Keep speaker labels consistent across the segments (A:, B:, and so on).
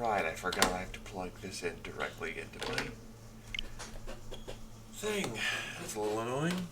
A: Right, I forgot I have to plug this in directly into my thing. That's a little annoying.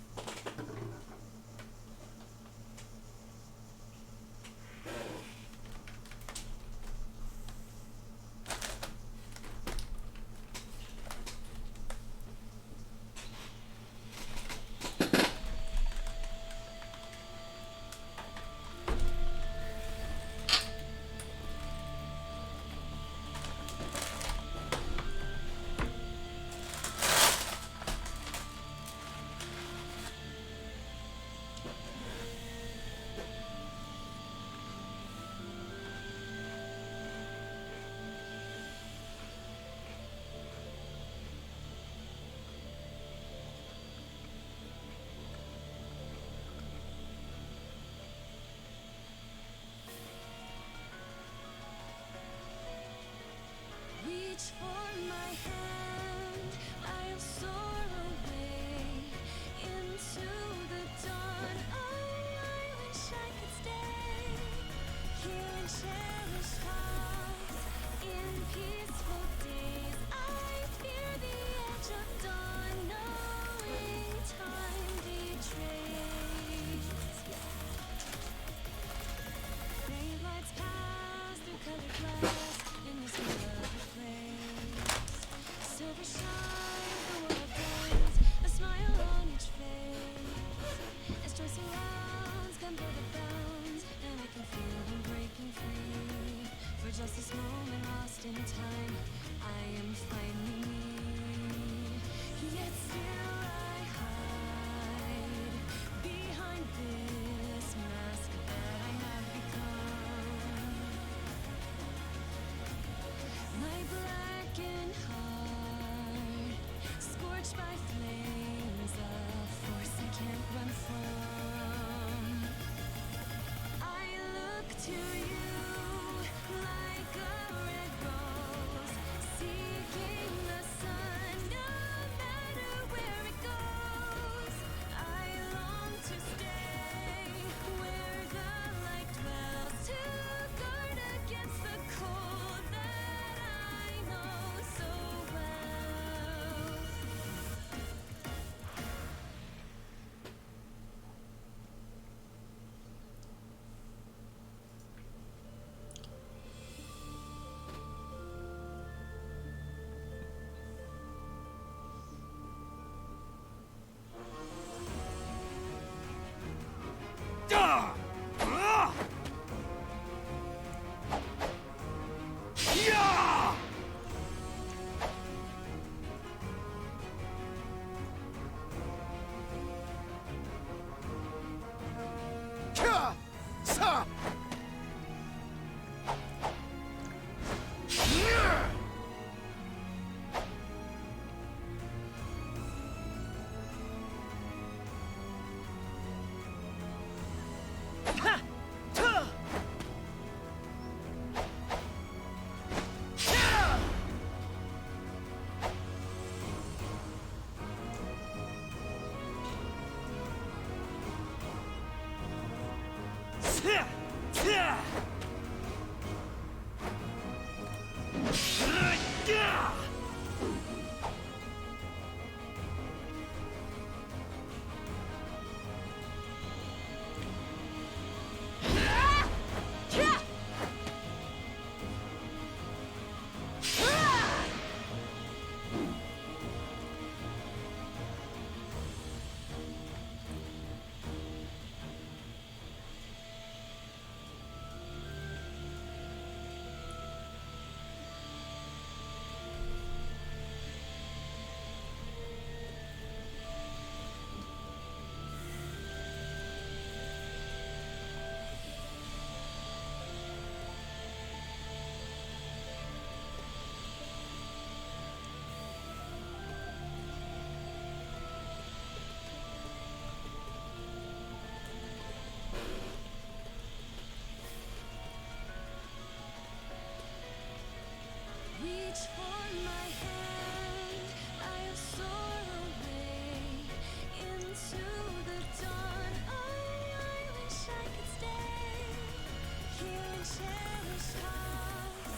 B: Reach for my hand, I'll soar away into the dawn. Oh, I wish I could stay here and cherish hearts in peaceful days. I fear the edge of dawn, knowing time betrays. Great lights pass through colored glass in this beloved place. Silver shines, the world bends, a smile on each face. As joy surrounds, come blow the bounds, and I can feel them breaking free. For just this moment lost in time, I am finally me. Yet still I hide behind this mask that I have become. My blackened heart, scorched by flames of force I can't run from. I look to you like a red rose, seeking the sun, no matter where it goes. I long to stay where the light dwells, to guard against the cold that I know so well. Reach for my hand, I'll soar away into the dawn. Oh, I wish I could stay here and cherish hearts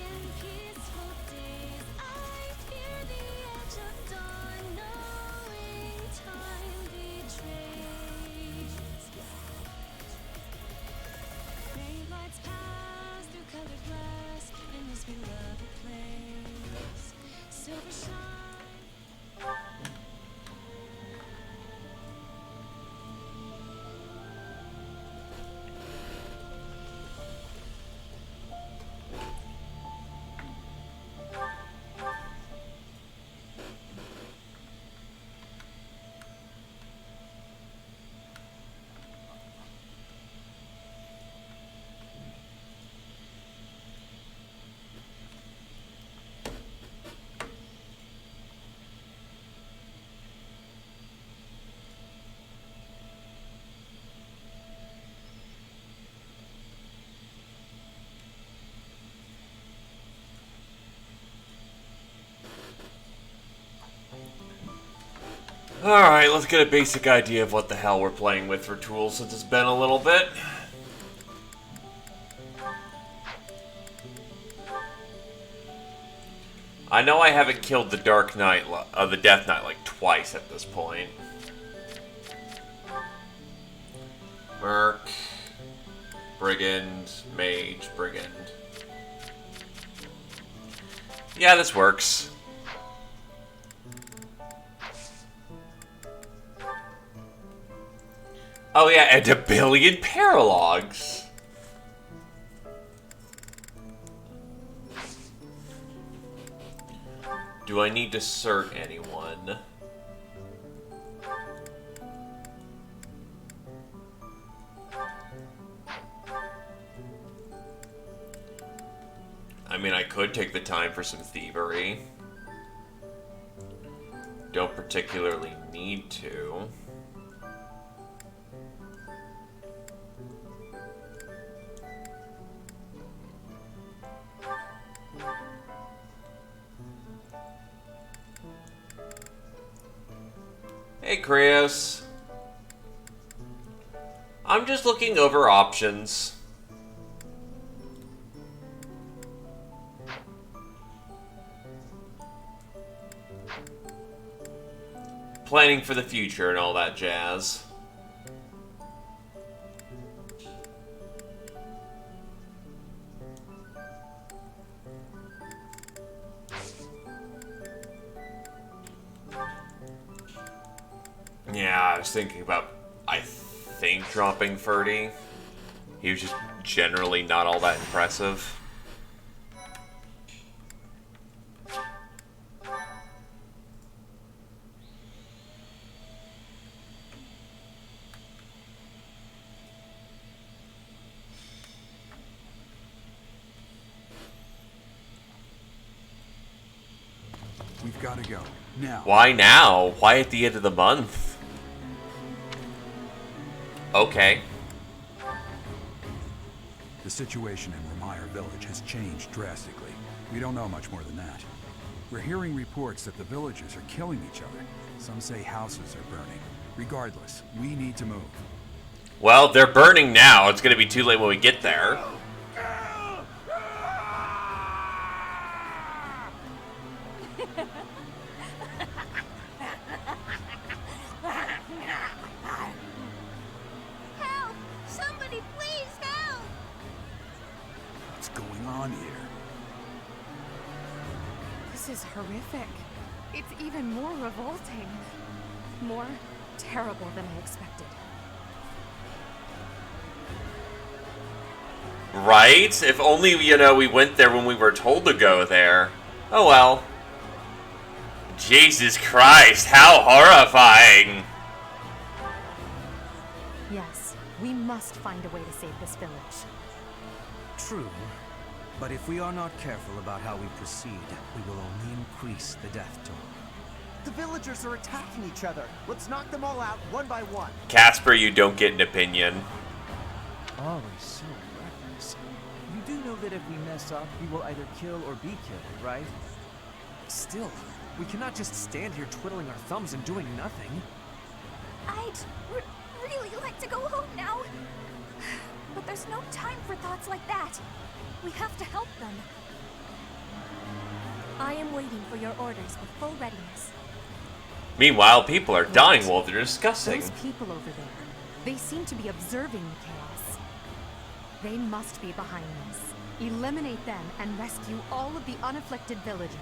B: in peaceful days. I fear the edge of dawn, knowing time betrays. Faint lights pass through colored glass in this beloved place. Silver shine.
A: Alright, let's get a basic idea of what the hell we're playing with for tools since it's been a little bit. I know I haven't killed the Dark Knight, the Death Knight like twice at this point. Merc, Brigand, Mage, Brigand. Yeah, this works. Oh yeah, and a billion paralogs. Do I need to cert anyone? I mean, I could take the time for some thievery. Don't particularly need to. Hey, Krios. I'm just looking over options. Planning for the future and all that jazz. Yeah, I was thinking about, I think, dropping Ferdy. He was just generally not all that impressive.
C: We've got to go. Now.
A: Why now? Why at the end of the month? Okay.
C: The situation in Ramire Village has changed drastically. We don't know much more than that. We're hearing reports that the villagers are killing each other. Some say houses are burning. Regardless, we need to move.
A: Well, they're burning now. It's going to be too late when we get there.
B: Help! Somebody please help!
C: What's going on here?
D: This is horrific. It's even more revolting. More terrible than I expected.
A: Right? If only, you know, we went there when we were told to go there. Oh well. Jesus Christ, how horrifying!
D: Yes, we must find a way to save this village.
E: True, but if we are not careful about how we proceed, we will only increase the death toll.
F: The villagers are attacking each other. Let's knock them all out one by one.
A: Casper, you don't get an opinion.
G: Always so reckless. You do know that if we mess up, we will either kill or be killed, right? Still, we cannot just stand here twiddling our thumbs and doing nothing.
H: I'd really like to go home now. But there's no time for thoughts like that. We have to help them. I am waiting for your orders with full readiness.
A: Meanwhile, people are dying while they're discussing.
D: Those people over there, they seem to be observing the chaos. They must be behind this. Eliminate them and rescue all of the unafflicted villagers.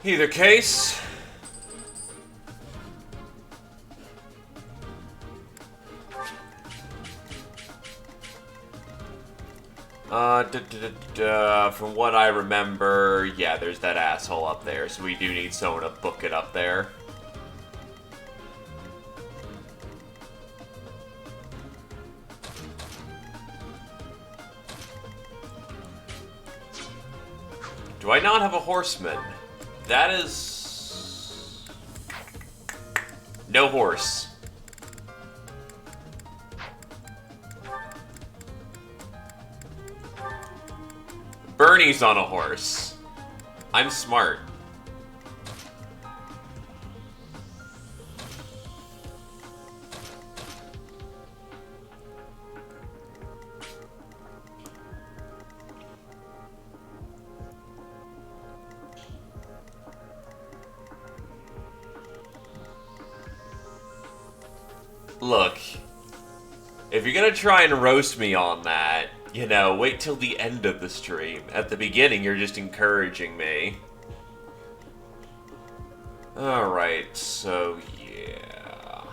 A: Either case, from what I remember, yeah, there's that asshole up there, so we do need someone to book it up there. Do I not have a horseman? That is... no horse. Bernie's on a horse. I'm smart. Look, if you're gonna try and roast me on that, you know, wait till the end of the stream. At the beginning, you're just encouraging me. Alright, so yeah.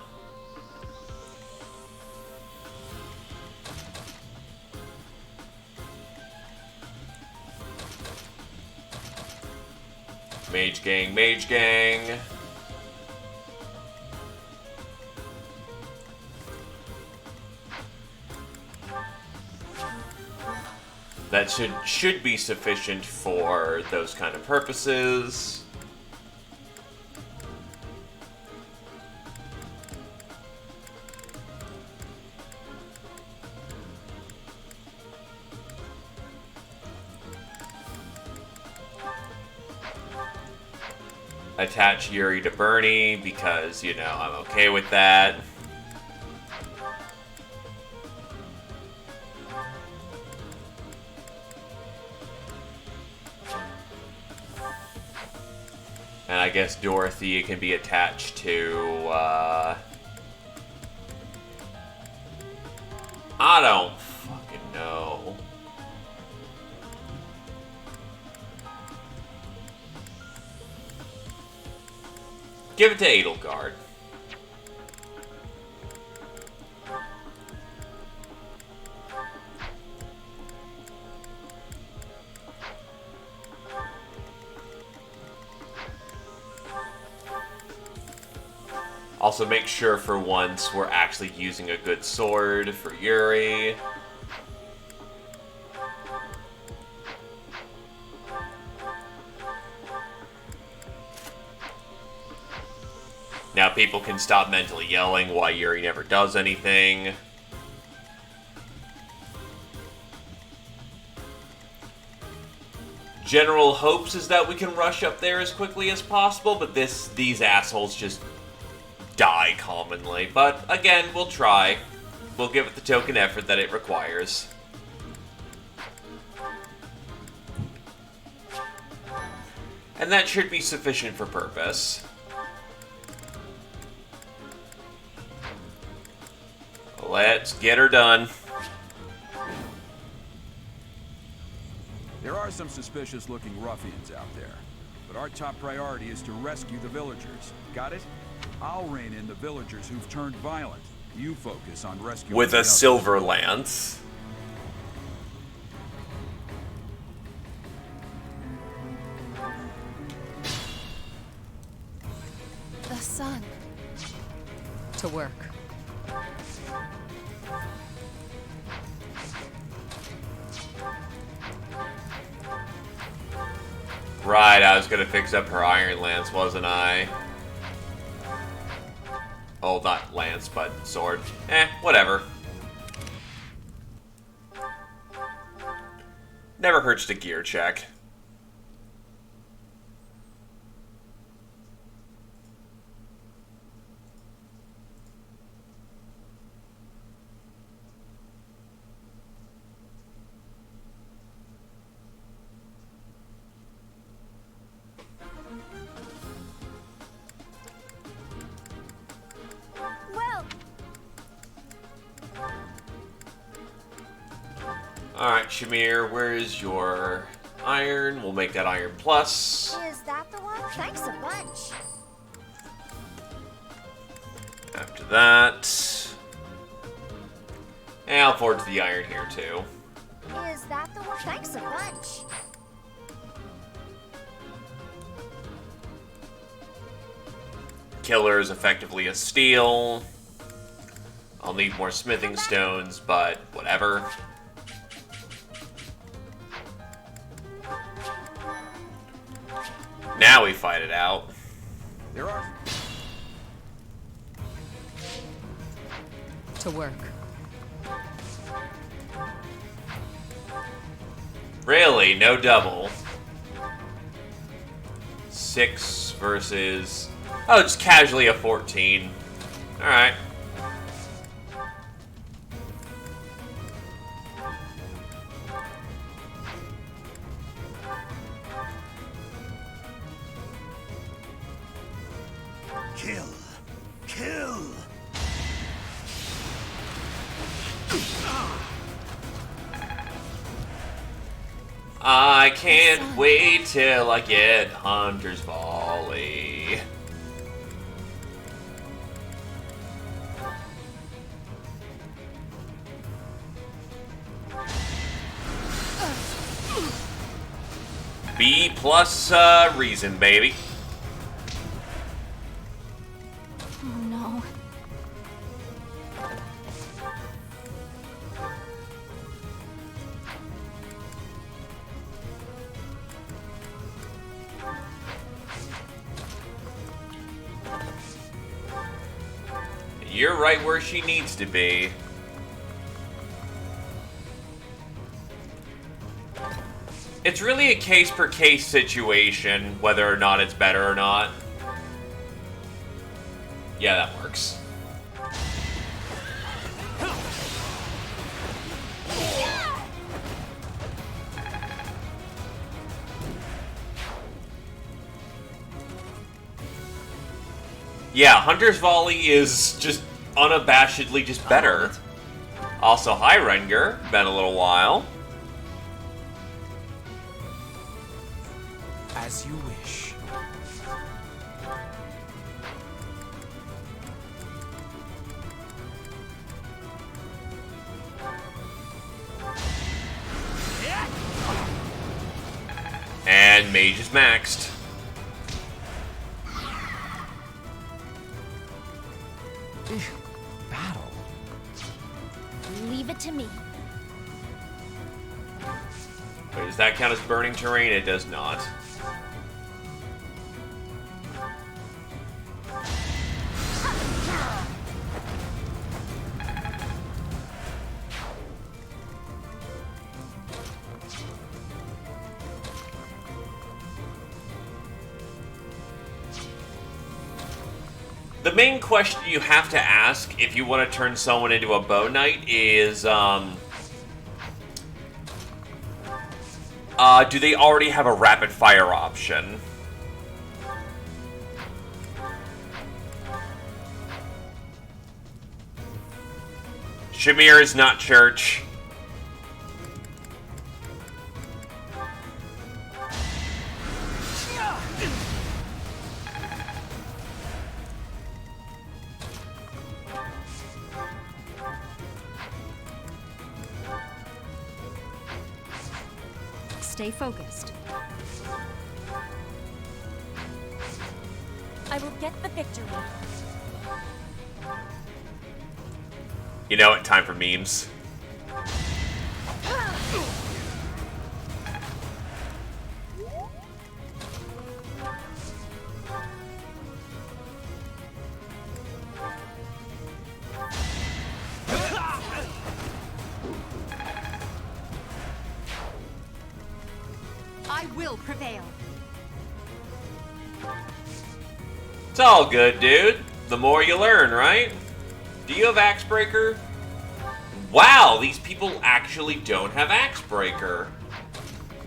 A: Mage gang, mage gang. That should be sufficient for those kind of purposes. Attach Yuri to Bernie because, you know, I'm okay with that. And I guess Dorothy can be attached to, I don't fucking know. Give it to Edelgard. Also, make sure for once we're actually using a good sword for Yuri. Now people can stop mentally yelling why Yuri never does anything. General hopes is that we can rush up there as quickly as possible, but these assholes just die commonly. But again, we'll try. We'll give it the token effort that it requires. And that should be sufficient for purpose. Let's get her done.
C: There are some suspicious-looking ruffians out there, but our top priority is to rescue the villagers. Got it? I'll rein in the villagers who've turned violent. You focus on rescuing
A: With
C: the
A: a
C: others.
A: silver lance.
D: The sun. To work.
A: Right, I was gonna fix up her iron lance, wasn't I? Oh, not lance, but sword. Whatever. Never hurts to gear check.
H: Well,
A: Alright, Shamir, where is your iron? We'll make that iron plus.
H: is that the one? Thanks a bunch.
A: After that... And I'll forge the iron here, too.
H: Is that the one? Thanks a bunch.
A: Killer is effectively a steel. I'll need more smithing stones, but whatever. Now we fight it out.
F: There are...
D: To work.
A: Really? No double. 6 versus... Oh, just casually a 14. Alright.
C: Kill. Kill.
A: I can't wait till I get Hunter's Volley. B plus reason, baby.
H: Oh no.
A: You're right where she needs to be. It's really a case-per-case situation, whether or not it's better or not. Yeah, that works. Yeah, Hunter's Volley is just unabashedly just better. Also, hi Renger, been a little while.
E: As you wish.
A: And Mage is maxed.
E: Battle.
H: Leave it to me.
A: Wait, does that count as burning terrain? It does not. The main question you have to ask if you want to turn someone into a bow knight is, do they already have a rapid fire option? Shamir is not church.
D: Stay focused.
H: I will get the victory.
A: You know what? Time for memes.
D: I will prevail.
A: It's all good, dude. The more you learn, right? Do you have Axebreaker? Wow, these people actually don't have Axebreaker.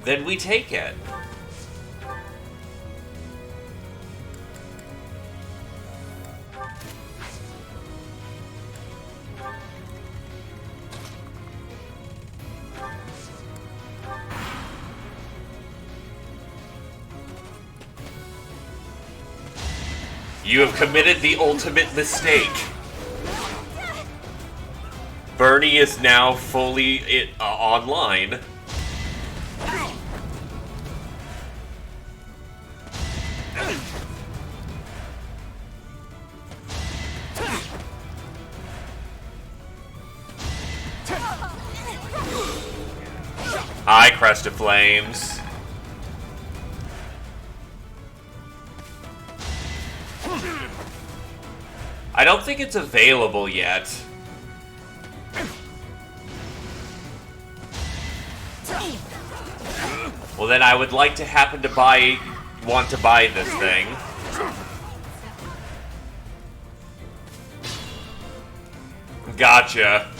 A: Then we take it. You have committed the ultimate mistake. Bernie is now fully online. Hi, Crest of Flames. I don't think it's available yet. Well, then I would like to want to buy this thing. Gotcha.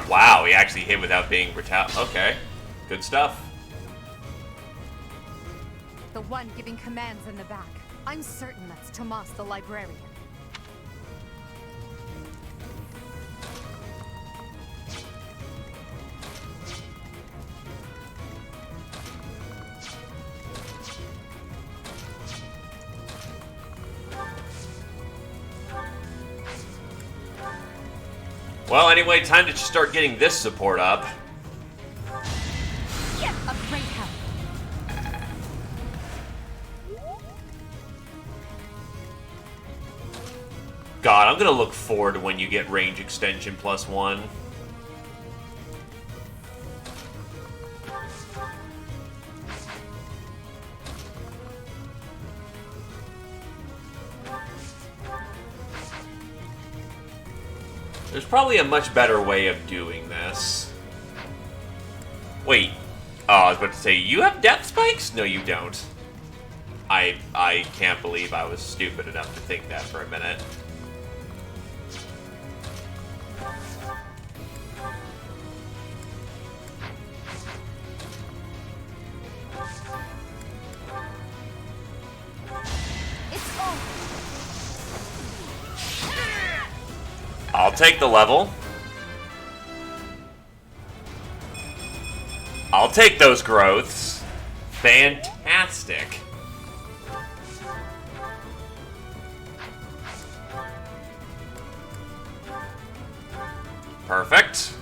A: Wow, he actually hit without being Okay, good stuff.
D: The one giving commands in the back. I'm certain that's Tomas the librarian.
A: Well, anyway, time to start getting this support up.
D: A great help.
A: God, I'm gonna look forward to when you get range extension +1. There's probably a much better way of doing this. Wait. Oh, I was about to say, you have depth spikes? No, you don't. I can't believe I was stupid enough to think that for a minute. I'll take the level. I'll take those growths. Fantastic. Perfect.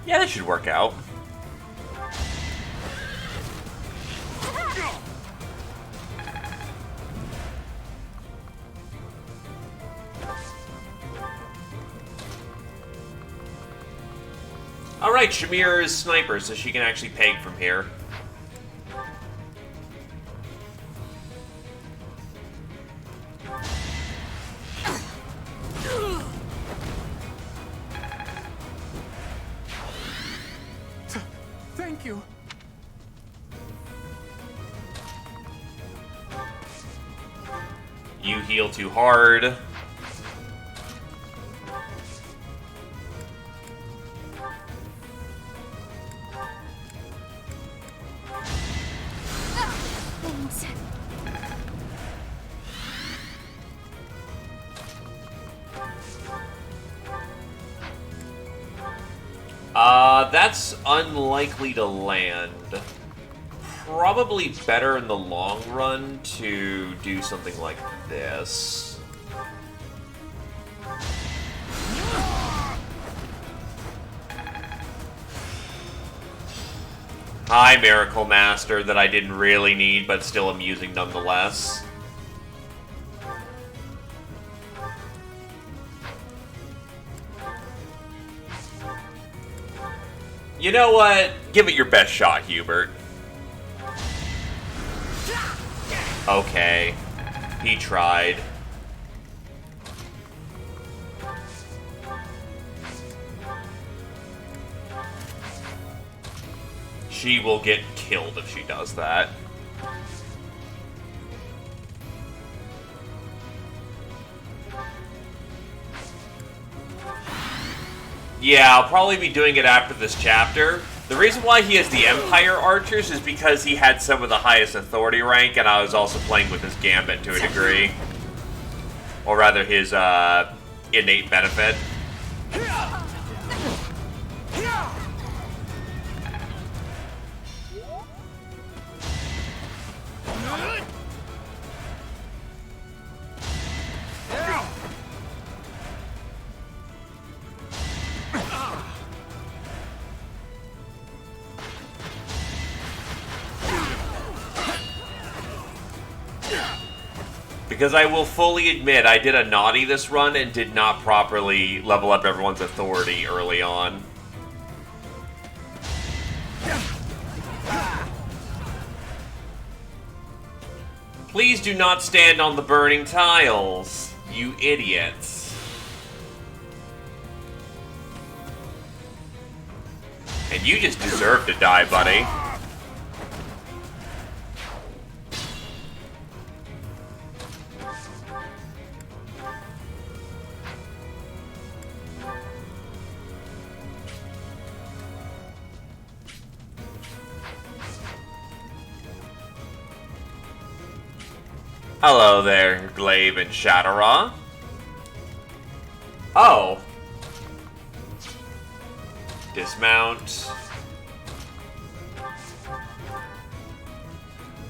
A: Yeah, that should work out. Alright, Shamir is sniper, so she can actually peg from here.
C: Thank you.
A: You heal too hard.
H: Thanks.
A: That's unlikely to land. Probably better in the long run to do something like this. Hi, Miracle Master, that I didn't really need, but still amusing nonetheless. You know what? Give it your best shot, Hubert. Okay. He tried. She will get killed if she does that. Yeah, I'll probably be doing it after this chapter. The reason why he has the Empire Archers is because he had some of the highest authority rank, and I was also playing with his Gambit to a degree. Or rather, his innate benefit. Because I will fully admit, I did a naughty this run and did not properly level up everyone's authority early on. Please do not stand on the burning tiles, you idiots. And you just deserve to die, buddy. Hello there, Glaive and Shataraw. Oh. Dismount.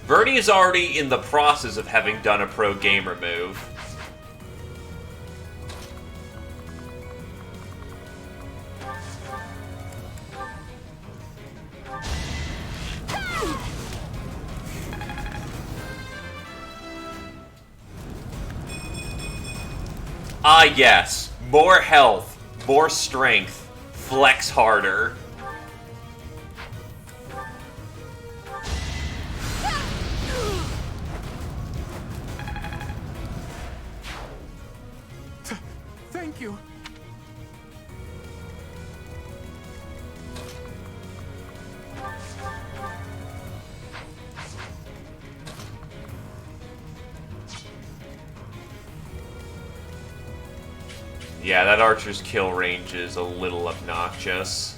A: Bernie is already in the process of having done a pro gamer move. Ah, yes. More health, more strength, flex harder.
C: Thank you.
A: Yeah, that archer's kill range is a little obnoxious.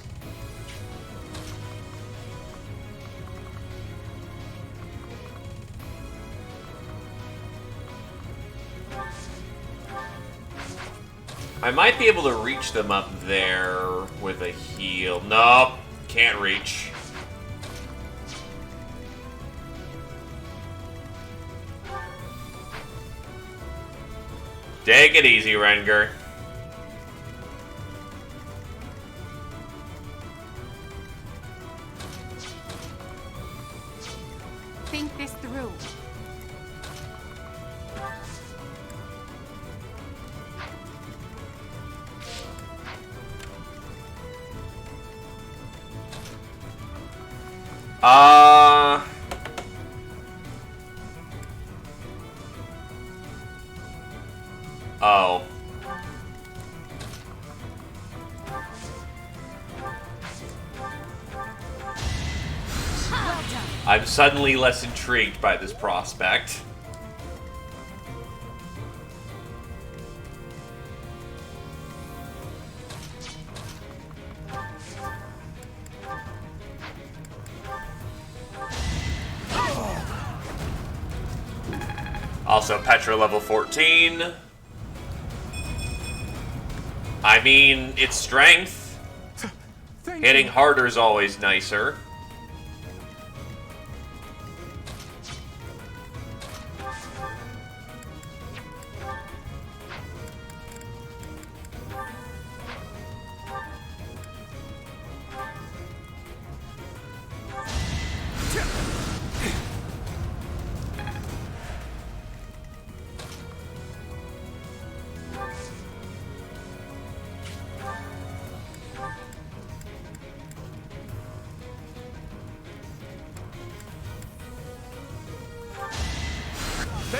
A: I might be able to reach them up there with a heal. Nope, can't reach. Take it easy, Rengar.
D: Think this through.
A: Oh. I'm suddenly less intrigued by this prospect. Also, Petra level 14. I mean, it's strength. Hitting harder is always nicer.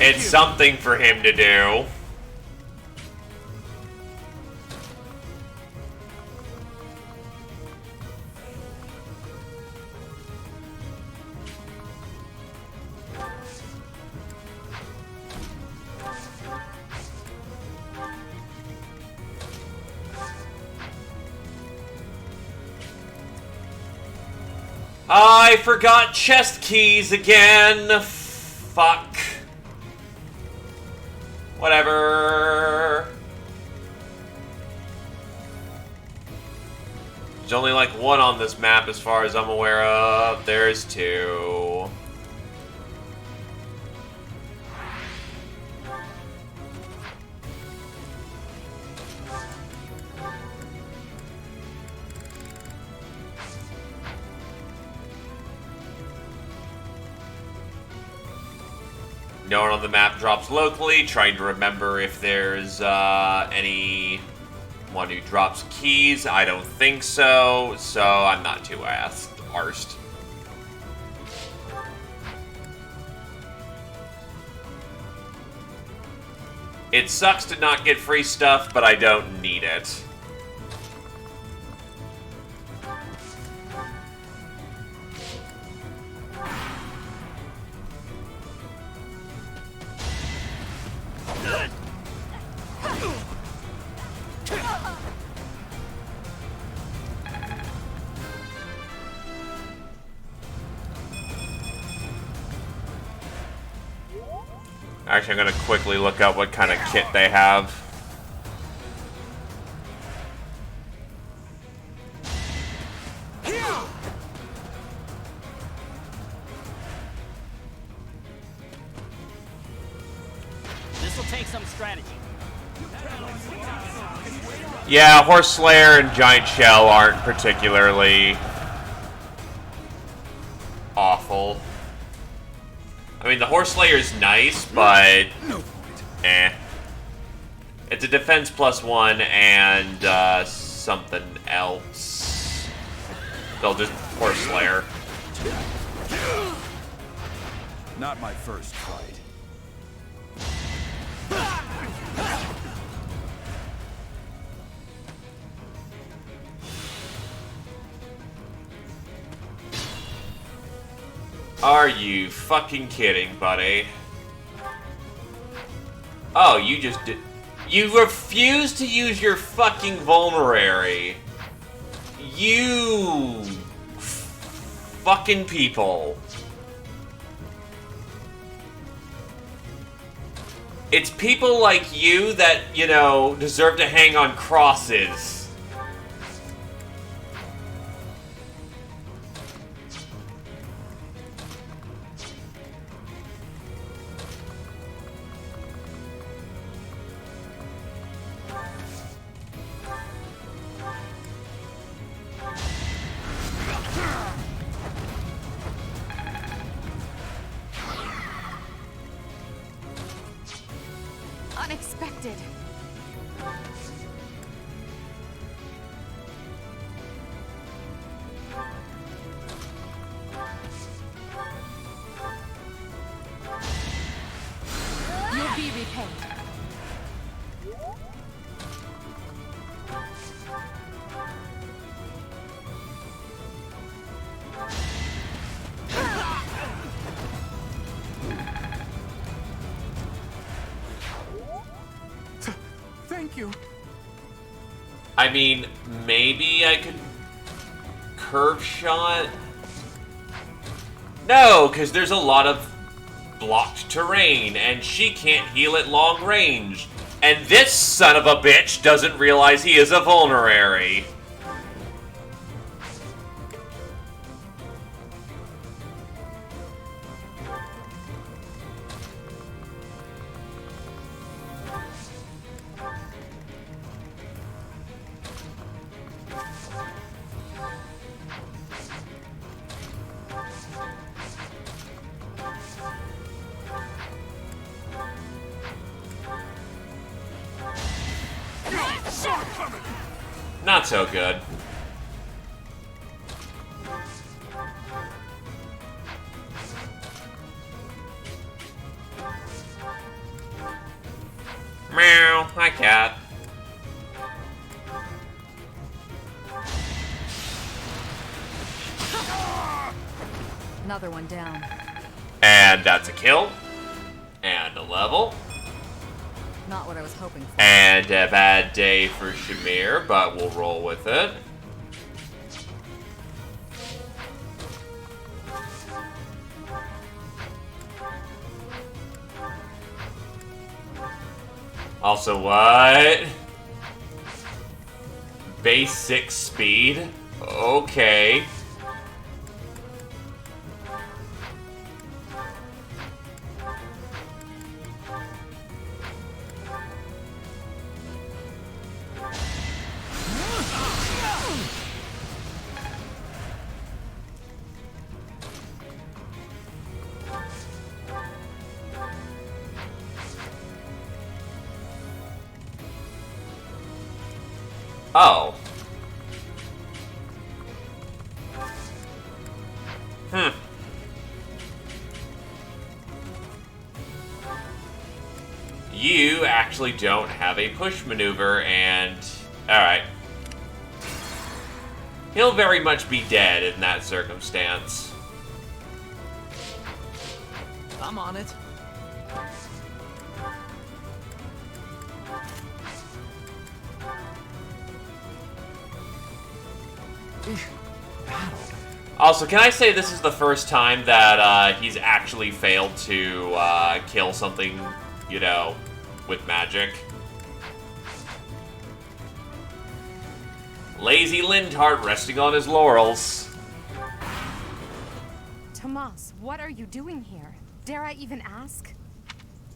A: It's something for him to do. I forgot chest keys again. Fuck. Whatever. There's only like one on this map as far as I'm aware of. There's two. No one on the map drops locally. Trying to remember if there's anyone who drops keys. I don't think so, so I'm not too arsed. It sucks to not get free stuff, but I don't need it. Actually, I'm going to quickly look up what kind of kit they have.
I: This'll take some strategy.
A: Yeah, Horse Slayer and Giant Shell aren't particularly awful. I mean, the Horse Slayer's nice, but eh. It's a defense +1 and something else. They'll just Horse Slayer.
C: Not my first fight.
A: Are you fucking kidding, buddy? Oh, you just did. You refuse to use your fucking vulnerary. You fucking people. It's people like you that, you know, deserve to hang on crosses.
D: Unexpected. You'll be repaid.
C: Thank you.
A: I mean, maybe I could curve shot? No, because there's a lot of blocked terrain, and she can't heal at long range. And this son of a bitch doesn't realize he is a vulnerary. not so good. Meow. Hi, cat.
D: Another one down.
A: And that's a kill. And a level.
D: Not what I was hoping for.
A: And a bad day for Shamir, but we'll roll with it. Also, what? Base 6 speed? Okay. Oh. You actually don't have a push maneuver, and... Alright. He'll very much be dead in that circumstance.
G: I'm on it.
A: Also, can I say this is the first time that he's actually failed to kill something, you know, with magic? Lazy Lindhart resting on his laurels.
D: Tomas, what are you doing here? Dare I even ask?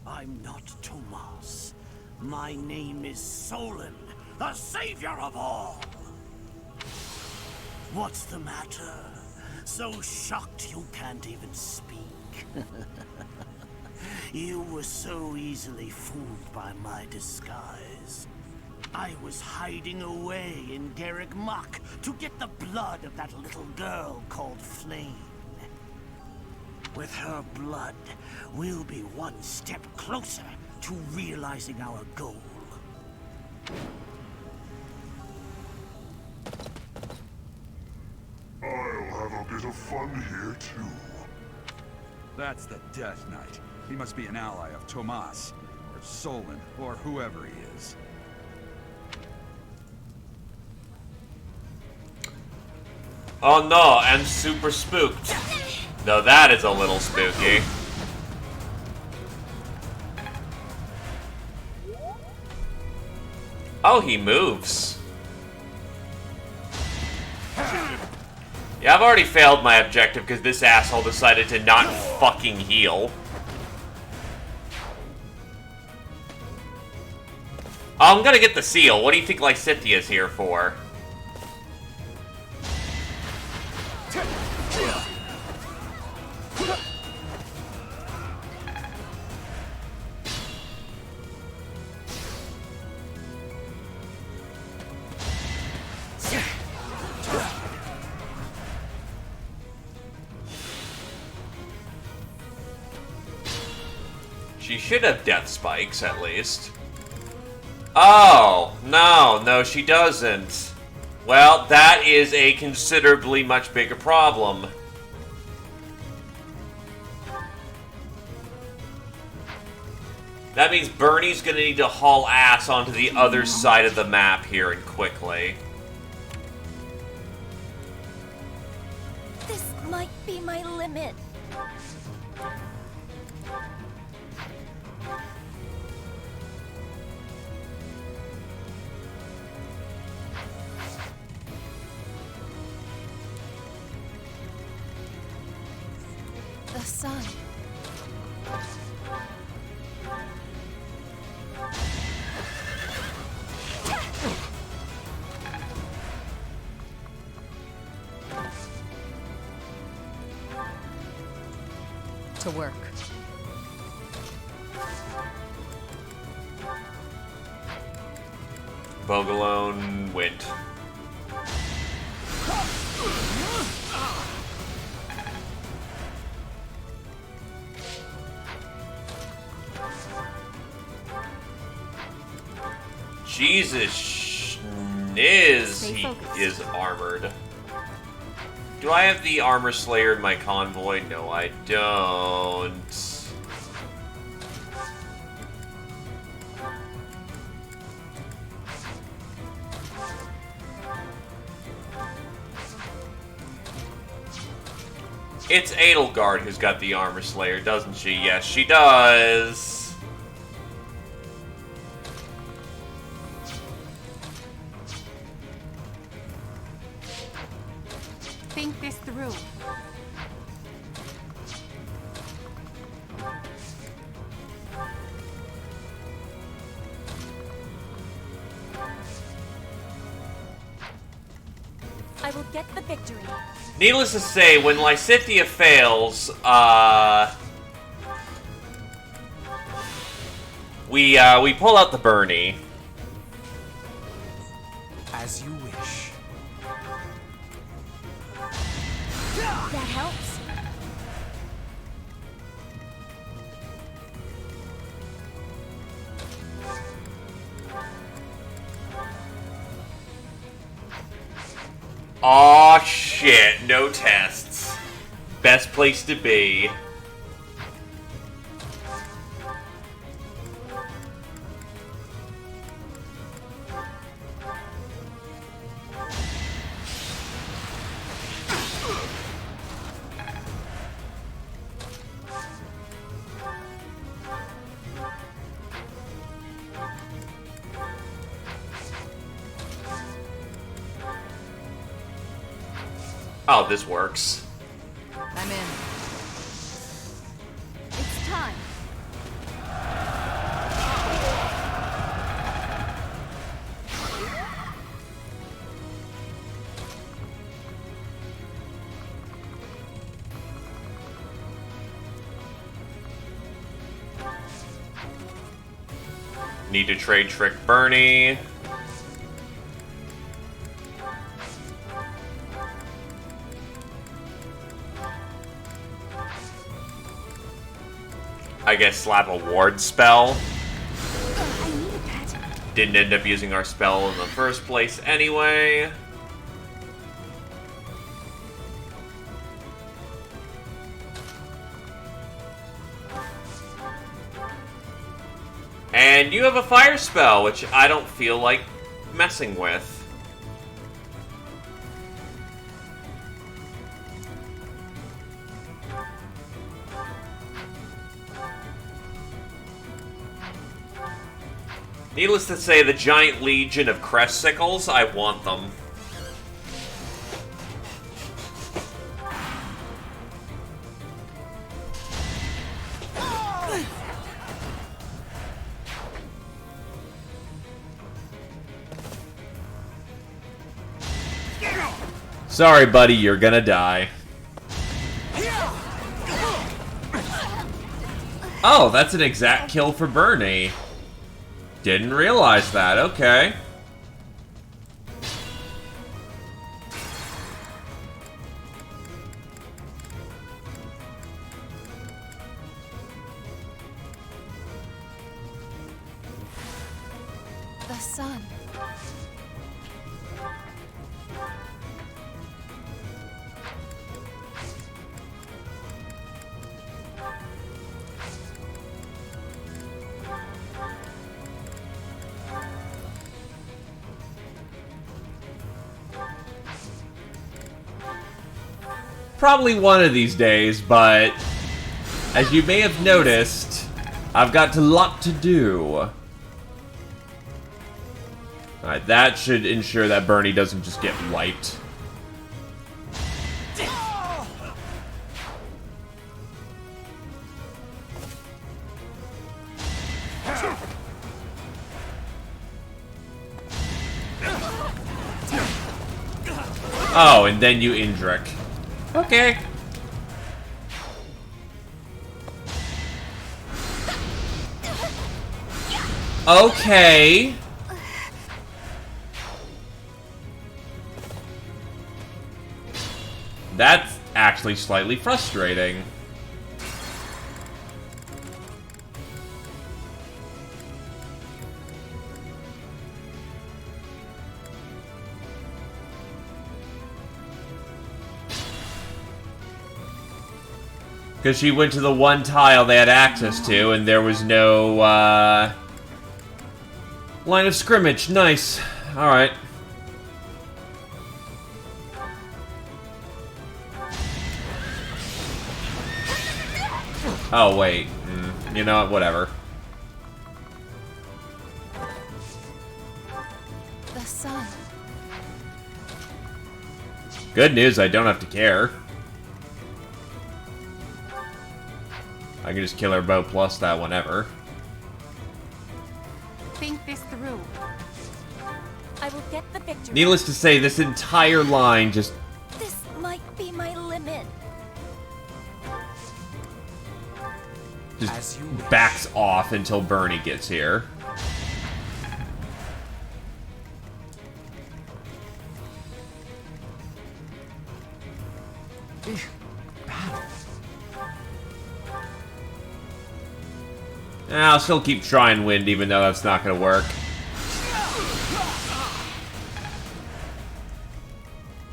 J: I'm not Tomas. My name is Solon, the savior of all. What's the matter? So shocked you can't even speak. You were so easily fooled by my disguise. I was hiding away in Garrick Mach to get the blood of that little girl called Flame. With her blood, we'll be one step closer to realizing our goal.
K: I'll have a bit of fun here, too.
C: That's the Death Knight. He must be an ally of Tomas, or Solon, or whoever he is.
A: Oh no, I'm super spooked. Though that is a little spooky. Oh, he moves. Yeah, I've already failed my objective because this asshole decided to not fucking heal. Oh, I'm gonna get the seal. What do you think Lysithia's here for? She should have death spikes, at least. Oh, no, she doesn't. Well, that is a considerably much bigger problem. That means Bernie's gonna need to haul ass onto the other side of the map here and quickly.
H: This might be my limit. The sun.
D: To work.
A: Bogalone went. Jesus Schniz,
D: Stay
A: he
D: focused.
A: is armored. Do I have the Armor Slayer in my convoy? No, I don't. It's Edelgard who's got the Armor Slayer, doesn't she? Yes, she does.
D: Think this through.
H: I will get the victory.
A: Needless to say, when Lysithea fails, we pull out the Bernie.
E: As you wish.
H: That helps.
A: Aw, shit. No tests. Best place to be. Oh, this works.
D: I'm in. It's time.
A: Need to trade trick Bernie. I guess slap a ward spell.
H: I needed that.
A: Didn't end up using our spell in the first place anyway. And you have a fire spell, which I don't feel like messing with. Needless to say, the giant legion of crest sickles, I want them. Sorry, buddy, you're gonna die. Oh, that's an exact kill for Bernie. Didn't realize that, okay.
H: The sun.
A: Probably one of these days, but as you may have noticed, I've got a lot to do. Alright, that should ensure that Bernie doesn't just get wiped. Oh, and then you Indrik. Okay. Okay. That's actually slightly frustrating. Because she went to the one tile they had access to, and there was no, line of scrimmage. Nice. Alright. Oh, wait. You know what? Whatever.
H: The sun.
A: Good news, I don't have to care. I can just kill her bow plus that whenever.
D: Think this through.
H: I will get the victory.
A: Needless to say, this entire line just...
H: This might be my limit.
A: just backs off until Bernie gets here. I'll still keep trying wind, even though that's not going to work.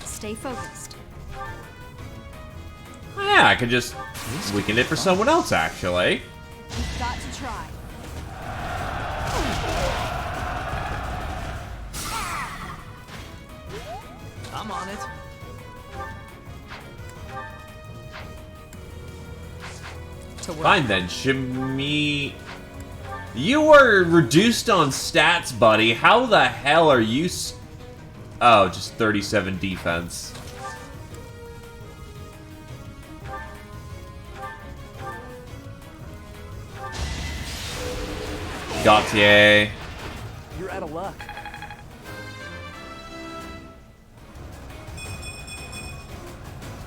D: Stay focused.
A: Yeah, I could just weaken it for someone else, actually.
D: You've got to try.
G: I'm on it.
A: Fine then, Shimmy. You were reduced on stats, buddy. How the hell are you oh, just 37 defense. Gautier.
G: You're out of luck.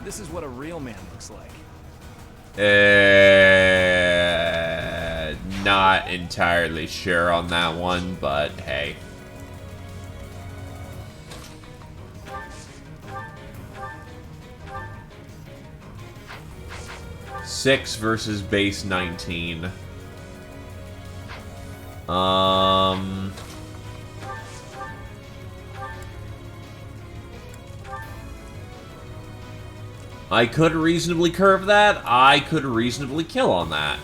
G: This is what a real man looks like.
A: Not entirely sure on that one, but hey. Six versus base 19. I could reasonably curve that. I could reasonably kill on that.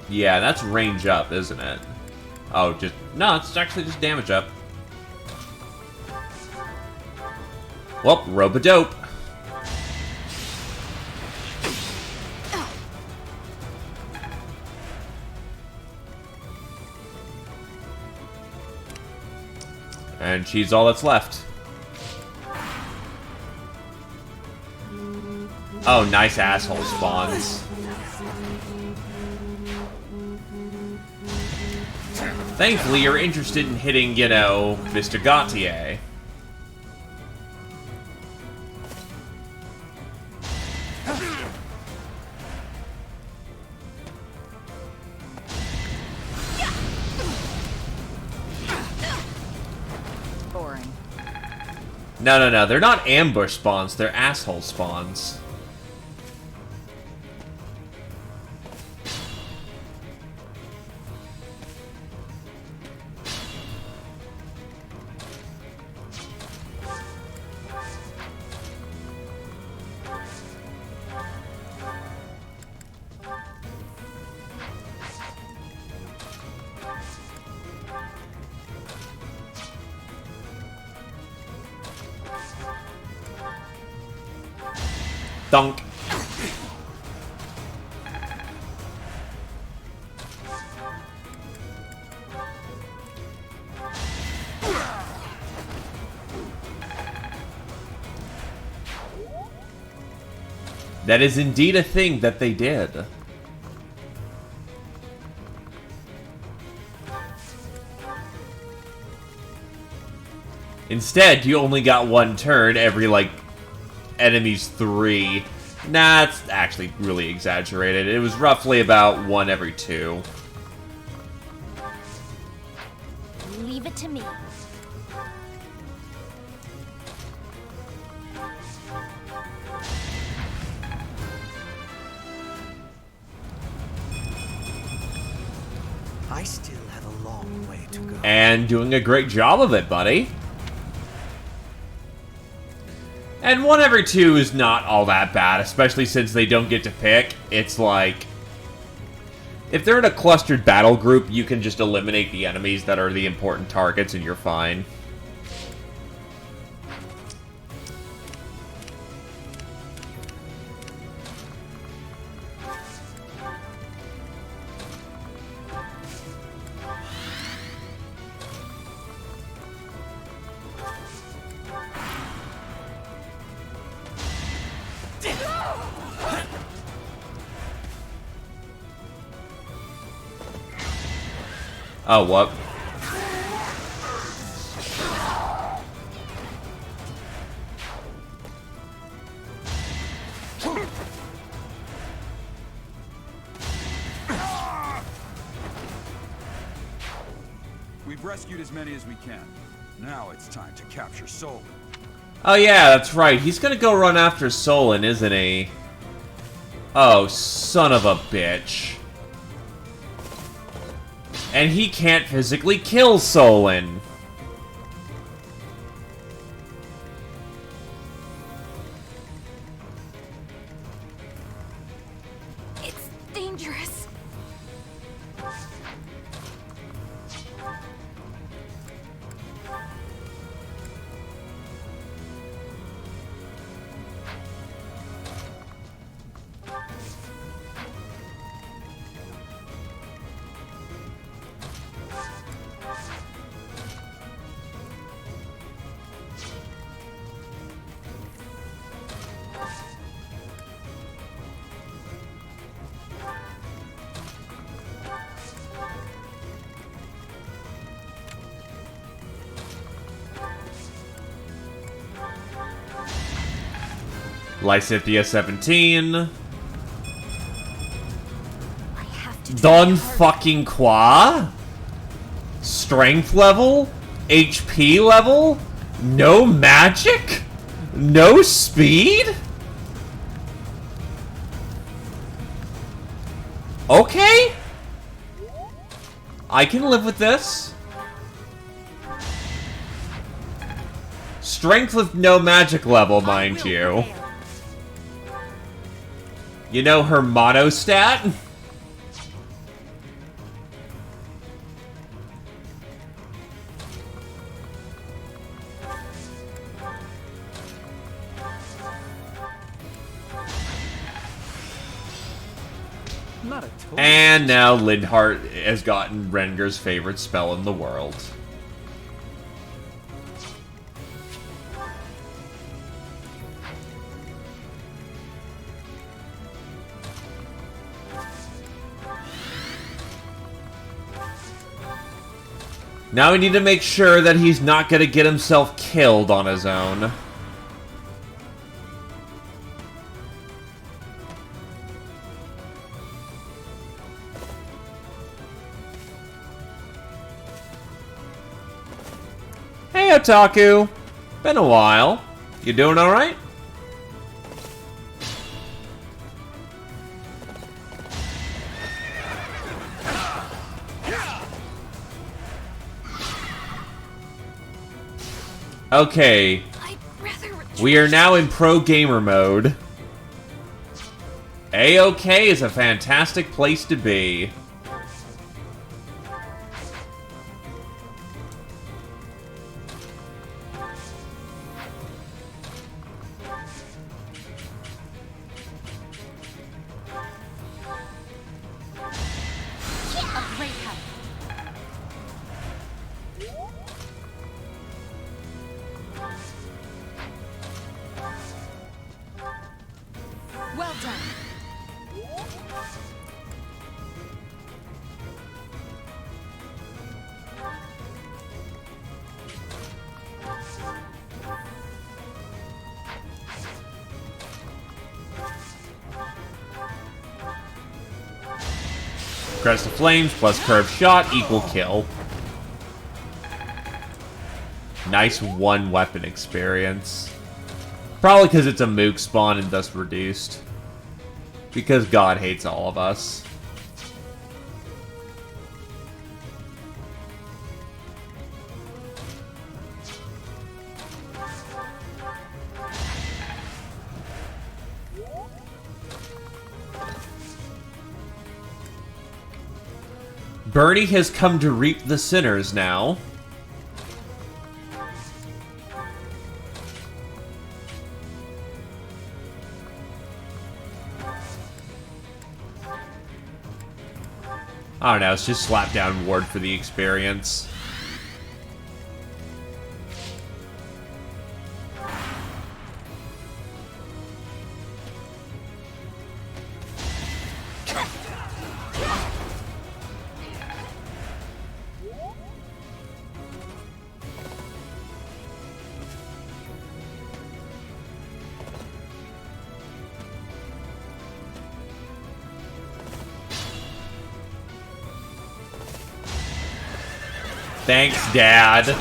A: Yeah, that's range up, isn't it? Oh, just... No, it's actually just damage up. Well, rope-a-dope. And she's all that's left. Oh, nice asshole spawns. Thankfully, you're interested in hitting, you know, Mr. Gautier.
D: Boring.
A: No. They're not ambush spawns. They're asshole spawns. Dunk. That is indeed a thing that they did. Instead, you only got one turn every, like, enemies 3. Nah, it's actually really exaggerated. It was roughly about 1 every 2.
H: Leave it to me.
E: I still have a long way to go.
A: And doing a great job of it, buddy. And 1 every 2 is not all that bad, especially since they don't get to pick. It's like, if they're in a clustered battle group, you can just eliminate the enemies that are the important targets and you're fine. Oh, what?
C: We've rescued as many as we can. Now it's time to capture Solon.
A: Oh yeah, that's right. He's gonna go run after Solon, isn't he? Oh, son of a bitch. And he can't physically kill Solon.
H: It's dangerous.
A: Lysithia 17.
H: I have to
A: Don fucking Qua? Strength level? HP level? No magic? No speed? Okay. I can live with this. Strength with no magic level, mind you. You know her mono stat?
G: Not a total.
A: And now Lindhart has gotten Rengar's favorite spell in the world. Now we need to make sure that he's not going to get himself killed on his own. Hey, Otaku. Been a while. You doing alright? Okay, we are now in pro gamer mode. A-OK is a fantastic place to be.
H: A great help. Well done.
A: Crest of Flames plus curved shot equal kill. Nice one weapon experience. Probably because it's a mook spawn and thus reduced. Because God hates all of us. Bernie has come to reap the sinners now. I don't know, it's just slap down Ward for the experience. Thanks, Dad.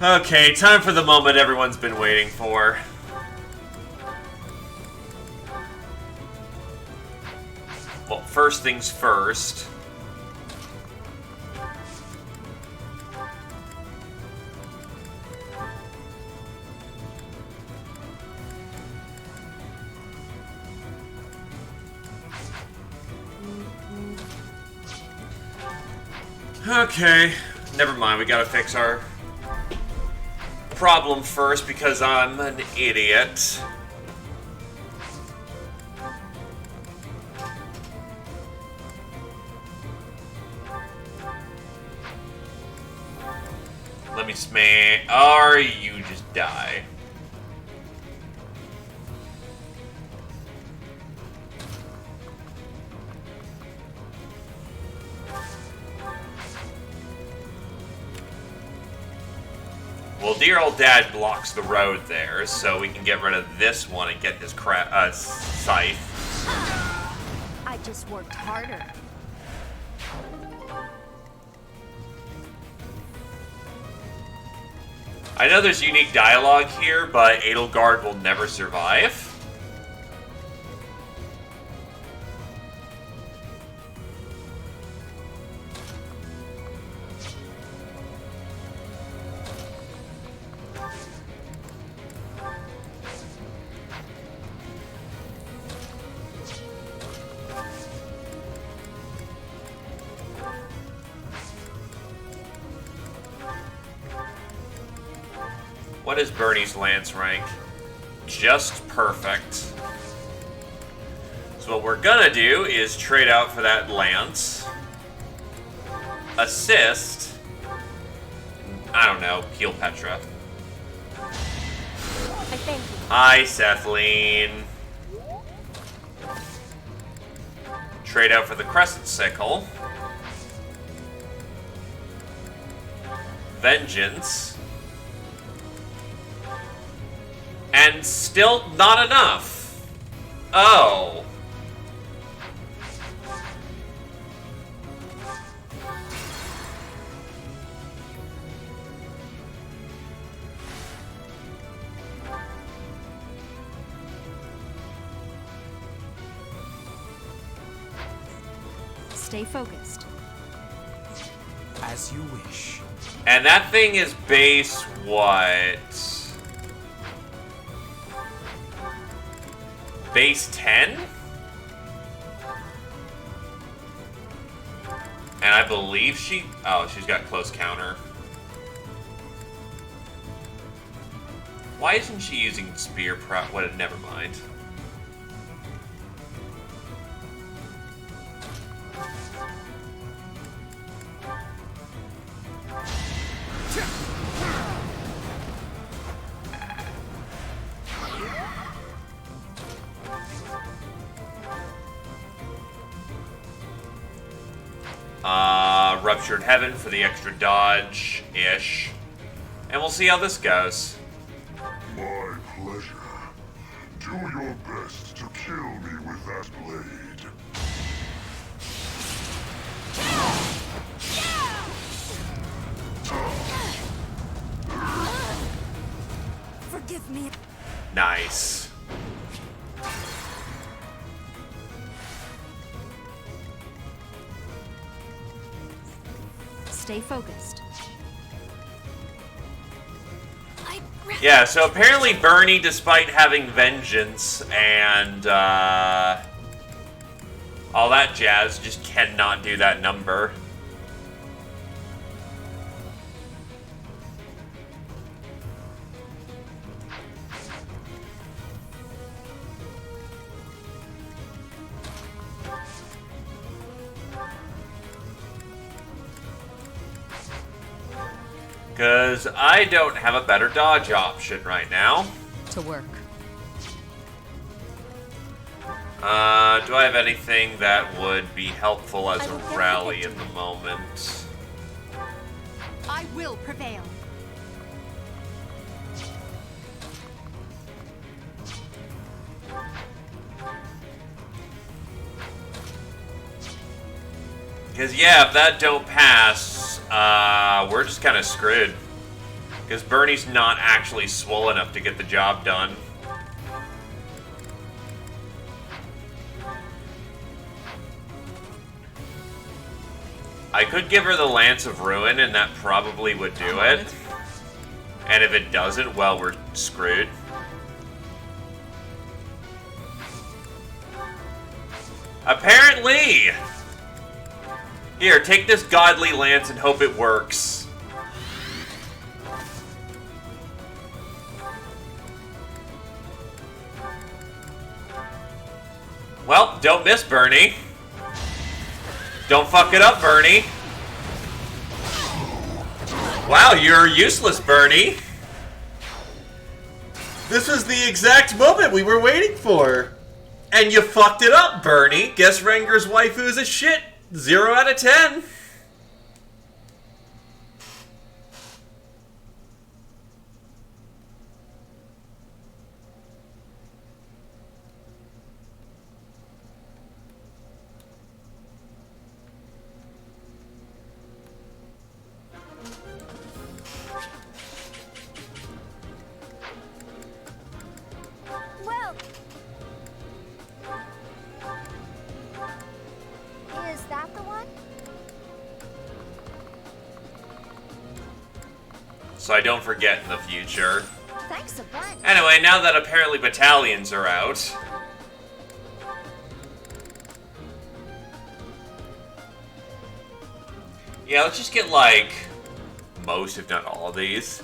A: Okay, time for the moment everyone's been waiting for. Well, first things first. Okay, never mind, we gotta fix our problem first because I'm an idiot. Let me smash. Or you just die. Well, dear old Dad blocks the road there, so we can get rid of this one and get his scythe.
H: I just worked harder.
A: I know there's unique dialogue here, but Edelgard will never survive. What is Bernie's lance rank? Just perfect. So what we're gonna do is trade out for that lance. Assist. I don't know, heal Petra.
H: I thank you.
A: Hi, Sethleen. Trade out for the Crescent Sickle. Vengeance. And still not enough. Oh.
D: Stay focused.
E: As you wish.
A: And that thing is base what? Base 10? And I believe she's got close counter. Why isn't she using spear prep? What? Never mind. Ruptured Heaven for the extra dodge-ish. And we'll see how this goes.
K: My pleasure. Do your best to kill me with that blade.
H: Forgive me.
A: Nice.
D: Stay focused.
A: Yeah, so apparently Bernie, despite having vengeance and All that jazz just cannot do that number. Because I don't have a better dodge option right now.
D: To work.
A: Do I have anything that would be helpful as a rally at the moment?
D: I will prevail.
A: Because, yeah, if that don't pass, we're just kind of screwed. Because Bernie's not actually swole enough to get the job done. I could give her the Lance of Ruin, and that probably would do it. And if it doesn't, well, we're screwed. Apparently! Here, take this godly lance and hope it works. Well, don't miss, Bernie. Don't fuck it up, Bernie. Wow, you're useless, Bernie. This was the exact moment we were waiting for. And you fucked it up, Bernie. Guess Renger's waifu's a shit. 0 out of 10.
H: Well, is that the one?
A: So I don't forget in the future.
H: Thanks a bunch.
A: Anyway, now that apparently battalions are out. Yeah, let's just get like most, if not all of these.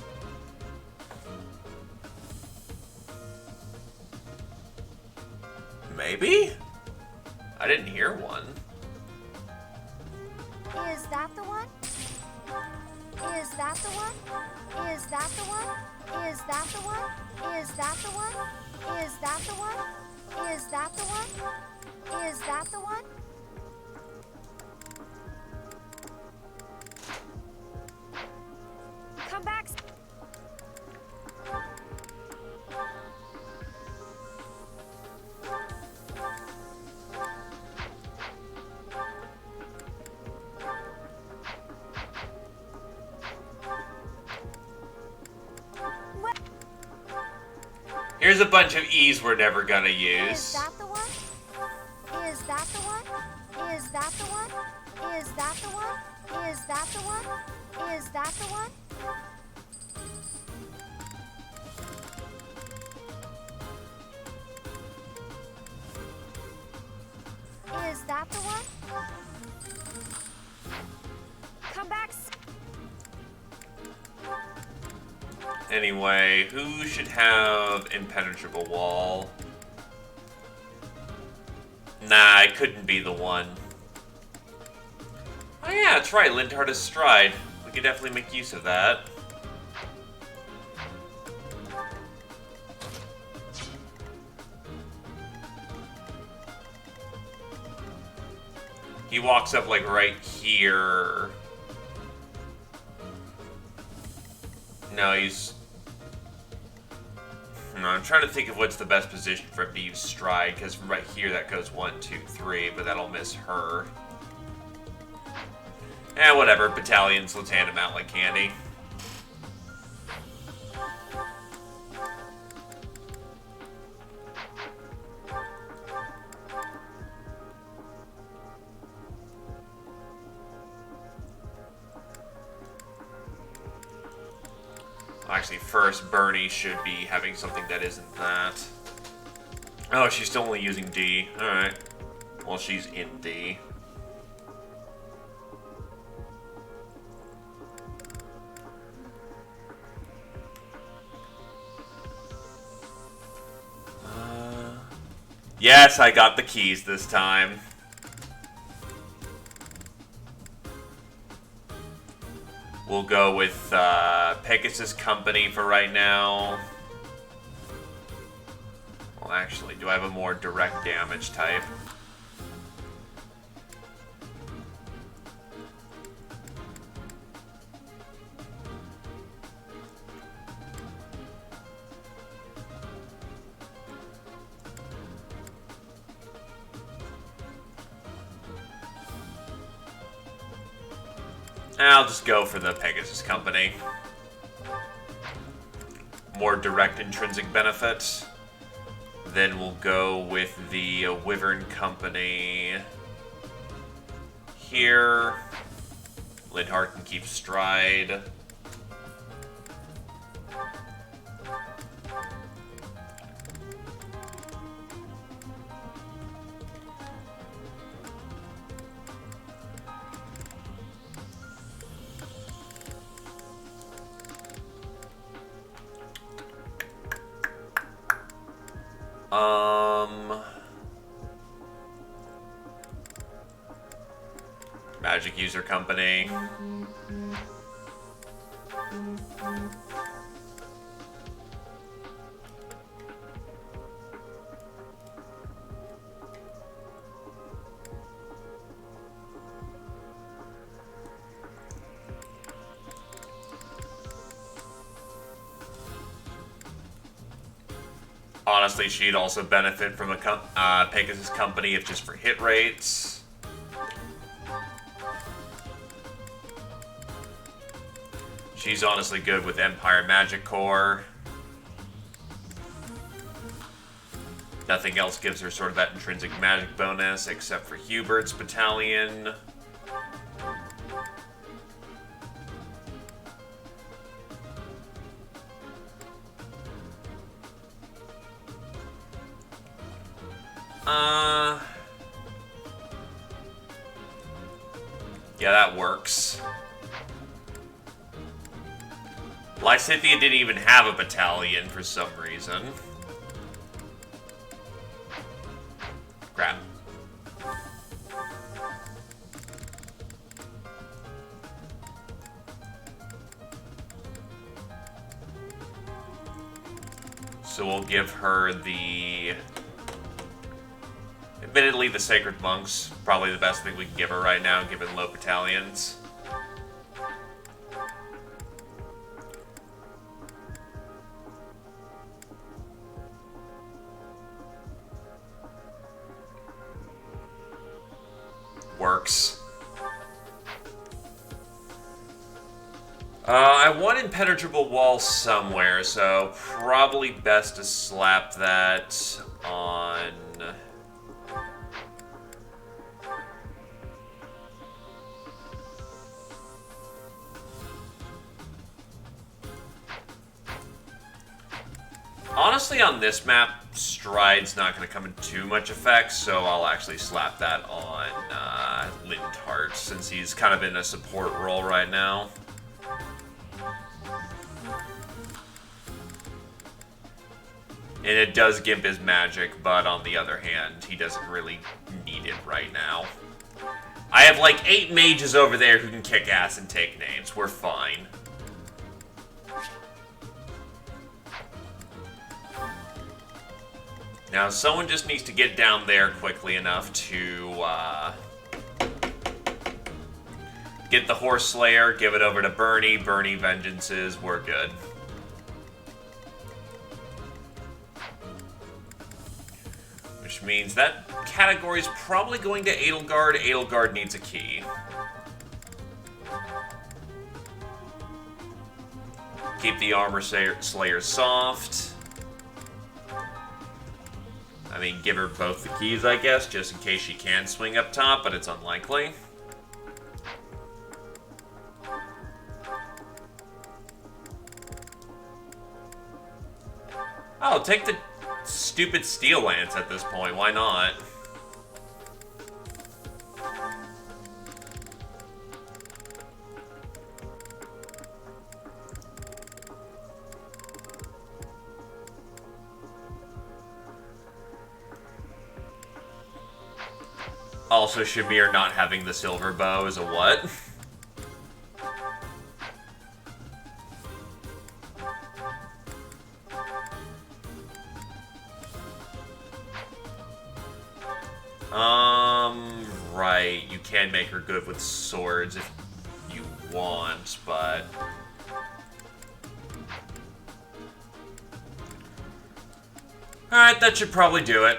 A: Maybe? I didn't hear one.
H: Is that the one? Is that the one? Is that the one? Is that the one? Is that the one? Is that the one? Is that the one? Is that the one? Come back.
A: Here's a bunch of E's we're never gonna
H: Is
A: use.
H: that the one? Is that the one? Is that the one? Is that the one? Is that the one? Is that the one? Is that the one? Come back.
A: Anyway, who should have impenetrable wall? Nah, it couldn't be the one. Oh yeah, that's right, Lindhard's Stride. We could definitely make use of that. He walks up like right here. No, he's... No, I'm trying to think of what's the best position for him to use Stride, because from right here that goes 1, 2, 3, but that'll miss her. Eh, whatever. Battalions, let's hand him out like candy. Actually, first, Bernie should be having something that isn't that. Oh, she's still only using D. Alright. Well, she's indie. Yes, I got the keys this time. We'll go with Pegasus Company for right now. Well, actually, do I have a more direct damage type? I'll just go for the Pegasus Company. More direct intrinsic benefit. Then we'll go with the Wyvern Company here. Lidhart can keep stride. Magic User Company. Honestly, she'd also benefit from a Pegasus Company if just for hit rates. She's honestly good with Empire Magic Core. Nothing else gives her sort of that intrinsic magic bonus except for Hubert's Battalion. Yeah, that works. Lysithea didn't even have a battalion for some reason. Crap. So we'll give her the... Admittedly, the Sacred Monks, probably the best thing we can give her right now, given low battalions. Works. I want Impenetrable Wall somewhere, so probably best to slap that on... Honestly, on this map, Stride's not going to come into too much effect, so I'll actually slap that on Lidhart, since he's kind of in a support role right now. And it does gimp his magic, but on the other hand, he doesn't really need it right now. I have like 8 mages over there who can kick ass and take names. We're fine. Now, someone just needs to get down there quickly enough to get the Horse Slayer, give it over to Bernie. Bernie vengeances, we're good. Which means that category is probably going to Edelgard. Edelgard needs a key. Keep the Armor Slayer soft. I mean, give her both the keys, I guess, just in case she can swing up top, but it's unlikely. Oh, take the stupid Steel Lance at this point. Why not? also Shamir not having the silver bow is a what? Right, you can make her good with swords if you want, but... Alright, that should probably do it.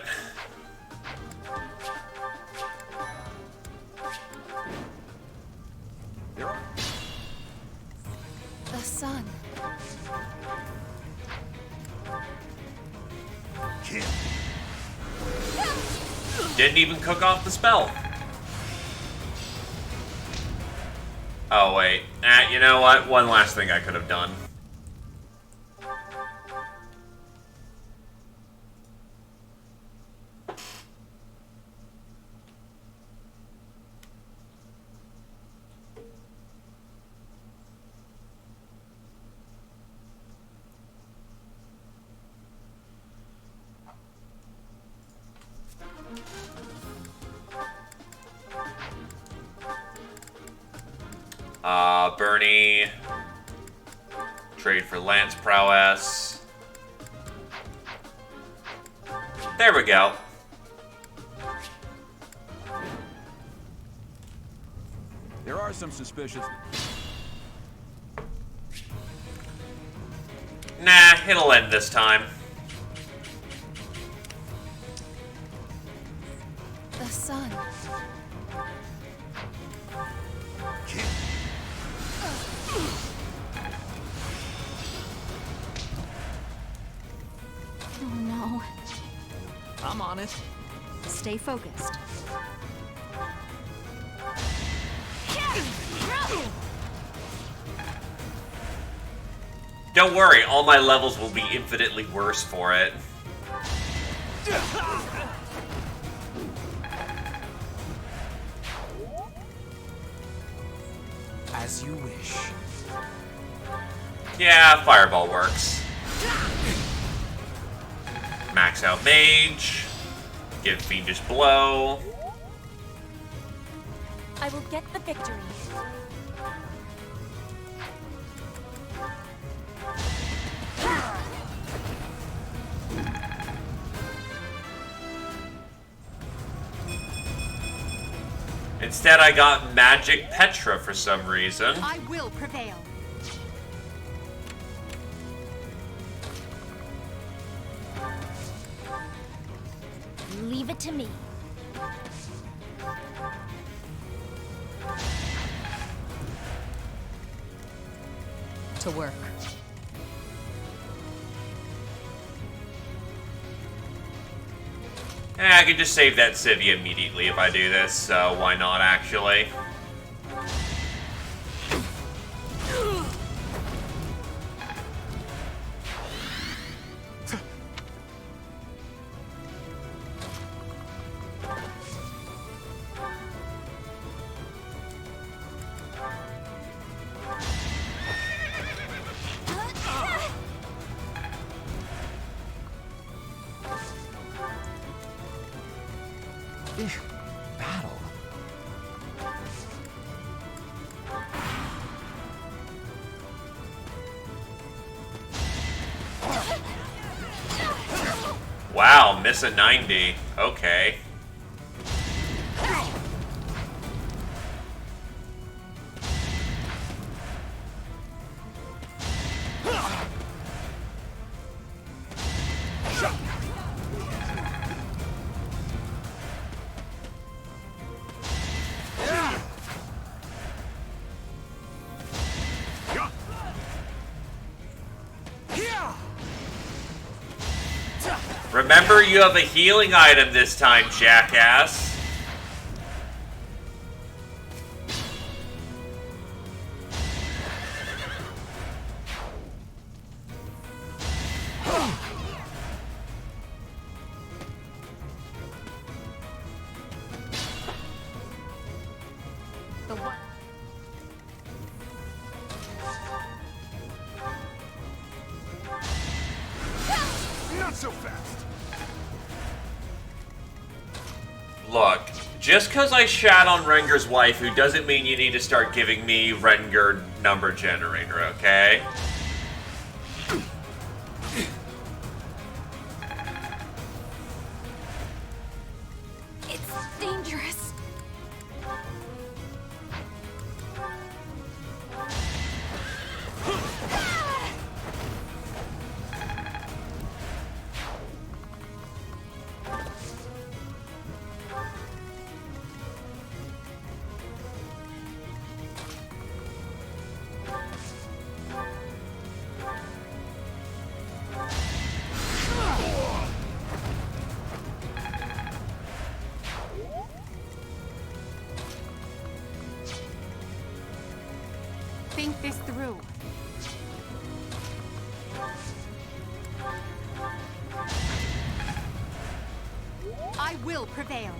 H: The sun.
A: Didn't even cook off the spell. Oh, wait. You know what? One last thing I could have done. Bernie. Trade for Lance Prowess. There we go.
C: There are some suspicious...
A: Nah, it'll end this time.
H: The sun. Oh no.
G: I'm on it.
D: Stay focused.
A: Don't worry, all my levels will be infinitely worse for it.
E: As you wish.
A: Yeah, Fireball works. Max out Mage. Give Fiendish Blow.
H: I will get the victory.
A: Instead, I got Magic Petra for some reason.
D: I will prevail.
H: Leave it to me.
D: To work.
A: I could just save that Civvy immediately if I do this, so why not, actually?
E: Battle.
A: Wow, miss a 90. Okay. Remember, you have a healing item this time, jackass.
D: The one.
C: Not so fast!
A: Look, Just because I shat on Renger's waifu doesn't mean you need to start giving me Renger number generator, okay?
D: It's dangerous. Think this through. I will prevail.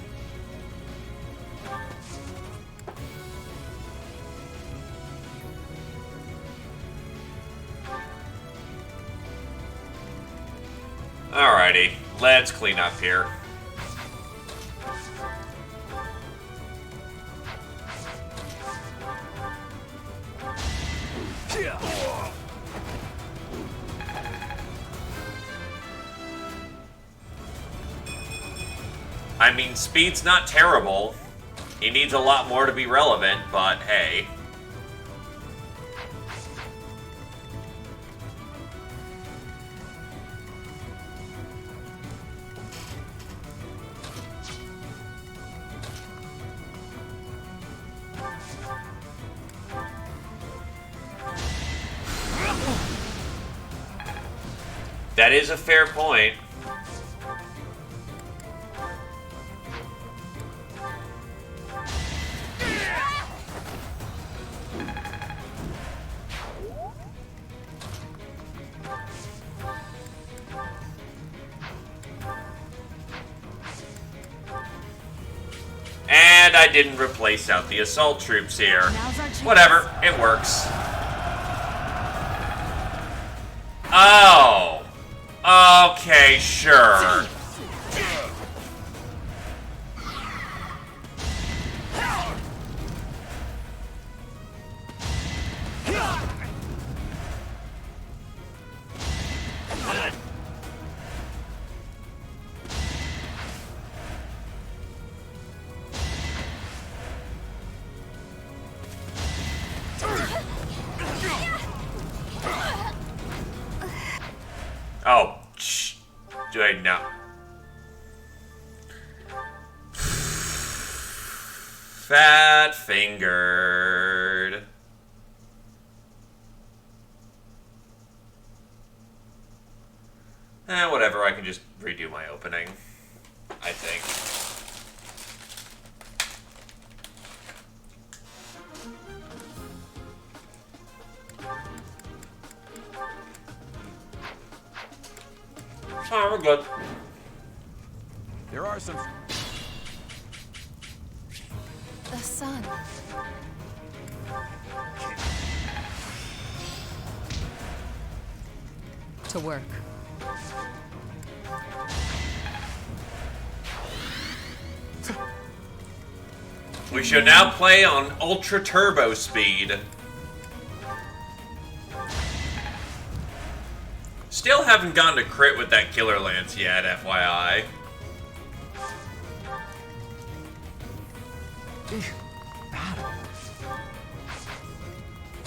A: Alrighty, let's clean up here. I mean, speed's not terrible. He needs a lot more to be relevant, but hey. That is a fair point. And I didn't replace out the assault troops here. Whatever, it works. Oh. Okay, sure. Oh, shh. Do I know? Fat fingered. Whatever, I can just redo my opening, I think. Oh, we're good.
C: There are some...
D: The sun. To work.
A: We should now play on ultra turbo speed. Still haven't gotten to crit with that killer lance yet, FYI.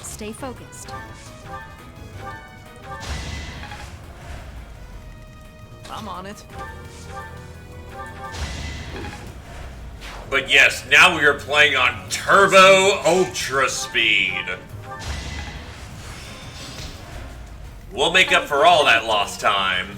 D: Stay focused.
G: I'm on it.
A: But yes, now we are playing on turbo ultra speed. We'll make up for all that lost time.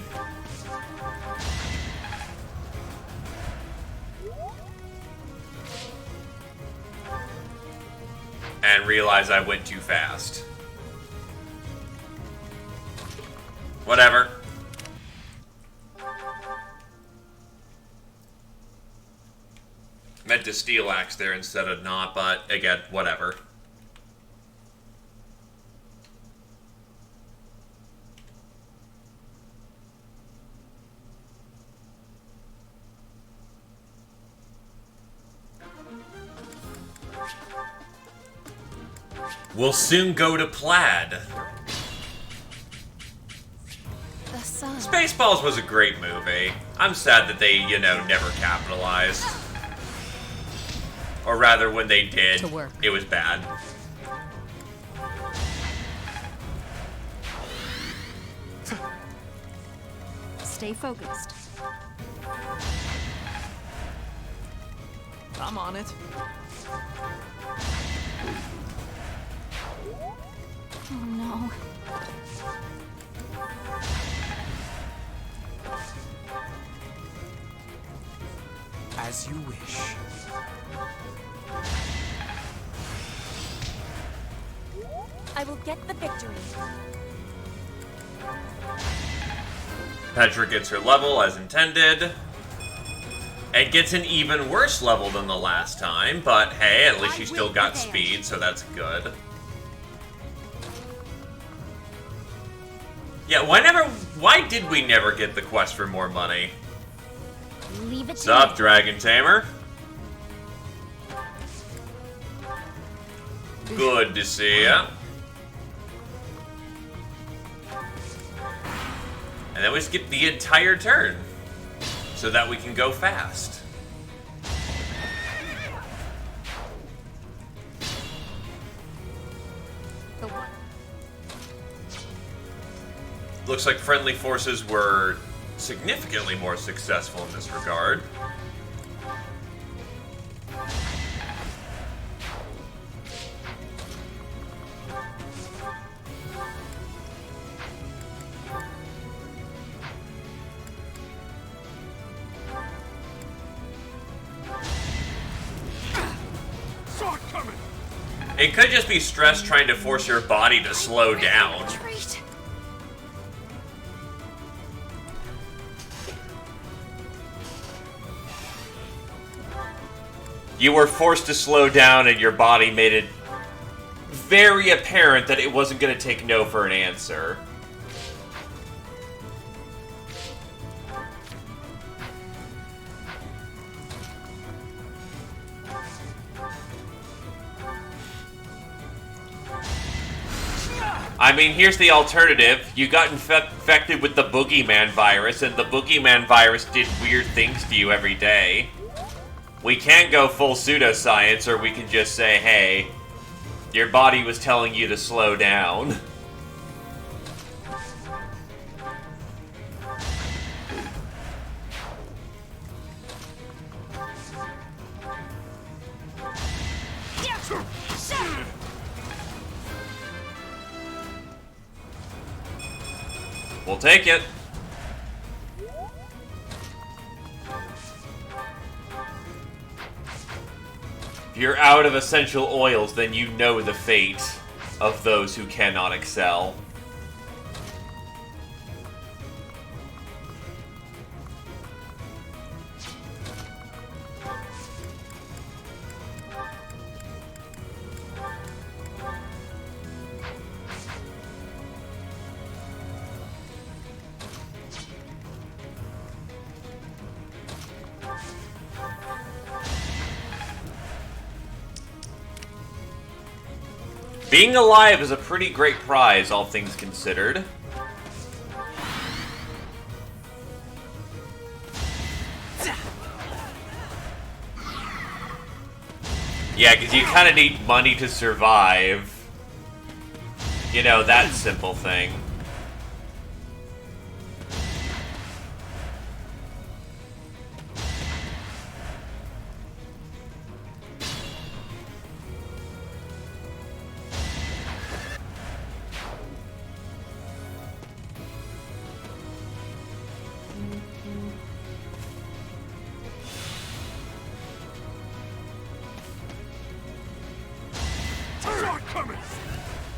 A: And realize I went too fast. Whatever. Meant to steel axe there instead of not, but again, whatever. We'll soon go to plaid.
D: The sun.
A: Spaceballs was a great movie. I'm sad that they, never capitalized. Or rather, when they did,
D: To work.
A: it was bad.
D: Stay focused.
G: I'm on it.
D: Oh no.
E: As you wish.
H: I will get the victory.
A: Petra gets her level as intended. And gets an even worse level than the last time, but hey, at least she still got speed, so that's good. Yeah, why did we never get the quest for more money?
H: Leave it
A: What's
H: to
A: up,
H: me.
A: Dragon Tamer? Good to see ya. And then we skip the entire turn, so that we can go fast. Looks like friendly forces were significantly more successful in this regard. It could just be stress trying to force your body to slow down.
H: Retreat.
A: You were forced to slow down and your body made it very apparent that it wasn't going to take no for an answer. I mean, here's the alternative. You got infected with the Boogeyman virus, and the Boogeyman virus did weird things to you every day. We can go full pseudoscience, or we can just say, hey, your body was telling you to slow down. We'll take it. If you're out of essential oils, then you know the fate of those who cannot excel. Being alive is a pretty great prize, all things considered. Yeah, because you kind of need money to survive. You know, that simple thing.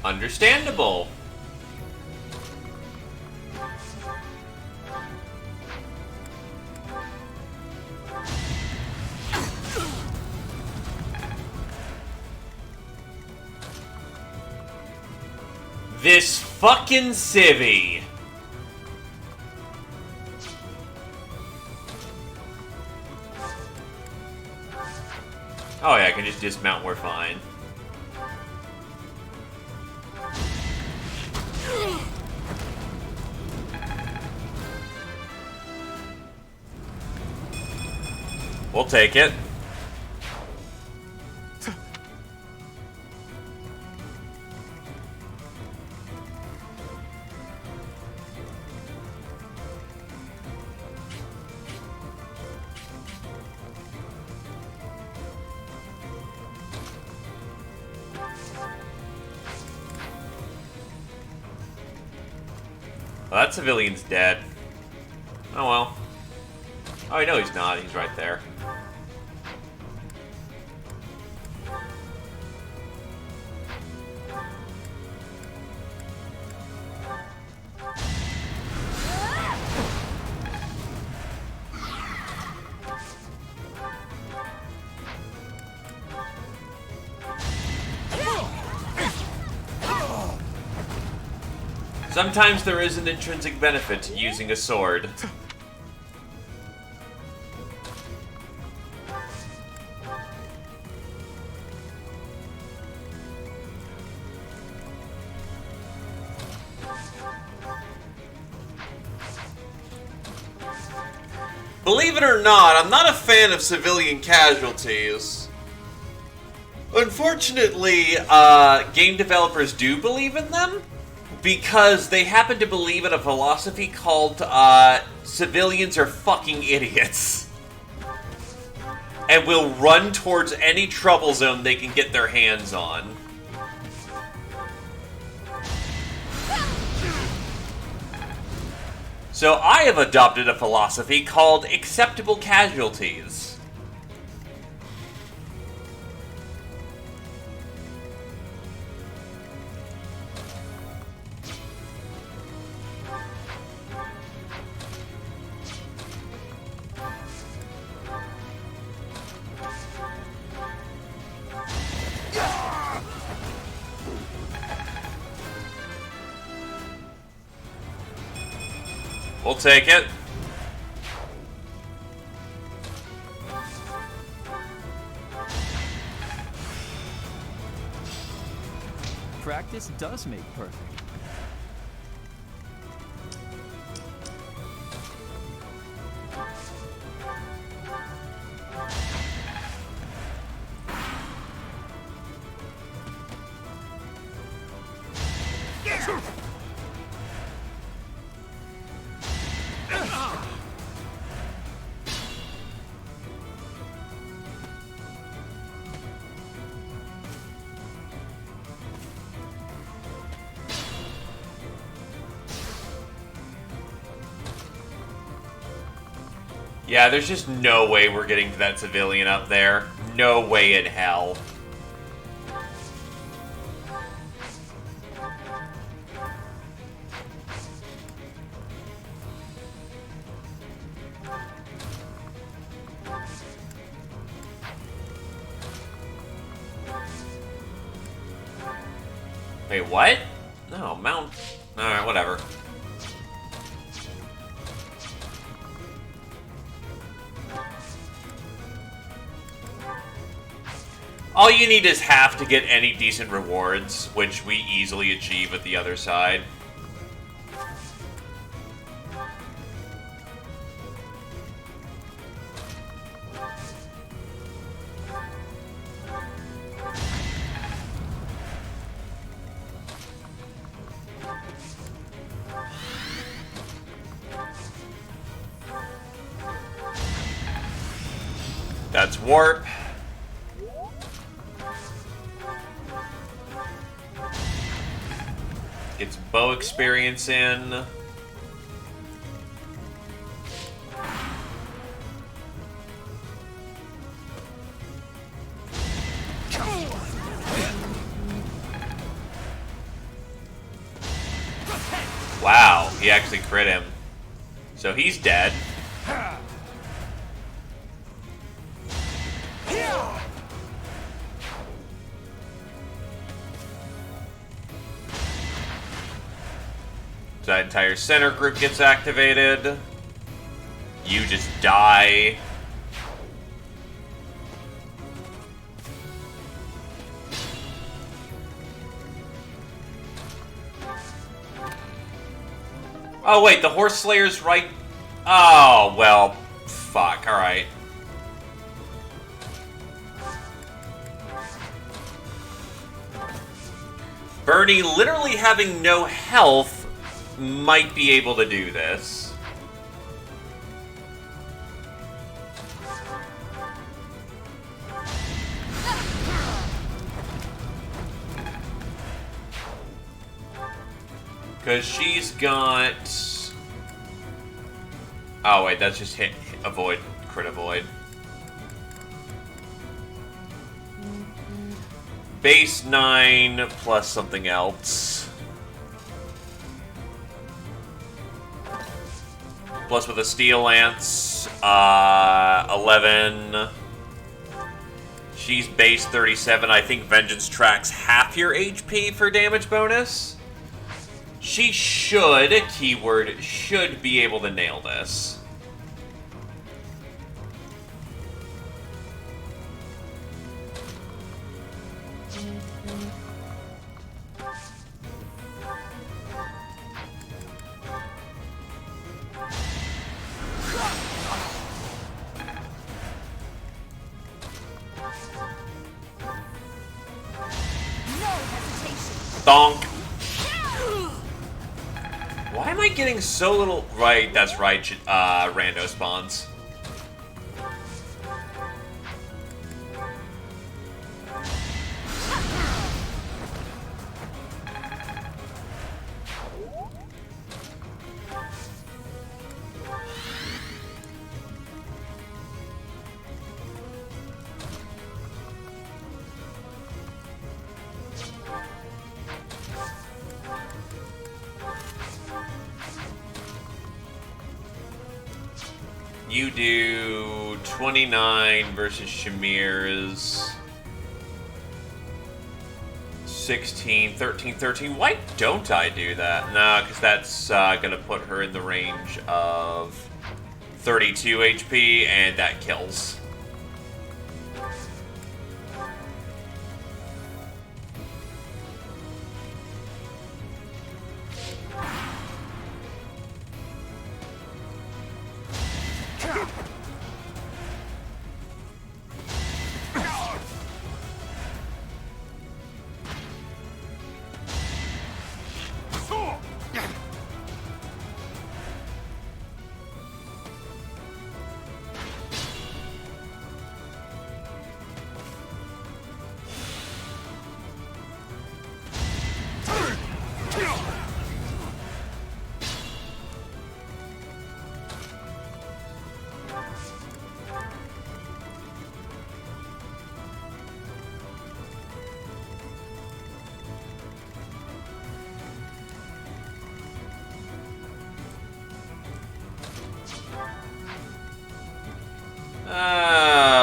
A: Understandable. This fucking civvy. Oh yeah, I can just dismount, we're fine. We'll take it. Well, that civilian's dead. Oh well. Oh, I know he's not. He's right there. Sometimes there is an intrinsic benefit to using a sword. Believe it or not, I'm not a fan of civilian casualties. Unfortunately, game developers do believe in them, because they happen to believe in a philosophy called, civilians are fucking idiots. And will run towards any trouble zone they can get their hands on. So I have adopted a philosophy called acceptable casualties. We'll take it.
G: Practice does make perfect.
A: Yeah, there's just no way we're getting to that civilian up there. No way in hell. Wait, what? No, Mount... Alright, whatever. All you need is half to get any decent rewards, which we easily achieve at the other side. That's warp. Gets bow experience in. Wow, he actually crit him. So he's dead. That entire center group gets activated. You just die. Oh wait, the Horse Slayer's right. Oh, well, fuck, alright. Bernie, literally having no health, might be able to do this. Because she's got... Oh, wait, that's just hit, avoid, crit avoid. Base 9 plus something else. Plus with a Steel Lance, 11. She's base 37. I think Vengeance tracks half your HP for damage bonus. She should, keyword, should be able to nail this. Donk. Why am I getting so little... Right, that's right, rando spawns. You do 29 versus Shamir's 16, 13, 13. Why don't I do that? Nah, because that's going to put her in the range of 32 HP, and that kills.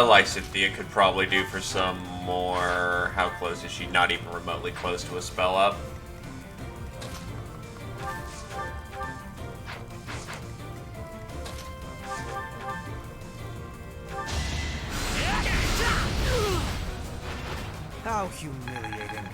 A: Lysithea could probably do for some more. How close is she? Not even remotely close to a spell up.
E: How humiliating.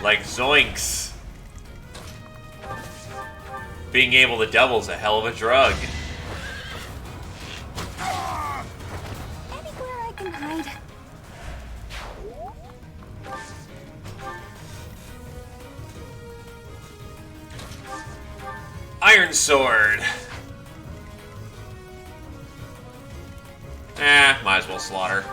A: Like zoinks. Being able to double's a hell of a drug.
H: Anywhere I can hide.
A: Iron Sword. Might as well slaughter.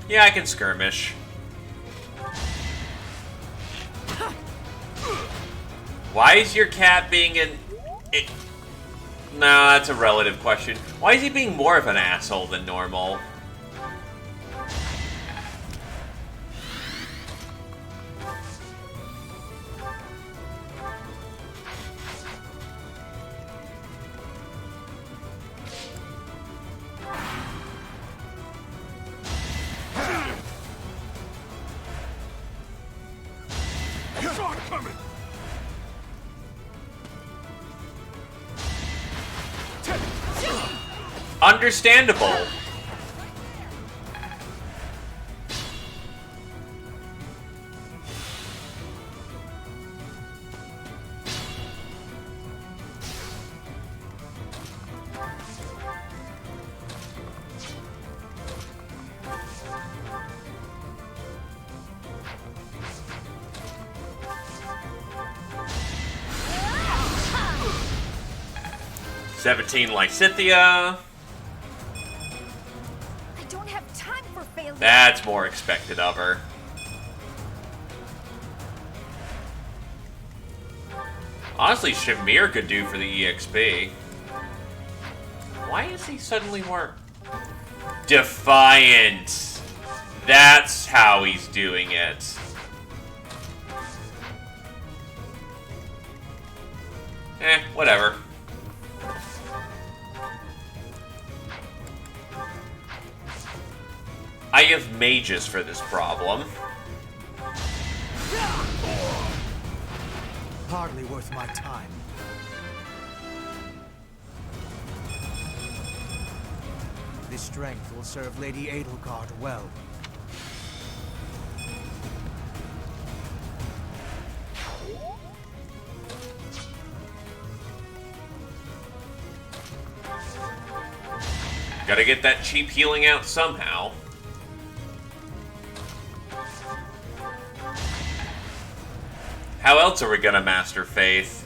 A: Yeah, I can skirmish. Why is your cat being an... No, that's a relative question. Why is he being more of an asshole than normal? Understandable. "17 Lysithia. That's more expected of her. Honestly, Shamir could do for the EXP. Why is he suddenly more defiant? That's how he's doing it. Whatever. I have mages for this problem.
E: Hardly worth my time. This strength will serve Lady Edelgard well.
A: Gotta get that cheap healing out somehow. How else are we gonna master Faith?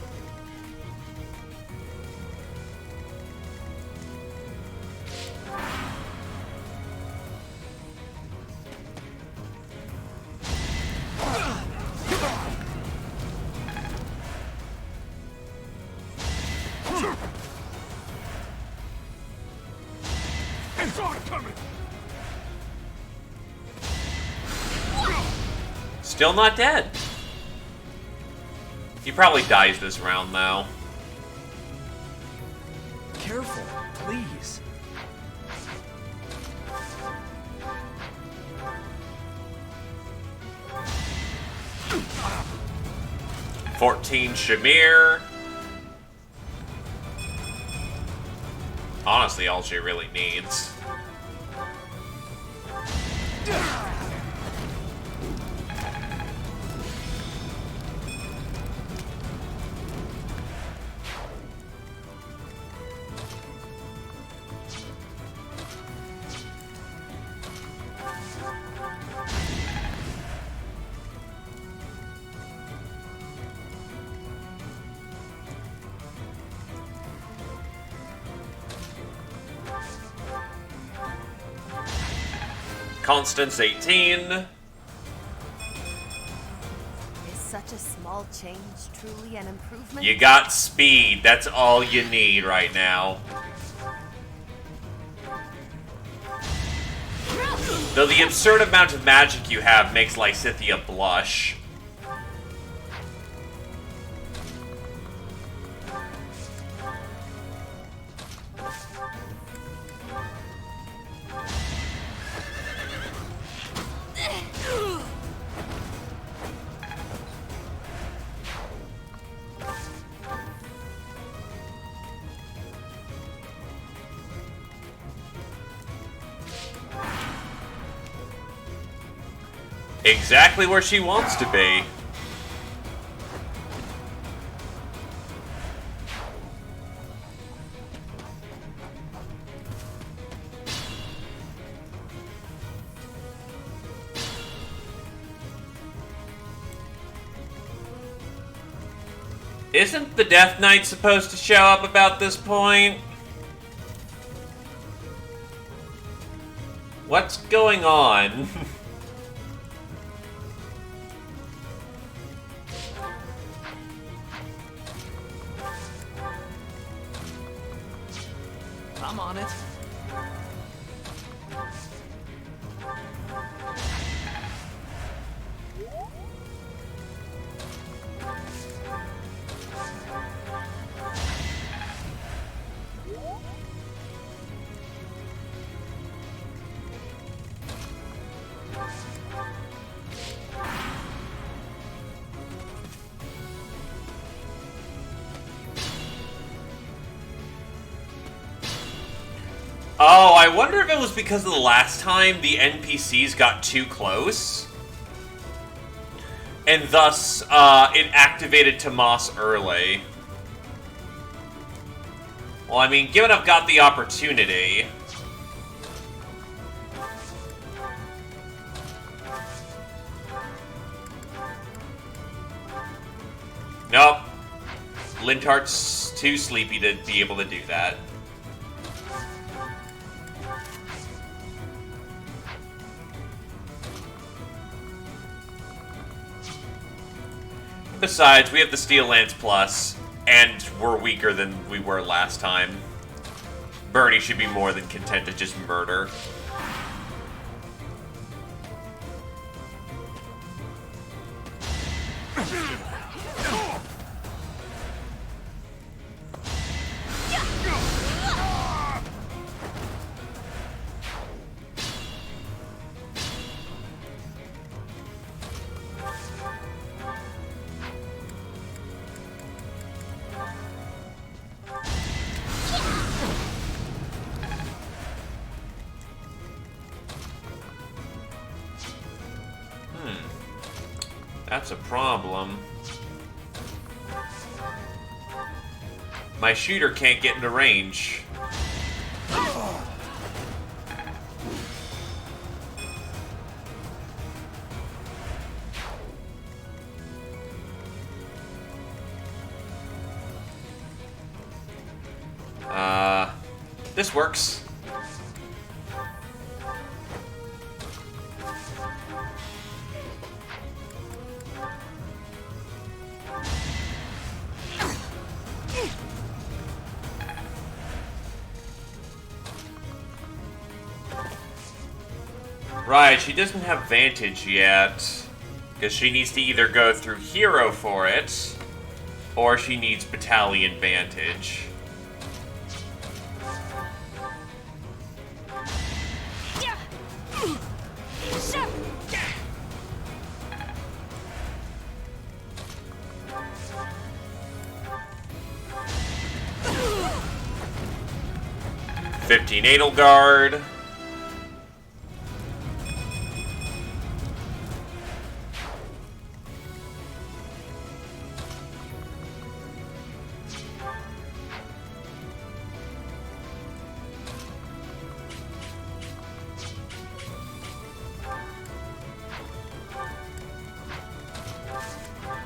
A: Still not dead. He probably dies this round, though.
G: Careful, please.
A: "14 Shamir. Honestly, all she really needs. Constance 18.
D: Is such a small change truly an improvement?
A: You got speed. That's all you need right now. Though the absurd amount of magic you have makes Lysithia blush. Exactly where she wants to be. Isn't the Death Knight supposed to show up about this point? What's going on?
G: I'm on it.
A: Oh, I wonder if it was because of the last time the NPCs got too close. And thus, it activated Tomas early. Well, I mean, given I've got the opportunity... Nope. Lintart's too sleepy to be able to do that. Besides, we have the Steel Lance Plus, and we're weaker than we were last time. Bernie should be more than content to just murder. That's a problem. My shooter can't get into range. This works. Right, she doesn't have Vantage yet, because she needs to either go through Hero for it, or she needs Battalion Vantage. Natal Guard.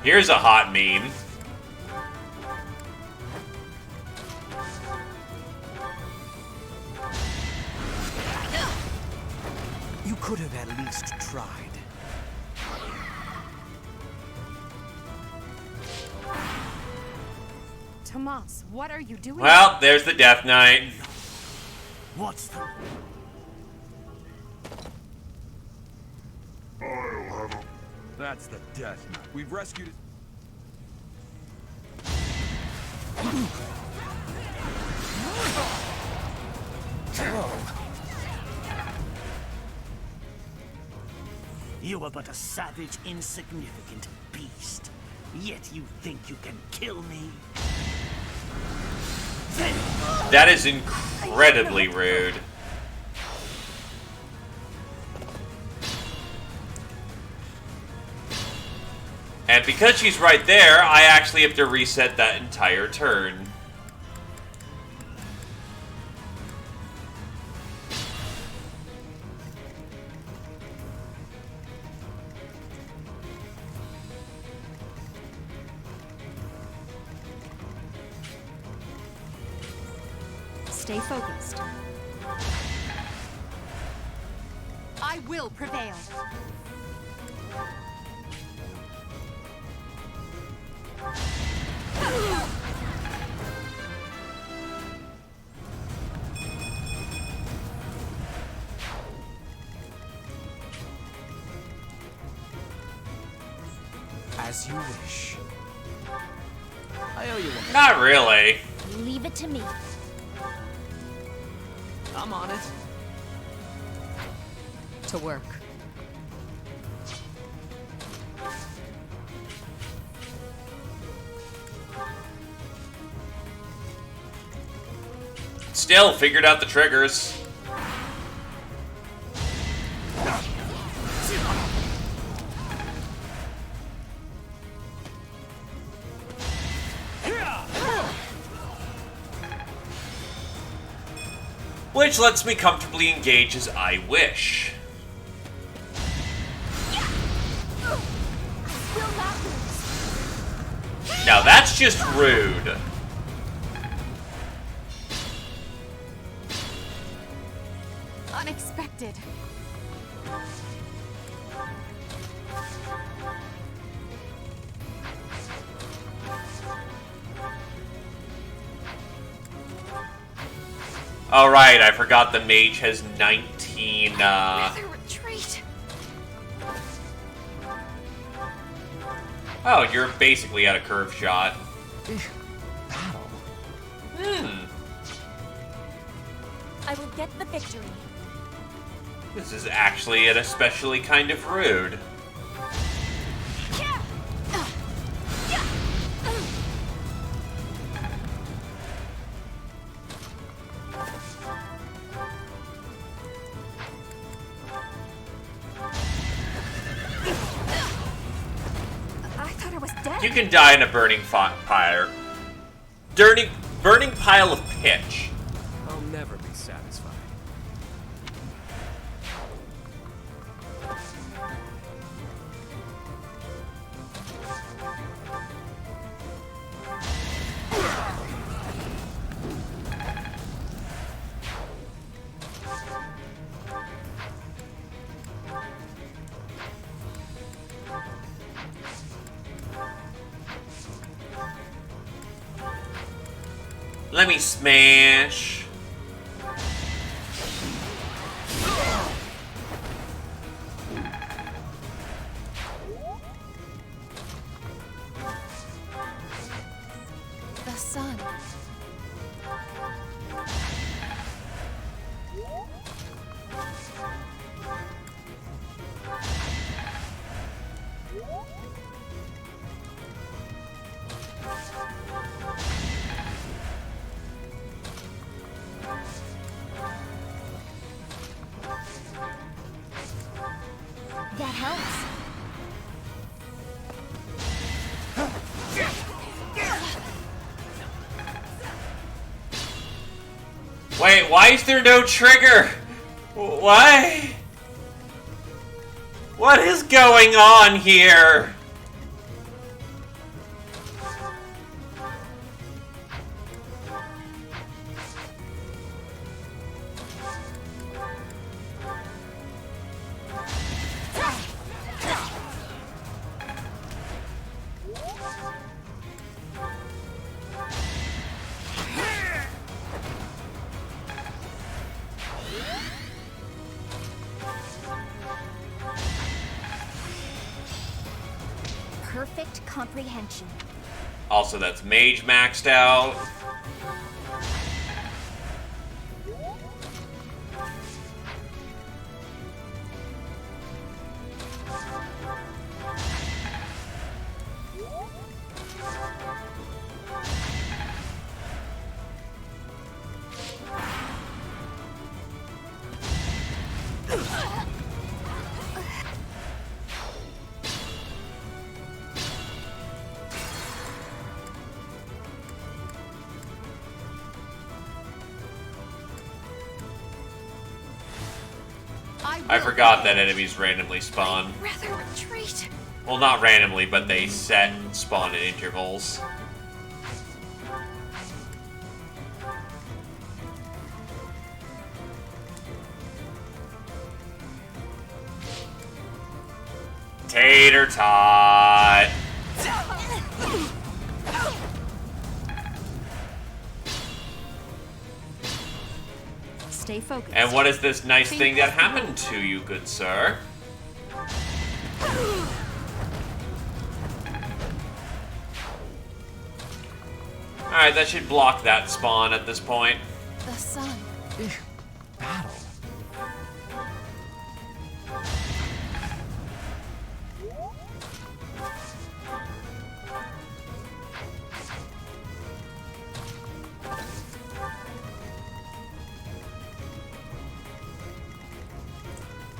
A: Here's a hot meme.
E: You could have at least tried.
D: Tomas, what are you doing?
A: Well, there's the Death Knight.
J: What's the...
K: I'll have a...
C: That's the Death Knight. We've rescued it.
J: You are but a savage, insignificant beast. Yet you think you can kill me?
A: That is incredibly rude. And because she's right there, I actually have to reset that entire turn.
D: Stay focused. I will prevail.
G: As you wish. I owe you one.
A: Not really.
H: Leave it to me.
G: I'm on it.
D: To work.
A: Still figured out the triggers. Which lets me comfortably engage as I wish. Now that's just rude.
D: Unexpected.
A: All right, I forgot the mage has 19.
D: Retreat.
A: Oh, you're basically at a curve shot.
G: Battle.
H: I will get the victory.
A: This is actually an especially kind of rude.
D: I thought I was dead.
A: You can die in a burning pyre. Burning pile of pitch.
G: I'll never be satisfied.
A: Let me smash.
D: The sun.
H: That helps.
A: Wait, why is there no trigger? Why? What is going on here?
H: Perfect comprehension.
A: Also, that's mage maxed out. I forgot that enemies randomly spawn.
D: Rather retreat.
A: Well, not randomly, but they set spawn at intervals. Tater tot.
D: Stay focused.
A: And what is this nice thing that happened to you, good sir? Alright, that should block that spawn at this point.
B: The sun.
G: Battle.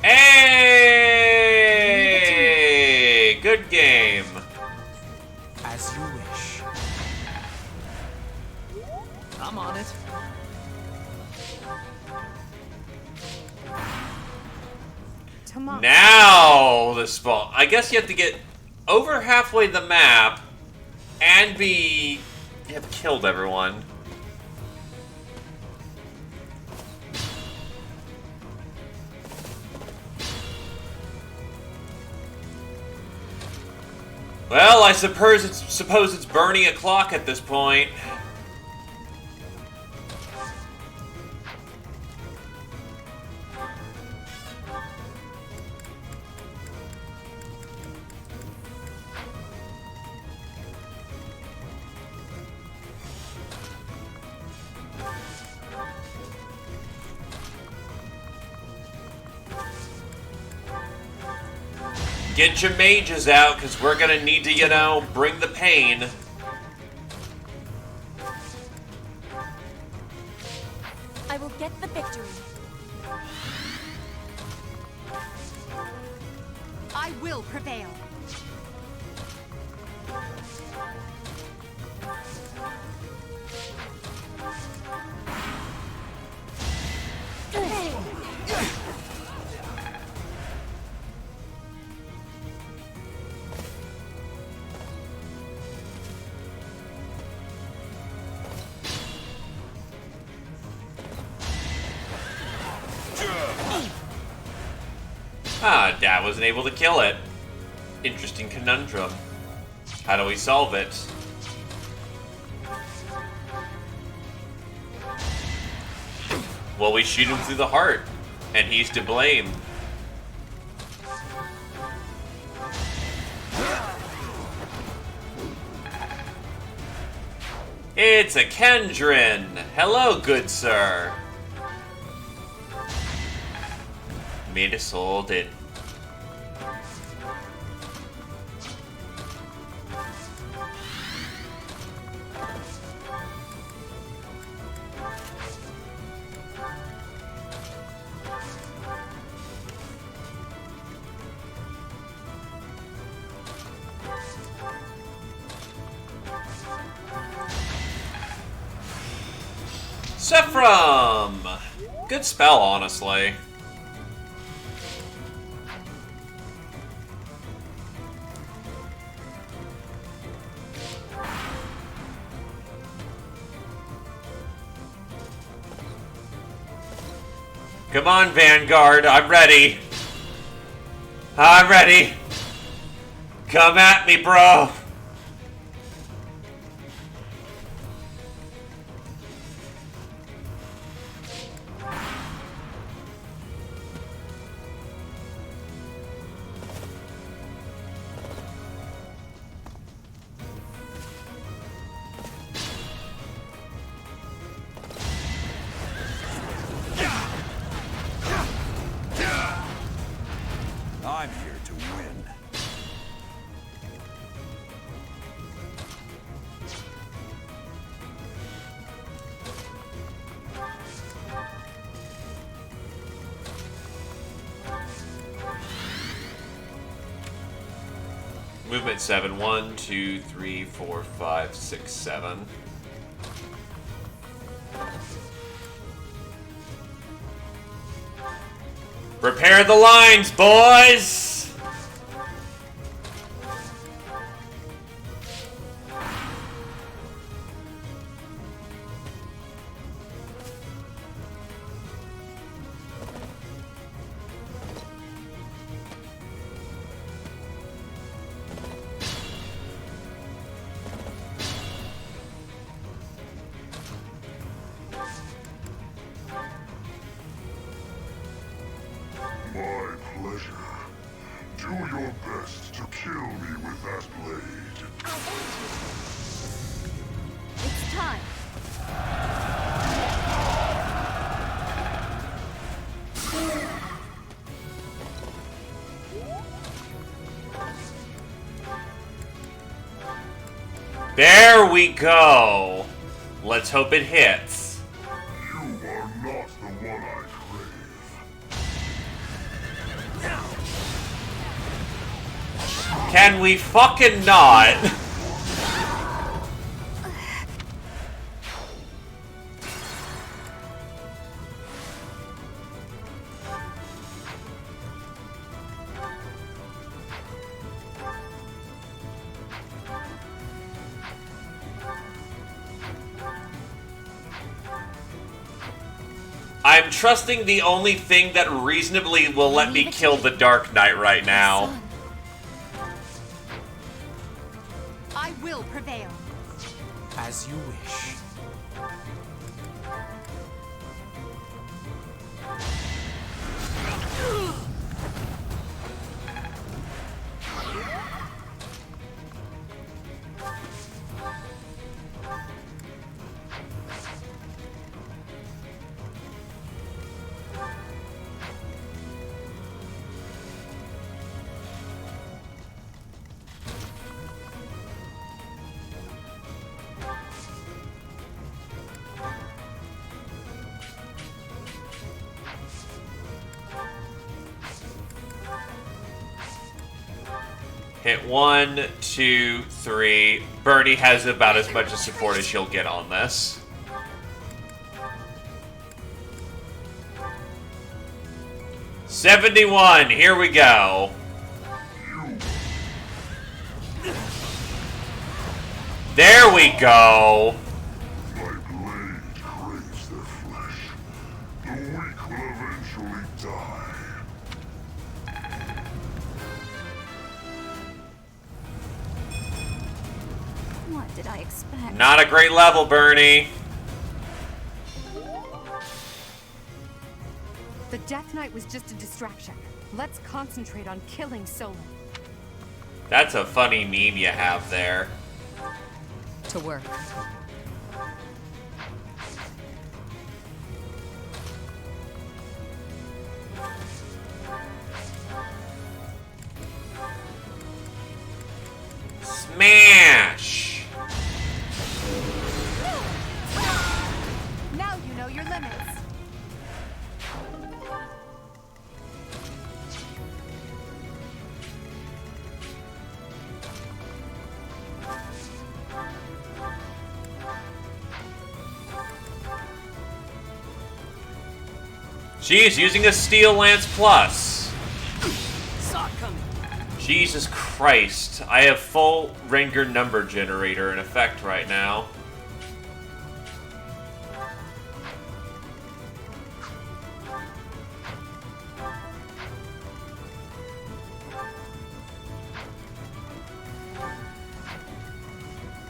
A: Hey! Good game.
G: As you wish. I'm on it.
D: Tomorrow.
A: Now the spawn. I guess you have to get over halfway the map and you have killed everyone. Well, I suppose it's burning a clock at this point. Get your mages out, because we're gonna need to, you know, bring the pain.
B: I will get the victory.
D: I will prevail.
A: Ah, Dad wasn't able to kill it. Interesting conundrum. How do we solve it? Well, we shoot him through the heart, and he's to blame. It's a Kendrin! Hello, good sir! Made us all did. Sephram! Good spell, honestly. Come on, Vanguard, I'm ready. I'm ready. Come at me, bro.
C: I'm here to win.
A: Movement 7. 1, 2, 3, 4, 5, 6, 7. Prepare the lines, boys! There we go. Let's hope it hits.
K: You are not the one I crave.
A: Can we fucking not? I'm trusting the only thing that reasonably will let me kill the Dark Knight right now.
D: I will prevail.
G: As you wish.
A: Hit 1, 2, 3. Bernie has about as much of support as she'll get on this. $71. Here we go. There we go.
K: My blade craves their flesh. The weak will eventually die.
H: What did I expect?
A: Not a great level, Bernie.
D: The Death Knight was just a distraction. Let's concentrate on killing Solon.
A: That's a funny meme you have there.
D: To work.
A: Smash!
D: Now you know your limits.
A: Jeez, using a Steel Lance Plus.
I: Saw it coming.
A: Jesus Christ. I have full Renger number generator in effect right now.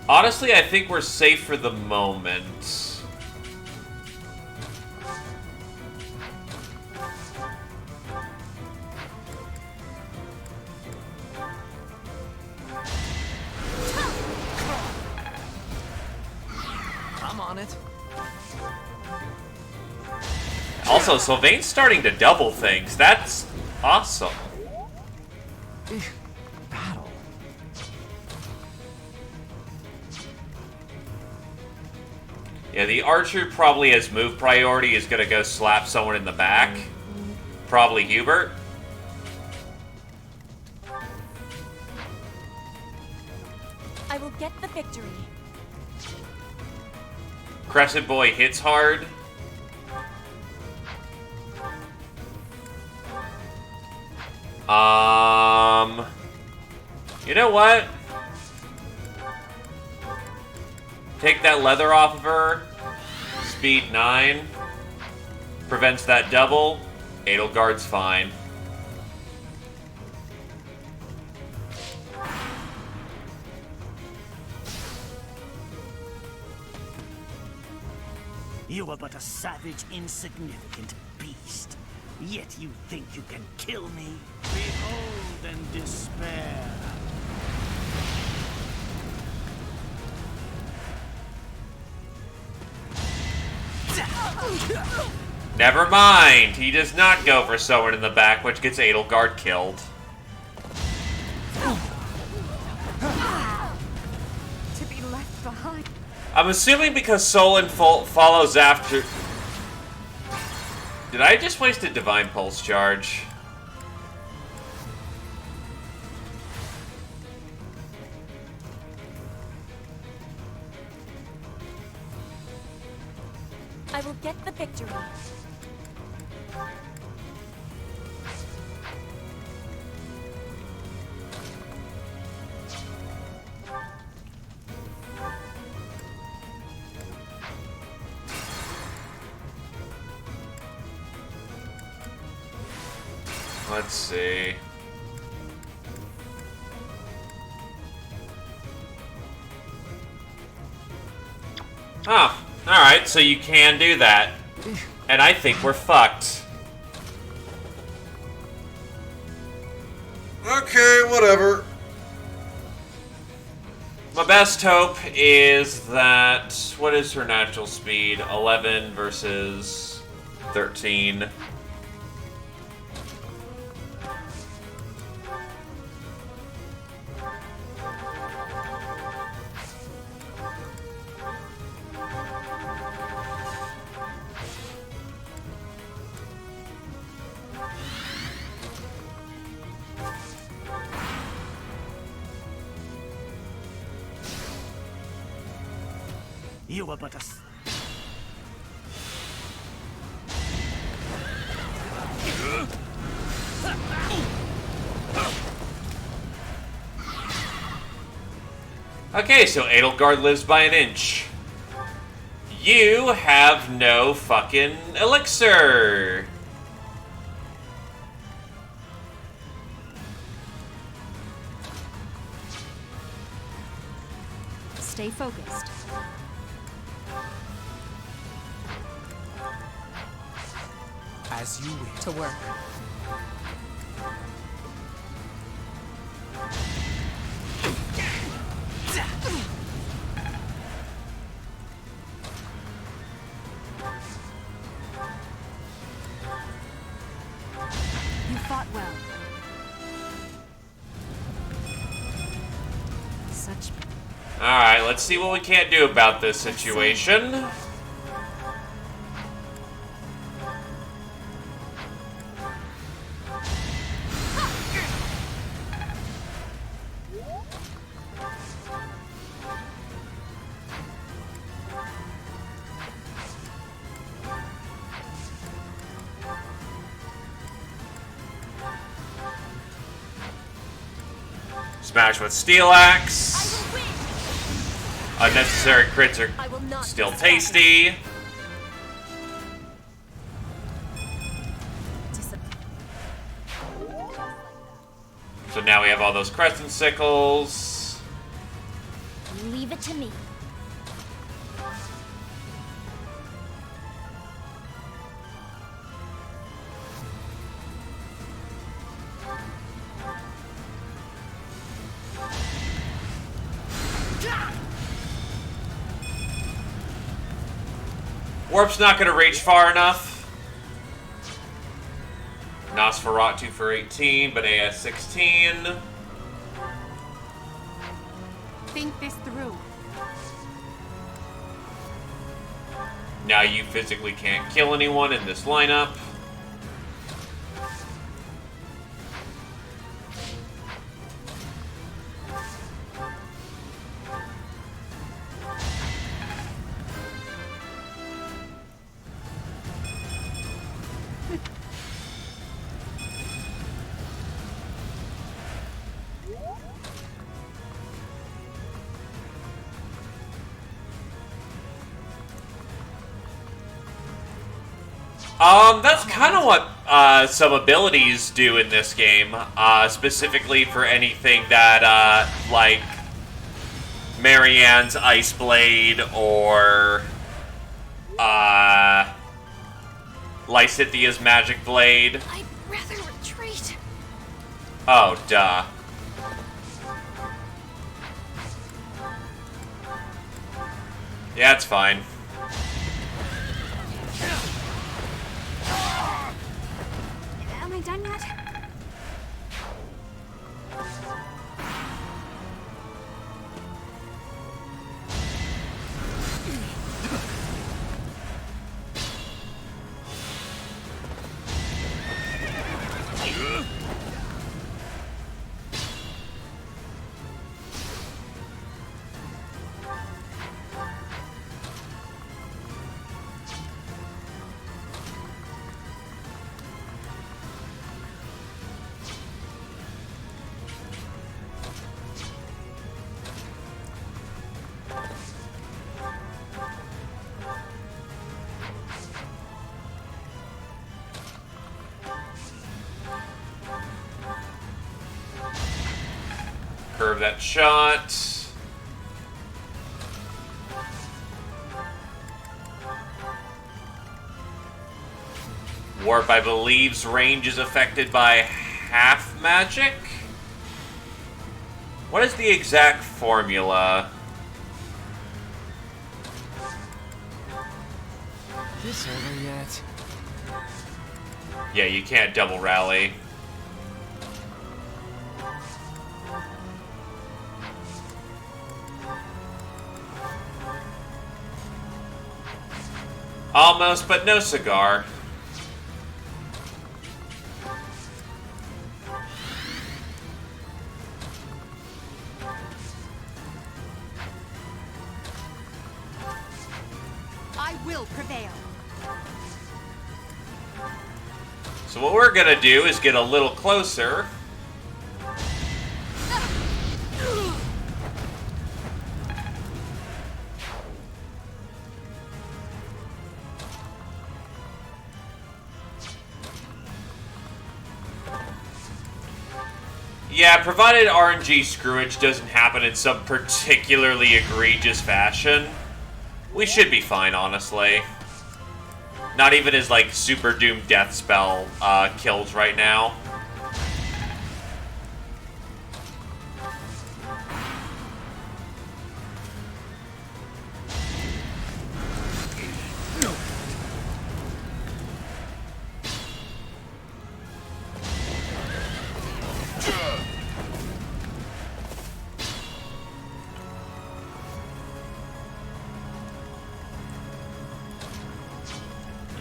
A: Honestly, I think we're safe for the moment.
G: I'm on it.
A: Also, Sylvain's starting to double things. That's awesome.
G: Battle.
A: Yeah, the archer probably as move priority is gonna go slap someone in the back. Probably Hubert.
H: I will get the victory.
A: Crescent Boy hits hard. You know what? Take that leather off of her. Speed 9. Prevents that double. Edelgard's fine.
J: You are but a savage, insignificant beast. Yet you think you can kill me? Behold and despair.
A: Never mind. He does not go for someone in the back, which gets Edelgard killed.
D: To be left behind.
A: I'm assuming because Solon follows after... Did I just waste a Divine Pulse charge?
H: I will get the victory.
A: Let's see. Oh, alright, so you can do that. And I think we're fucked. Okay, whatever. My best hope is that... What is her natural speed? 11 versus 13.
J: You were but a...
A: Okay, so Edelgard lives by an inch. You have no fucking elixir.
D: Stay focused.
E: As you wish.
D: To work. You fought well. Such...
A: Alright, let's see what we can't do about this situation. Smash with Steel Axe. Unnecessary crits are still tasty. So now we have all those Crescent Sickles.
H: Leave it to me.
A: Warp's not going to reach far enough. Nosferatu for 18, but AS 16.
D: Think this through.
A: Now you physically can't kill anyone in this lineup. That's kind of what some abilities do in this game, specifically for anything that, like Marianne's Ice Blade or Lysithia's Magic Blade.
H: I'd rather retreat.
A: Oh, duh. Yeah, it's fine.
D: Am I done yet?
A: curve that shot. Warp, I believe's range is affected by half magic? What is the exact formula?
G: This over yet?
A: Yeah, you can't double rally. Almost, but no cigar.
D: I will prevail.
A: So what we're gonna do is get a little closer. Yeah, provided RNG screwage doesn't happen in some particularly egregious fashion, we should be fine, honestly. Not even his, like, super doomed death spell kills right now.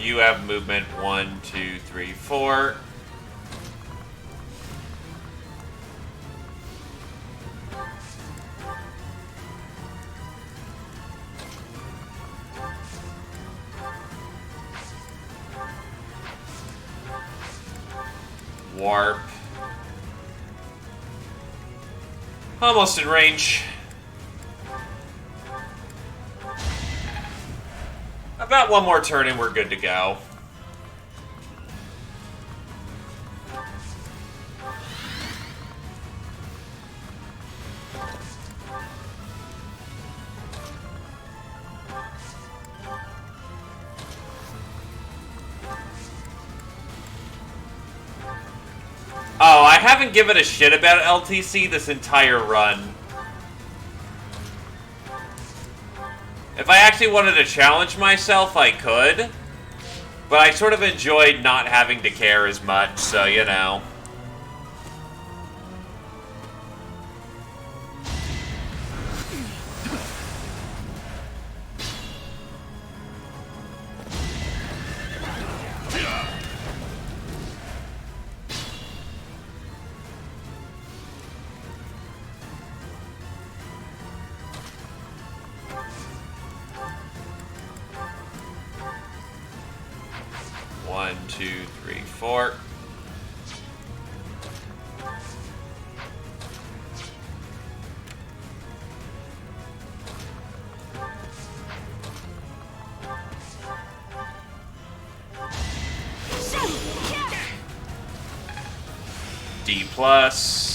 A: You have movement 1, 2, 3, 4. Warp. Almost in range. About one more turn and we're good to go. Oh, I haven't given a shit about LTC this entire run. If I actually wanted to challenge myself, I could. But I sort of enjoyed not having to care as much, so, you know. One, two, three, four. D plus.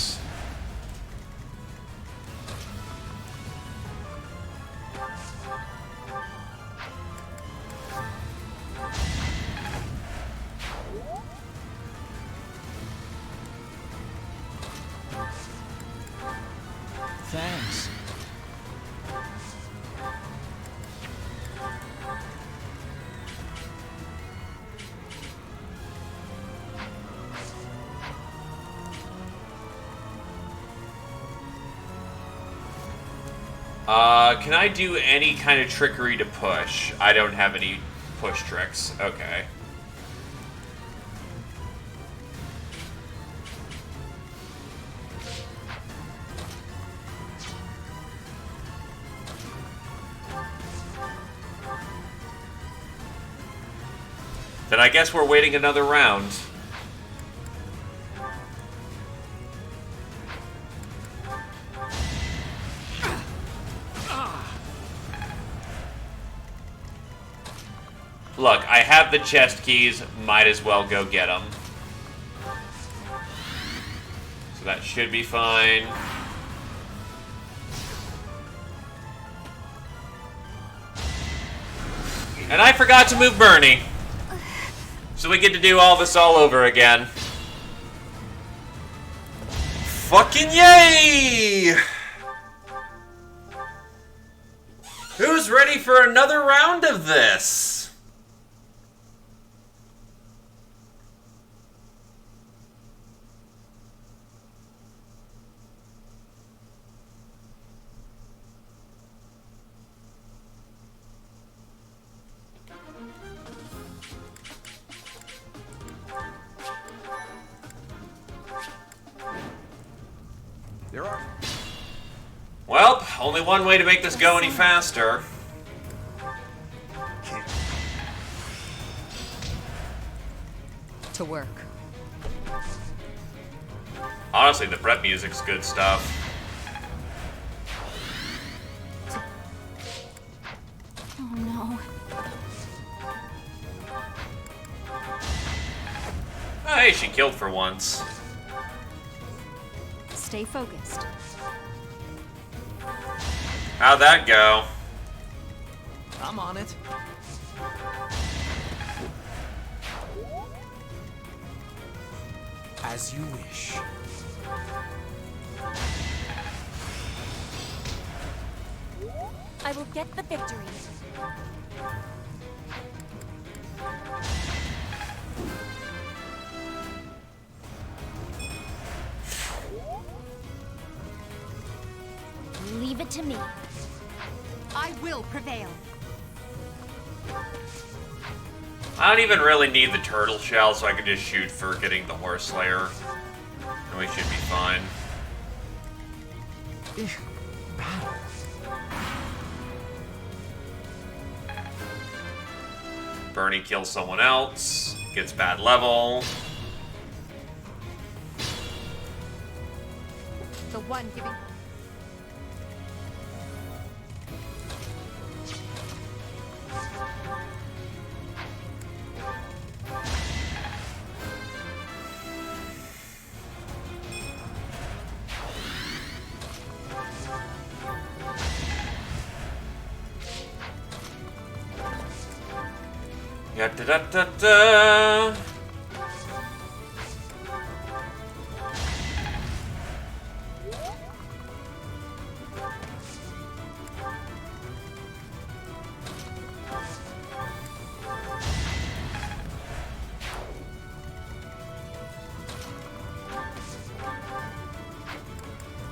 G: Thanks.
A: Can I do any kind of trickery to push? I don't have any push tricks. Okay. Then I guess we're waiting another round. Look, I have the chest keys, might as well go get them. So that should be fine. And I forgot to move Bernie. So we get to do all this all over again. Fucking yay! Who's ready for another round of this?
C: There are...
A: Well, only one way to make this go any faster.
D: To work.
A: Honestly, the prep music's good stuff.
H: Oh no.
A: Oh, hey, she killed for once.
D: Stay focused.
A: How'd that go?
G: I'm on it.
E: As you wish.
H: I will get the victory. Leave it to me.
D: I will prevail.
A: I don't even really need the turtle shell, so I can just shoot for getting the horse slayer. And we should be fine.
E: Battle.
A: Bernie kills someone else, gets bad level.
D: The one giving...
A: Ya da da da da.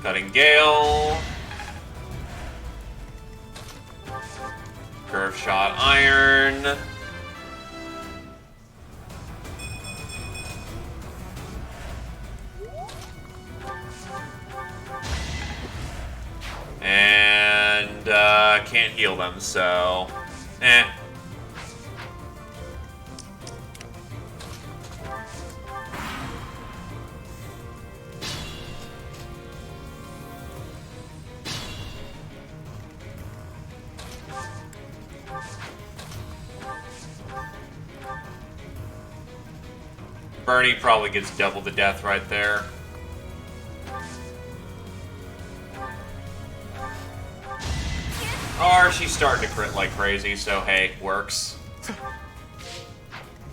A: Cutting Gale. Curve shot iron. And can't heal them, so eh. Bernie probably gets double the death right there. Or she's starting to crit like crazy, so hey, works.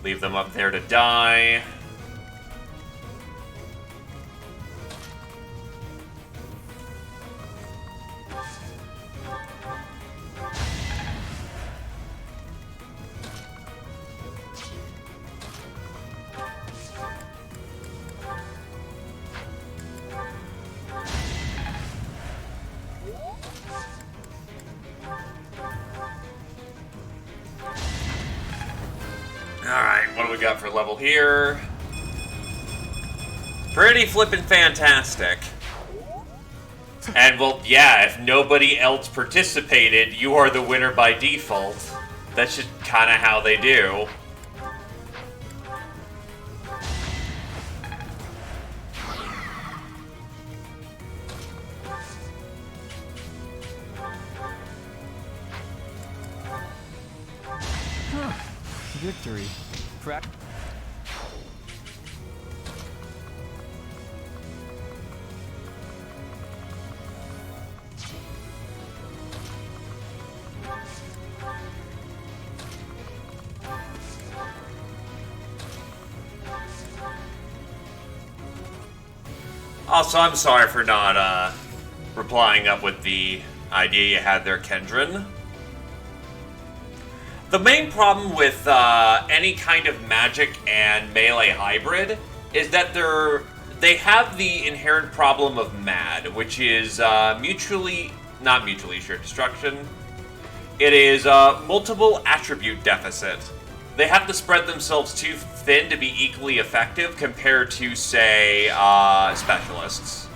A: Leave them up there to die. Alright, what do we got for level here? Pretty flippin' fantastic. And well, yeah, if nobody else participated, you are the winner by default. That's just kinda how they do.
G: Victory.
A: Also, I'm sorry for not, replying up with the idea you had there, Kendron. The main problem with, any kind of magic and melee hybrid is that they have the inherent problem of MAD, which is, not mutually assured destruction. It is, multiple attribute deficit. They have to spread themselves too thin to be equally effective compared to, say, specialists.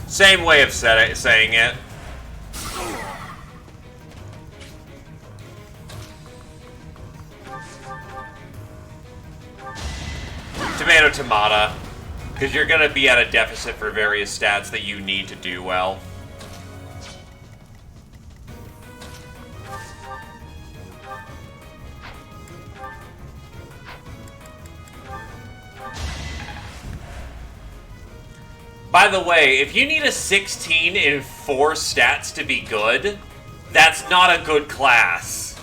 A: Same way of saying it. Tomato, tomato. Because you're going to be at a deficit for various stats that you need to do well. By the way, if you need a 16 in 4 stats to be good, that's not a good class.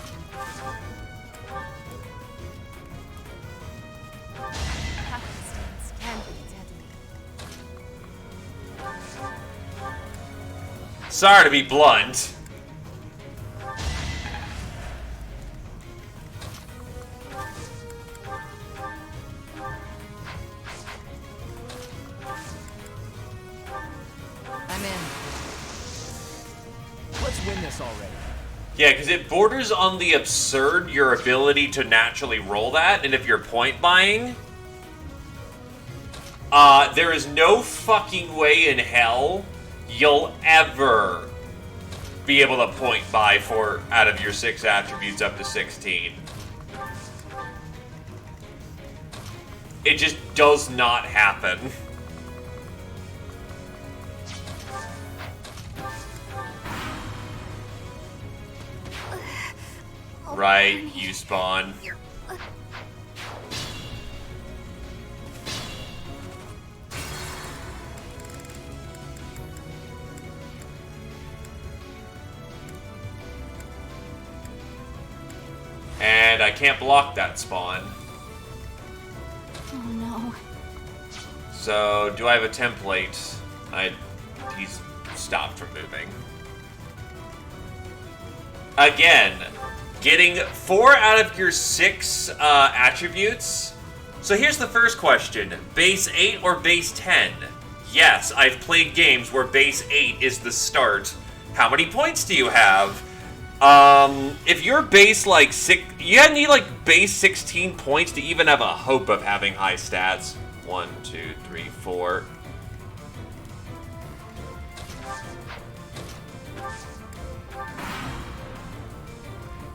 D: Happenstance can be deadly.
A: Sorry to be blunt.
G: I'm in. Let's win this already.
A: Yeah, because it borders on the absurd, your ability to naturally roll that, and if you're point buying, there is no fucking way in hell you'll ever be able to point buy 4 out of your 6 attributes up to 16. It just does not happen. Right, you spawn. And I can't block that spawn.
D: Oh no.
A: So, do I have a template? He's stopped from moving. Again, getting 4 out of your 6 attributes. So here's the first question. Base 8 or base 10? Yes, I've played games where base 8 is the start. How many points do you have? If you're base like 6, you need like base 16 points to even have a hope of having high stats. 1, 2, 3, 4.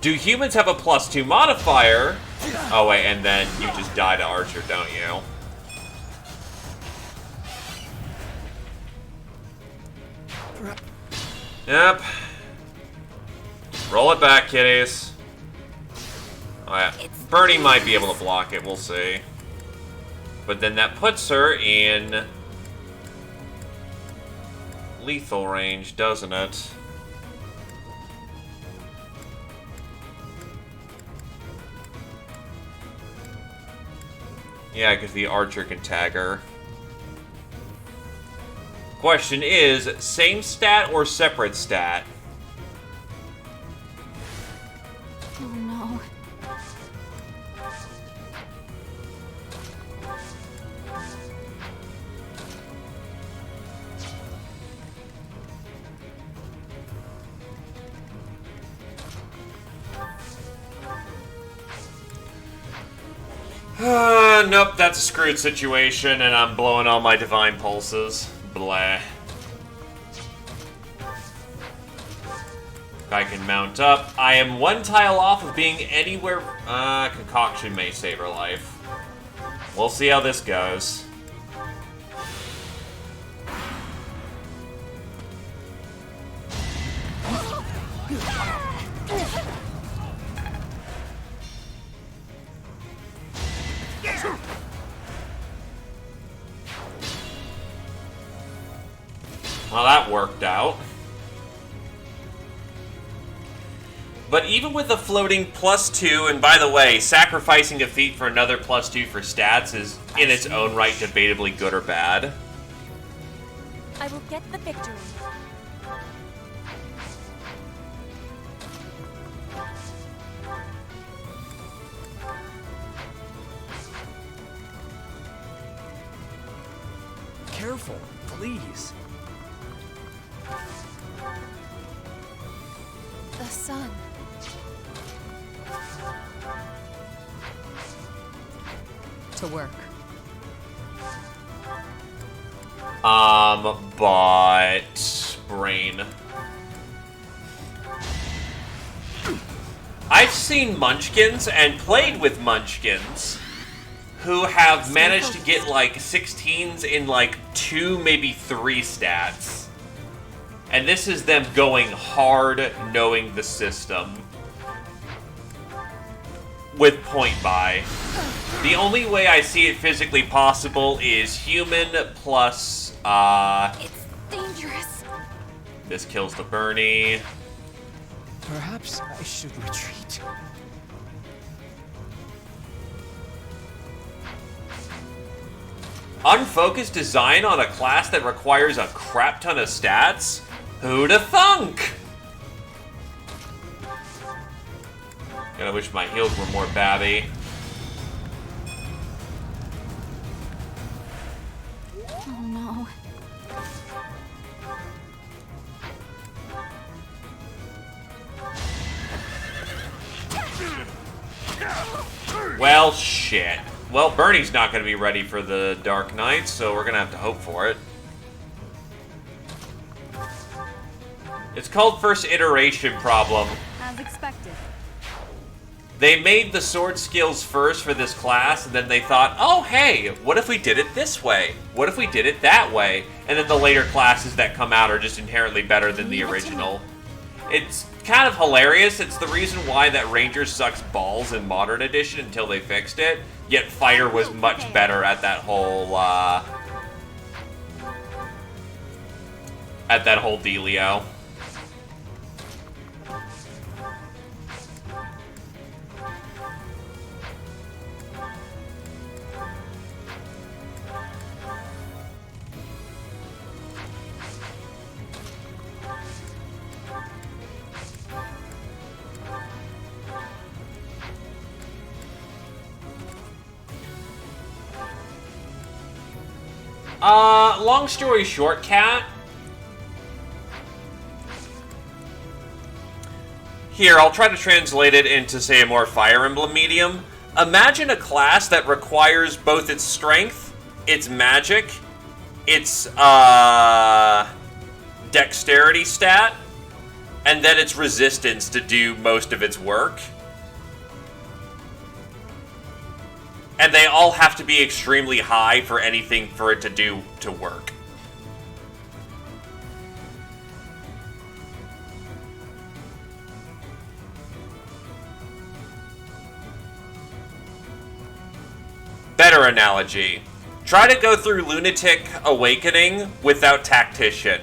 A: Do humans have a +2 modifier? Oh wait, and then you just die to Archer, don't you? Yep. Roll it back, kiddies. Oh yeah. Bernie might be able to block it, we'll see. But then that puts her in lethal range, doesn't it? Yeah, because the Archer can tag her. Question is, same stat or separate stat?
D: Oh no.
A: Nope, that's a screwed situation, and I'm blowing all my divine pulses. Blah. If I can mount up. I am 1 tile off of being anywhere. Concoction may save her life. We'll see how this goes. Well, that worked out. But even with the floating +2, and by the way, sacrificing a feat for another +2 for stats is in its own right debatably good or bad.
B: I will get the victory.
G: Careful, please.
B: The sun.
D: To work.
A: But... Brain. I've seen Munchkins and played with Munchkins who have managed to get, like, 16s in, like, 2, maybe 3 stats. And this is them going hard, knowing the system. With point buy. The only way I see it physically possible is human plus,
B: It's dangerous.
A: this kills the Bernie.
G: Perhaps I should retreat.
A: Unfocused design on a class that requires a crap ton of stats? Who'da thunk? Gotta wish my heals were more babby.
B: Oh no.
A: Well, shit. Well, Bernie's not gonna be ready for the Dark Knight, so we're gonna have to hope for it. It's called First Iteration Problem.
D: As expected.
A: They made the sword skills first for this class, and then they thought, oh, hey, what if we did it this way? What if we did it that way? And then the later classes that come out are just inherently better than the original. It's kind of hilarious. It's the reason why that Ranger sucks balls in Modern Edition until they fixed it. Yet Fighter was much better at that whole, dealio. Long story short, Cat. Here, I'll try to translate it into, say, a more Fire Emblem medium. Imagine a class that requires both its strength, its magic, its, dexterity stat, and then its resistance to do most of its work. And they all have to be extremely high for anything for it to work. Better analogy. Try to go through Lunatic Awakening without Tactician.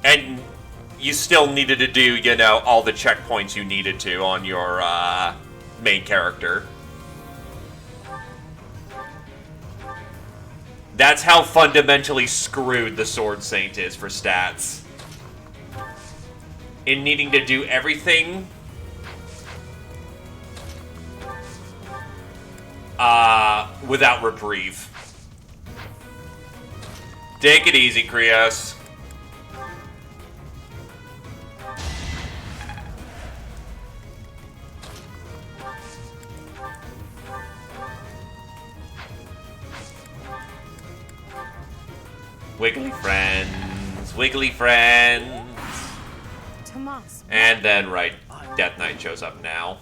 A: And you still needed to do, you know, all the checkpoints you needed to on your, main character. That's how fundamentally screwed the Sword Saint is for stats. In needing to do everything without reprieve. Take it easy, Krios. Wiggly friends, wiggly friends.
D: Tomas.
A: And then, right, Death Knight shows up now.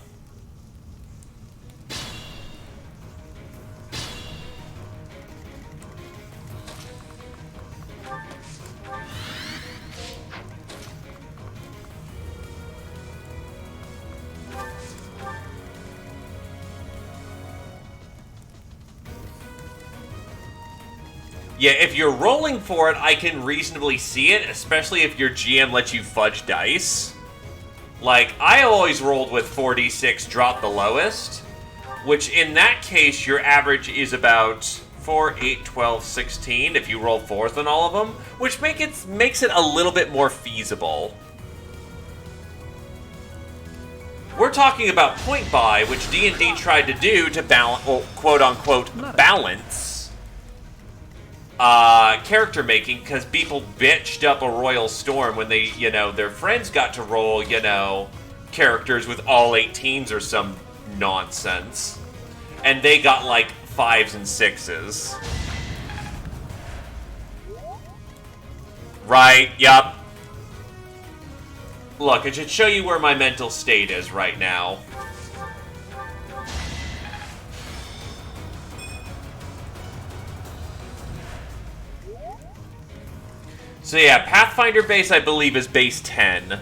A: Yeah, if you're rolling for it, I can reasonably see it, especially if your GM lets you fudge dice. Like, I always rolled with 4d6, drop the lowest, which in that case, your average is about 4, 8, 12, 16 if you roll 4th on all of them, which makes it a little bit more feasible. We're talking about point buy, which D&D tried to do to balance, well, quote-unquote, balance character making, because people bitched up a Royal Storm when they, their friends got to roll, characters with all 18s or some nonsense. And they got, like, 5s and 6s. Right, yup. Look, it should show you where my mental state is right now. So yeah, Pathfinder base, I believe, is base 10.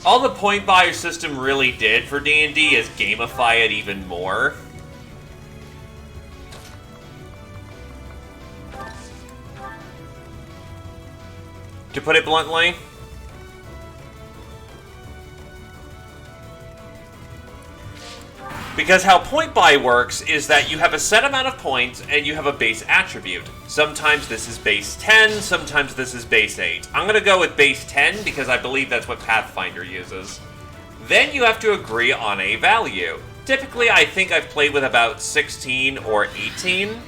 A: All the point buyer system really did for D&D is gamify it even more. To put it bluntly, because how point buy works is that you have a set amount of points and you have a base attribute. Sometimes this is base 10, sometimes this is base 8. I'm going to go with base 10 because I believe that's what Pathfinder uses. Then you have to agree on a value. Typically, I think I've played with about 16 or 18.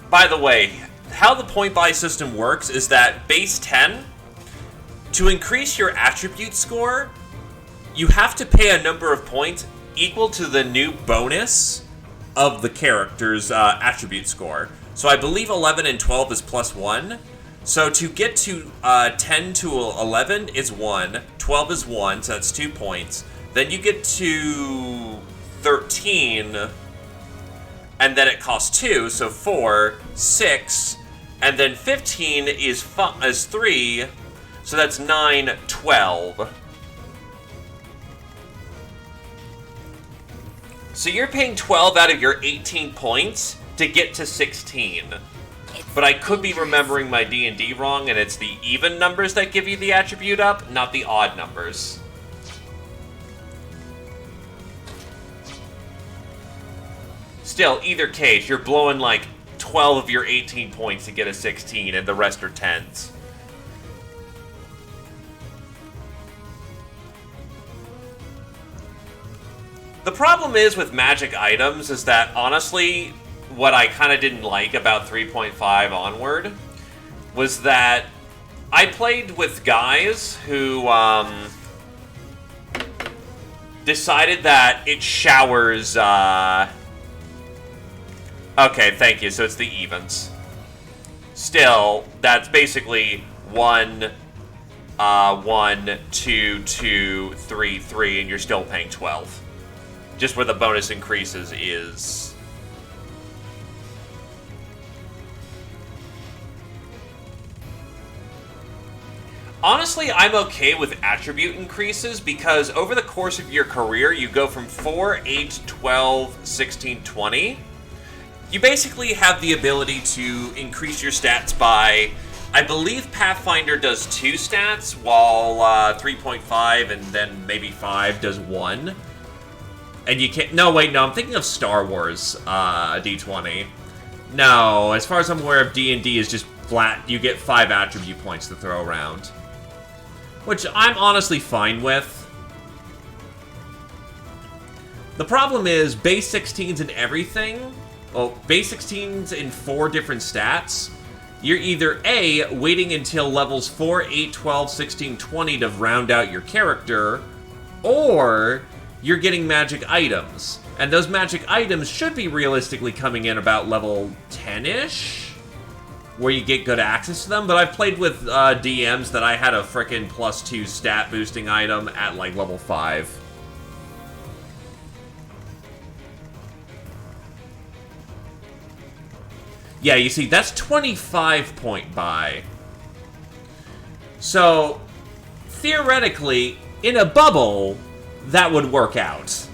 A: By the way, how the point buy system works is that base 10, to increase your attribute score, you have to pay a number of points equal to the new bonus of the character's attribute score. So I believe 11 and 12 is +1. So to get to 10 to 11 is 1, 12 is 1, so that's 2 points. Then you get to 13, and then it costs 2, so 4, 6, and then 15 is 3, so that's 9, 12. So you're paying 12 out of your 18 points to get to 16. But I could be remembering my D&D wrong, and it's the even numbers that give you the attribute up, not the odd numbers. Still, either case, you're blowing like 12 of your 18 points to get a 16, and the rest are 10s. The problem is with magic items is that, honestly, what I kind of didn't like about 3.5 onward was that I played with guys who decided that it showers... Okay, thank you. So it's the evens. Still, that's basically 1, 1, 2, 2, 3, 3, and you're still paying 12. Just where the bonus increases is... Honestly, I'm okay with attribute increases because over the course of your career, you go from 4, 8, 12, 16, 20... You basically have the ability to increase your stats by, I believe Pathfinder does 2 stats, while 3.5 and then maybe 5 does 1. And you can't, no, wait, no, I'm thinking of Star Wars D20. No, as far as I'm aware of, D&D is just flat, you get 5 attribute points to throw around. Which I'm honestly fine with. The problem is, base 16s and everything... Well, base 16's in 4 different stats. You're either A, waiting until levels 4, 8, 12, 16, 20 to round out your character, or you're getting magic items. And those magic items should be realistically coming in about level 10-ish? where you get good access to them, but I've played with DMs that I had a frickin' +2 stat boosting item at like level 5. Yeah, you see, that's 25 point buy. So, theoretically, in a bubble, that would work out.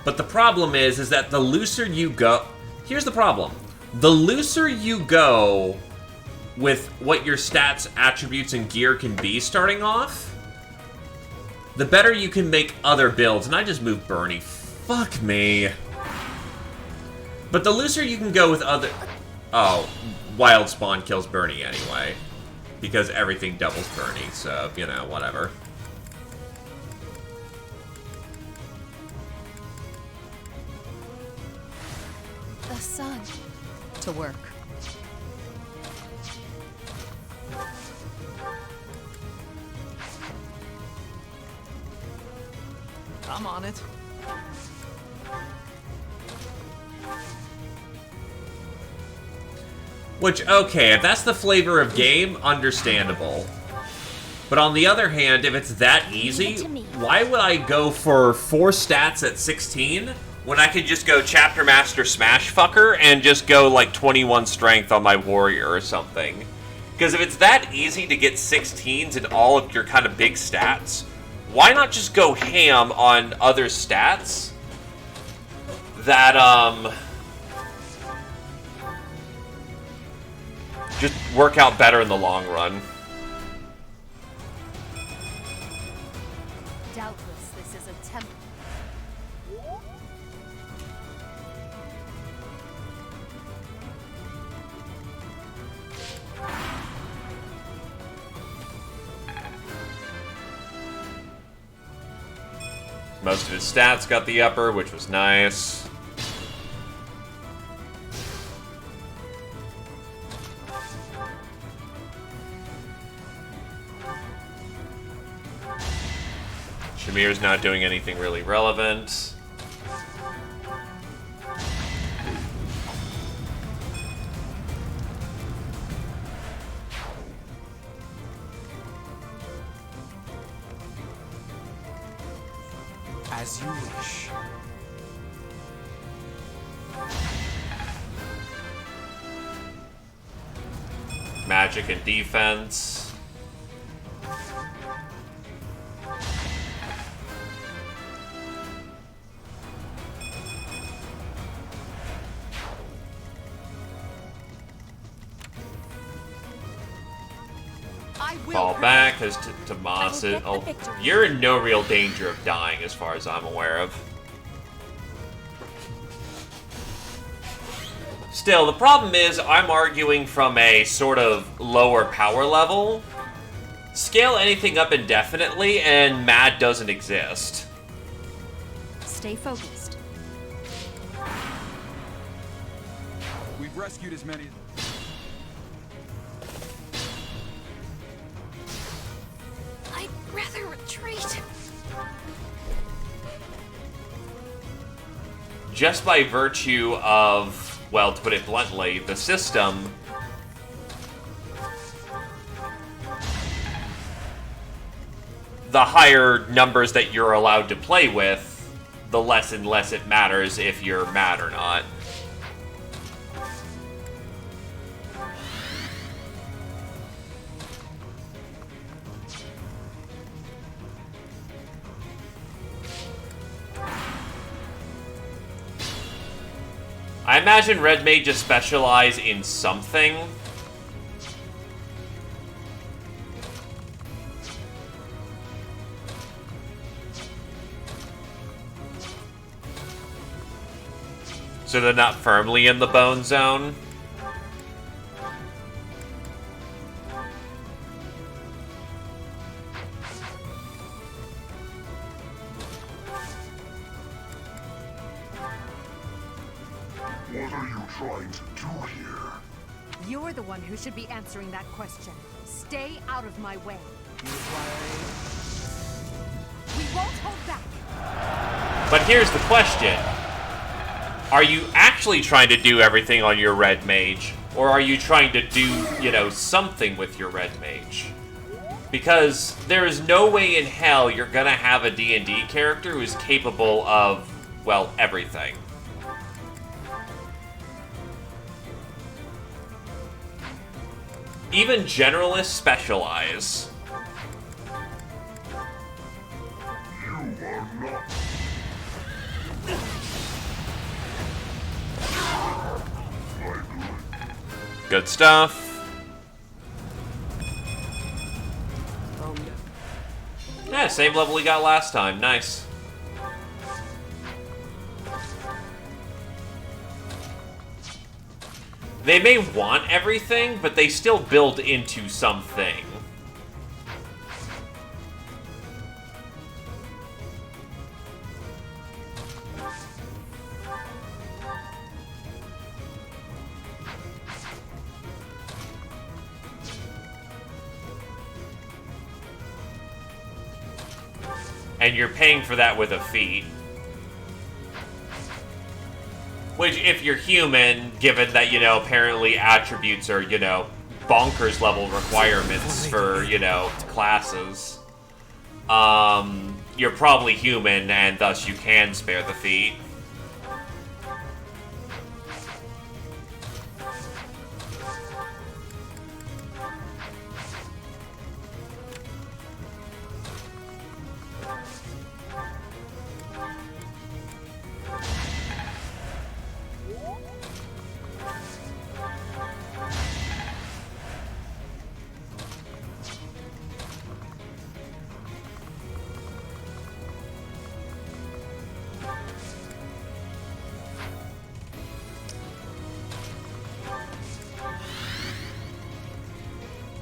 A: But the problem is that the looser you go... Here's the problem. The looser you go with what your stats, attributes, and gear can be starting off, the better you can make other builds. And I just moved Bernie. Fuck me. But the looser you can go with other... Oh, Wild Spawn kills Bernie anyway. Because everything doubles Bernie, so, you know, whatever.
D: The sun. To work.
G: I'm on it.
A: Which, okay, if that's the flavor of game, understandable. But on the other hand, if it's that easy, why would I go for 4 stats at 16 when I could just go Chapter Master Smash Fucker and just go like 21 strength on my warrior or something? Because if it's that easy to get 16s in all of your kind of big stats, why not just go ham on other stats that, just work out better in the long run?
D: Doubtless, this is a temple.
A: Most of his stats got the upper, which was nice. Shamir's not doing anything really relevant.
E: As you wish.
A: Magic and defense. Fall back, because Tomas is... Oh, you're in no real danger of dying as far as I'm aware of. Still, the problem is I'm arguing from a sort of lower power level. Scale anything up indefinitely, and Mad doesn't exist.
D: Stay focused.
C: We've rescued as many...
D: I'd rather retreat.
A: Just by virtue of, well, to put it bluntly, the system, the higher numbers that you're allowed to play with, the less and less it matters if you're mad or not. I imagine Red may just specialize in something. So they're not firmly in the bone zone.
K: What are you trying to do here?
D: You're the one who should be answering that question. Stay out of my way.
E: You require aid?
D: won't hold back.
A: But here's the question. Are you actually trying to do everything on your red mage? Or are you trying to do, you know, something with your red mage? Because there is no way in hell you're gonna have a D&D character who's capable of, well, everything. Even generalists specialize.
K: You are not.
A: Good stuff. Yeah, same level we got last time. Nice. They may want everything, but they still build into something. And you're paying for that with a feat. Which, if you're human, given that, you know, apparently attributes are, you know, bonkers level requirements for, you know, classes, you're probably human, and thus you can spare the feat.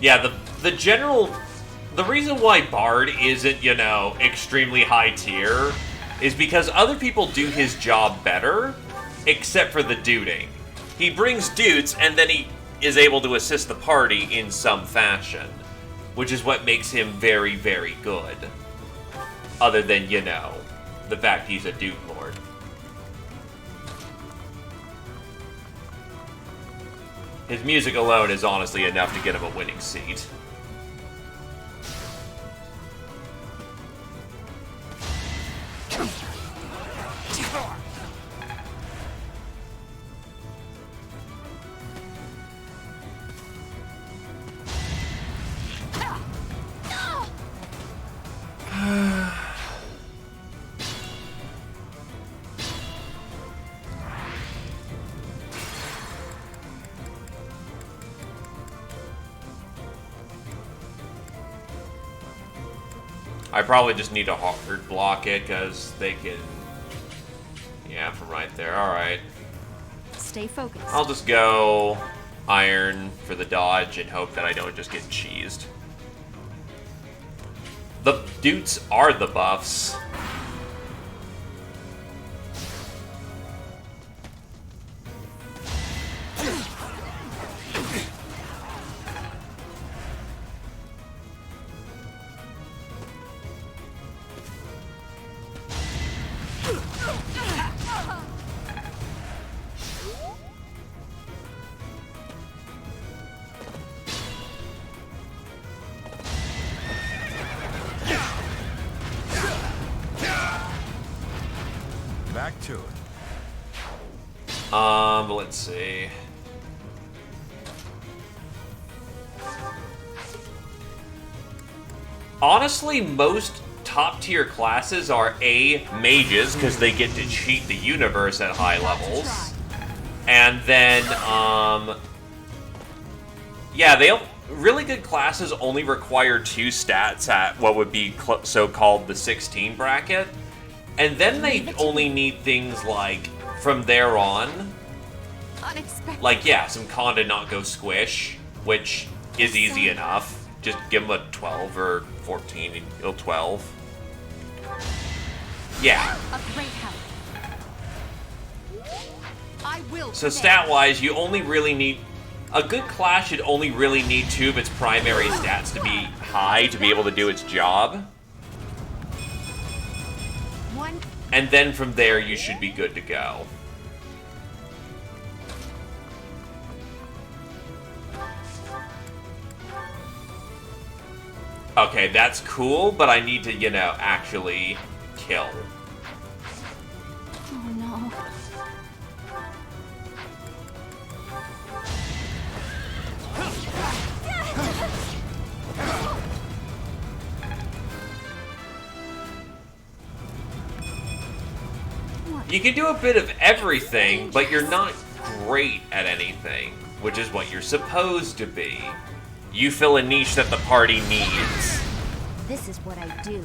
A: Yeah, the reason why Bard isn't, you know, extremely high tier is because other people do his job better, except for the duding. He brings dudes, and then he is able to assist the party in some fashion, which is what makes him very, very good. Other than, you know, the fact he's a dude lord. His music alone is honestly enough to get him a winning seat. I probably just need to hard block it, because they can... Yeah, from right there. Alright.
D: Stay focused.
A: I'll just go iron for the dodge and hope that I don't just get cheesed. The dudes are the buffs.
C: Back to it.
A: Let's see. Honestly, most top-tier classes are A, mages, because they get to cheat the universe at high levels. And then, yeah, really good classes only require 2 stats at what would be so-called the 16 bracket. And then they only need things like, from there on, like, yeah, some con to not go squish, which is easy enough. Just give them a 12 or 14 and he'll 12. Yeah.
D: A great help. I will.
A: So stat-wise, you only really need... A good class should only really need 2 of its primary stats to be high to be able to do its job. And then from there, you should be good to go. Okay, that's cool, but I need to, you know, actually kill.
H: Oh no.
A: You can do a bit of everything, but you're not great at anything, which is what you're supposed to be. You fill a niche that the party needs.
H: This is what I do.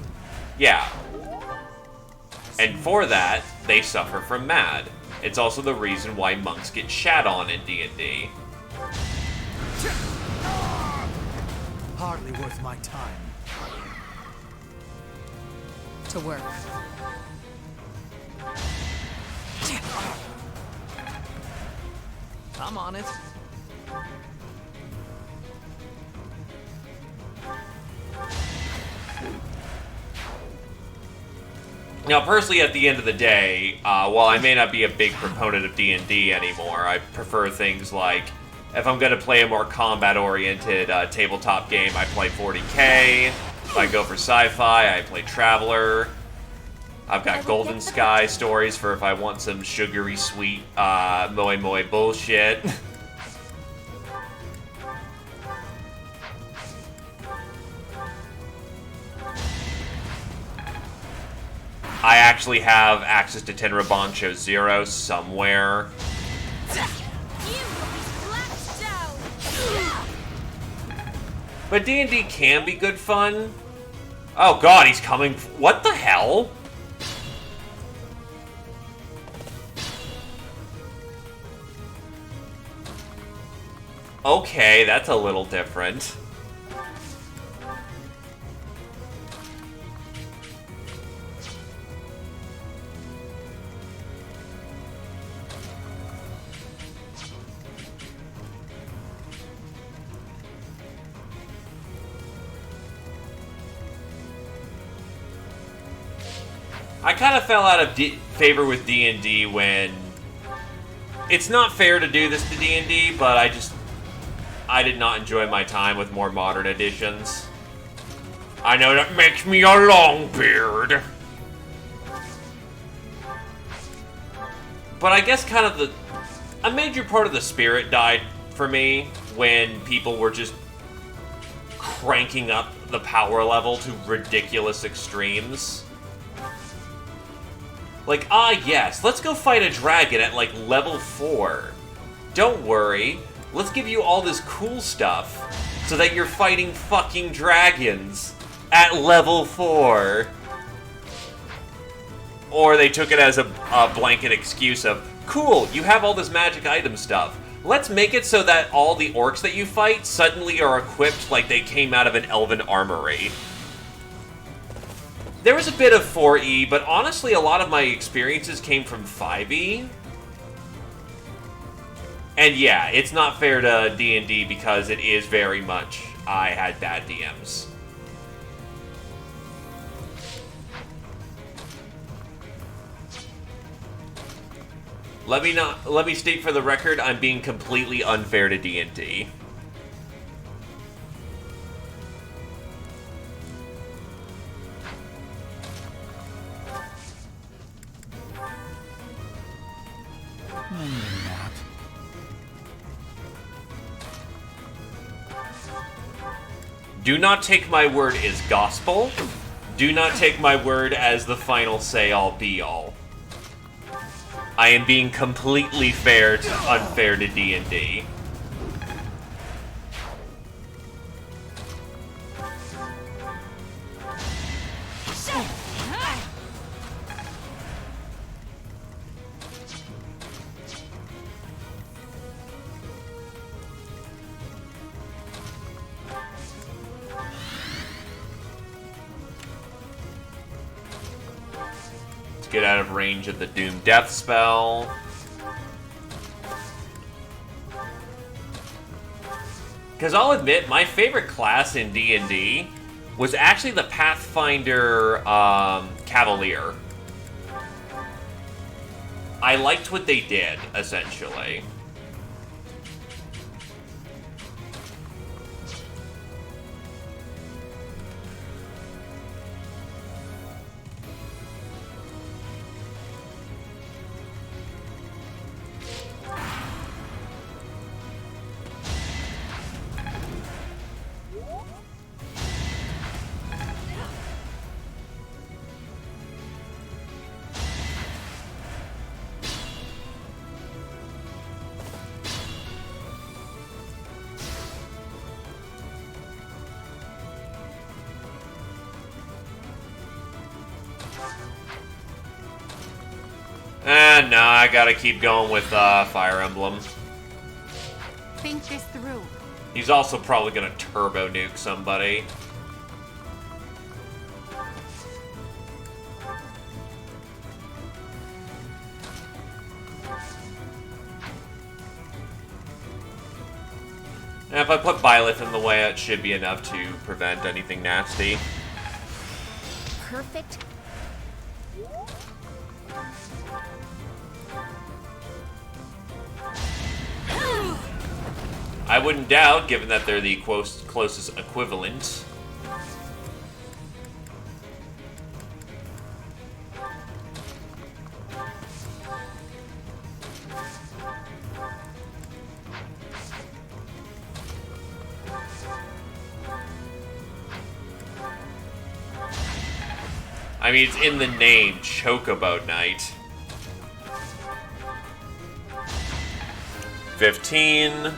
A: Yeah. And for that, they suffer from MAD. It's also the reason why monks get shat on in D&D.
E: Hardly worth my time.
D: To work.
G: I'm on it.
A: Now, personally, at the end of the day, while I may not be a big proponent of D&D anymore, I prefer things like, if I'm going to play a more combat-oriented tabletop game, I play 40k. If I go for sci-fi, I play Traveler. I've got Golden Sky stories for if I want some sugary sweet moe moe bullshit. I actually have access to Tenra Bancho Zero somewhere. But D&D can be good fun. Oh god, he's coming. What the hell? Okay, that's a little different. I kind of fell out of favor with D&D when... It's not fair to do this to D&D, but I did not enjoy my time with more modern editions. I know that makes me a long beard. But I guess kind of a major part of the spirit died for me when people were just cranking up the power level to ridiculous extremes. Like, yes, let's go fight a dragon at, like, level 4. Don't worry, let's give you all this cool stuff so that you're fighting fucking dragons at level 4. Or they took it as a blanket excuse of, cool, you have all this magic item stuff. Let's make it so that all the orcs that you fight suddenly are equipped like they came out of an elven armory. There was a bit of 4E, but honestly, a lot of my experiences came from 5E. And yeah, it's not fair to D&D because it is very much, I had bad DMs. Let me state for the record, I'm being completely unfair to D&D. Do not take my word as gospel. Do not take my word as the final say-all, be-all. I am being completely unfair to D&D. Get out of range of the Doom Death spell. Because I'll admit, my favorite class in D&D was actually the Pathfinder Cavalier. I liked what they did, essentially. Nah, I gotta keep going with Fire Emblem.
D: Think this through.
A: He's also probably gonna turbo nuke somebody. And if I put Byleth in the way, it should be enough to prevent anything nasty.
H: Perfect.
A: I wouldn't doubt, given that they're the closest equivalent. I mean, it's in the name, Chocobo Knight. 15.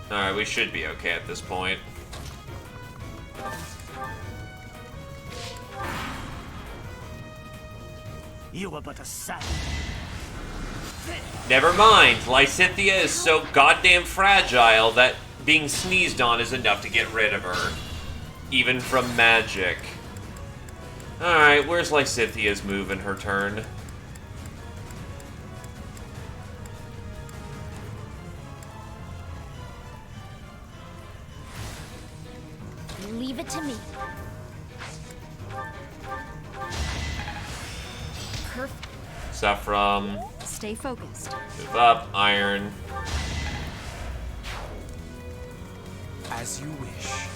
A: Alright, we should be okay at this point.
J: You were but a savage.
A: Never mind, Lysithea is so goddamn fragile that being sneezed on is enough to get rid of her. Even from magic. Alright, where's Lysithea's move in her turn?
H: Leave it to me. Perfect.
A: Saffron.
D: Stay focused.
A: Move up, Iron.
E: As you wish.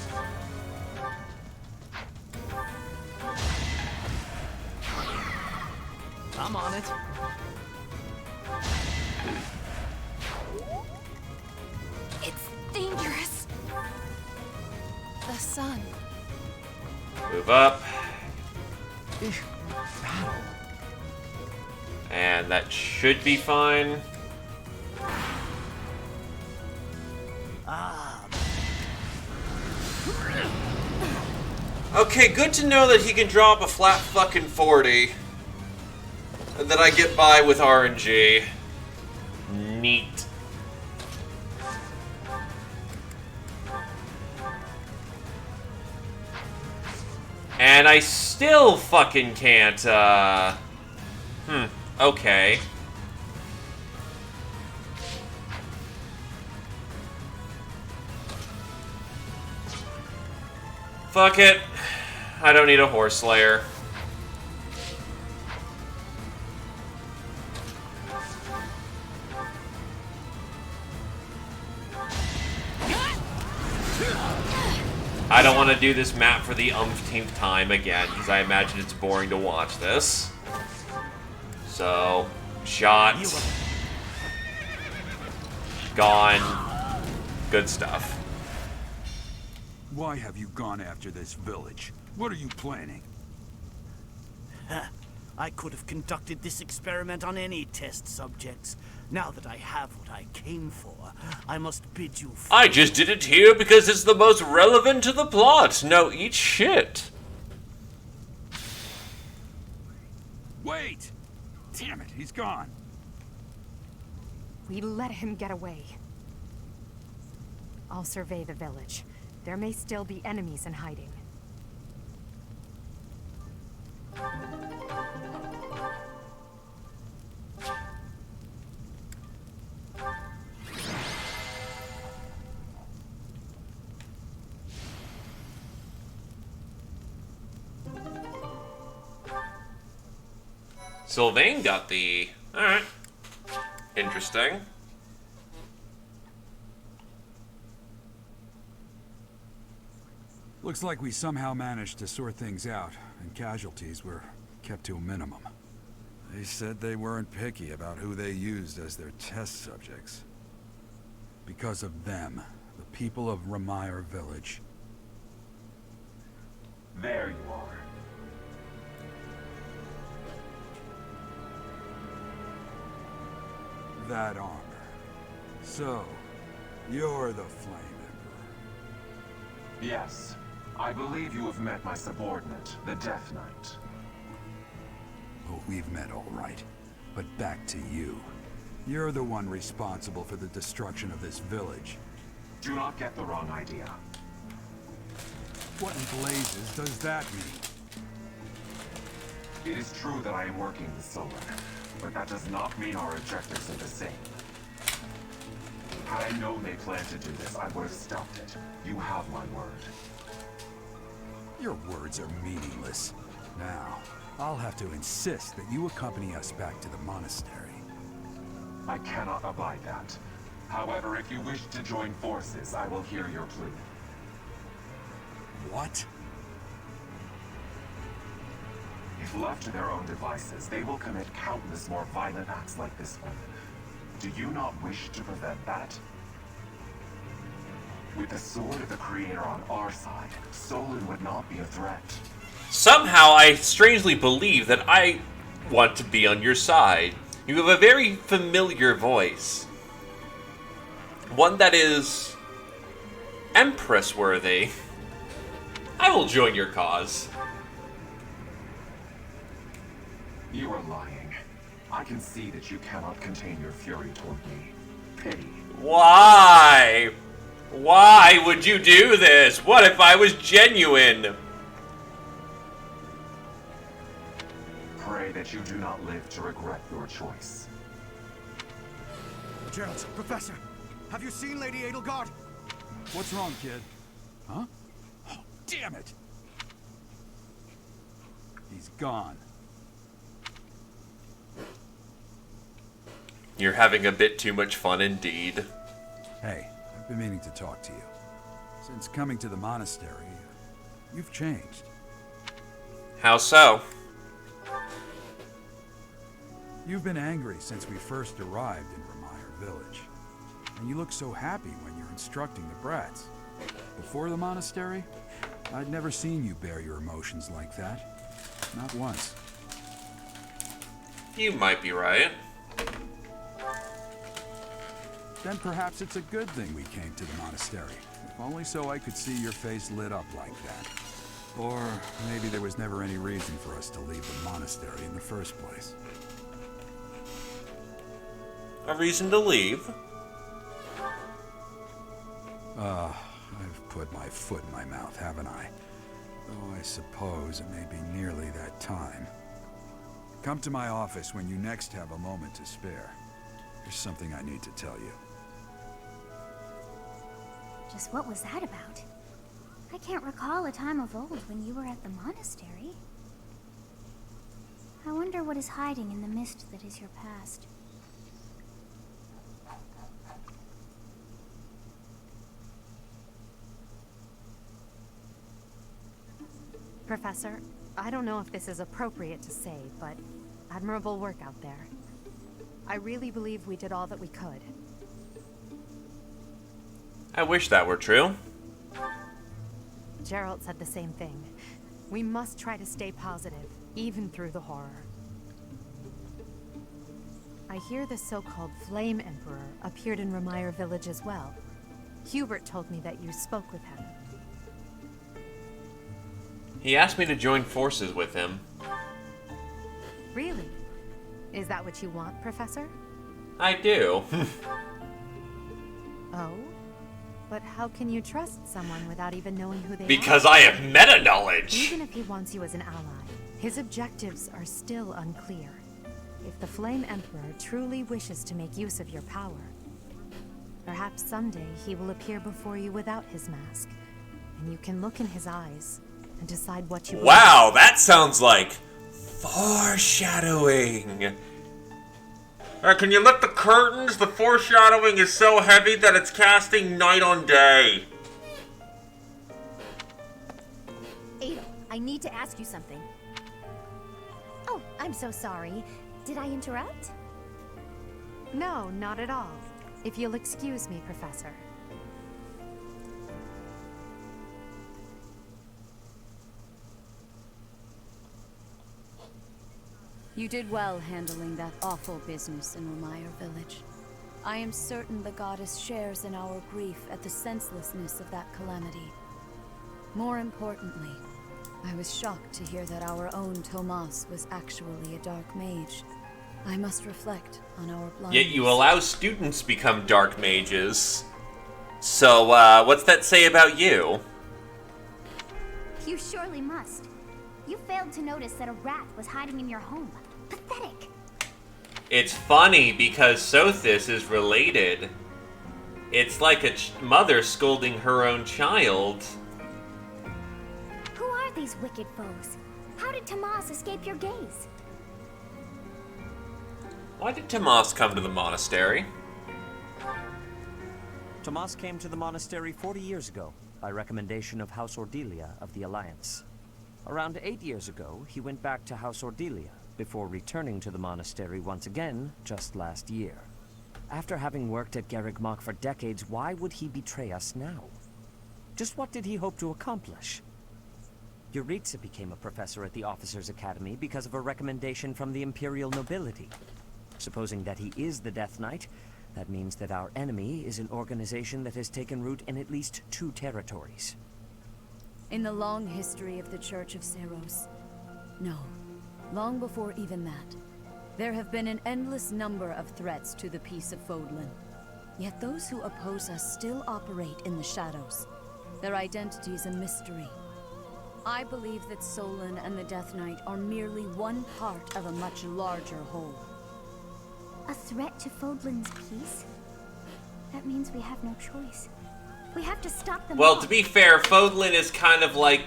G: I'm on it.
D: It's dangerous. The sun.
A: Move up.
E: Battle.
A: And that should be fine. Okay, good to know that he can drop a flat fucking 40. And that I get by with RNG. Neat. And I still fucking can't, okay. Fuck it. I don't need a Horse Slayer. I don't want to do this map for the umpteenth time again, because I imagine it's boring to watch this. So, shot. Gone. Good stuff.
C: Why have you gone after this village? What are you planning?
J: I could have conducted this experiment on any test subjects. Now that I have what I came for, I must bid you
A: I just did it here because it's the most relevant to the plot. Now eat shit.
C: Wait! Damn it, he's gone.
D: We let him get away. I'll survey the village. There may still be enemies in hiding.
A: Sylvain got the... Alright. Interesting.
C: Looks like we somehow managed to sort things out, and casualties were kept to a minimum. They said they weren't picky about who they used as their test subjects. Because of them, the people of Ramire Village.
L: There you are.
C: That armor. So, you're the Flame Emperor.
L: Yes. I believe you have met my subordinate, the Death Knight.
C: Oh, we've met all right. But back to you. You're the one responsible for the destruction of this village.
L: Do not get the wrong idea.
C: What in blazes does that mean?
L: It is true that I am working with Solon, but that does not mean our objectives are the same. Had I known they planned to do this, I would have stopped it. You have my word.
C: Your words are meaningless. Now, I'll have to insist that you accompany us back to the monastery.
L: I cannot abide that. However, if you wish to join forces, I will hear your plea.
C: What?
L: If left to their own devices, they will commit countless more violent acts like this one. Do you not wish to prevent that? With the sword of the Creator on our side, Solon would not be a threat.
A: Somehow, I strangely believe that I want to be on your side. You have a very familiar voice. One that is Empress-worthy. I will join your cause.
L: You are lying. I can see that you cannot contain your fury toward me. Pity.
A: Why? Why would you do this? What if I was genuine?
L: Pray that you do not live to regret your choice.
F: Gerald, Professor, have you seen Lady Edelgard?
C: What's wrong, kid? Huh? Oh, damn it! He's gone.
A: You're having a bit too much fun indeed.
C: Hey, I've been meaning to talk to you. Since coming to the monastery, you've changed.
A: How so?
C: You've been angry since we first arrived in Ramire Village. And you look so happy when you're instructing the brats. Before the monastery, I'd never seen you bear your emotions like that. Not once.
A: You might be right.
C: Then perhaps it's a good thing we came to the monastery. If only so I could see your face lit up like that. Or maybe there was never any reason for us to leave the monastery in the first place.
A: A reason to leave?
C: I've put my foot in my mouth, haven't I? Though I suppose it may be nearly that time. Come to my office when you next have a moment to spare. There's something I need to tell you.
H: Just what was that about? I can't recall a time of old when you were at the monastery. I wonder what is hiding in the mist that is your past.
D: Professor, I don't know if this is appropriate to say, but admirable work out there. I really believe we did all that we could.
A: I wish that were true.
D: Gerald said the same thing. We must try to stay positive, even through the horror. I hear the so-called Flame Emperor appeared in Ramire Village as well. Hubert told me that you spoke with him.
A: He asked me to join forces with him.
D: Really? Is that what you want, Professor?
A: I do.
D: Oh? But how can you trust someone without even knowing who they are?
A: Because I have meta-knowledge!
D: Even if he wants you as an ally, his objectives are still unclear. If the Flame Emperor truly wishes to make use of your power, perhaps someday he will appear before you without his mask, and you can look in his eyes and decide what you
A: Wow, that sounds like Foreshadowing. Can you lift the curtains? The foreshadowing is so heavy that it's casting night on day.
H: Ada, I need to ask you something. Oh, I'm so sorry. Did I interrupt?
D: No, not at all. If you'll excuse me, Professor.
M: You did well handling that awful business in Remire Village. I am certain the goddess shares in our grief at the senselessness of that calamity. More importantly, I was shocked to hear that our own Tomas was actually a dark mage. I must reflect on our blindness.
A: Yet you allow students become dark mages. So, what's that say about you?
H: You surely must. You failed to notice that a rat was hiding in your home. Pathetic.
A: It's funny because Sothis is related. It's like a mother scolding her own child.
H: Who are these wicked foes? How did Tomas escape your gaze?
A: Why did Tomas come to the monastery?
E: Tomas came to the monastery 40 years ago, by recommendation of House Ordelia of the Alliance. Around 8 years ago, he went back to House Ordelia, before returning to the monastery once again, just last year. After having worked at Garreg Mach for decades, why would he betray us now? Just what did he hope to accomplish? Yuritsa became a professor at the Officers' Academy because of a recommendation from the Imperial nobility. Supposing that he is the Death Knight, that means that our enemy is an organization that has taken root in at least 2 territories.
M: In the long history of the Church of Seros, no, long before even that, there have been an endless number of threats to the peace of Fodlan. Yet those who oppose us still operate in the shadows. Their identity is a mystery. I believe that Solon and the Death Knight are merely one part of a much larger whole.
H: A threat to Fodlan's peace? That means we have no choice. We have to stop them.
A: Well, to be fair, Fodlan is kind of like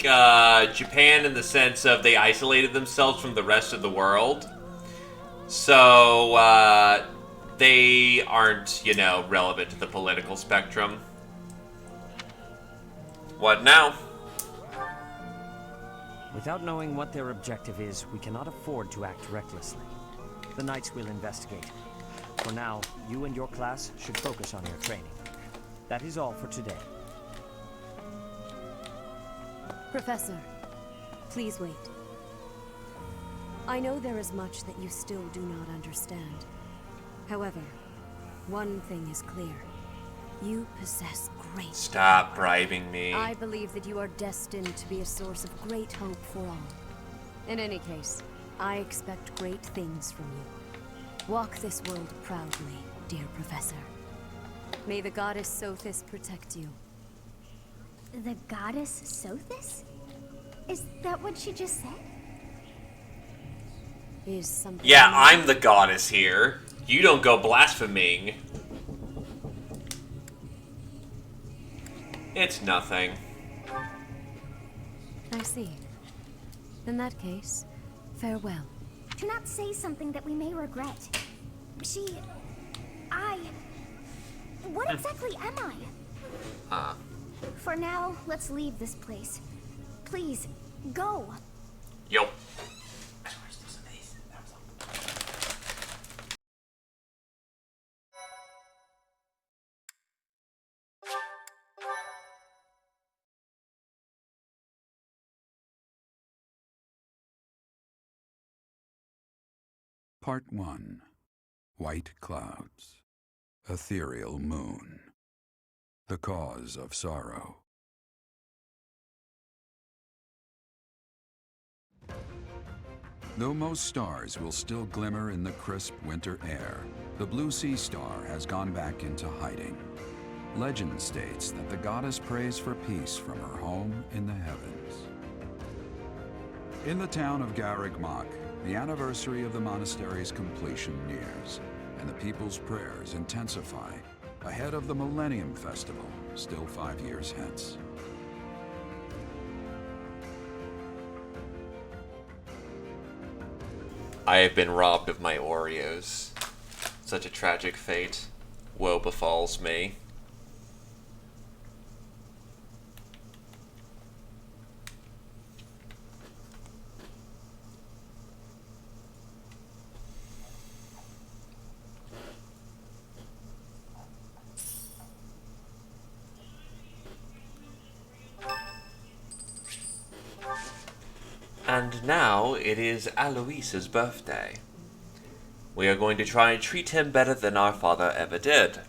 A: Japan in the sense of they isolated themselves from the rest of the world. So, they aren't, you know, relevant to the political spectrum. What now?
E: Without knowing what their objective is, we cannot afford to act recklessly. The Knights will investigate. For now, you and your class should focus on your training. That is all for today.
M: Professor, please wait. I know there is much that you still do not understand. However, one thing is clear. You possess great
A: Stop
M: power.
A: bribing me.
M: I believe that you are destined to be a source of great hope for all. In any case, I expect great things from you. Walk this world proudly, dear Professor. May the goddess Sothis protect you.
H: The goddess Sothis? Is that what she just said?
M: Is something...
A: Yeah, I'm the goddess here. You don't go blaspheming. It's nothing.
M: I see. In that case, farewell.
H: Do not say something that we may regret. What exactly am I? For now, let's leave this place. Please, go.
A: Yo.
C: Part 1. White Clouds. Ethereal Moon. The Cause of Sorrow. Though most stars will still glimmer in the crisp winter air, the Blue Sea Star has gone back into hiding. Legend states that the goddess prays for peace from her home in the heavens. In the town of Garreg Mach, the anniversary of the monastery's completion nears, and the people's prayers intensify ahead of the Millennium Festival, still 5 years hence.
A: I have been robbed of my Oreos. Such a tragic fate. Woe befalls me. And now it is Alois's birthday. We are going to try and treat him better than our father ever did.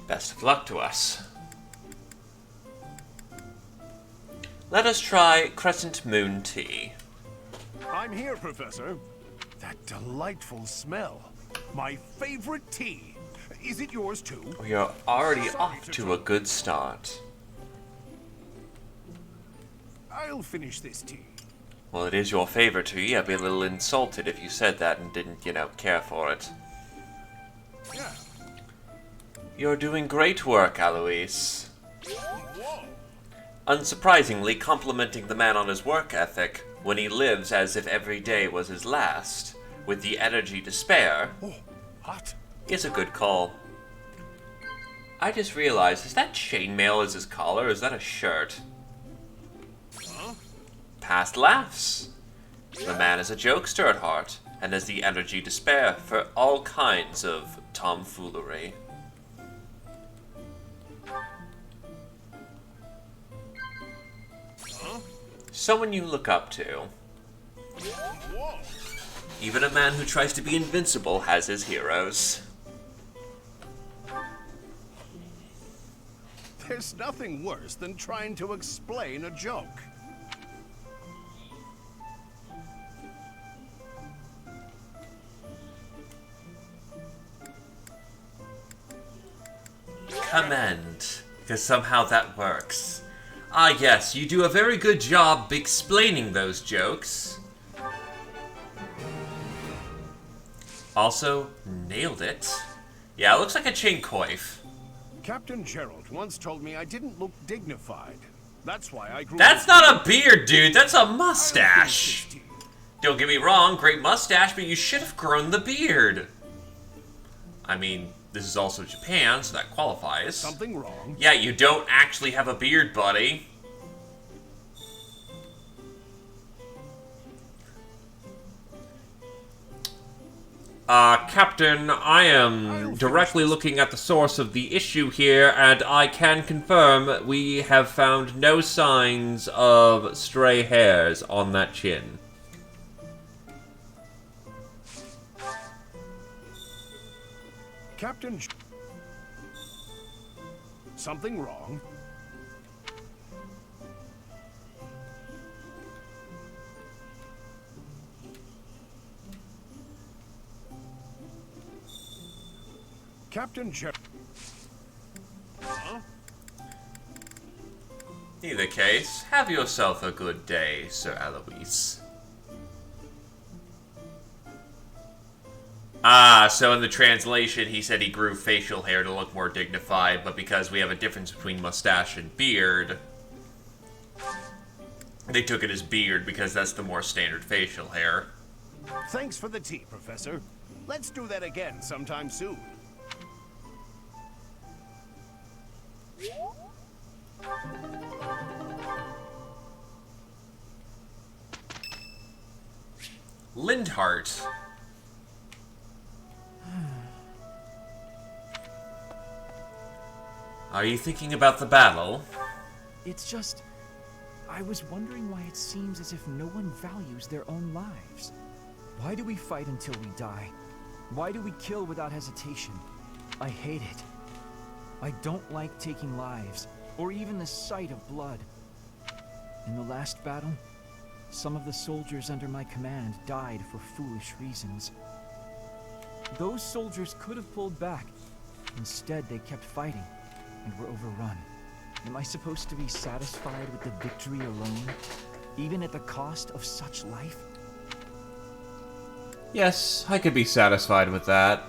A: Best of luck to us. Let us try Crescent Moon Tea.
N: I'm here, Professor. That delightful smell. My favorite tea. Is it yours too?
A: We are already off to a good start.
N: I'll finish this tea.
A: Well, it is your favorite tea. I'd be a little insulted if you said that and didn't, care for it.
N: Yeah.
A: You're doing great work, Alois.
N: Whoa.
A: Unsurprisingly, complimenting the man on his work ethic when he lives as if every day was his last, with the energy to spare,
N: Hot.
A: is a good call. I just realized, is that chainmail as his collar, or is that a shirt? Past laughs. The man is a jokester at heart, and has the energy to spare for all kinds of tomfoolery. Someone you look up to. Even a man who tries to be invincible has his heroes.
N: There's nothing worse than trying to explain a joke.
A: Commend, because somehow that works. Ah yes, you do a very good job explaining those jokes. Also, nailed it. Yeah, it looks like a chain coif.
N: Captain Gerald once told me I didn't look dignified. That's why I grew.
A: That's not a beard, dude. That's a mustache. Don't get me wrong, great mustache, but you should have grown the beard. I mean, this is also Japan, so that qualifies.
N: Something wrong?
A: Yeah, you don't actually have a beard, buddy. Captain, I am directly looking at the source of the issue here, and I can confirm we have found no signs of stray hairs on that chin.
N: Captain. Something wrong? Captain Huh?
A: Either case, have yourself a good day, Sir Alois. Ah, so in the translation, he said he grew facial hair to look more dignified, but because we have a difference between mustache and beard, they took it as beard because that's the more standard facial hair.
N: Thanks for the tea, Professor. Let's do that again sometime soon.
A: Lindhart. Are you thinking about the battle?
G: It's just... I was wondering why it seems as if no one values their own lives. Why do we fight until we die? Why do we kill without hesitation? I hate it. I don't like taking lives, or even the sight of blood. In the last battle, some of the soldiers under my command died for foolish reasons. Those soldiers could have pulled back. Instead, they kept fighting and were overrun. Am I supposed to be satisfied with the victory alone, even at the cost of such life?
A: Yes, I could be satisfied with that.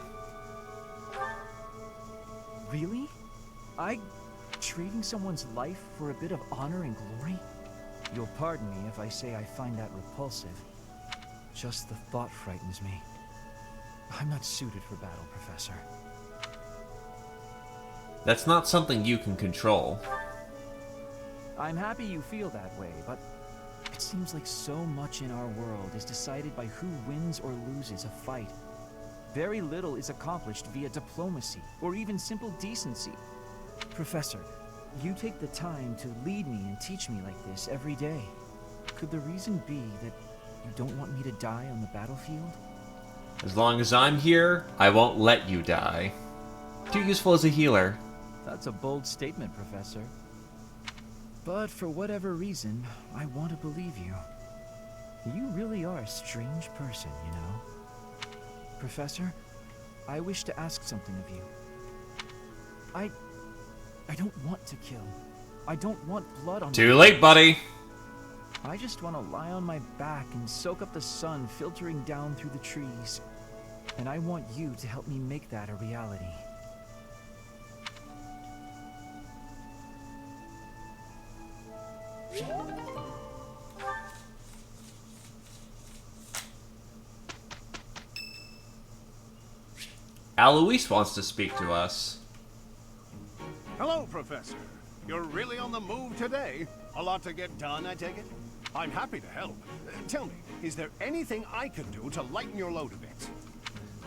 G: Really? Trading someone's life for a bit of honor and glory? You'll pardon me if I say I find that repulsive. Just the thought frightens me. I'm not suited for battle, Professor.
A: That's not something you can control.
G: I'm happy you feel that way, but it seems like so much in our world is decided by who wins or loses a fight. Very little is accomplished via diplomacy or even simple decency. Professor, you take the time to lead me and teach me like this every day. Could the reason be that you don't want me to die on the battlefield?
A: As long as I'm here, I won't let you die. Too useful as a healer.
G: That's a bold statement, Professor. But for whatever reason, I want to believe you. You really are a strange person, you know? Professor, I wish to ask something of you. I don't want to kill. I don't want blood on
A: Too
G: my
A: late,
G: hands.
A: buddy.
G: I just want to lie on my back and soak up the sun filtering down through the trees. And I want you to help me make that a reality.
A: Alois wants to speak to us.
N: Hello, Professor. You're really on the move today. A lot to get done, I take it? I'm happy to help. Tell me, is there anything I can do to lighten your load a bit?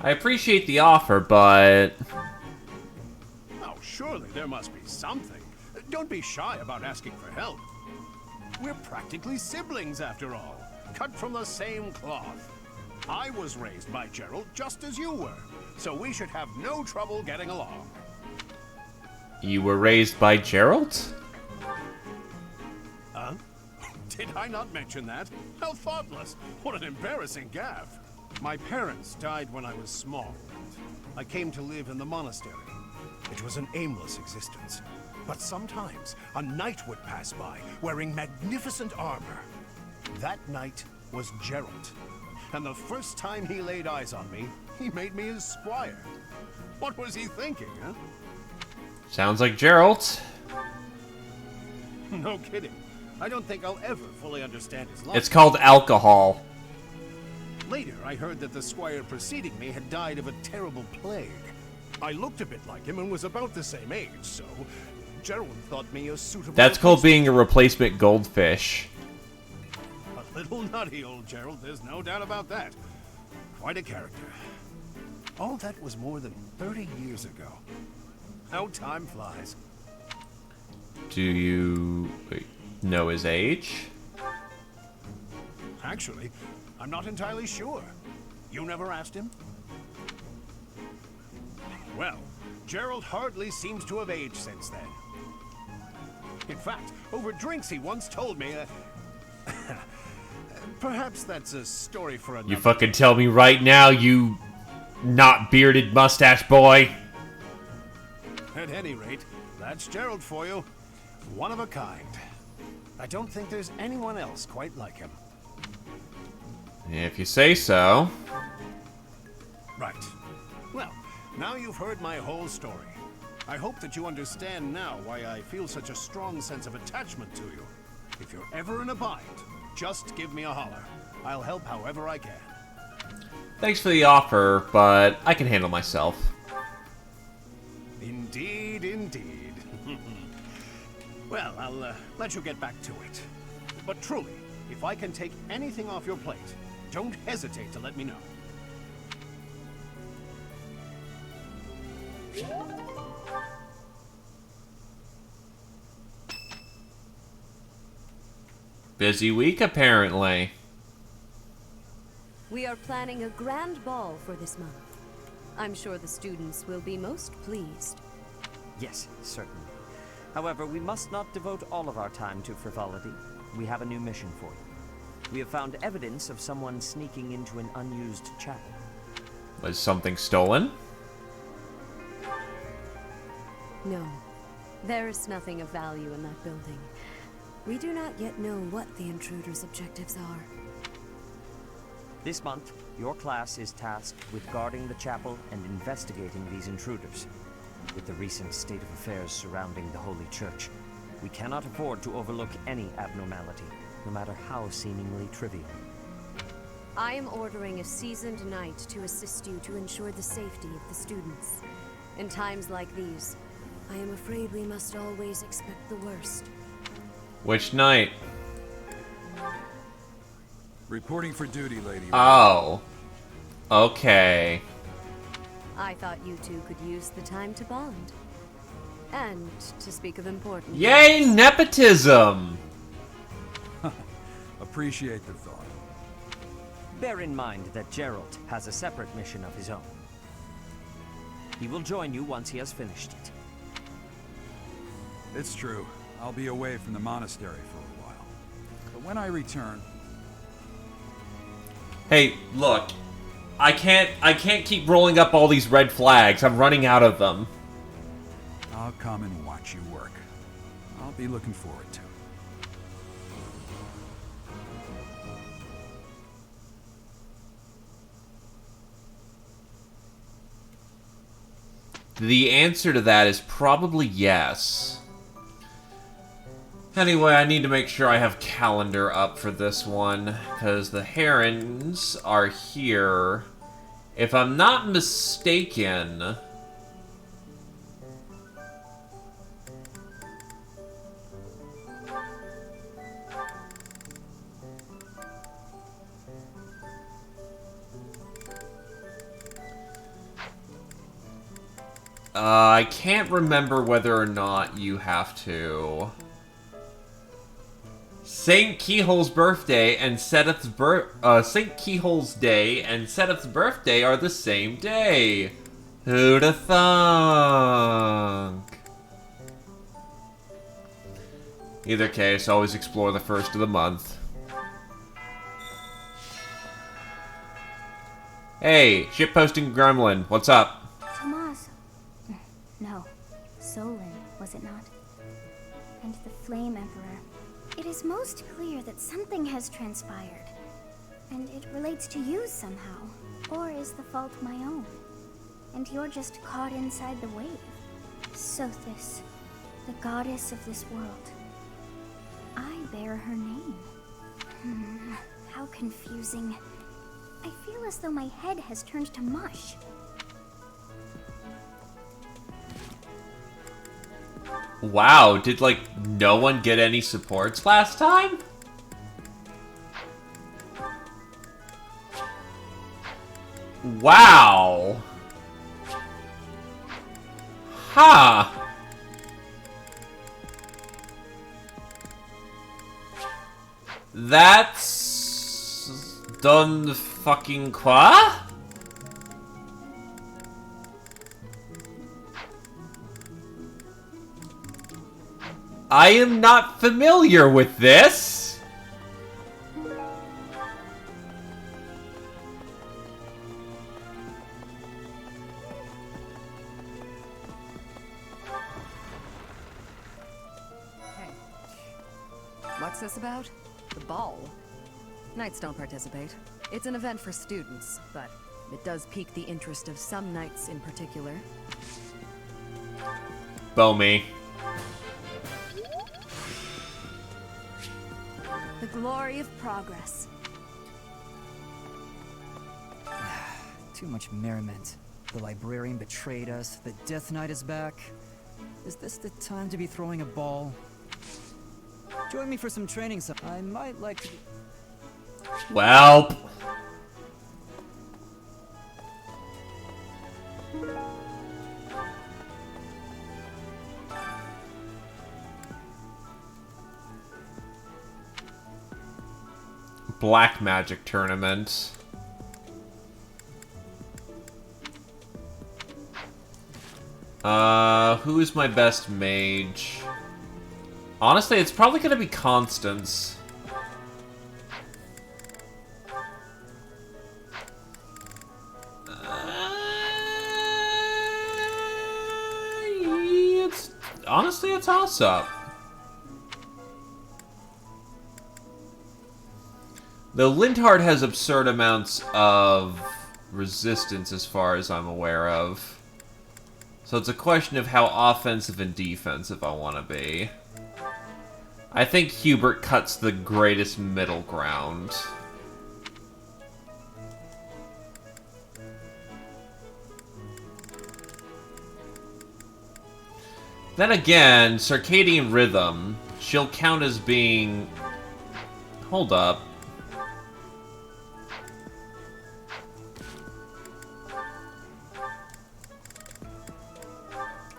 A: I appreciate the offer, but...
N: Oh, surely there must be something. Don't be shy about asking for help. We're practically siblings, after all. Cut from the same cloth. I was raised by Gerald just as you were, so we should have no trouble getting along.
A: You were raised by Gerald?
N: Huh? Did I not mention that? How thoughtless! What an embarrassing gaffe! My parents died when I was small. I came to live in the monastery. It was an aimless existence. But sometimes a knight would pass by, wearing magnificent armor. That knight was Gerald. And the first time he laid eyes on me, he made me his squire. What was he thinking, huh?
A: Sounds like Gerald.
N: No kidding. I don't think I'll ever fully understand his logic.
A: It's called alcohol.
N: Later, I heard that the squire preceding me had died of a terrible plague. I looked a bit like him and was about the same age, so Gerald thought me a suitable...
A: That's called being a replacement goldfish.
N: A little nutty, old Gerald, there's no doubt about that. Quite a character. All that was more than 30 years ago. How time flies.
A: Do you know his age?
N: Actually, I'm not entirely sure. You never asked him? Well, Gerald hardly seems to have aged since then. In fact, over drinks he once told me, perhaps that's a story for another.
A: You fucking tell me right now, you not bearded mustache boy.
N: At any rate, that's Gerald for you. One of a kind. I don't think there's anyone else quite like him.
A: If you say so.
N: Right. Well, now you've heard my whole story. I hope that you understand now why I feel such a strong sense of attachment to you. If you're ever in a bind, just give me a holler. I'll help however I can.
A: Thanks for the offer, but I can handle myself.
N: Indeed, indeed. Well, I'll let you get back to it. But truly, if I can take anything off your plate, don't hesitate to let me know.
A: Busy week, apparently.
M: We are planning a grand ball for this month. I'm sure the students will be most pleased.
E: Yes, certainly. However, we must not devote all of our time to frivolity. We have a new mission for you. We have found evidence of someone sneaking into an unused chapel.
A: Was something stolen?
M: No, there is nothing of value in that building. We do not yet know what the intruder's objectives are.
E: This month, your class is tasked with guarding the chapel and investigating these intruders. With the recent state of affairs surrounding the Holy Church, we cannot afford to overlook any abnormality, no matter how seemingly trivial.
M: I am ordering a seasoned knight to assist you to ensure the safety of the students. In times like these, I am afraid we must always expect the worst.
A: Which knight?
C: Reporting for duty, Lady.
A: Oh. Okay.
M: I thought you two could use the time to bond. And to speak of important
A: Yay,
M: matters.
A: nepotism!
C: Appreciate the thought.
E: Bear in mind that Geralt has a separate mission of his own. He will join you once he has finished it.
C: It's true. I'll be away from the monastery for a while. But when I return...
A: Hey, look. I can't keep rolling up all these red flags. I'm running out of them.
C: I'll come and watch you work. I'll be looking forward to it.
A: The answer to that is probably yes. Anyway, I need to make sure I have calendar up for this one, because the herons are here. If I'm not mistaken... I can't remember whether or not you have to. Saint Keyhole's birthday and Seteth's Saint Keyhole's day and Seteth's birthday are the same day. Who'da thunk? Either case, always explore the first of the month. Hey, shitposting gremlin, what's up?
H: Tomas. No. Solon, was it not? And the Flame Emperor. It is most clear that something has transpired. And it relates to you somehow. Or is the fault my own? And you're just caught inside the wave. Sothis, the goddess of this world. I bear her name. How confusing. I feel as though my head has turned to mush.
A: Wow, did, like, no one get any supports last time? Wow. Huh. That's... done fucking quoi? I am not familiar with this.
M: Hey. What's this about? The ball? Knights don't participate. It's an event for students, but it does pique the interest of some knights in particular.
A: Bow me.
M: The glory of progress.
G: Too much merriment. The librarian betrayed us. The Death Knight is back. Is this the time to be throwing a ball? Join me for some training. I might like to.
A: Welp. Black magic tournament. Who's my best mage? Honestly, it's probably gonna be Constance. Honestly, a toss-up. Though Lindhard has absurd amounts of resistance as far as I'm aware of. So it's a question of how offensive and defensive I want to be. I think Hubert cuts the greatest middle ground. Then again, circadian rhythm, she'll count as being... Hold up.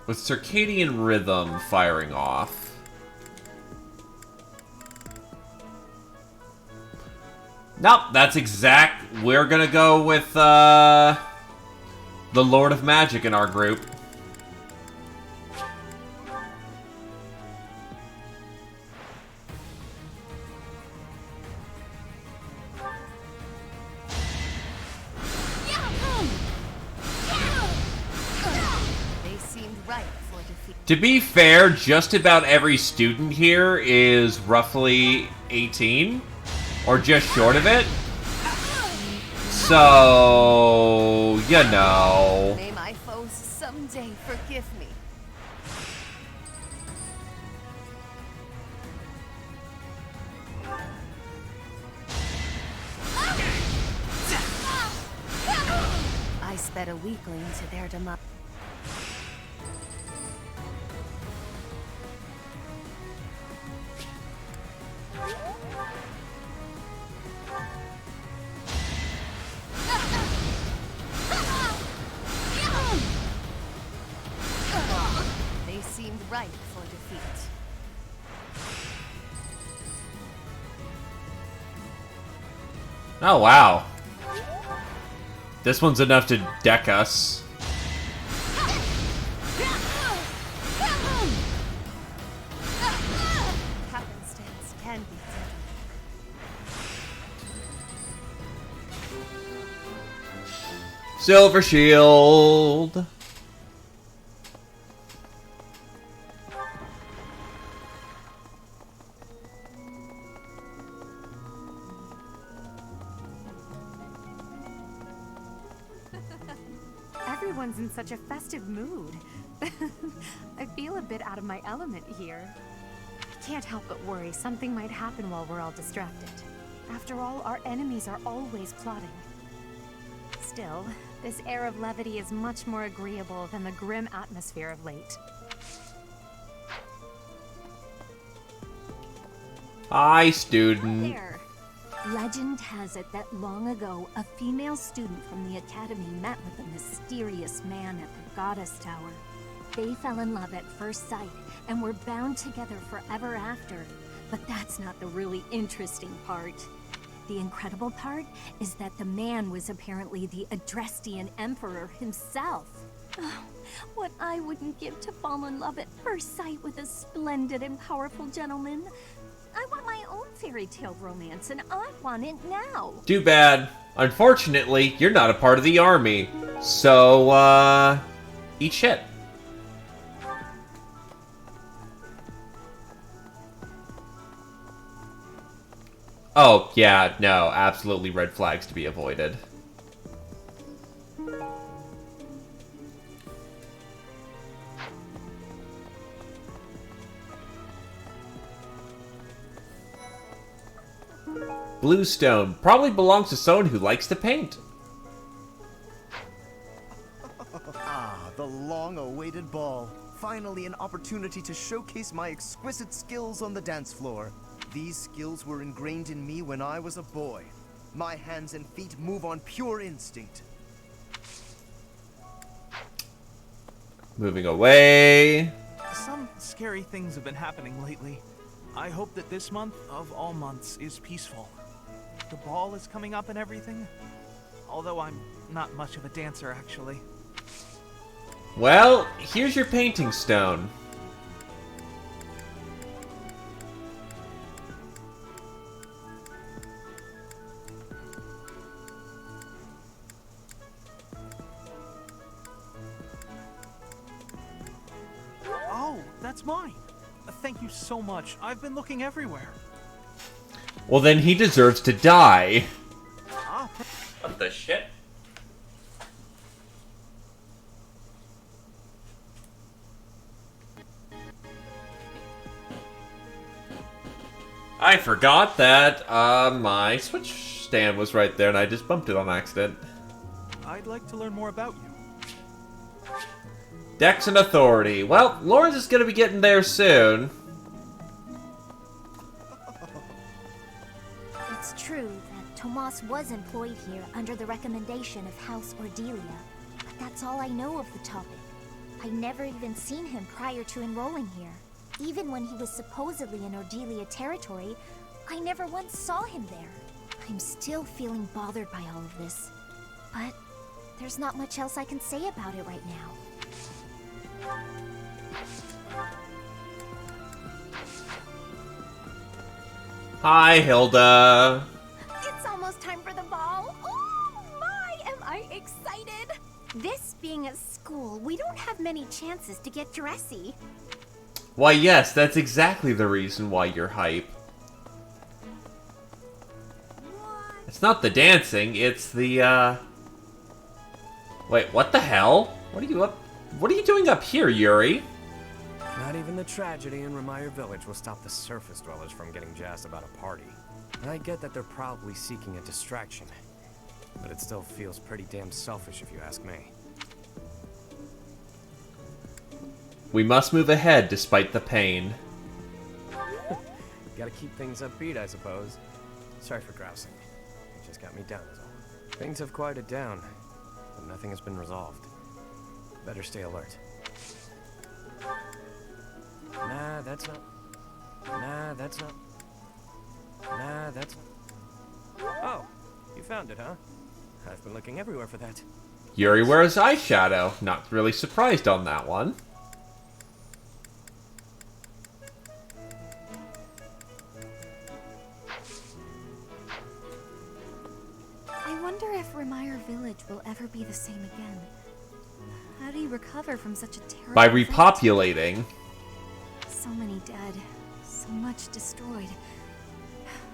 A: With circadian rhythm firing off... Nope, that's exact. We're gonna go with, the Lord of Magic in our group.
M: They seemed ripe for defeat.
A: To be fair, just about every student here is roughly 18, or just short of it. So, you know.
M: May my foes someday forgive me. I sped a weakling to their demise. They seemed ripe for defeat.
A: Oh, wow. This one's enough to deck us.
M: Happenstance can be
A: Silver Shield.
D: Everyone's in such a festive mood. I feel a bit out of my element here. I can't help but worry something might happen while we're all distracted. After all, our enemies are always plotting. Still, this air of levity is much more agreeable than the grim atmosphere of late.
A: Hi, student.
H: There. Legend has it that long ago, a female student from the academy met with a mysterious man at the Goddess Tower. They fell in love at first sight and were bound together forever after. But that's not the really interesting part. The incredible part is that the man was apparently the Adrestian Emperor himself. Oh, what I wouldn't give to fall in love at first sight with a splendid and powerful gentleman. I want my own fairy tale romance, and I want it now.
A: Too bad. Unfortunately, you're not a part of the army. So, eat shit. Oh, yeah, no, absolutely red flags to be avoided. Bluestone probably belongs to someone who likes to paint.
F: Ah, the long-awaited ball. Finally an opportunity to showcase my exquisite skills on the dance floor. These skills were ingrained in me when I was a boy. My hands and feet move on pure instinct.
A: Moving away.
G: Some scary things have been happening lately. I hope that this month, of all months, is peaceful. The ball is coming up and everything. Although I'm not much of a dancer, actually.
A: Well, here's your painting stone.
G: Oh, that's mine. Thank you so much. I've been looking everywhere.
A: Well, then he deserves to die.
G: Ah,
A: What the shit? I forgot that my switch stand was right there and I just bumped it on accident.
G: I'd like to learn more about you.
A: Dex and authority. Well, Lawrence is going to be getting there soon.
H: It's true that Tomas was employed here under the recommendation of House Ordelia, but that's all I know of the topic. I never even seen him prior to enrolling here. Even when he was supposedly in Ordelia territory, I never once saw him there. I'm still feeling bothered by all of this, but there's not much else I can say about it right now.
A: Hi, Hilda.
H: It's almost time for the ball. Oh my, am I excited! This being a school, we don't have many chances to get dressy.
A: Why, yes, that's exactly the reason why you're hype. It's not the dancing, it's the, Wait, what the hell? What are you doing up here, Yuri?
G: Not even the tragedy in Remire Village will stop the surface dwellers from getting jazzed about a party. I get that they're probably seeking a distraction, but it still feels pretty damn selfish if you ask me.
A: We must move ahead despite the pain.
G: Gotta keep things upbeat, I suppose. Sorry for grousing. It just got me down is all. Things have quieted down, but nothing has been resolved. Better stay alert. Nah, that's not. Nah, that's not. Nah, that's not. Oh, you found it, huh? I've been looking everywhere for that.
A: Yuri wears eyeshadow. Not really surprised on that one.
D: I wonder if Remire Village will ever be the same again. How do you recover from such a terrible
A: By
D: event?
A: repopulating.
D: So many dead, so much destroyed.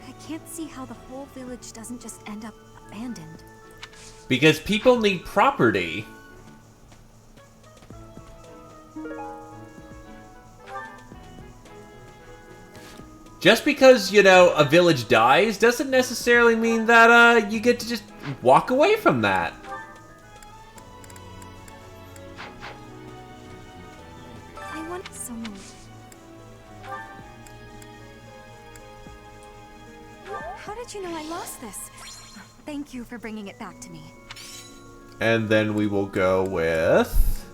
D: I can't see how the whole village doesn't just end up abandoned.
A: Because people need property. Just because, you know, a village dies doesn't necessarily mean that you get to just walk away from that.
D: I want so many. How did you know I lost this? Thank you for bringing it back to me.
A: And then we will go with...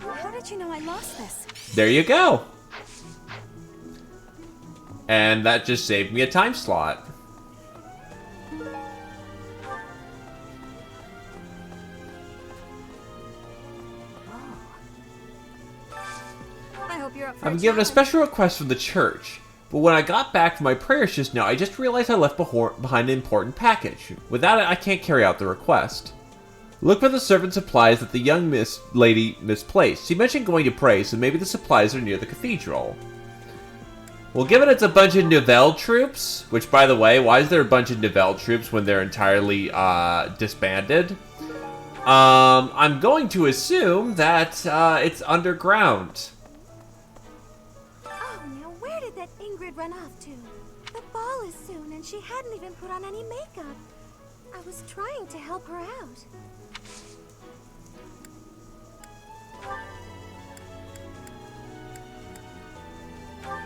D: How did you know I lost this?
A: There you go. And that just saved me a time slot.
D: I hope you're up for
A: I'm
D: a
A: given a
D: challenge.
A: special request from the church, but when I got back from my prayers just now, I just realized I left behind an important package. Without it, I can't carry out the request. Look for the servant supplies that the young lady misplaced. She mentioned going to pray, so maybe the supplies are near the cathedral. Well, given it's a bunch of Nivelle troops, which, by the way, why is there a bunch of Nivelle troops when they're entirely disbanded? I'm going to assume that it's underground.
H: Oh, now where did that Ingrid run off to? The ball is soon, and she hadn't even put on any makeup. I was trying to help her out.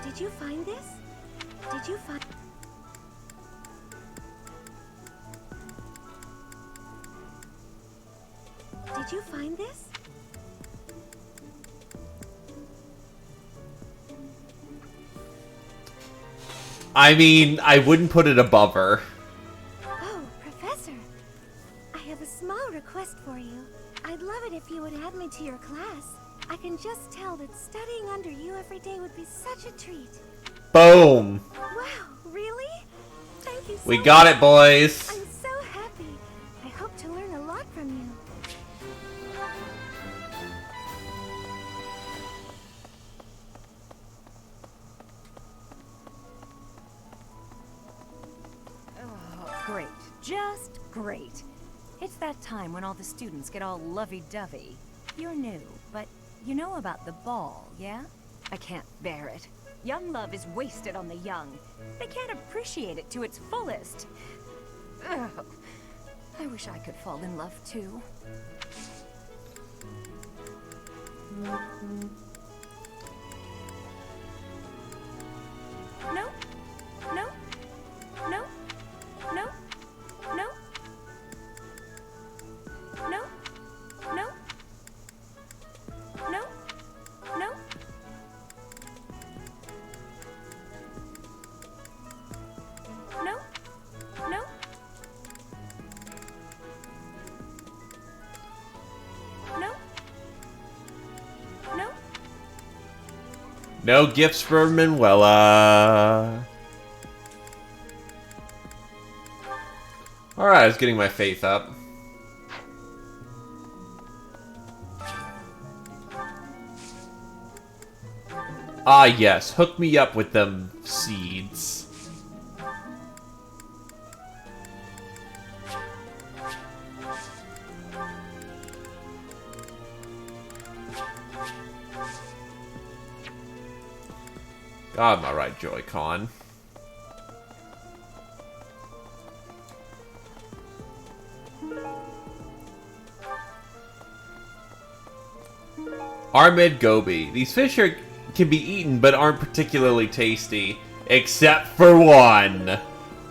H: Did you find this? Did you find... Did you find this?
A: I mean, I wouldn't put it above her.
H: Oh, Professor. I have a small request for you. I'd love it if you would add me to your class. I can just tell that studying under you every day would be such a treat.
A: Boom.
H: Wow, really? Thank you so
A: We got
H: much.
A: it, boys.
H: I'm so happy. I hope to learn a lot from you.
M: Oh, great. Just great. It's that time when all the students get all lovey-dovey. You're new, but you know about the ball, yeah? I can't bear it. Young love is wasted on the young. They can't appreciate it to its fullest. Ugh. I wish I could fall in love too.
B: No. No. No. No. No. No. No. No. No. No. No. No. No.
A: No gifts for Manuela. Alright, I was getting my faith up. Ah, yes. Hook me up with them seeds. God, my right Joy-Con. Armid Gobi. These fish can be eaten but aren't particularly tasty, except for one.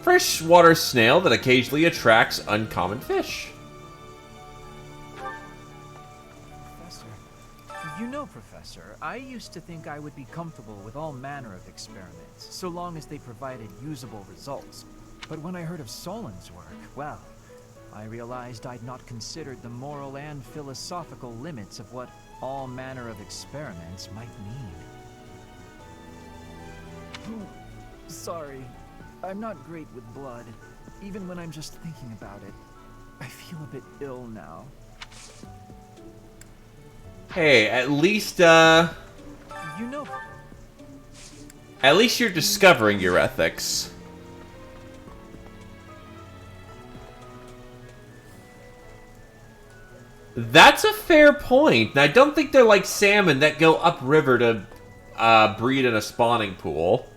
A: Freshwater snail that occasionally attracts uncommon fish.
G: Professor, you know, Professor, I used to think I would be comfortable with all manner of experiments, so long as they provided usable results. But when I heard of Solon's work, well, I realized I'd not considered the moral and philosophical limits of what all manner of experiments might mean. Oh, sorry. I'm not great with blood. Even when I'm just thinking about it, I feel a bit ill now.
A: Hey, at least,
G: You know...
A: At least you're discovering your ethics. That's a fair point. And I don't think they're like salmon that go upriver to breed in a spawning pool.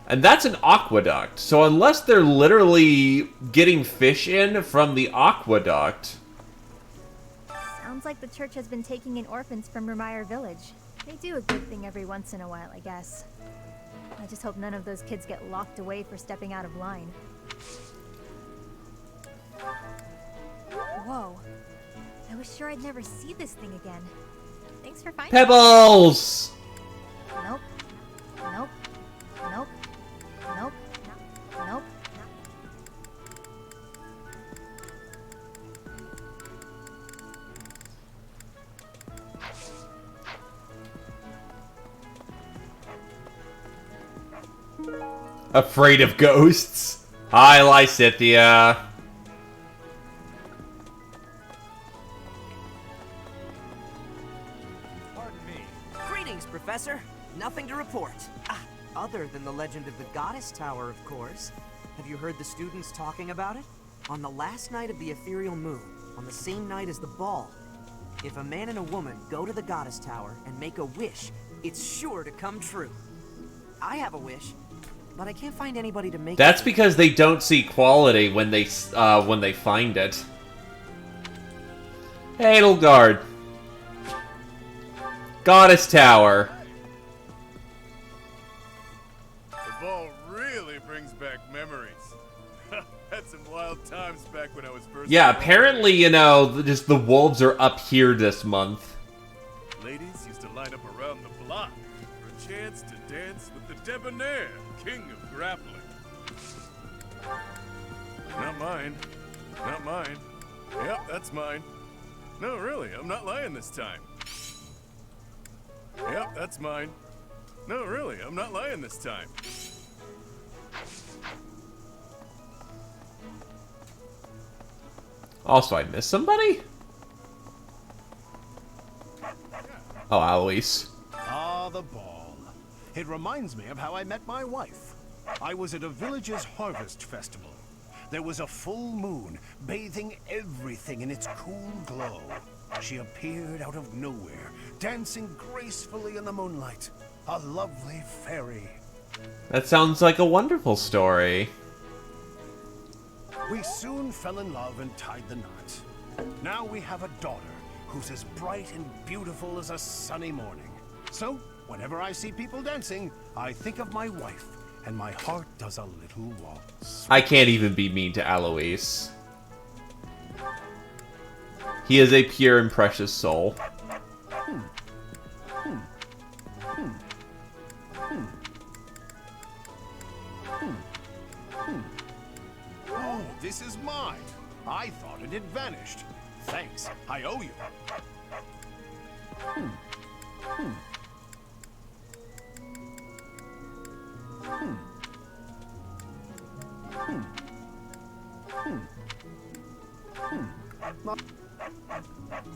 A: And that's an aqueduct. So unless they're literally getting fish in from the aqueduct...
H: Sounds like the church has been taking in orphans from Remire Village. They do a good thing every once in a while, I guess. I just hope none of those kids get locked away for stepping out of line. Whoa. I was sure I'd never see this thing again. Thanks for finding
A: Pebbles!
H: Nope. Nope. Nope. Nope. Nope.
A: Afraid of ghosts? Hi, Lysithia.
O: Pardon me. Greetings, Professor. Nothing to report. Other than the legend of the Goddess Tower, of course. Have you heard the students talking about it? On the last night of the ethereal moon, on the same night as the ball, if a man and a woman go to the Goddess Tower and make a wish, it's sure to come true. I have a wish, but I can't find anybody to make
A: That's
O: it.
A: because they don't see quality when they find it. Hey, Edelgard. Goddess Tower.
P: The ball really brings back memories. Had some wild times back when I was first.
A: Yeah, apparently, you know, just the wolves are up here this month.
P: Ladies used to line up around the block for a chance to dance with the debonair king of grappling. Not mine. Not mine. Yep, that's mine. No, really, I'm not lying this time. Yep, that's mine. No, really, I'm not lying this time.
A: Also, I missed somebody? Oh, Alois.
N: Ah, the ball. It reminds me of how I met my wife. I was at a village's harvest festival. There was a full moon, bathing everything in its cool glow. She appeared out of nowhere, dancing gracefully in the moonlight. A lovely fairy.
A: That sounds like a wonderful story.
N: We soon fell in love and tied the knot. Now we have a daughter who's as bright and beautiful as a sunny morning. So, whenever I see people dancing, I think of my wife, and my heart does a little waltz.
A: I can't even be mean to Alois. He is a pure and precious soul.
N: Oh, this is mine. I thought it had vanished. Thanks, I owe you.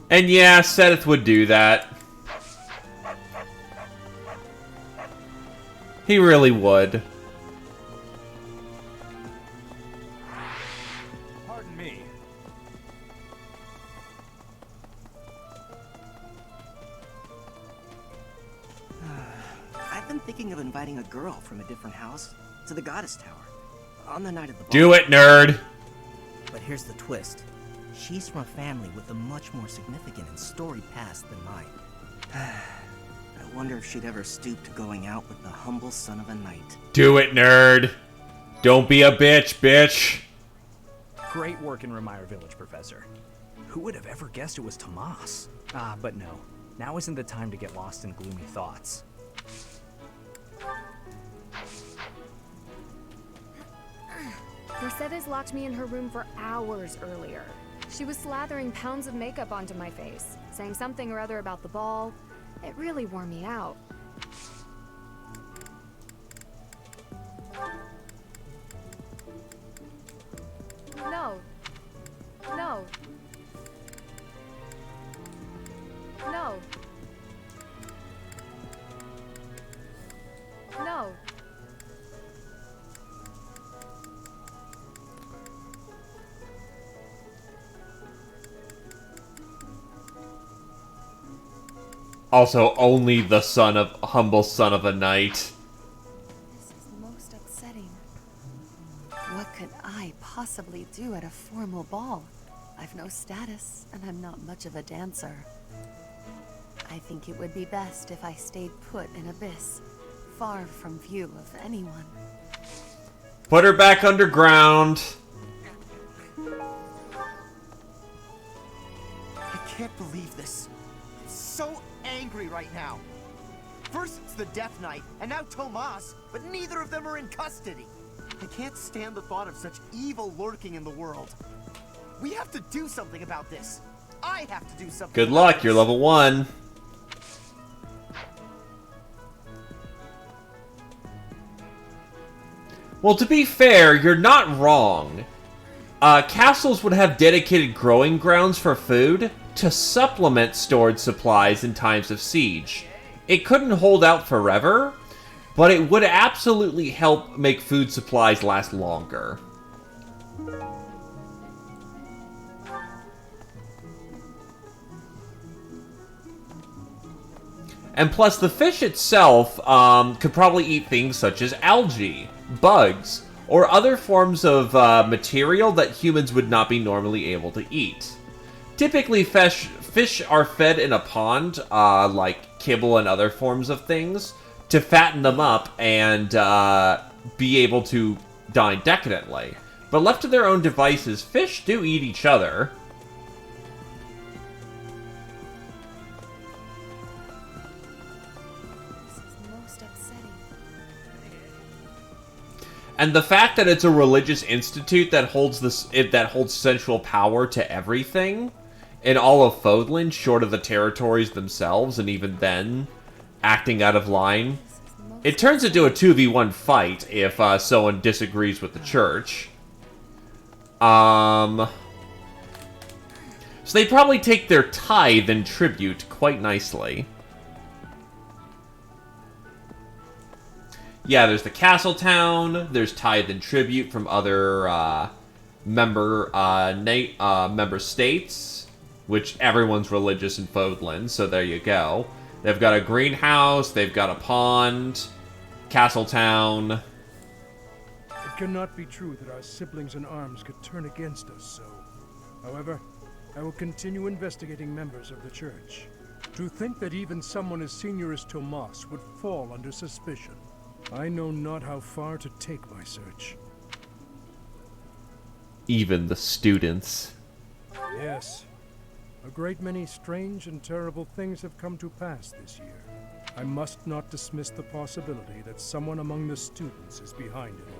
A: And yeah, Seth would do that. He really would.
G: Pardon me.
O: I've been thinking of inviting a girl from a different house to the Goddess Tower on the night of the ball.
A: Do it, nerd!
F: But here's the twist. She's from a family with a much more significant and storied past than mine.
O: I wonder if she'd ever stoop to going out with the humble son of a knight.
A: Do it, nerd! Don't be a bitch, bitch!
G: Great work in Remire Village, Professor. Who would have ever guessed it was Tomas? Ah, but no. Now isn't the time to get lost in gloomy thoughts.
D: Mercedes locked me in her room for hours earlier. She was slathering pounds of makeup onto my face, saying something or other about the ball. It really wore me out. No. No. No. No.
A: Also, only the humble son of a knight.
D: This is most upsetting. What could I possibly do at a formal ball? I've no status, and I'm not much of a dancer. I think it would be best if I stayed put in Abyss, far from view of anyone.
A: Put her back underground.
F: I can't believe this. I'm so angry right now. First it's the Death Knight, and now Tomas, but neither of them are in custody. I can't stand the thought of such evil lurking in the world. We have to do something about this. I have to do something.
A: Good luck, you're level 1. Well, to be fair, you're not wrong. Castles would have dedicated growing grounds for food to supplement stored supplies in times of siege. It couldn't hold out forever, but it would absolutely help make food supplies last longer. And plus, the fish itself could probably eat things such as algae, bugs, or other forms of material that humans would not be normally able to eat. Typically, fish are fed in a pond, like kibble and other forms of things, to fatten them up and be able to dine decadently. But left to their own devices, fish do eat each other. And the fact that it's a religious institute that holds central power to everything in all of Fodlan, short of the territories themselves, and even then, acting out of line, it turns into a 2v1 fight if someone disagrees with the church. So they probably take their tithe and tribute quite nicely. Yeah, there's the Castle Town, there's tithe and tribute from other member states, which everyone's religious in Fodlan, so there you go. They've got a greenhouse, they've got a pond, Castle Town.
Q: It cannot be true that our siblings in arms could turn against us so. However, I will continue investigating members of the church. To think that even someone as senior as Tomas would fall under suspicion. I know not how far to take my search.
A: Even the students.
Q: Yes. A great many strange and terrible things have come to pass this year. I must not dismiss the possibility that someone among the students is behind it all.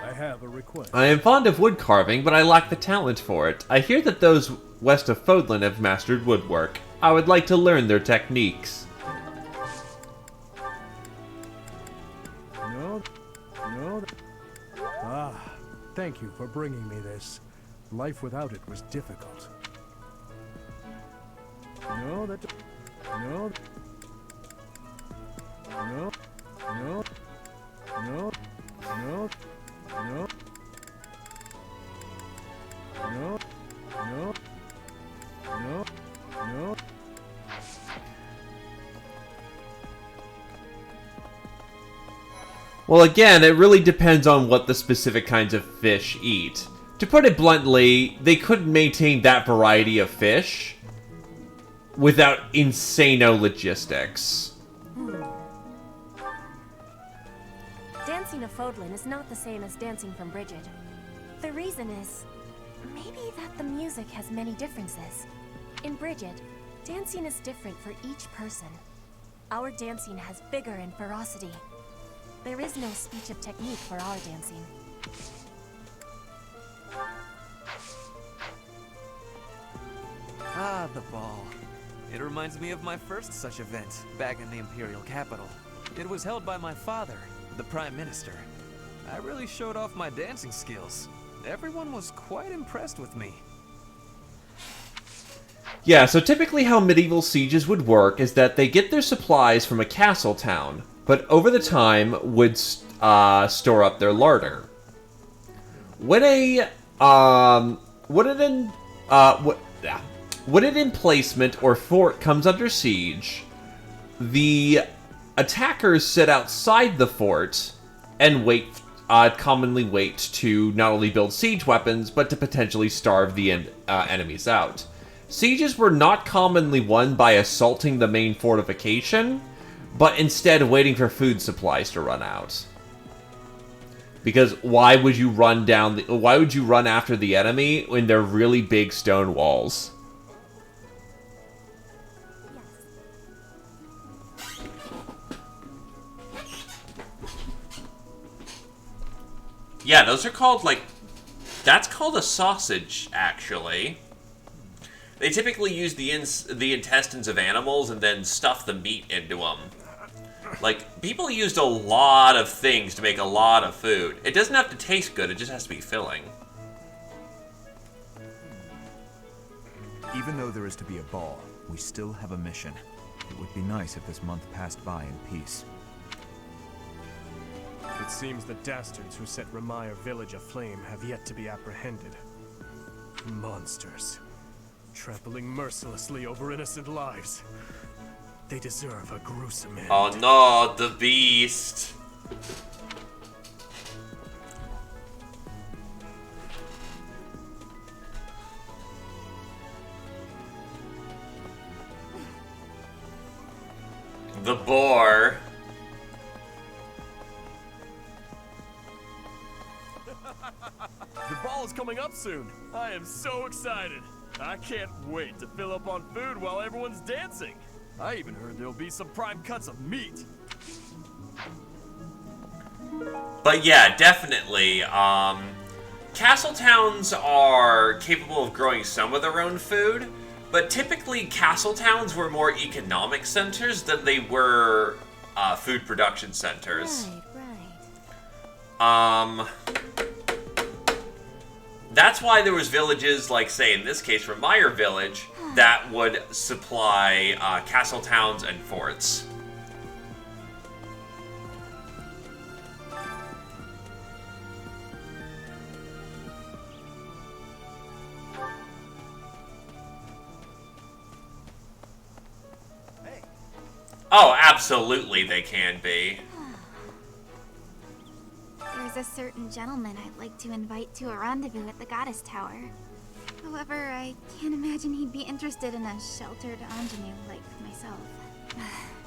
Q: I have a request.
A: I am fond of wood carving, but I lack the talent for it. I hear that those west of Fodlan have mastered woodwork. I would like to learn their techniques.
Q: No. Ah, thank you for bringing me this. Life without it was difficult. No. No.
A: Well, again, it really depends on what the specific kinds of fish eat. To put it bluntly, they couldn't maintain that variety of fish without insano logistics.
R: Dancing of Fodlan is not the same as dancing from Brigid. The reason is, maybe that the music has many differences. In Brigid, dancing is different for each person. Our dancing has vigor and ferocity. There is no speech of technique for our dancing.
G: Ah, the ball. It reminds me of my first such event, back in the Imperial capital. It was held by my father, the Prime Minister. I really showed off my dancing skills. Everyone was quite impressed with me.
A: Yeah, so typically how medieval sieges would work is that they get their supplies from a castle town, but over the time would store up their larder. When an emplacement or fort comes under siege, the attackers sit outside the fort and commonly wait to not only build siege weapons, but to potentially starve the enemies out. Sieges were not commonly won by assaulting the main fortification, but instead waiting for food supplies to run out. Because why would you run after the enemy when they're really big stone walls? Yeah, those are called, that's called a sausage, actually. They typically use the intestines of animals and then stuff the meat into them. People used a lot of things to make a lot of food. It doesn't have to taste good, it just has to be filling.
S: Even though there is to be a ball, we still have a mission. It would be nice if this month passed by in peace.
T: It seems the dastards who set Remire village aflame have yet to be apprehended. Monsters. Trampling mercilessly over innocent lives. They deserve a gruesome end.
A: Oh no, the beast! The boar.
P: The ball is coming up soon. I am so excited. I can't wait to fill up on food while everyone's dancing. I even heard there'll be some prime cuts of meat.
A: But yeah, definitely. Castle towns are capable of growing some of their own food, but typically castle towns were more economic centers than they were food production centers.
R: Right.
A: That's why there was villages, like, say, in this case, Remire Village, that would supply castle towns and forts. Oh, absolutely they can be.
H: There's a certain gentleman I'd like to invite to a rendezvous at the Goddess Tower.
U: However, I can't imagine he'd be interested in a sheltered ingenue like myself.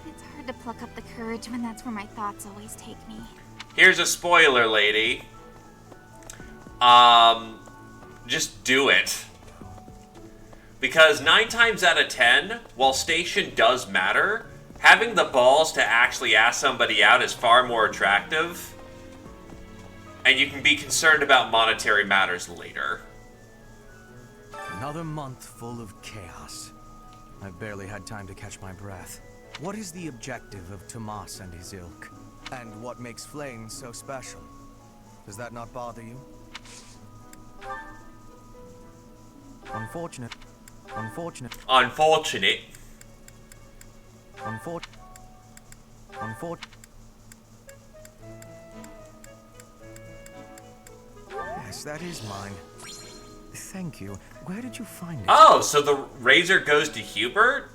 U: It's hard to pluck up the courage when that's where my thoughts always take me.
A: Here's a spoiler, lady. Just do it. Because 9 times out of 10, while station does matter, having the balls to actually ask somebody out is far more attractive. And you can be concerned about monetary matters later.
F: Another month full of chaos. I've barely had time to catch my breath. What is the objective of Tomas and his ilk? And what makes Flame so special? Does that not bother you? Unfortunate. Unfortunate.
A: Unfortunate.
F: Yes, that is mine. Thank you. Where did you find it?
A: Oh, so the razor goes to Hubert?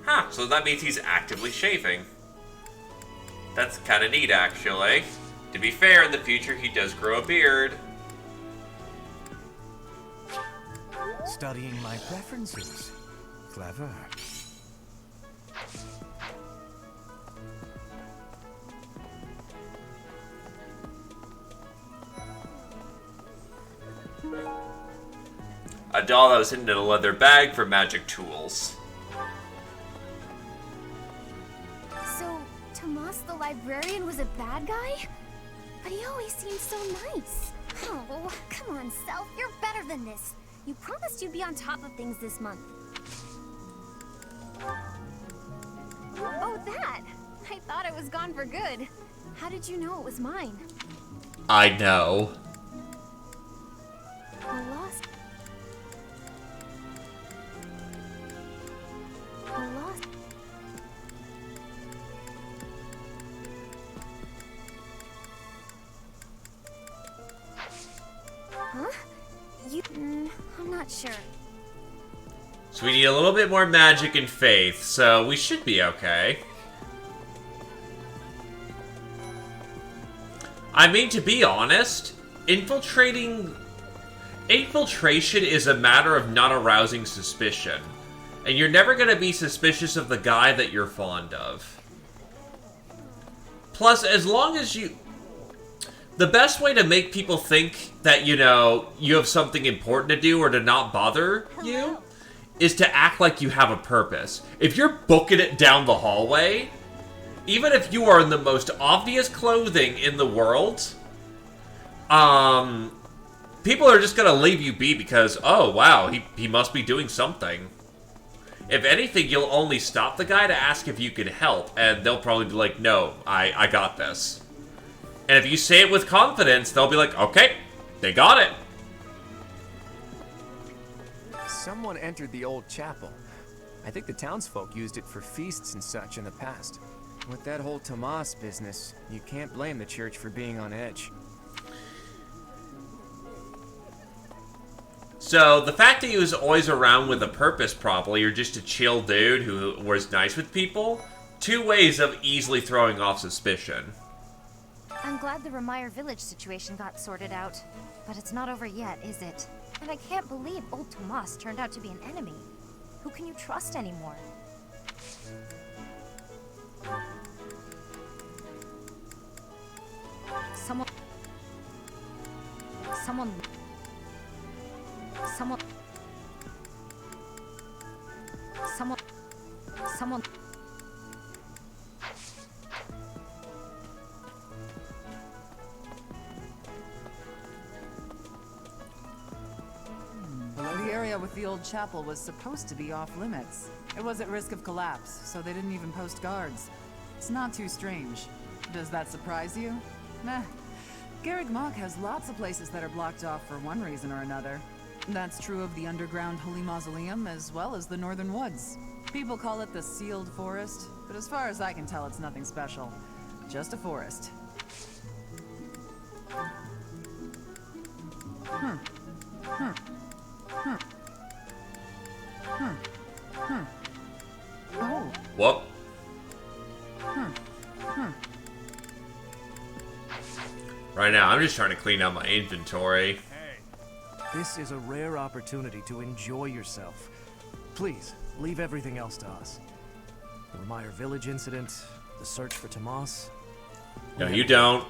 A: Huh, so that means he's actively shaving. That's kind of neat, actually. To be fair, in the future, he does grow a beard.
F: Studying my preferences. Clever.
A: A doll that was hidden in a leather bag for magic tools.
H: So, Tomas the librarian was a bad guy? But he always seemed so nice. Oh, come on, Self. You're better than this. You promised you'd be on top of things this month. Oh, that! I thought it was gone for good. How did you know it was mine?
A: I know.
H: I lost. I lost. Huh? You... I'm not sure.
A: So we need a little bit more magic and faith, so we should be okay. I mean, to be honest, infiltration is a matter of not arousing suspicion. And you're never going to be suspicious of the guy that you're fond of. Plus, as long as you... The best way to make people think that, you know, you have something important to do or to not bother you is to act like you have a purpose. If you're booking it down the hallway, even if you are in the most obvious clothing in the world, people are just going to leave you be because, oh, wow, he must be doing something. If anything, you'll only stop the guy to ask if you can help, and they'll probably be like, no, I got this. And if you say it with confidence, they'll be like, okay, they got it.
G: Someone entered the old chapel. I think the townsfolk used it for feasts and such in the past. With that whole Tomas business, you can't blame the church for being on edge.
A: So, the fact that he was always around with a purpose, probably, or just a chill dude who was nice with people, 2 ways of easily throwing off suspicion.
D: I'm glad the Remire village situation got sorted out, but it's not over yet, is it? And I can't believe old Tomas turned out to be an enemy. Who can you trust anymore? Someone...
V: The area with the old chapel was supposed to be off limits. It was at risk of collapse, so they didn't even post guards. It's not too strange. Does that surprise you? Meh. Garreg Mach has lots of places that are blocked off for one reason or another. That's true of the underground Holy Mausoleum as well as the Northern Woods. People call it the Sealed Forest, but as far as I can tell, it's nothing special. Just a forest. Oh.
A: What? Right now, I'm just trying to clean out my inventory.
G: This is a rare opportunity to enjoy yourself. Please, leave everything else to us. The Remire Village incident, the search for Tomas.
A: No, you don't.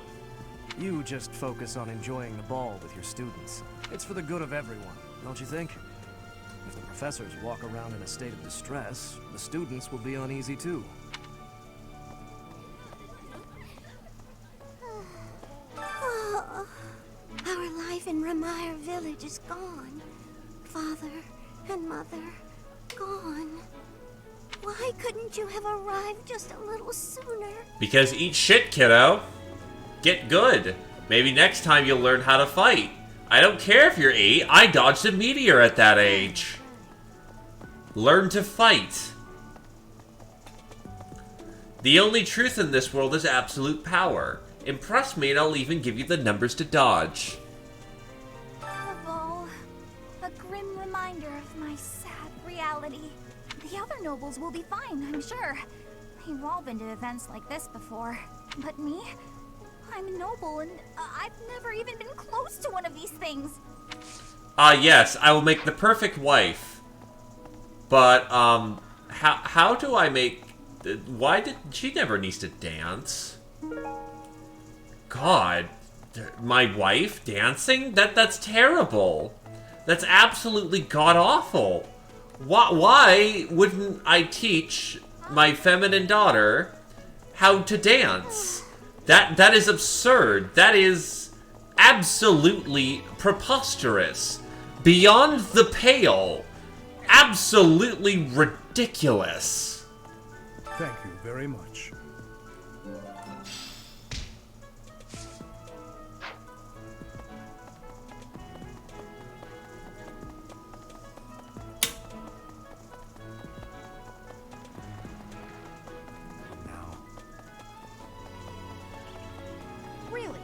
G: You just focus on enjoying the ball with your students. It's for the good of everyone, don't you think? If the professors walk around in a state of distress, the students will be uneasy too.
H: Oh, our life in Remire Village is gone. Father and Mother, gone. Why couldn't you have arrived just a little sooner?
A: Because eat shit, kiddo. Get good. Maybe next time you'll learn how to fight. I don't care if you're 8. I dodged a meteor at that age. Learn to fight. The only truth in this world is absolute power. Impress me and I'll even give you the numbers to dodge.
H: The ball, a grim reminder of my sad reality. The other nobles will be fine, I'm sure. They've all been to events like this before. But me? I'm a noble, and I've never even been close to one of these things.
A: Yes, I will make the perfect wife. But, how do I make... Why did... She never needs to dance. God. My wife dancing? That's terrible. That's absolutely god-awful. Why wouldn't I teach my feminine daughter how to dance? That is absurd. That is absolutely preposterous. Beyond the pale. Absolutely ridiculous.
Q: Thank you very much.
H: Really?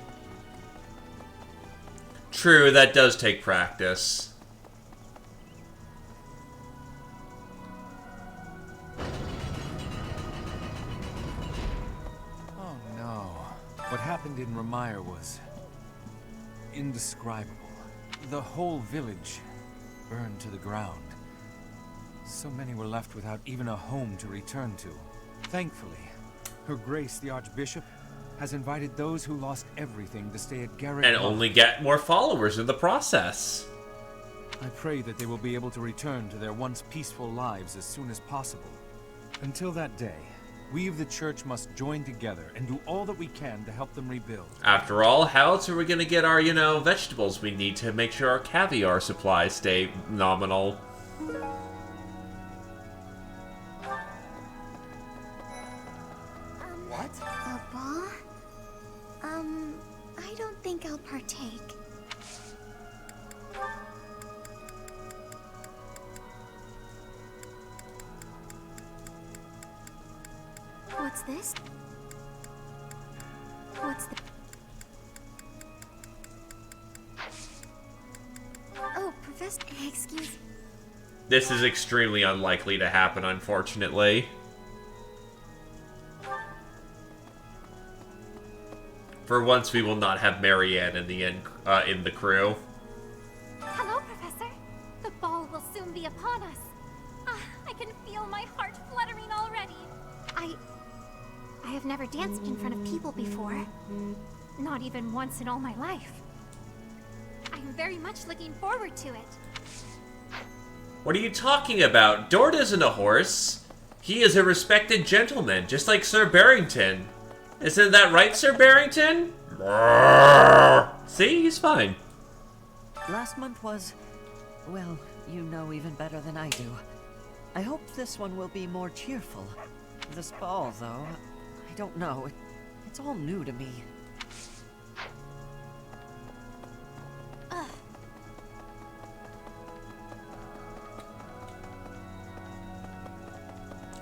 A: True, that does take practice.
S: Oh no. What happened in Remire was indescribable. The whole village burned to the ground. So many were left without even a home to return to. Thankfully, Her Grace the Archbishop has invited those who lost everything to stay at Garrett
A: And
S: Hall.
A: only get more followers in the process.
S: I pray that they will be able to return to their once peaceful lives as soon as possible. Until that day, we of the church must join together and do all that we can to help them rebuild.
A: After all, how else are we gonna get our, vegetables we need to make sure our caviar supplies stay nominal?
H: What? A ball? I don't think I'll partake. What's this? What's the... Oh, Professor... Excuse...
A: This is extremely unlikely to happen, unfortunately. For once, we will not have Marianne in the crew.
H: Hello, Professor. The ball will soon be upon us. I can feel my heart fluttering already. I have never danced in front of people before. Not even once in all my life. I'm very much looking forward to it.
A: What are you talking about? Dort isn't a horse. He is a respected gentleman, just like Sir Barrington. Isn't that right, Sir Barrington? See, he's fine.
E: Last month was... well, you know even better than I do. I hope this one will be more cheerful. This ball, though, I don't know. It's all new to me.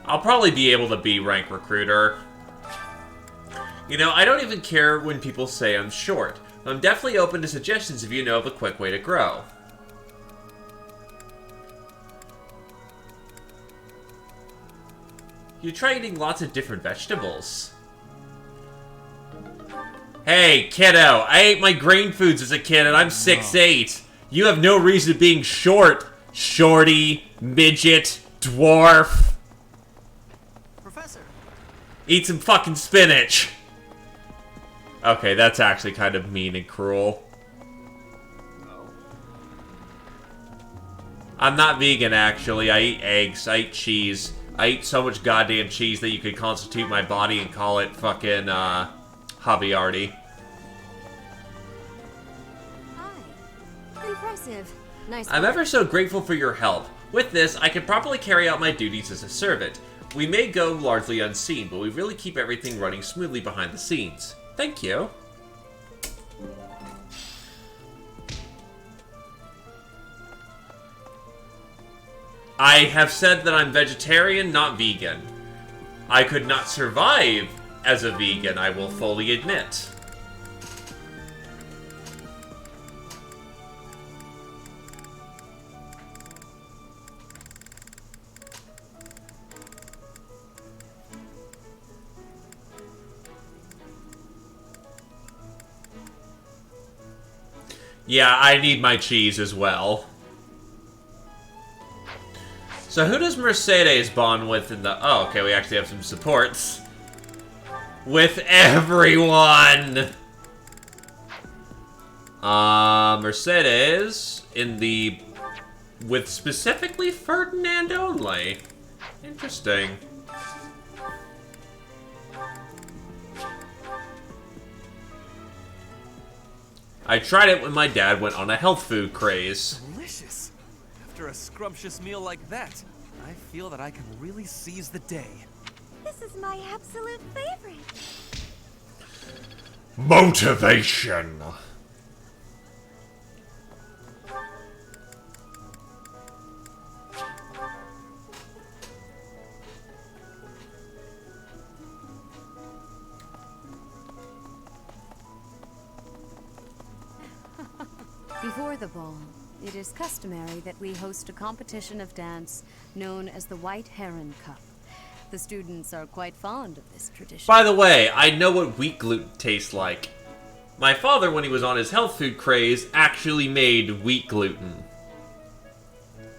A: I'll probably be able to be rank recruiter. I don't even care when people say I'm short. I'm definitely open to suggestions if you know of a quick way to grow. You try eating lots of different vegetables. Hey, kiddo, I ate my grain foods as a kid and I'm 6'8". You have no reason of being short, shorty, midget, dwarf.
O: Professor!
A: Eat some fucking spinach. Okay, that's actually kind of mean and cruel. I'm not vegan, actually. I eat eggs. I eat cheese. I eat so much goddamn cheese that you could constitute my body and call it fucking, Javiardi.
M: Impressive. Nice
A: I'm
M: work.
A: ever so grateful for your help. With this, I can properly carry out my duties as a servant. We may go largely unseen, but we really keep everything running smoothly behind the scenes. Thank you. I have said that I'm vegetarian, not vegan. I could not survive as a vegan, I will fully admit. Yeah, I need my cheese as well. So who does Mercedes bond with in the... Oh, okay, we actually have some supports. With everyone! Mercedes in the... With specifically Ferdinand only. Interesting. I tried it when my dad went on a health food craze.
G: Delicious. After a scrumptious meal like that, I feel that I can really seize the day.
H: This is my absolute favorite.
A: Motivation.
M: Before the ball, it is customary that we host a competition of dance known as the White Heron Cup. The students are quite fond of this tradition.
A: By the way, I know what wheat gluten tastes like. My father, when he was on his health food craze, actually made wheat gluten.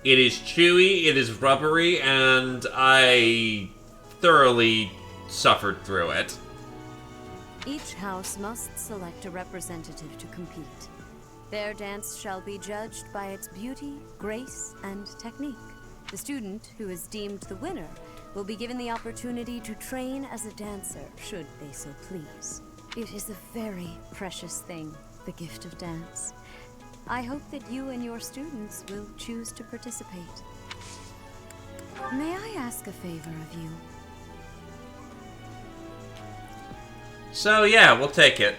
A: It is chewy, it is rubbery, and I thoroughly suffered through it.
M: Each house must select a representative to compete. Their dance shall be judged by its beauty, grace, and technique. The student who is deemed the winner will be given the opportunity to train as a dancer, should they so please. It is a very precious thing, the gift of dance. I hope that you and your students will choose to participate. May I ask a favor of you?
A: So yeah, we'll take it.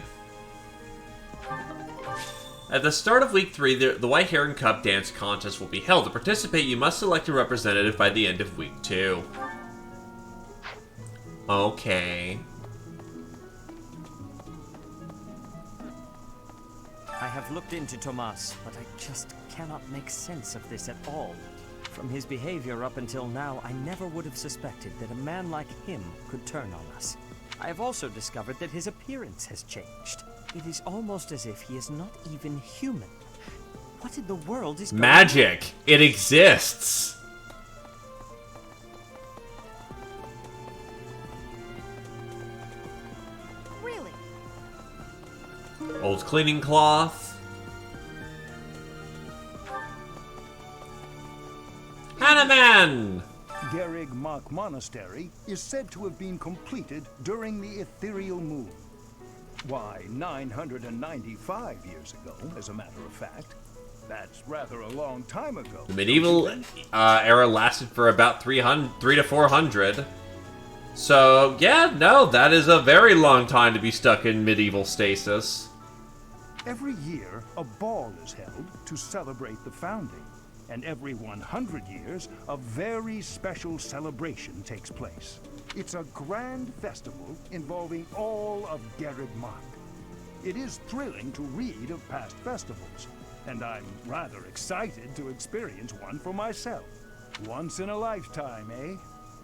A: At the start of Week 3, the White Heron Cup Dance Contest will be held. To participate, you must select a representative by the end of Week 2. Okay.
E: I have looked into Tomas, but I just cannot make sense of this at all. From his behavior up until now, I never would have suspected that a man like him could turn on us. I have also discovered that his appearance has changed. It is almost as if he is not even human. What in the world is going on?
A: Magic! It exists!
H: Really?
A: Old cleaning cloth. Hanuman!
I: Garrig Mach Monastery is said to have been completed during the ethereal moon. Why, 995 years ago, as a matter of fact. That's rather a long time ago.
A: The medieval era lasted for about 3 to 400. So, yeah, no, that is a very long time to be stuck in medieval stasis.
I: Every year, a ball is held to celebrate the founding. And every 100 years, a very special celebration takes place. It's a grand festival involving all of Garrig Mach. It is thrilling to read of past festivals, and I'm rather excited to experience one for myself. Once in a lifetime, eh?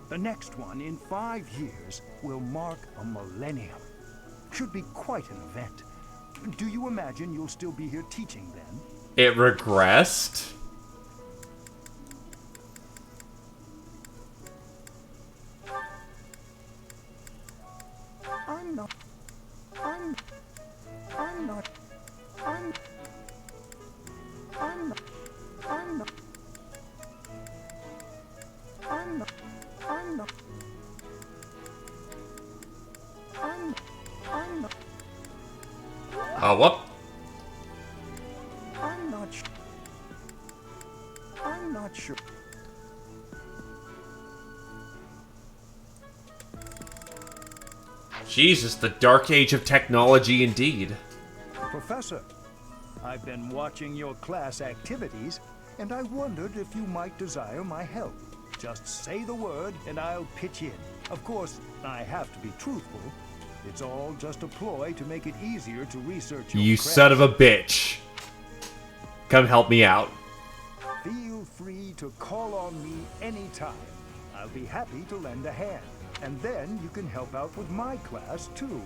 I: The next one in 5 years will mark a millennium. Should be quite an event. Do you imagine you'll still be here teaching then?
A: It regressed?
I: I'm not. I'm not. I'm not. I'm not. I'm not. I'm not. I'm not.
A: Oh, whoop.
I: I'm not sure. I'm not sure.
A: Jesus, the dark age of technology indeed.
I: Professor, I've been watching your class activities, and I wondered if you might desire my help. Just say the word, and I'll pitch in. Of course, I have to be truthful. It's all just a ploy to make it easier to research your
A: You
I: craft.
A: son of a bitch. Come help me out.
I: Feel free to call on me anytime. I'll be happy to lend a hand. And then you can help out with my class, too.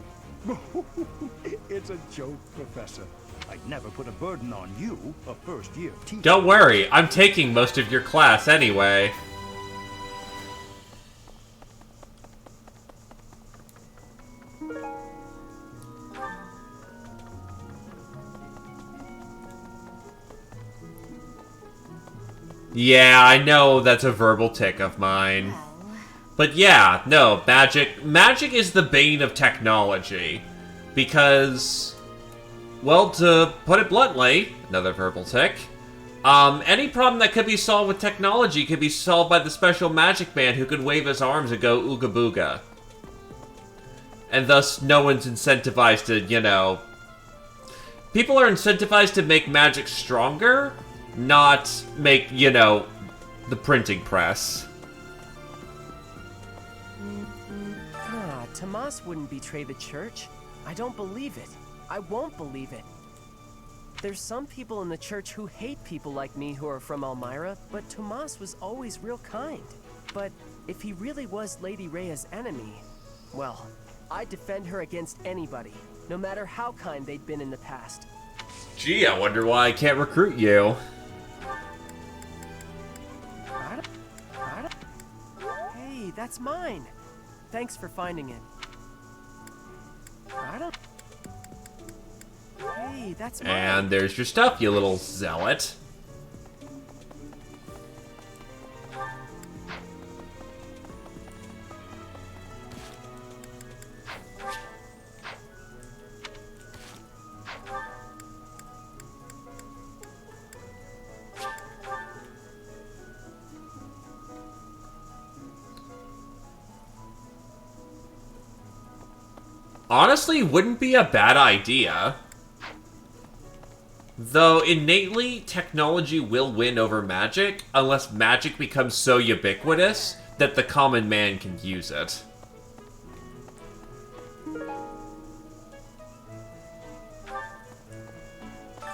I: It's a joke, Professor. I'd never put a burden on you, a first-year teacher.
A: Don't worry, I'm taking most of your class anyway. Yeah, I know that's a verbal tick of mine. But yeah, no, magic is the bane of technology. Because, well, to put it bluntly, another verbal tick, any problem that could be solved with technology could be solved by the special magic man who could wave his arms and go ooga booga. And thus, no one's incentivized to, you know... People are incentivized to make magic stronger, not make, you know, the printing press.
O: Tomas wouldn't betray the church. I don't believe it. I won't believe it. There's some people in the church who hate people like me who are from Elmira, but Tomas was always real kind. But if he really was Lady Rhea's enemy, well, I'd defend her against anybody, no matter how kind they'd been in the past.
A: Gee, I wonder why I can't recruit you.
O: Hey, that's mine. Thanks for finding it. Hey, that's mine.
A: And there's your stuff, you little zealot. Honestly, wouldn't be a bad idea. Though, innately, technology will win over magic, unless magic becomes so ubiquitous that the common man can use it.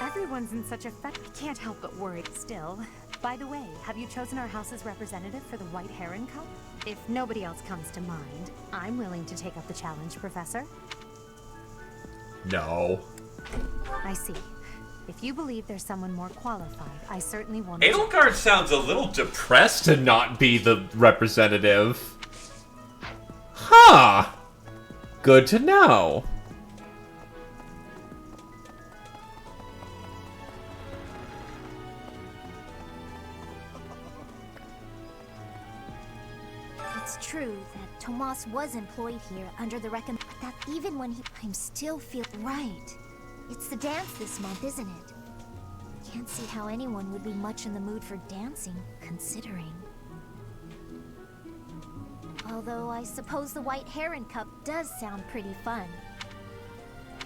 D: Everyone's in such a I can't help but worry still. By the way, have you chosen our house's representative for the White Heron Cup? If nobody else comes to mind, I'm willing to take up the challenge, Professor.
A: No.
D: I see. If you believe there's someone more qualified, I certainly won't.
A: Edelgard sounds a little depressed to not be the representative. Huh. Good to know.
H: It's true that Tomas was employed here under the but that even when I'm still feel right. It's the dance this month, isn't it? Can't see how anyone would be much in the mood for dancing, considering. Although I suppose the White Heron Cup does sound pretty fun.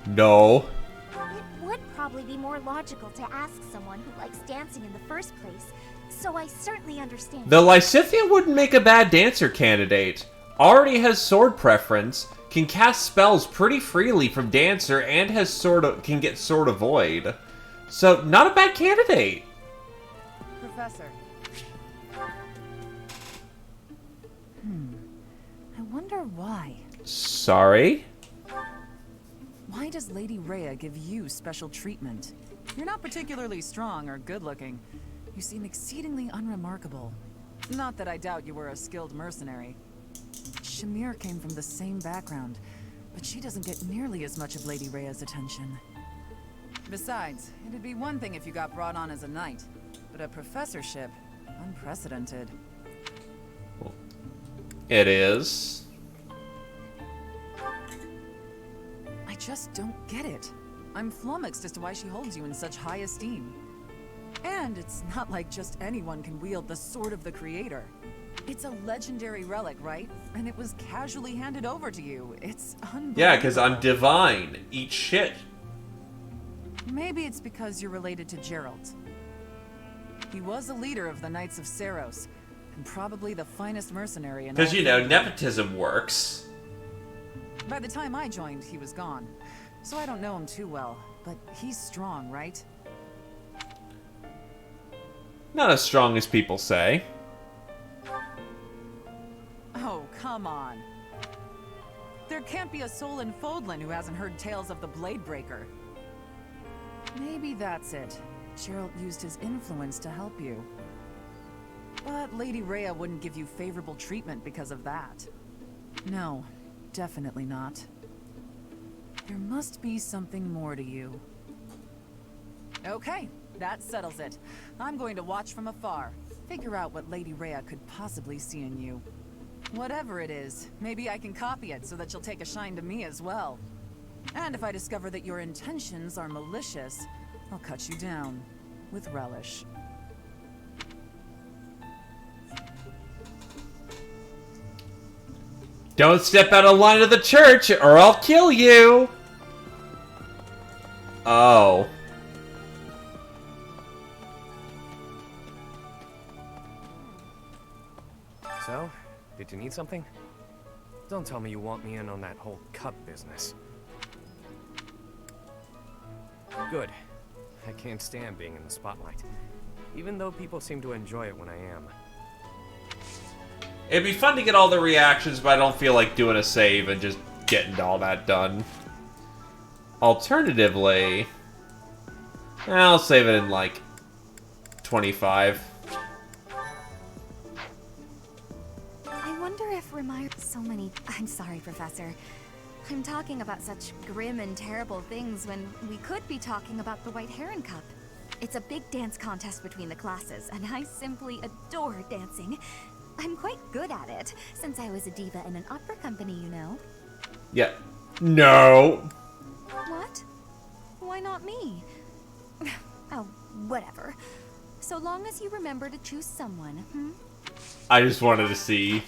A: No.
H: It would probably be more logical to ask someone who likes dancing in the first place, so I certainly understand.
A: The Lysithea wouldn't make a bad dancer candidate. Already has sword preference, can cast spells pretty freely from Dancer, and has can get Sword of Void. So, not a bad candidate.
V: Professor. I wonder why.
A: Sorry?
V: Why does Lady Rhea give you special treatment? You're not particularly strong or good-looking. You seem exceedingly unremarkable. Not that I doubt you were a skilled mercenary. Shamir came from the same background, but she doesn't get nearly as much of Lady Rhea's attention. Besides, it'd be one thing if you got brought on as a knight, but a professorship, unprecedented.
A: It is.
V: I just don't get it. I'm flummoxed as to why she holds you in such high esteem. And it's not like just anyone can wield the Sword of the Creator. It's a legendary relic, right? And it was casually handed over to you. It's unbelievable.
A: Yeah, because I'm divine. Eat shit.
V: Maybe it's because you're related to Gerald. He was a leader of the Knights of Seiros, and probably the finest mercenary in all.
A: Because, you know, nepotism works.
V: By the time I joined, he was gone. So I don't know him too well, but he's strong, right?
A: Not as strong as people say.
V: Oh, come on. There can't be a soul in Fodlan who hasn't heard tales of the Bladebreaker. Maybe that's it. Gerald used his influence to help you. But Lady Rhea wouldn't give you favorable treatment because of that. No, definitely not. There must be something more to you. Okay, that settles it. I'm going to watch from afar. Figure out what Lady Rhea could possibly see in you. Whatever it is, maybe I can copy it so that you'll take a shine to me as well. And if I discover that your intentions are malicious, I'll cut you down with relish.
A: Don't step out of line of the church or I'll kill you! Oh.
J: So, did you need something? Don't tell me you want me in on that whole cup business. Good. I can't stand being in the spotlight, even though people seem to enjoy it when I am.
A: It'd be fun to get all the reactions, but I don't feel like doing a save and just getting all that done. Alternatively, I'll save it in like 25.
D: I wonder if Remire... So many... I'm sorry, Professor. I'm talking about such grim and terrible things when we could be talking about the White Heron Cup. It's a big dance contest between the classes, and I simply adore dancing. I'm quite good at it, since I was a diva in an opera company, you know.
A: Yeah. No.
D: What? Why not me? Oh, whatever. So long as you remember to choose someone, hmm?
A: I just wanted to see.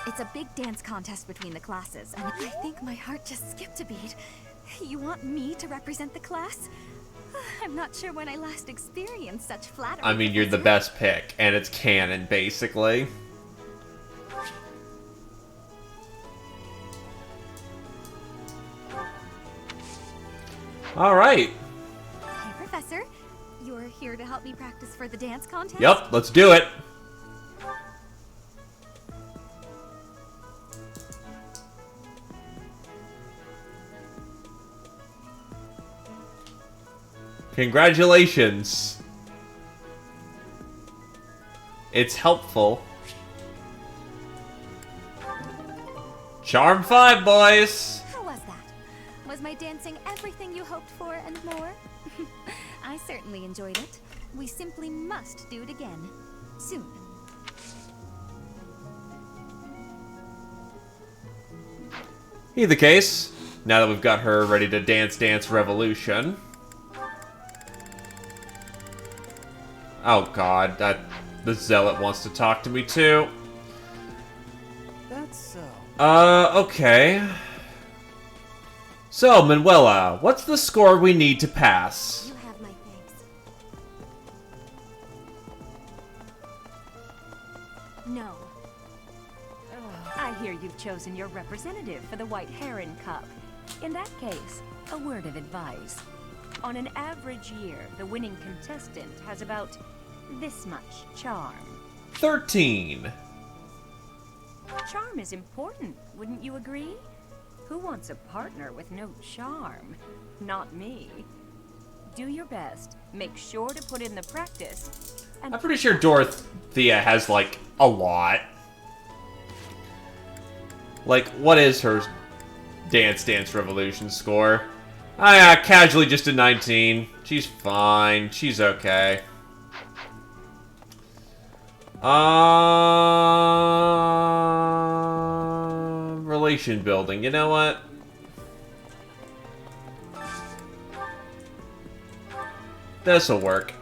D: It's a big dance contest between the classes, and I think my heart just skipped a beat. You want me to represent the class? I'm not sure when I last experienced such flattery.
A: I mean, you're the best pick, and it's canon, basically. Alright.
D: Hey, Professor. You're here to help me practice for the dance contest?
A: Yep, let's do it. Congratulations. It's helpful. Charm 5, boys!
D: How was that? Was my dancing everything you hoped for and more? I certainly enjoyed it. We simply must do it again. Soon.
A: Either case, now that we've got her ready to Dance Revolution. Oh god, the zealot wants to talk to me too.
O: That's so.
A: Okay. So, Manuela, what's the score we need to pass?
R: You have my thanks. No.
K: I hear you've chosen your representative for the White Heron Cup. In that case, a word of advice. On an average year, the winning contestant has about this much charm.
A: 13.
K: Charm is important, wouldn't you agree? Who wants a partner with no charm? Not me. Do your best. Make sure to put in the practice. And
A: I'm pretty sure Dorothea has, like, a lot. Like, what is her Dance Dance Revolution score? Ah, yeah, casually just a 19. She's fine. She's okay. Relation building. You know what? This'll work.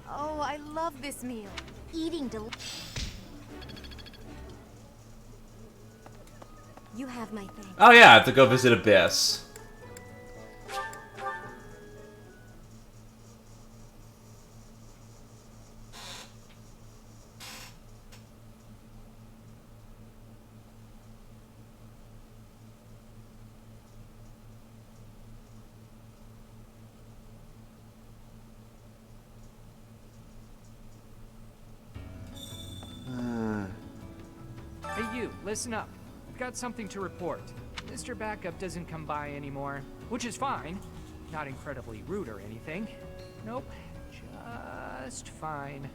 D: Oh, I love this meal.
H: Eating
R: You have my thanks.
A: Oh yeah, I have to go visit Abyss.
C: Hey you, listen up. I've got something to report. Mr. Backup doesn't come by anymore, which is fine. Not incredibly rude or anything. Nope, just fine.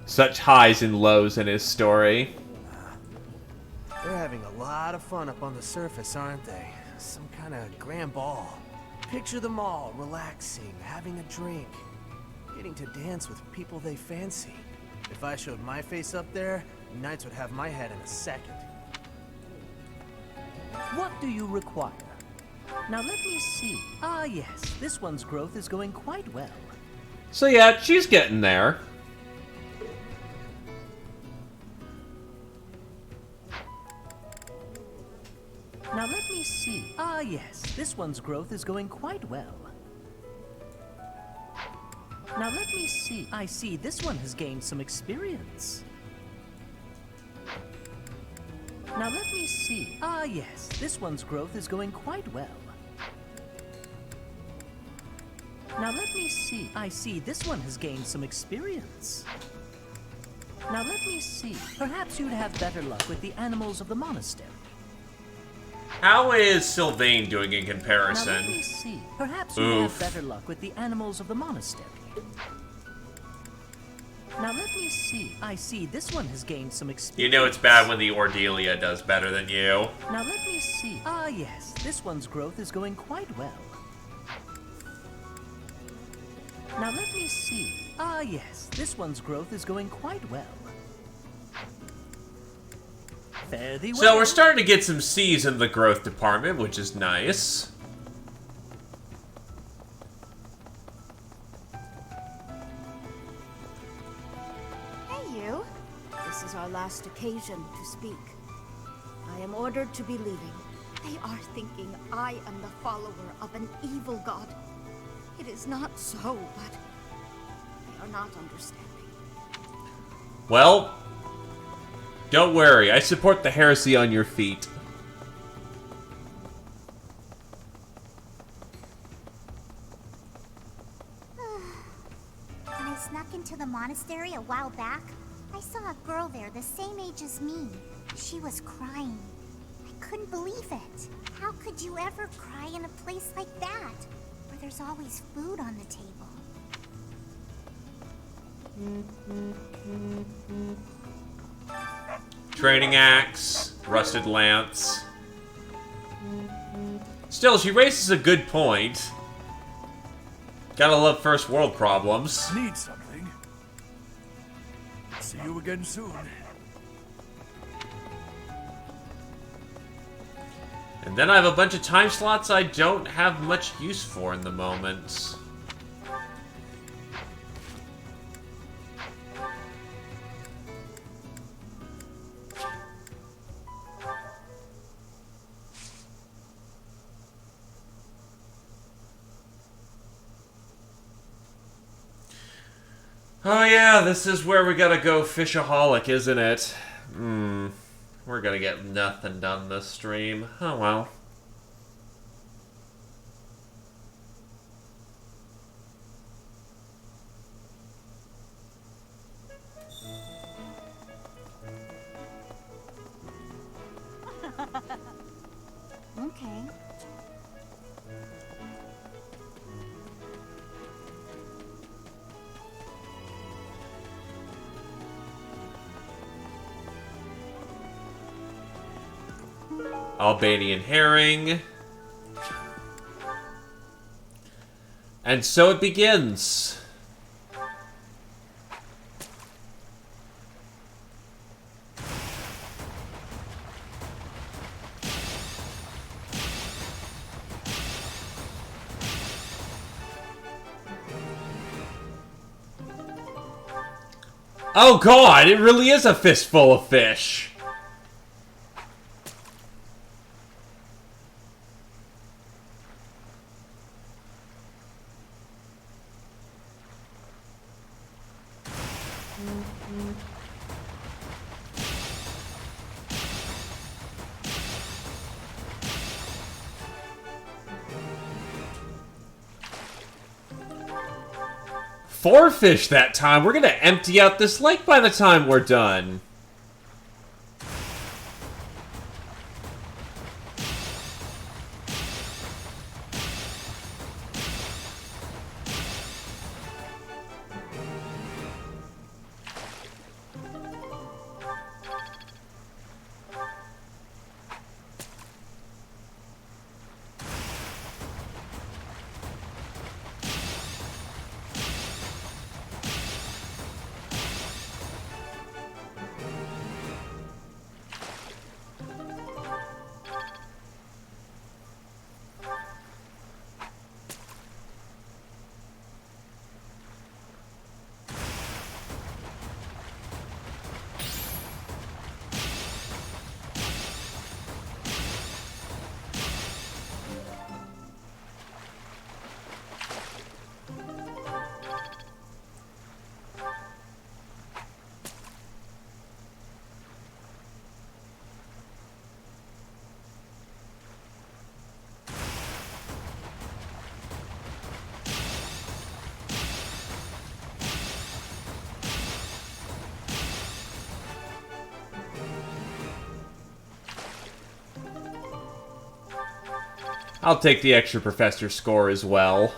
A: Such highs and lows in his story.
O: They're having a lot of fun up on the surface, aren't they? Some kind of grand ball. Picture them all relaxing, having a drink, getting to dance with people they fancy. If I showed my face up there, Knights would have my head in a second.
L: What do you require? Now let me see. Ah yes, this one's growth is going quite well.
A: So yeah, she's getting there.
L: Now let me see. Ah yes, this one's growth is going quite well. Now let me see. I see this one has gained some experience. Now let me see. Ah yes, this one's growth is going quite well. Now let me see. I see this one has gained some experience. Now let me see. Perhaps you'd have better luck with the animals of the monastery.
A: How is Sylvain doing in comparison?
L: Now let me see. Perhaps you'd have better luck with the animals of the monastery. Now let me see. I see this one has gained some experience.
A: You know it's bad when the Ordelia does better than you.
L: Now let me see. Ah yes, this one's growth is going quite well. Now let me see. Ah yes, this one's growth is going quite well. Fare thee well.
A: So we're starting to get some C's in the growth department, which is nice.
W: This is our last occasion to speak. I am ordered to be leaving.
H: They are thinking I am the follower of an evil god. It is not so, but they are not understanding.
A: Well, don't worry. I support the heresy on your feet.
H: When I snuck into the monastery a while back, I saw a girl there the same age as me. She was crying. I couldn't believe it. How could you ever cry in a place like that, where there's always food on the table?
A: Training axe, rusted lance. Still, she raises a good point. Gotta love first world problems.
X: Need something? See you again soon.
A: And then I have a bunch of time slots I don't have much use for in the moment. Oh yeah, this is where we gotta go fishaholic, isn't it? We're gonna get nothing done this stream. Oh well.
U: Okay.
A: Albanian herring. And so it begins. Oh god, it really is a fistful of fish. Four fish that time. We're gonna empty out this lake by the time we're done. I'll take the extra professor score as well.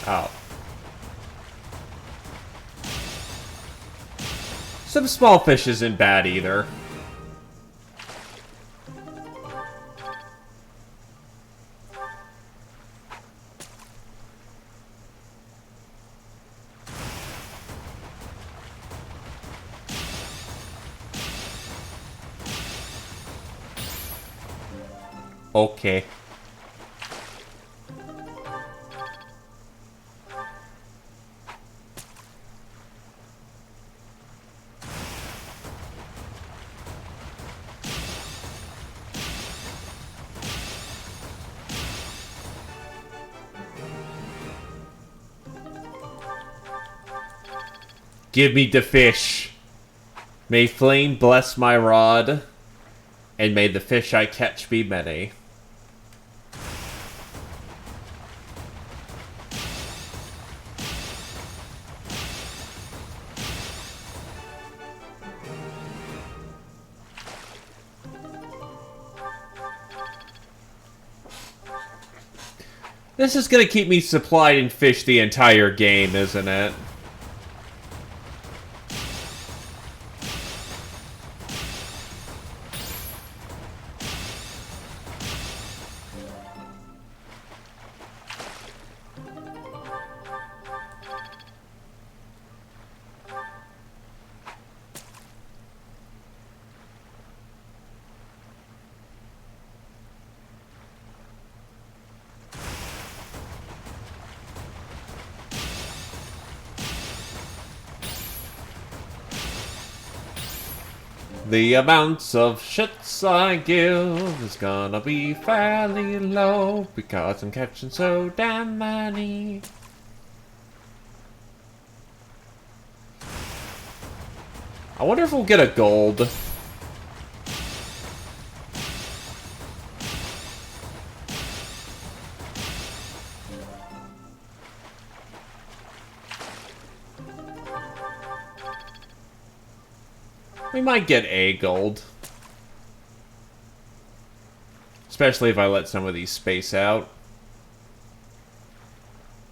A: Oh. Some small fish isn't bad either. Okay. Give me the fish. May flame bless my rod, and may the fish I catch be many. This is gonna keep me supplied in fish the entire game, isn't it? The amounts of shits I give is gonna be fairly low because I'm catching so damn many. I wonder if we'll get a gold. We might get a gold. Especially if I let some of these space out.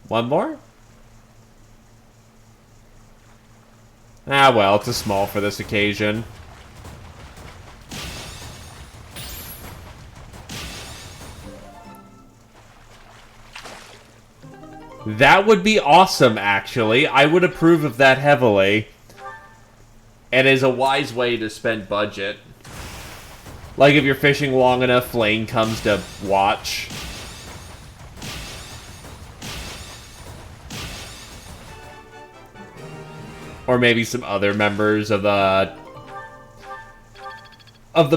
A: One more? Ah, well, it's a small for this occasion. That would be awesome, actually. I would approve of that heavily. And is a wise way to spend budget. Like if you're fishing long enough, Flame comes to watch. Or maybe some other members of the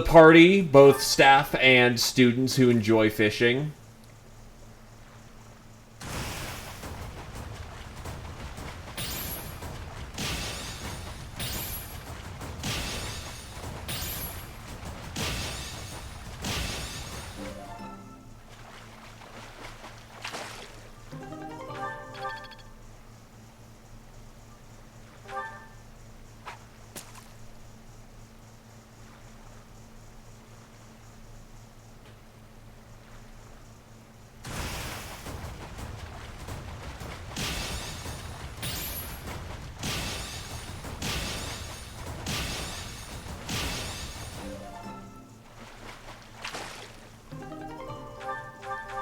A: party, both staff and students who enjoy fishing.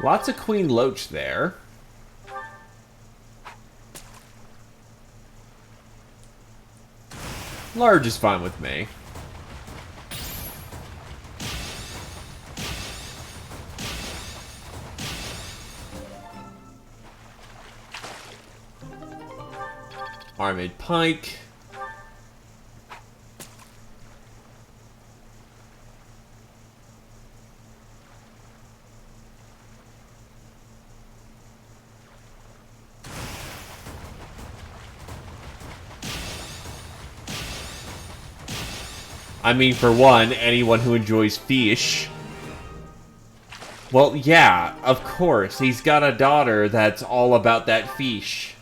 A: Lots of Queen Loach there. Large is fine with me. Armored Pike. I mean, for one, anyone who enjoys fish. Well, yeah, of course. He's got a daughter that's all about that fish.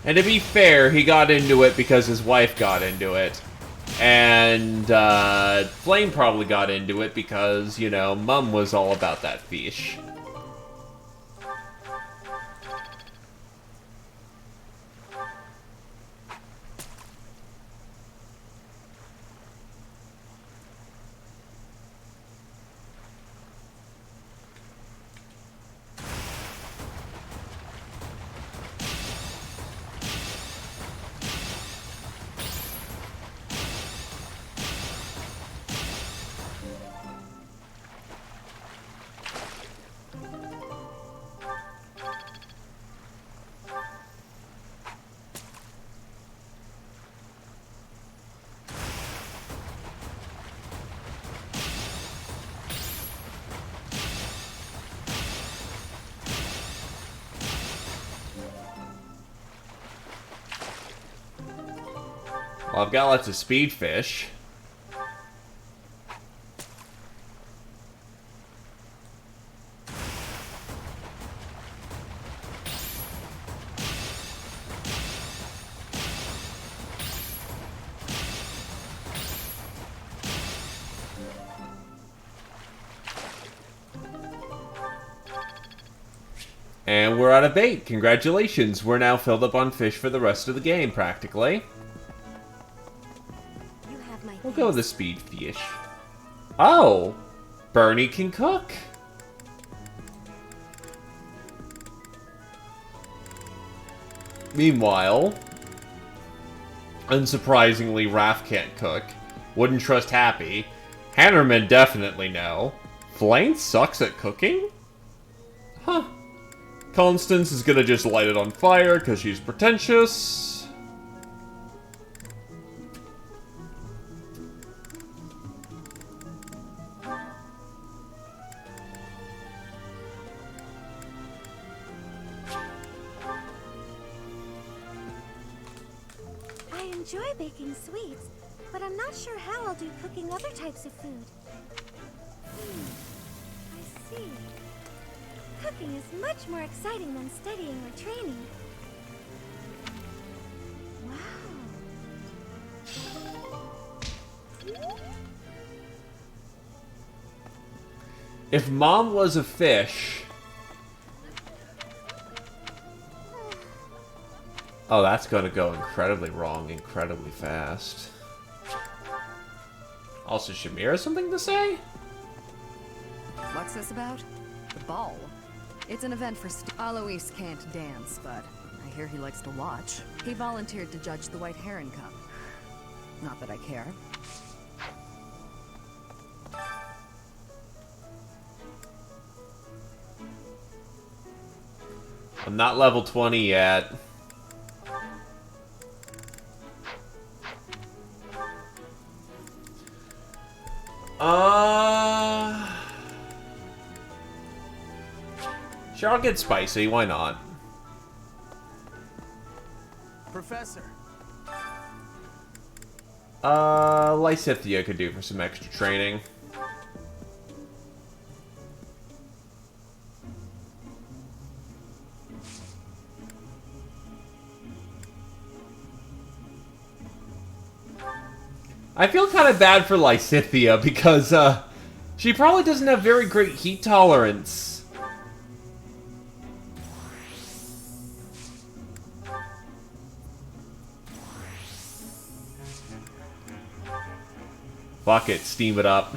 A: And to be fair, he got into it because his wife got into it. And Flame probably got into it because, you know, Mum was all about that fish. Well, I've got lots of speed fish. And we're out of bait. Congratulations. We're now filled up on fish for the rest of the game, practically. We'll go with the speed fish. Oh! Bernie can cook! Meanwhile, unsurprisingly, Raph can't cook. Wouldn't trust Happy. Hannerman definitely no. Flaine sucks at cooking? Huh. Constance is gonna just light it on fire because she's pretentious.
U: I enjoy baking sweets, but I'm not sure how I'll do cooking other types of food. I see. Cooking is much more exciting than studying or training.
A: If Mom was a fish... Oh, that's gonna go incredibly wrong, incredibly fast. Also, Shamir has something to say?
M: What's this about? The ball. It's an event for Alois can't dance, but I hear he likes to watch. He volunteered to judge the White Heron Cup. Not that I care.
A: I'm not level 20 yet. Sure, I'll get spicy, why not?
J: Professor.
A: Lysithea could do for some extra training. I feel kind of bad for Lysithea because, she probably doesn't have very great heat tolerance. Fuck it, steam it up.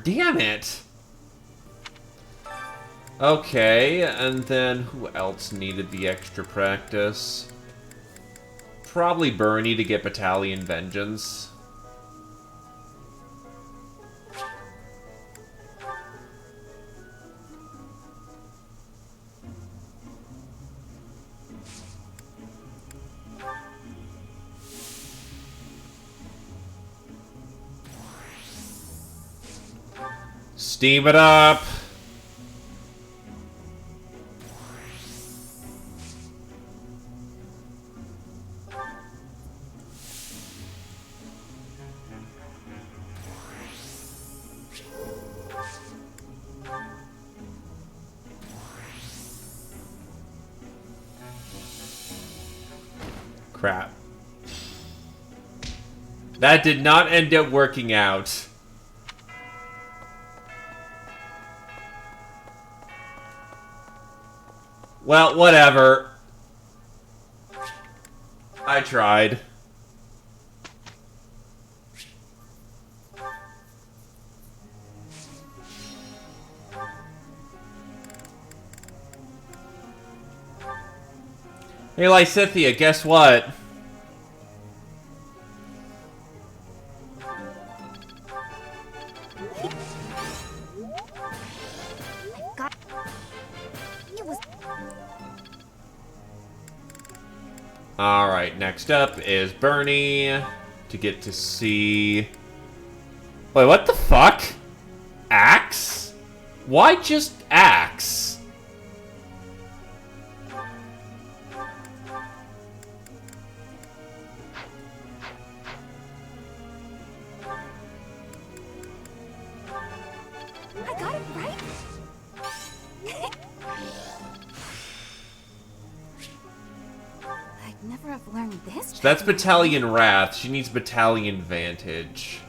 A: Damn it! Okay, and then who else needed the extra practice? Probably Bernie to get Battalion Vengeance. Steam it up! Crap. That did not end up working out. Well, whatever. I tried. Hey, Lysithea, guess what? Alright, next up is Bernie to get to see... Wait, what the fuck? Axe? Why just Axe?
U: I got it right. I'd never have learned this.
A: So that's Battalion Wrath. She needs Battalion Vantage.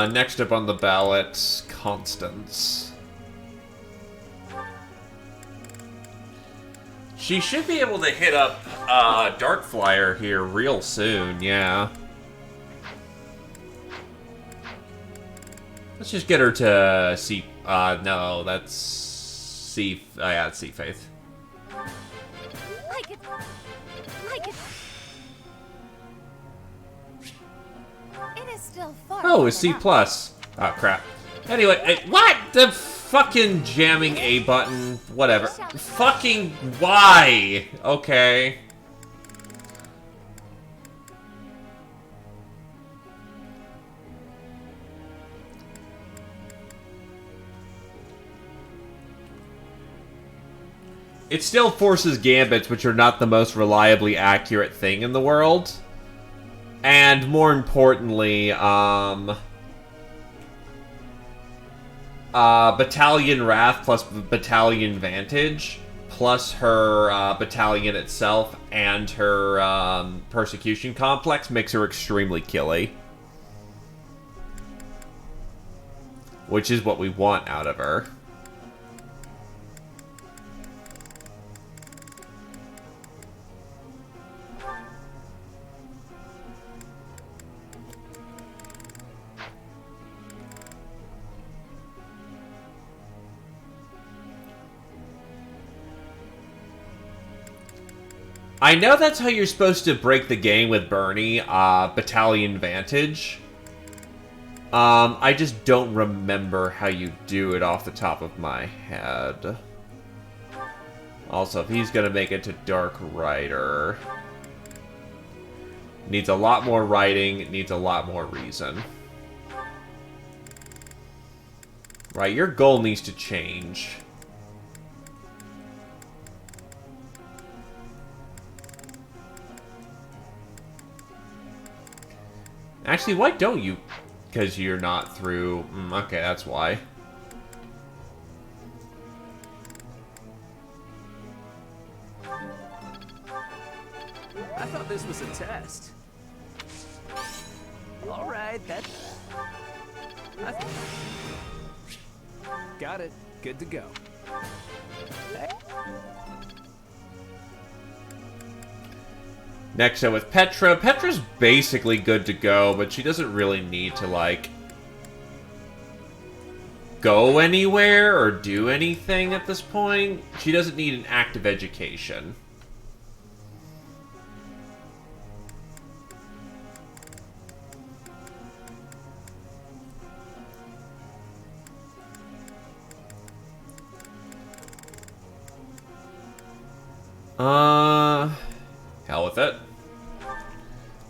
A: Next up on the ballot, Constance. She should be able to hit up Darkflyer here real soon, yeah. Let's just get her to see. No, that's see. Yeah, it's see Faith.
H: Like it. It is still far.
A: Oh, it's C+. Oh, crap. Anyway, what? The fucking jamming A button. Whatever. Fucking why? Okay. It still forces gambits, which are not the most reliably accurate thing in the world. And more importantly, Battalion Wrath plus Battalion Vantage, plus her Battalion itself and her Persecution Complex makes her extremely killy. Which is what we want out of her. I know that's how you're supposed to break the game with Bernie, Battalion Vantage. I just don't remember how you do it off the top of my head. Also, if he's gonna make it to Dark Rider, needs a lot more writing, needs a lot more reason. Right, your goal needs to change. Actually, why don't you? Because you're not through... okay, that's why.
G: I thought this was a test. Alright, got it. Good to go.
A: Next up with Petra. Petra's basically good to go, but she doesn't really need to, like, go anywhere or do anything at this point. She doesn't need an active education. Hell with it.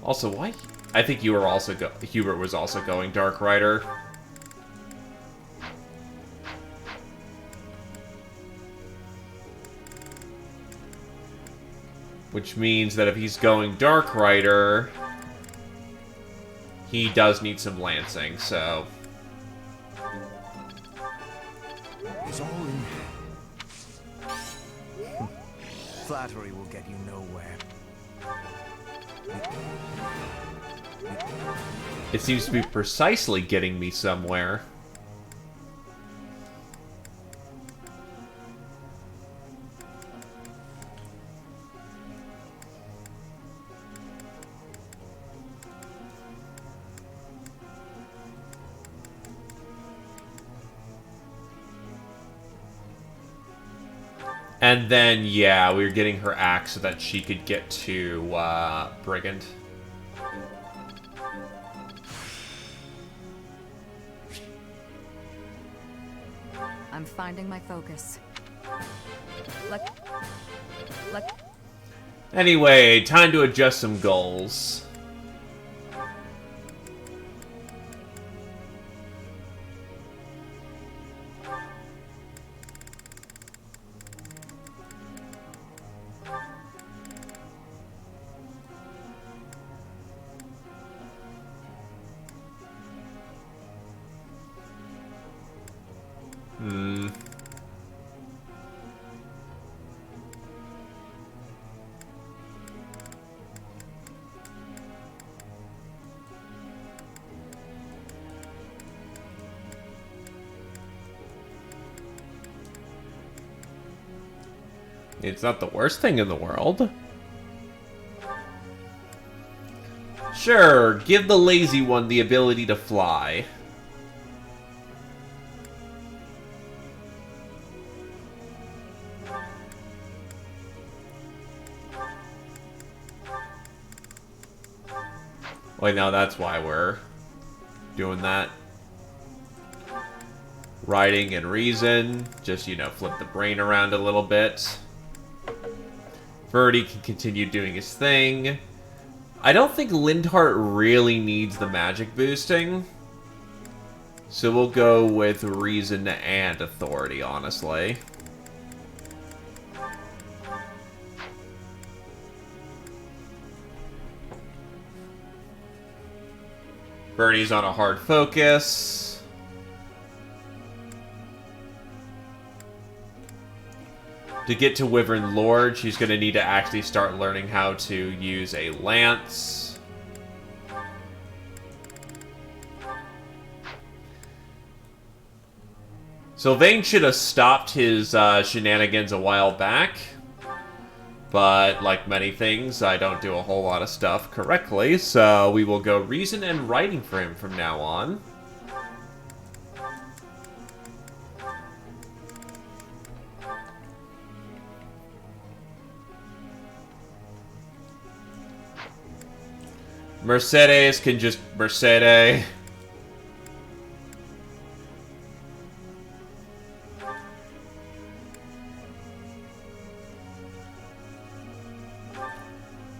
A: Also, why? I think you were also Hubert was also going Dark Rider. Which means that if he's going Dark Rider, he does need some lancing, so...
F: It's all in hand. Flattery will get you nowhere.
A: It seems to be precisely getting me somewhere. And then, yeah, we were getting her axe so that she could get to, Brigand.
M: I'm finding my focus.
A: Anyway, time to adjust some goals. It's not the worst thing in the world. Sure, give the lazy one the ability to fly. Wait, no, that's why we're doing that. Writing and reason. Just, you know, flip the brain around a little bit. Verdi can continue doing his thing. I don't think Lindhart really needs the magic boosting. So we'll go with reason and authority, honestly. Bernie's on a hard focus. To get to Wyvern Lord, she's going to need to actually start learning how to use a lance. Sylvain should have stopped his shenanigans a while back. But, like many things, I don't do a whole lot of stuff correctly, so we will go reason and writing for him from now on. Mercedes can just Mercedes.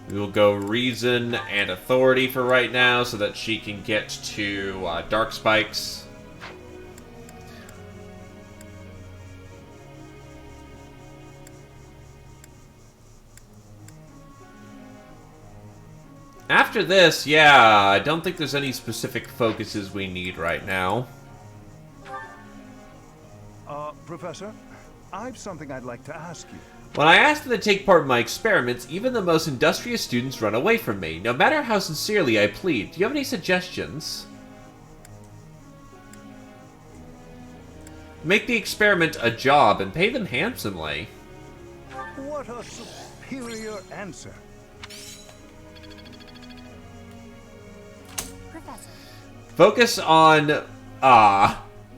A: We will go reason and authority for right now so that she can get to Dark Spikes. After this, yeah, I don't think there's any specific focuses we need right now.
I: Professor, I've something I'd like to ask you.
A: When I ask them to take part in my experiments, even the most industrious students run away from me, no matter how sincerely I plead. Do you have any suggestions? Make the experiment a job and pay them handsomely.
I: What a superior answer.
R: Professor.
A: Focus on...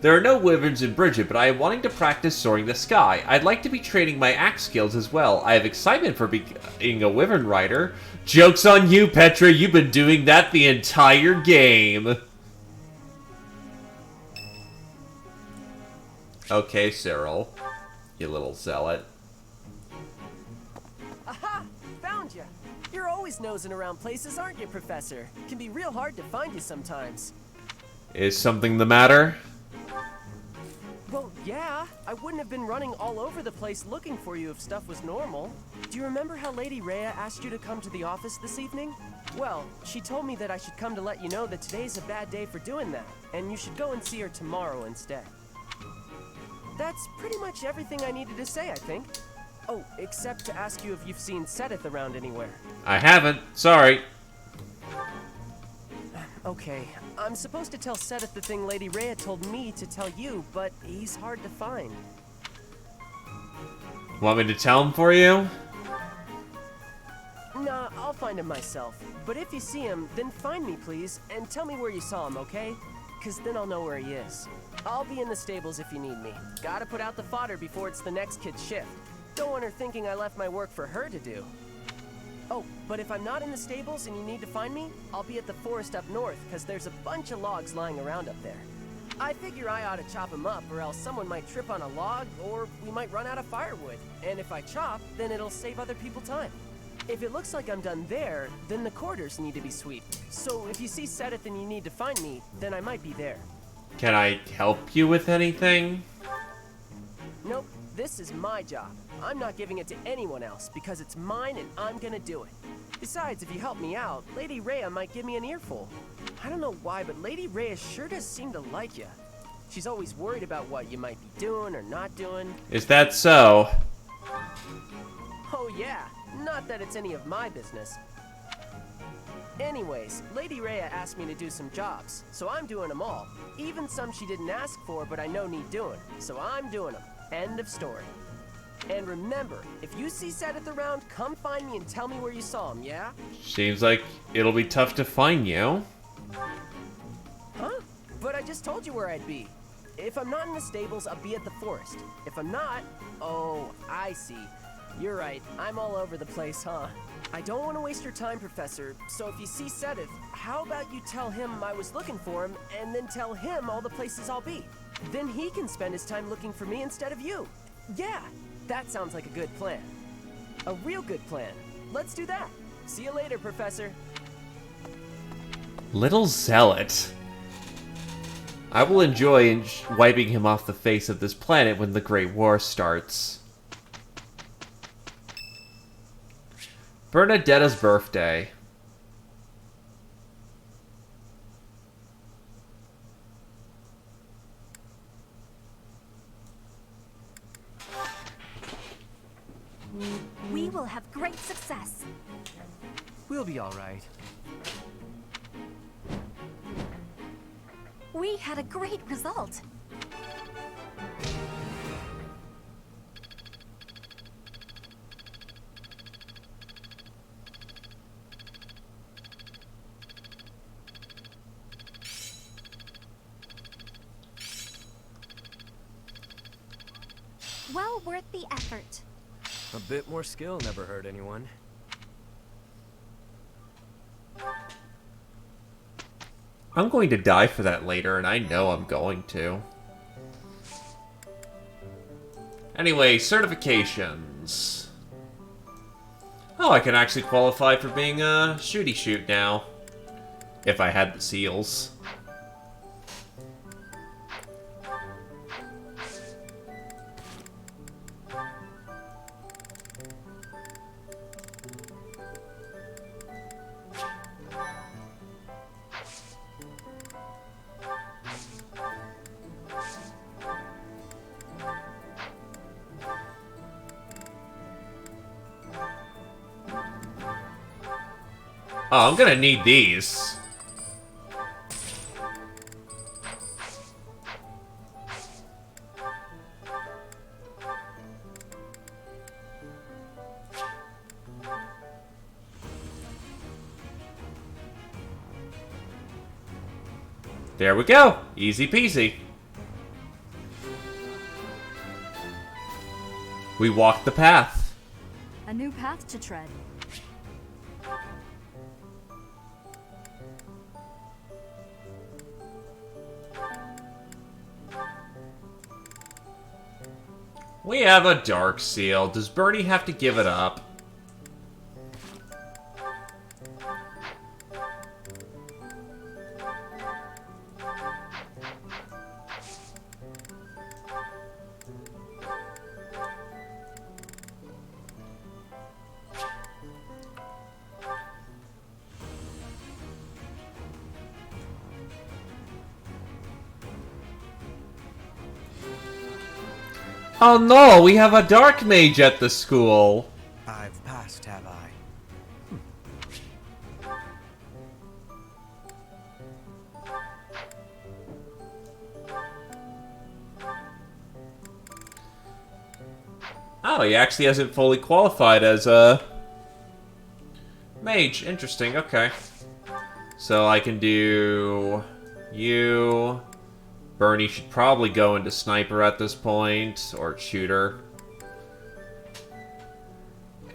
A: There are no wyverns in Bridget, but I am wanting to practice soaring the sky. I'd like to be training my axe skills as well. I have excitement for being a wyvern rider. Joke's on you, Petra. You've been doing that the entire game. Okay, Cyril. You little zealot.
B: Aha! Found you! You're always nosing around places, aren't you, Professor? Can be real hard to find you sometimes.
A: Is something the matter?
B: Well, yeah. I wouldn't have been running all over the place looking for you if stuff was normal. Do you remember how Lady Rhea asked you to come to the office this evening? Well, she told me that I should come to let you know that today's a bad day for doing that, and you should go and see her tomorrow instead. That's pretty much everything I needed to say, I think. Oh, except to ask you if you've seen Sedith around anywhere.
A: I haven't. Sorry.
B: Okay, I'm supposed to tell Sedith the thing Lady Rhea told me to tell you, but he's hard to find.
A: Want me to tell him for you?
B: Nah, I'll find him myself. But if you see him, then find me, please, and tell me where you saw him, okay? Because then I'll know where he is. I'll be in the stables if you need me. Gotta put out the fodder before it's the next kid's shift. Don't want her thinking I left my work for her to do. Oh, but if I'm not in the stables and you need to find me, I'll be at the forest up north, because there's a bunch of logs lying around up there. I figure I ought to chop them up, or else someone might trip on a log, or we might run out of firewood. And if I chop, then it'll save other people time. If it looks like I'm done there, then the quarters need to be swept. So if you see Sedith and you need to find me, then I might be there.
A: Can I help you with anything?
B: Nope, this is my job. I'm not giving it to anyone else because it's mine and I'm gonna do it. Besides, if you help me out, Lady Rhea might give me an earful. I don't know why, but Lady Rhea sure does seem to like you. She's always worried about what you might be doing or not doing.
A: Is that so?
B: Oh yeah, not that it's any of my business. Anyways, Lady Rhea asked me to do some jobs, so I'm doing them all. Even some she didn't ask for, but I know need doing, so I'm doing them. End of story. And remember, if you see Seth around, come find me and tell me where you saw him, yeah?
A: Seems like it'll be tough to find you.
B: Huh? But I just told you where I'd be. If I'm not in the stables, I'll be at the forest. If I'm not... Oh, I see. You're right. I'm all over the place, huh? I don't want to waste your time, Professor, so if you see Sedith, how about you tell him I was looking for him, and then tell him all the places I'll be? Then he can spend his time looking for me instead of you. Yeah, that sounds like a good plan. A real good plan. Let's do that. See you later, Professor.
A: Little zealot. I will enjoy wiping him off the face of this planet when the Great War starts. Bernadetta's birthday.
K: We will have great success.
J: We'll be all right.
K: We had a great result.
R: Well worth the effort.
J: A bit more skill never hurt anyone.
A: I'm going to die for that later, and I know I'm going to. Anyway, certifications. Oh, I can actually qualify for being a shooty shoot now. If I had the seals. Oh, I'm gonna need these. There we go. Easy peasy. We walked the path.
M: A new path to tread.
A: We have a dark seal. Does Bernie have to give it up? Oh no, we have a dark mage at the school.
F: I've passed, have I?
A: Oh, he actually hasn't fully qualified as a mage. Interesting, okay. So I can do you. Bernie should probably go into sniper at this point, or shooter.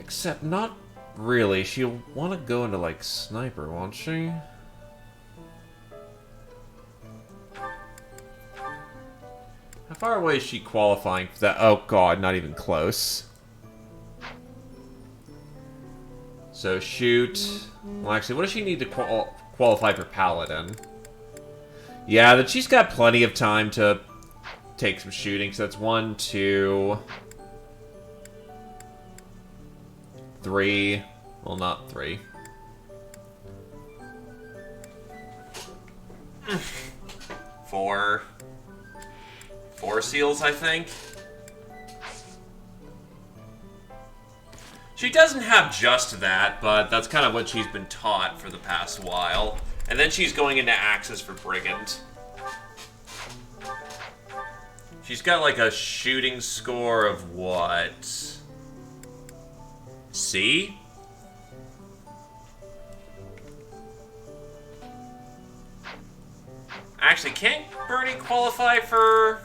A: Except not really. She'll want to go into, like, sniper, won't she? How far away is she qualifying for that? Oh god, not even close. So shoot. Well, actually, what does she need to qualify for paladin? Yeah, that she's got plenty of time to take some shooting. So that's 1, 2, 3. Well, not 3. Four seals, I think. She doesn't have just that, but that's kind of what she's been taught for the past while. And then she's going into Axis for Brigand. She's got like a shooting score of what? C? Actually, can't Bernie qualify for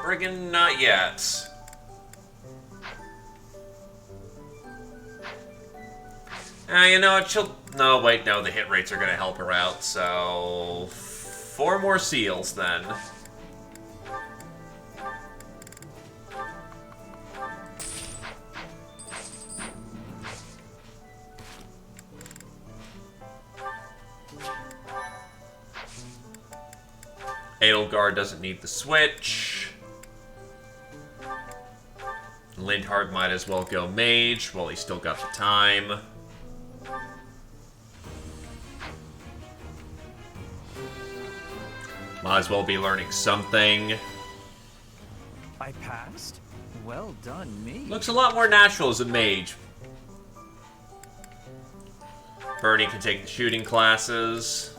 A: Brigand? Not yet. You know what? She'll... No, wait, no, the hit rates are going to help her out, so... 4 more seals, then. Edelgard doesn't need the switch. Lindhard might as well go mage while he's still got the time. Might as well be learning something.
E: I passed? Well done, me.
A: Looks a lot more natural as a mage. Bernie can take the shooting classes.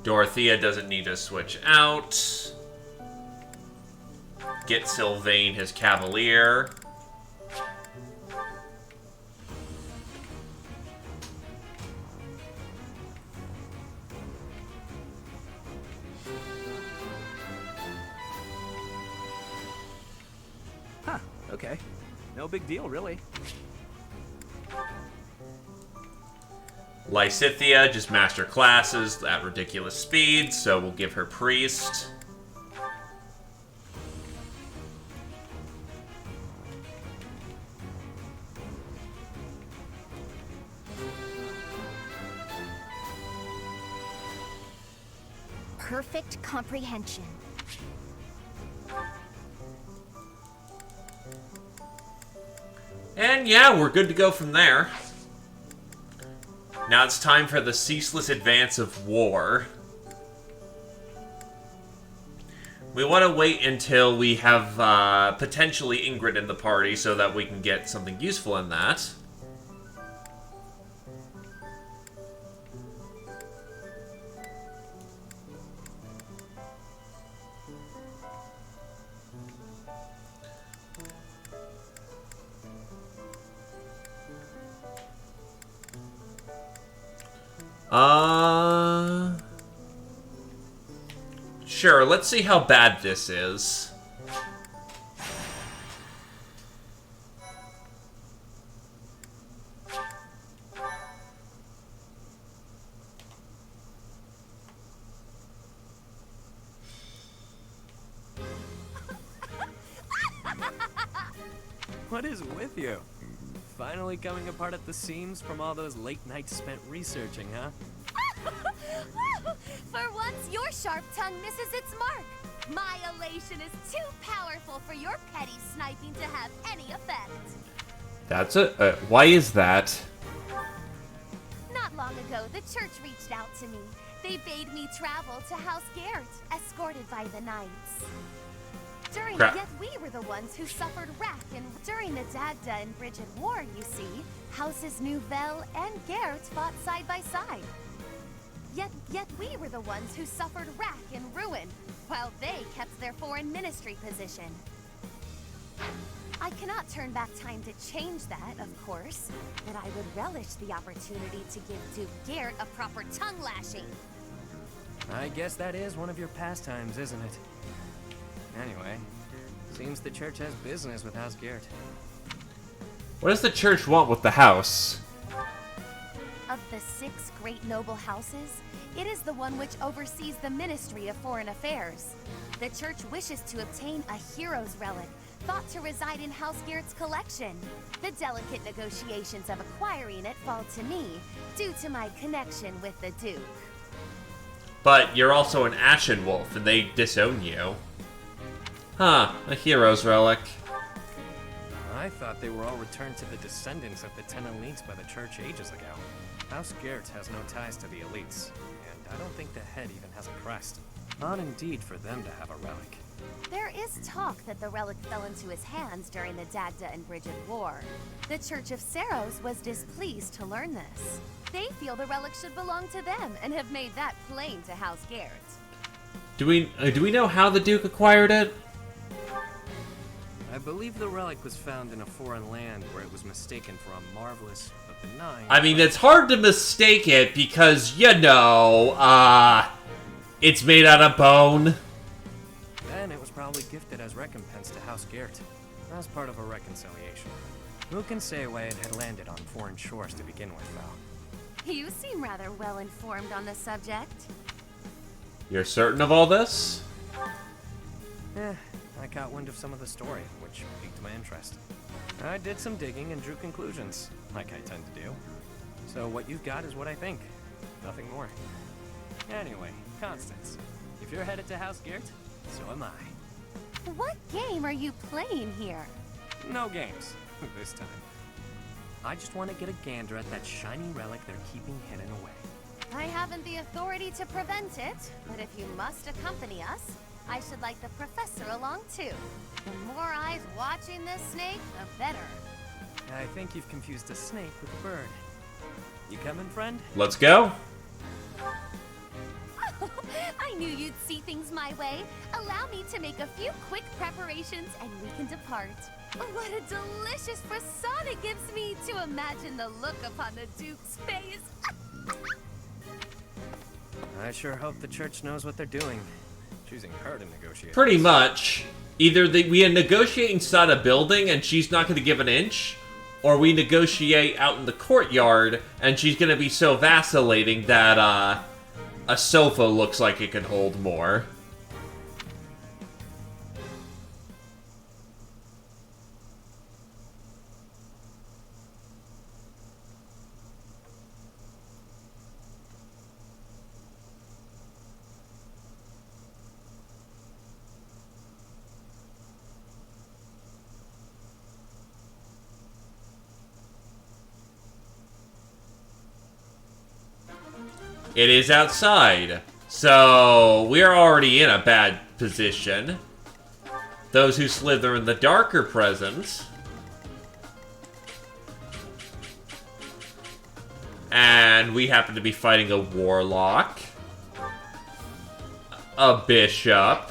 A: Dorothea doesn't need to switch out. Get Sylvain his Cavalier.
E: Huh, okay. No big deal, really.
A: Lysithea just master classes at ridiculous speed, so we'll give her Priest.
H: Perfect comprehension.
A: And yeah, we're good to go from there. Now it's time for the ceaseless advance of war. We want to wait until we have potentially Ingrid in the party so that we can get something useful in that. Sure, let's see how bad this is.
J: What is with you? Finally coming apart at the seams from all those late nights spent researching, huh?
H: For once, your sharp tongue misses its mark. My elation is too powerful for your petty sniping to have any effect.
A: That's a... why is that?
H: Not long ago, the church reached out to me. They bade me travel to House Garrett, escorted by the knights. Yet we were the ones who suffered wrack during the Dagda and Bridget War, you see. Houses Nouvelle and Garrett fought side by side. Yet we were the ones who suffered wrack and ruin, while they kept their foreign ministry position. I cannot turn back time to change that, of course, but I would relish the opportunity to give Duke Garrett a proper tongue lashing.
J: I guess that is one of your pastimes, isn't it? Anyway, seems the church has business with House Garrett.
A: What does the church want with the house?
H: Of the 6 great noble houses, it is the one which oversees the Ministry of Foreign Affairs. The church wishes to obtain a hero's relic, thought to reside in House Garrett's collection. The delicate negotiations of acquiring it fall to me, due to my connection with the Duke.
A: But you're also an Ashen Wolf, and they disown you. Huh, a hero's relic.
J: I thought they were all returned to the descendants of the 10 elites by the church ages ago. House Garrett has no ties to the elites, and I don't think the head even has a crest. Odd indeed for them to have a relic.
H: There is talk that the relic fell into his hands during the Dagda and Bridget War. The Church of Seros was displeased to learn this. They feel the relic should belong to them and have made that plain to House Garrett.
A: Do we know how the Duke acquired it?
J: I believe the relic was found in a foreign land where it was mistaken for a marvelous but benign...
A: I mean, it's hard to mistake it because, you know, it's made out of bone.
J: Then it was probably gifted as recompense to House Garrett, as part of a reconciliation. Who can say why it had landed on foreign shores to begin with, though?
H: You seem rather well informed on the subject.
A: You're certain of all this?
J: I caught wind of some of the story, which piqued my interest. I did some digging and drew conclusions, like I tend to do. So what you've got is what I think. Nothing more. Anyway, Constance, if you're headed to House Garrett, so am I.
H: What game are you playing here?
J: No games, this time. I just want to get a gander at that shiny relic they're keeping hidden away.
H: I haven't the authority to prevent it, but if you must accompany us, I should like the professor along too. The more eyes watching this snake, the better.
J: I think you've confused a snake with a bird. You coming, friend?
A: Let's go.
H: I knew you'd see things my way. Allow me to make a few quick preparations and we can depart. What a delicious frisson it gives me to imagine the look upon the Duke's face.
J: I sure hope the church knows what they're doing. Choosing her to negotiate.
A: Pretty much. Either we negotiate inside a building and she's not going to give an inch, or we negotiate out in the courtyard and she's going to be so vacillating that a sofa looks like it can hold more. It is outside, so we're already in a bad position. Those who slither in the dark are present. And we happen to be fighting a warlock, a bishop,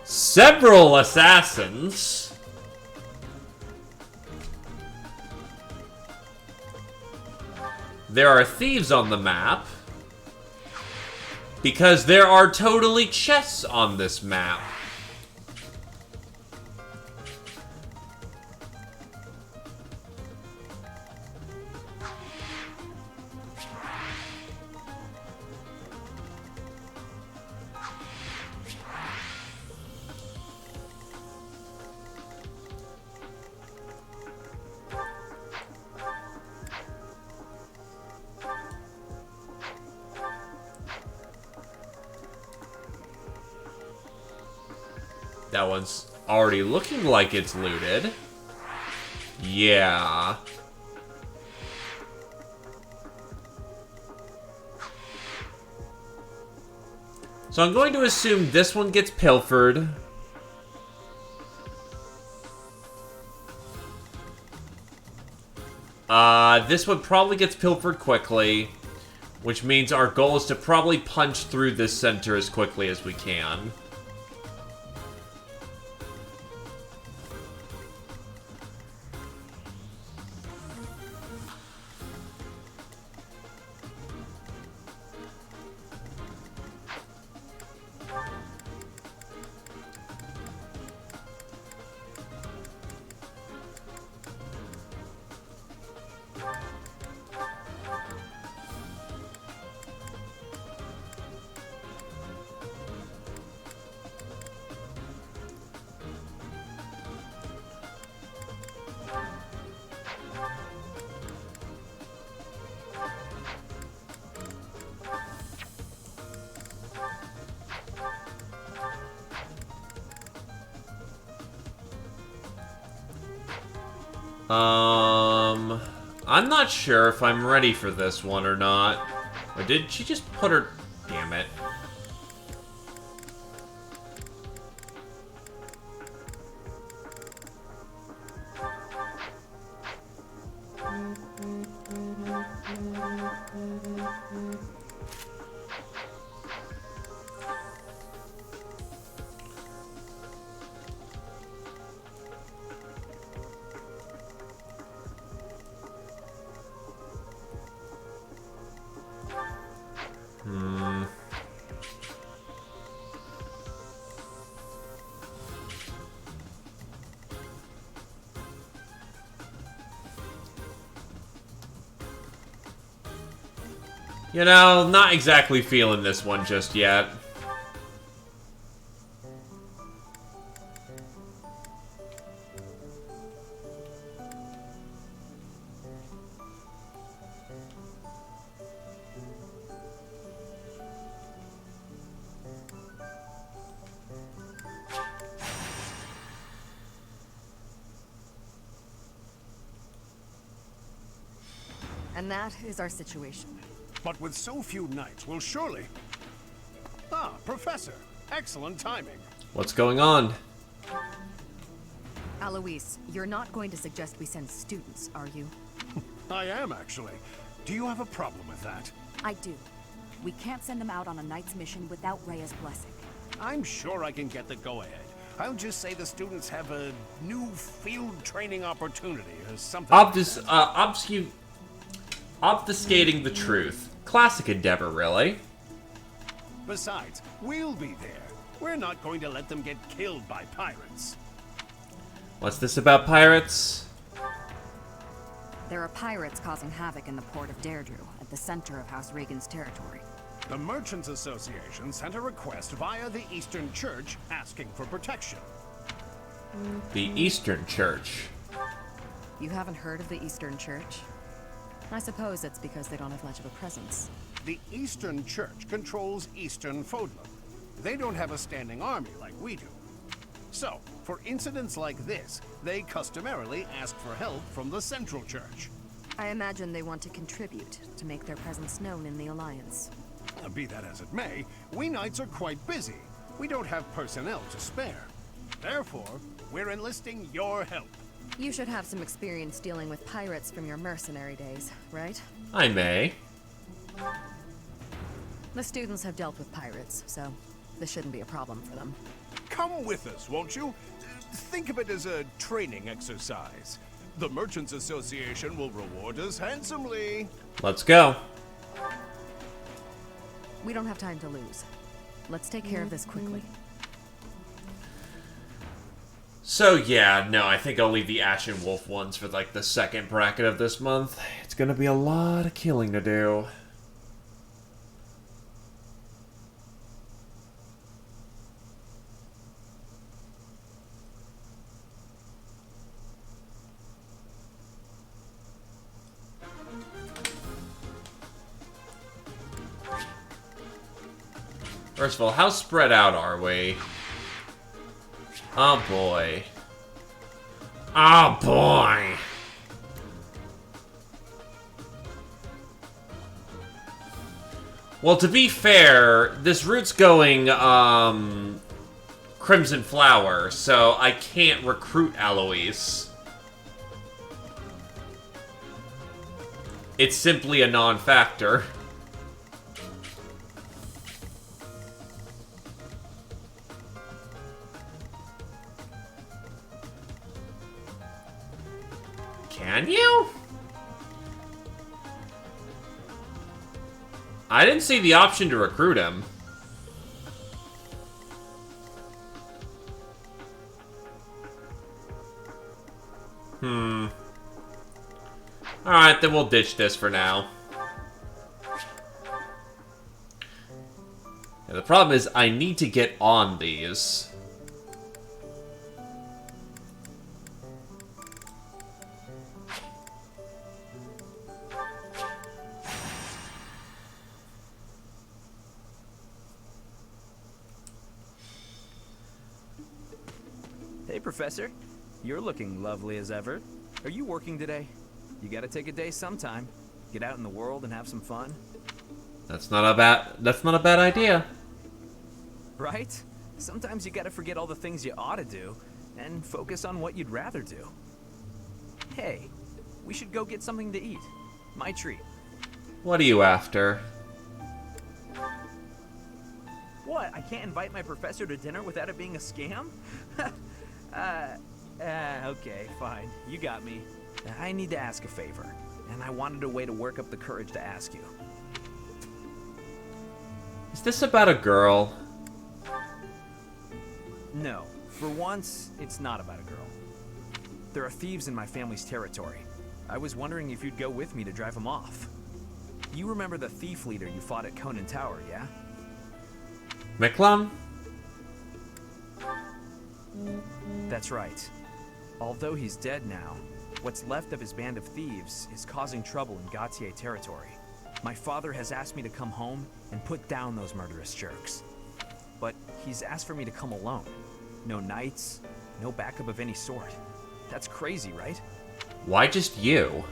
A: several assassins. There are thieves on the map. Because there are totally chests on this map. That one's already looking like it's looted. Yeah. So I'm going to assume this one gets pilfered. This one probably gets pilfered quickly, which means our goal is to probably punch through this center as quickly as we can. I'm not sure if I'm ready for this one or not. Or did she just put her... You know, not exactly feeling this one just yet.
N: And that is our situation.
P: But with so few knights, we'll surely... Ah, Professor. Excellent timing.
A: What's going on?
N: Alois, you're not going to suggest we send students, are you?
P: I am, actually. Do you have a problem with that?
M: I do. We can't send them out on a knight's mission without Rhea's blessing.
P: I'm sure I can get the go-ahead. I'll just say the students have a new field training opportunity or something.
A: Obfuscating the truth. Classic endeavor, really.
P: Besides, we'll be there. We're not going to let them get killed by pirates.
A: What's this about pirates?
M: There are pirates causing havoc in the port of Deirdre, at the center of House Regan's territory.
P: The Merchants Association sent a request via the Eastern Church asking for protection.
A: The Eastern Church.
N: You haven't heard of the Eastern Church? I suppose it's because they don't have much of a presence.
P: The Eastern Church controls Eastern Fodlan. They don't have a standing army like we do. So, for incidents like this, they customarily ask for help from the Central Church.
N: I imagine they want to contribute to make their presence known in the Alliance.
P: Be that as it may, we knights are quite busy. We don't have personnel to spare. Therefore, we're enlisting your help.
N: You should have some experience dealing with pirates from your mercenary days, right?
A: I may.
N: The students have dealt with pirates, so this shouldn't be a problem for them.
P: Come with us, won't you? Think of it as a training exercise. The Merchants Association will reward us handsomely.
A: Let's go.
N: We don't have time to lose. Let's take care of this quickly.
A: So yeah, no, I think I'll leave the Ashen Wolf ones for like the second bracket of this month. It's gonna be a lot of killing to do. First of all, how spread out are we? Oh boy. Oh boy. Well, to be fair, this route's going, Crimson Flower, so I can't recruit Alois. It's simply a non-factor. Can you? I didn't see the option to recruit him. Alright, then we'll ditch this for now. Yeah, the problem is I need to get on these.
G: Hey, Professor. You're looking lovely as ever. Are you working today? You gotta take a day sometime. Get out in the world and have some fun.
A: That's not a bad idea.
G: Right? Sometimes you gotta forget all the things you ought to do and focus on what you'd rather do. Hey, we should go get something to eat. My treat.
A: What are you after?
G: What? I can't invite my professor to dinner without it being a scam? Okay, fine. You got me. I need to ask a favor, and I wanted a way to work up the courage to ask you.
A: Is this about a girl?
G: No. For once, it's not about a girl. There are thieves in my family's territory. I was wondering if you'd go with me to drive them off. You remember the thief leader you fought at Conan Tower, yeah?
A: McClum?
G: That's right. Although he's dead now, what's left of his band of thieves is causing trouble in Gautier territory. My father has asked me to come home and put down those murderous jerks. But he's asked for me to come alone. No knights, no backup of any sort. That's crazy, right?
A: Why just you?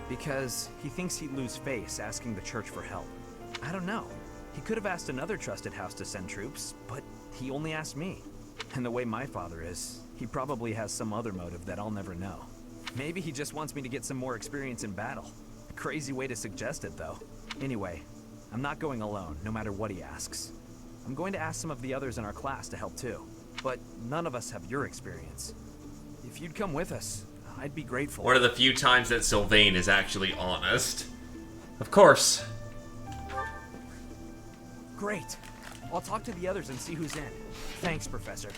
G: Because he thinks he'd lose face asking the church for help. I don't know. He could have asked another trusted house to send troops, but he only asked me. And the way my father is, he probably has some other motive that I'll never know. Maybe he just wants me to get some more experience in battle. Crazy way to suggest it, though. Anyway, I'm not going alone, no matter what he asks. I'm going to ask some of the others in our class to help too. But none of us have your experience. If you'd come with us, I'd be grateful.
A: One of the few times that Sylvain is actually honest. Of course.
G: Great. I'll talk to the others and see who's in. Thanks, Professor.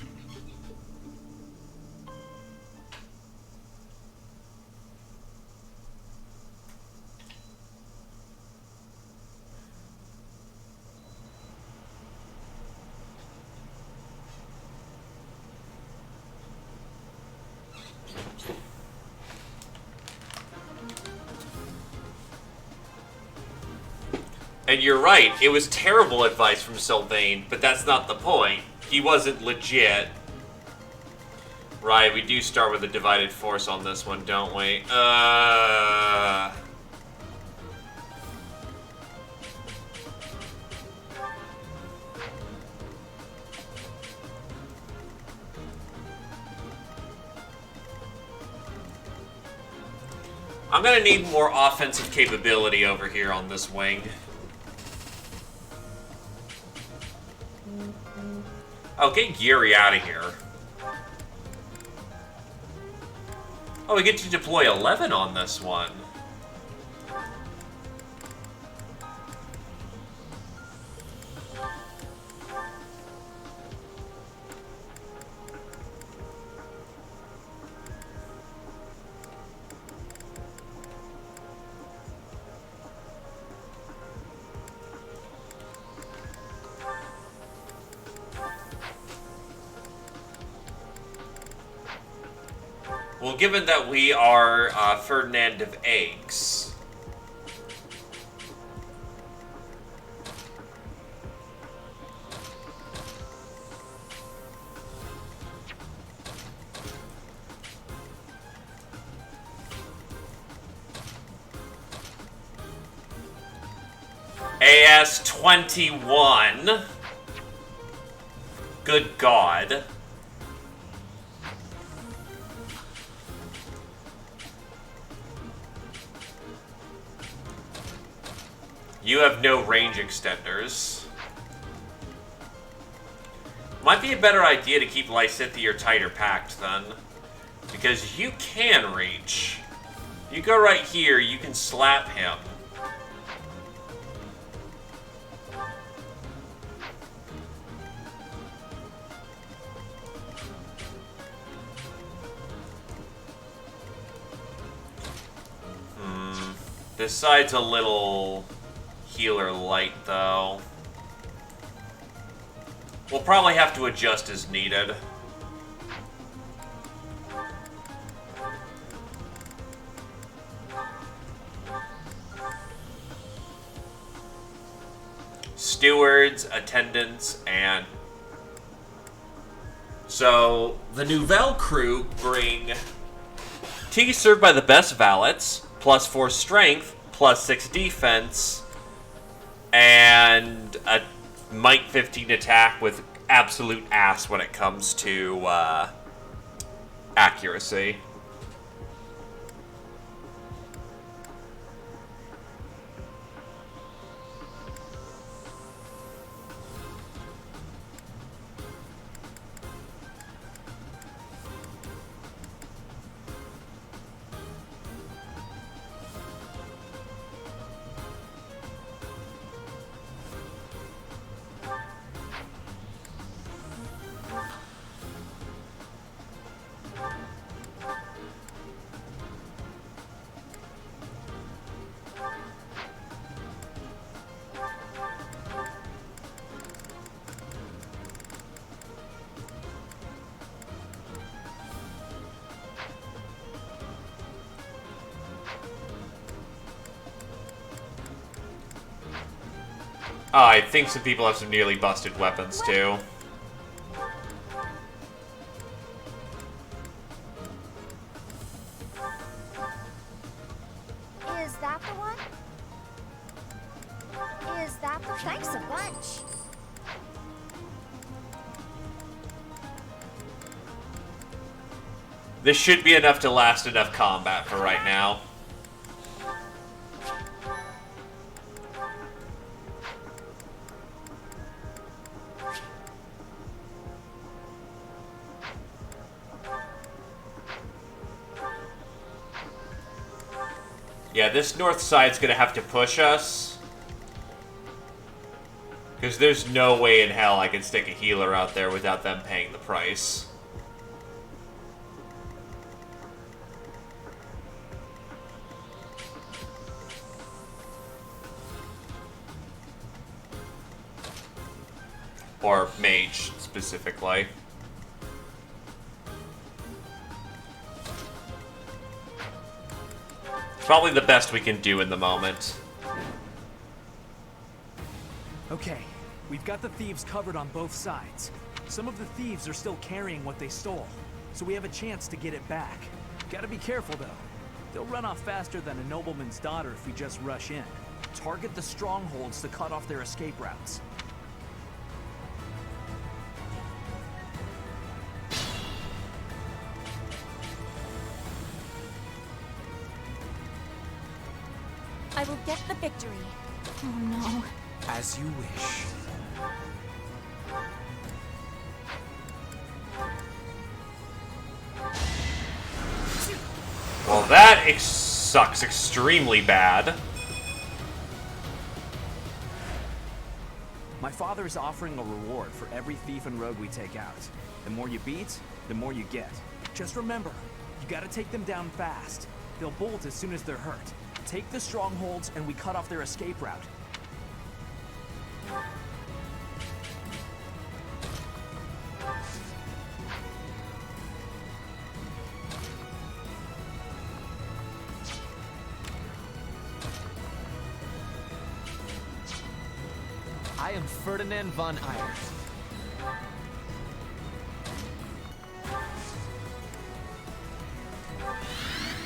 A: And you're right, it was terrible advice from Sylvain, but that's not the point. He wasn't legit. Right, we do start with a divided force on this one, don't we? I'm gonna need more offensive capability over here on this wing. Oh, get Yuri out of here. Oh, we get to deploy 11 on this one. Well, given that we are Ferdinand of Eggs, AS-21, good God. You have no range extenders. Might be a better idea to keep Lysithia tighter packed then. Because you can reach. You go right here, you can slap him. This side's a little healer light, though. We'll probably have to adjust as needed. Stewards, attendants, and... So, the Nouvelle crew bring tea served by the best valets, +4 strength, +6 defense, and a Might 15 attack with absolute ass when it comes to accuracy. Oh, I think some people have some nearly busted weapons, too.
H: Is that the one? Is that the... Thanks a bunch.
A: This should be enough to last enough combat for right now. Yeah, this north side's gonna have to push us. Because there's no way in hell I can stick a healer out there without them paying the price. Or mage, specifically. Probably the best we can do in the moment.
G: Okay, we've got the thieves covered on both sides. Some of the thieves are still carrying what they stole, so we have a chance to get it back. Gotta be careful, though. They'll run off faster than a nobleman's daughter if we just rush in. Target the strongholds to cut off their escape routes.
R: I will get the victory. Oh no.
G: As you wish.
A: Well, that sucks extremely bad.
G: My father is offering a reward for every thief and rogue we take out. The more you beat, the more you get. Just remember, you gotta take them down fast. They'll bolt as soon as they're hurt. Take the strongholds and we cut off their escape route.
Q: I am Ferdinand von Eyre.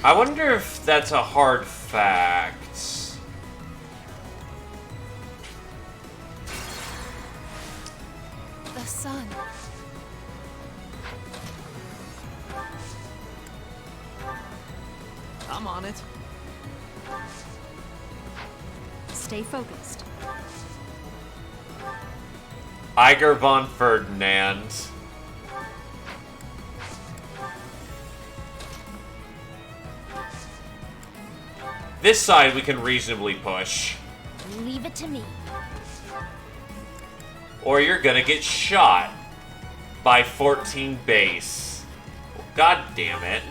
A: I wonder if that's a hard fact.
R: The sun.
Q: I'm on it.
D: Stay focused.
A: Iger von Ferdinand. This side we can reasonably push.
R: Leave it to me.
A: Or you're gonna get shot by 14 base. God damn it.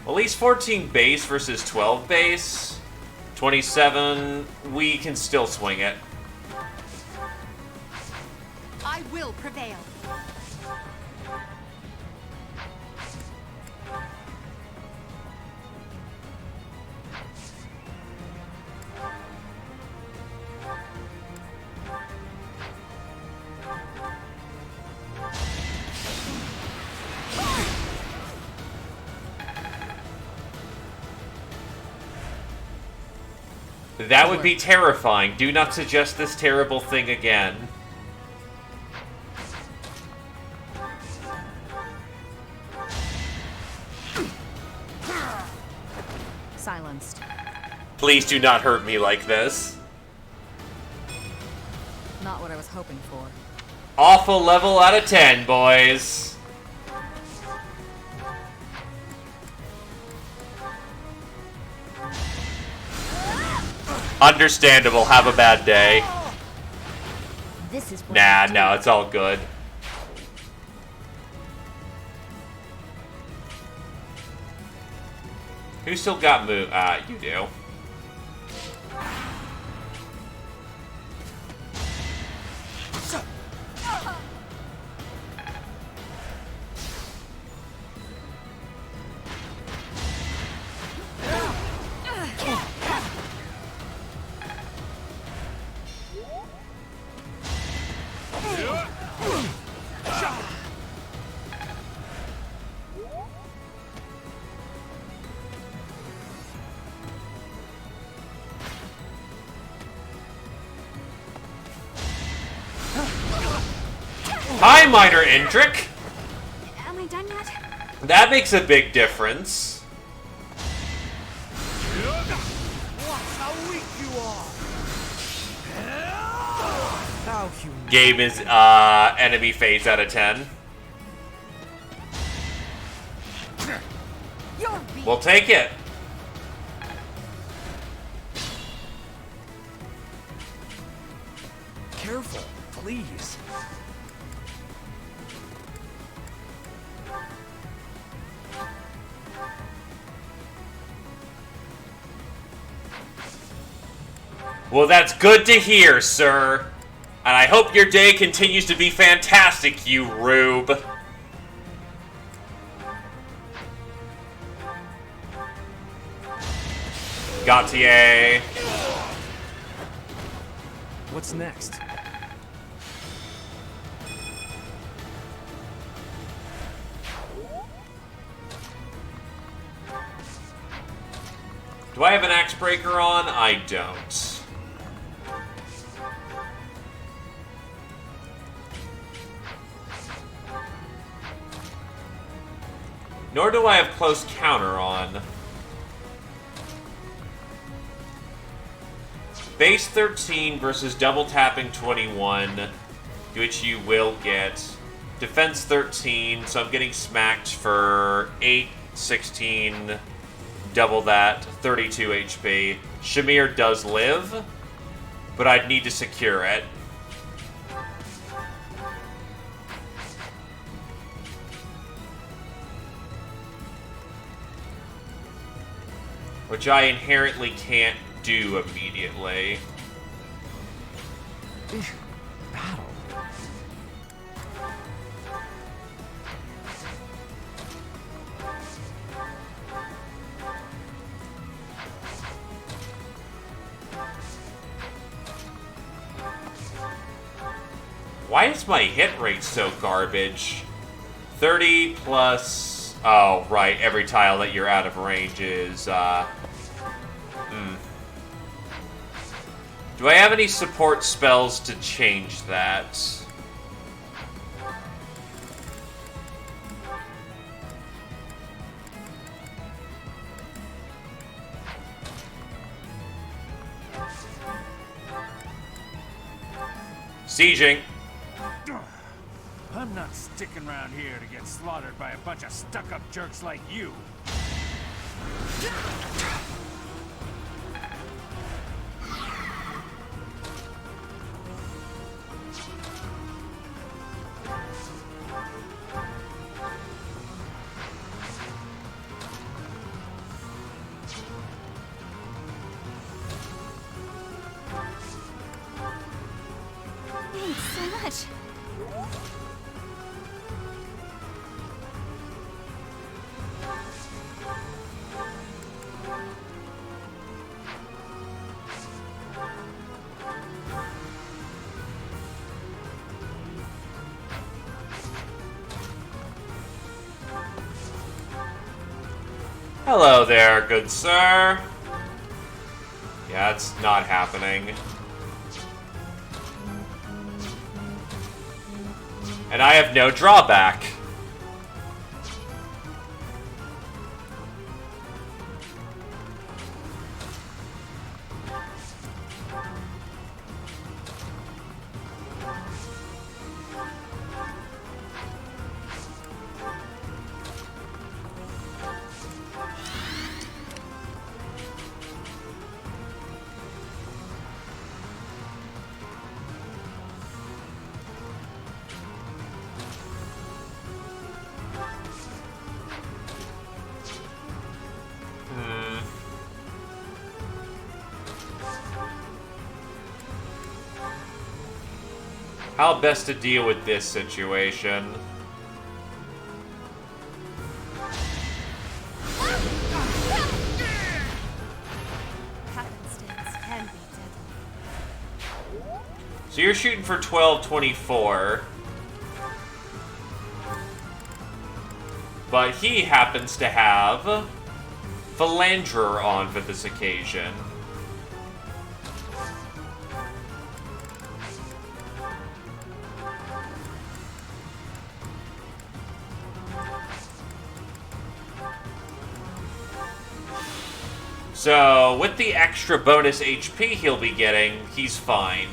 A: At least 14 base versus 12 base. 27, we can still swing it.
M: I will prevail.
A: That would be terrifying. Do not suggest this terrible thing again.
N: Silenced.
A: Please do not hurt me like this.
N: Not what I was hoping for.
A: Awful level out of 10, boys. Understandable. Have a bad day.
R: This is what
A: Nah, no, it's all good. Who still got move? You do. Hi, Minor Indrik!
U: Am I done yet?
A: That makes a big difference.
I: Watch how weak you are.
J: How
A: Game is enemy phase out of 10. We'll take it.
G: Careful, please.
A: Well, that's good to hear, sir. And I hope your day continues to be fantastic, you rube. Gautier.
G: What's next?
A: Do I have an axe breaker on? I don't. Nor do I have close counter on. Base 13 versus double tapping 21, which you will get. Defense 13, so I'm getting smacked for 8, 16, double that, 32 HP. Shamir does live, but I'd need to secure it. Which I inherently can't do immediately.
G: Battle.
A: Why is my hit rate so garbage? 30 plus... Oh, right. Every tile that you're out of range is, Do I have any support spells to change that? Sieging.
I: I'm not sticking around here to get slaughtered by a bunch of stuck-up jerks like you.
U: Thanks so much.
A: Hello there, good sir. Yeah, it's not happening. And I have no drawback. How best to deal with this situation?
U: Happenstance can be deadly.
A: So you're shooting for 1224. But he happens to have Philanderer on for this occasion. So, with the extra bonus HP he'll be getting, he's fine.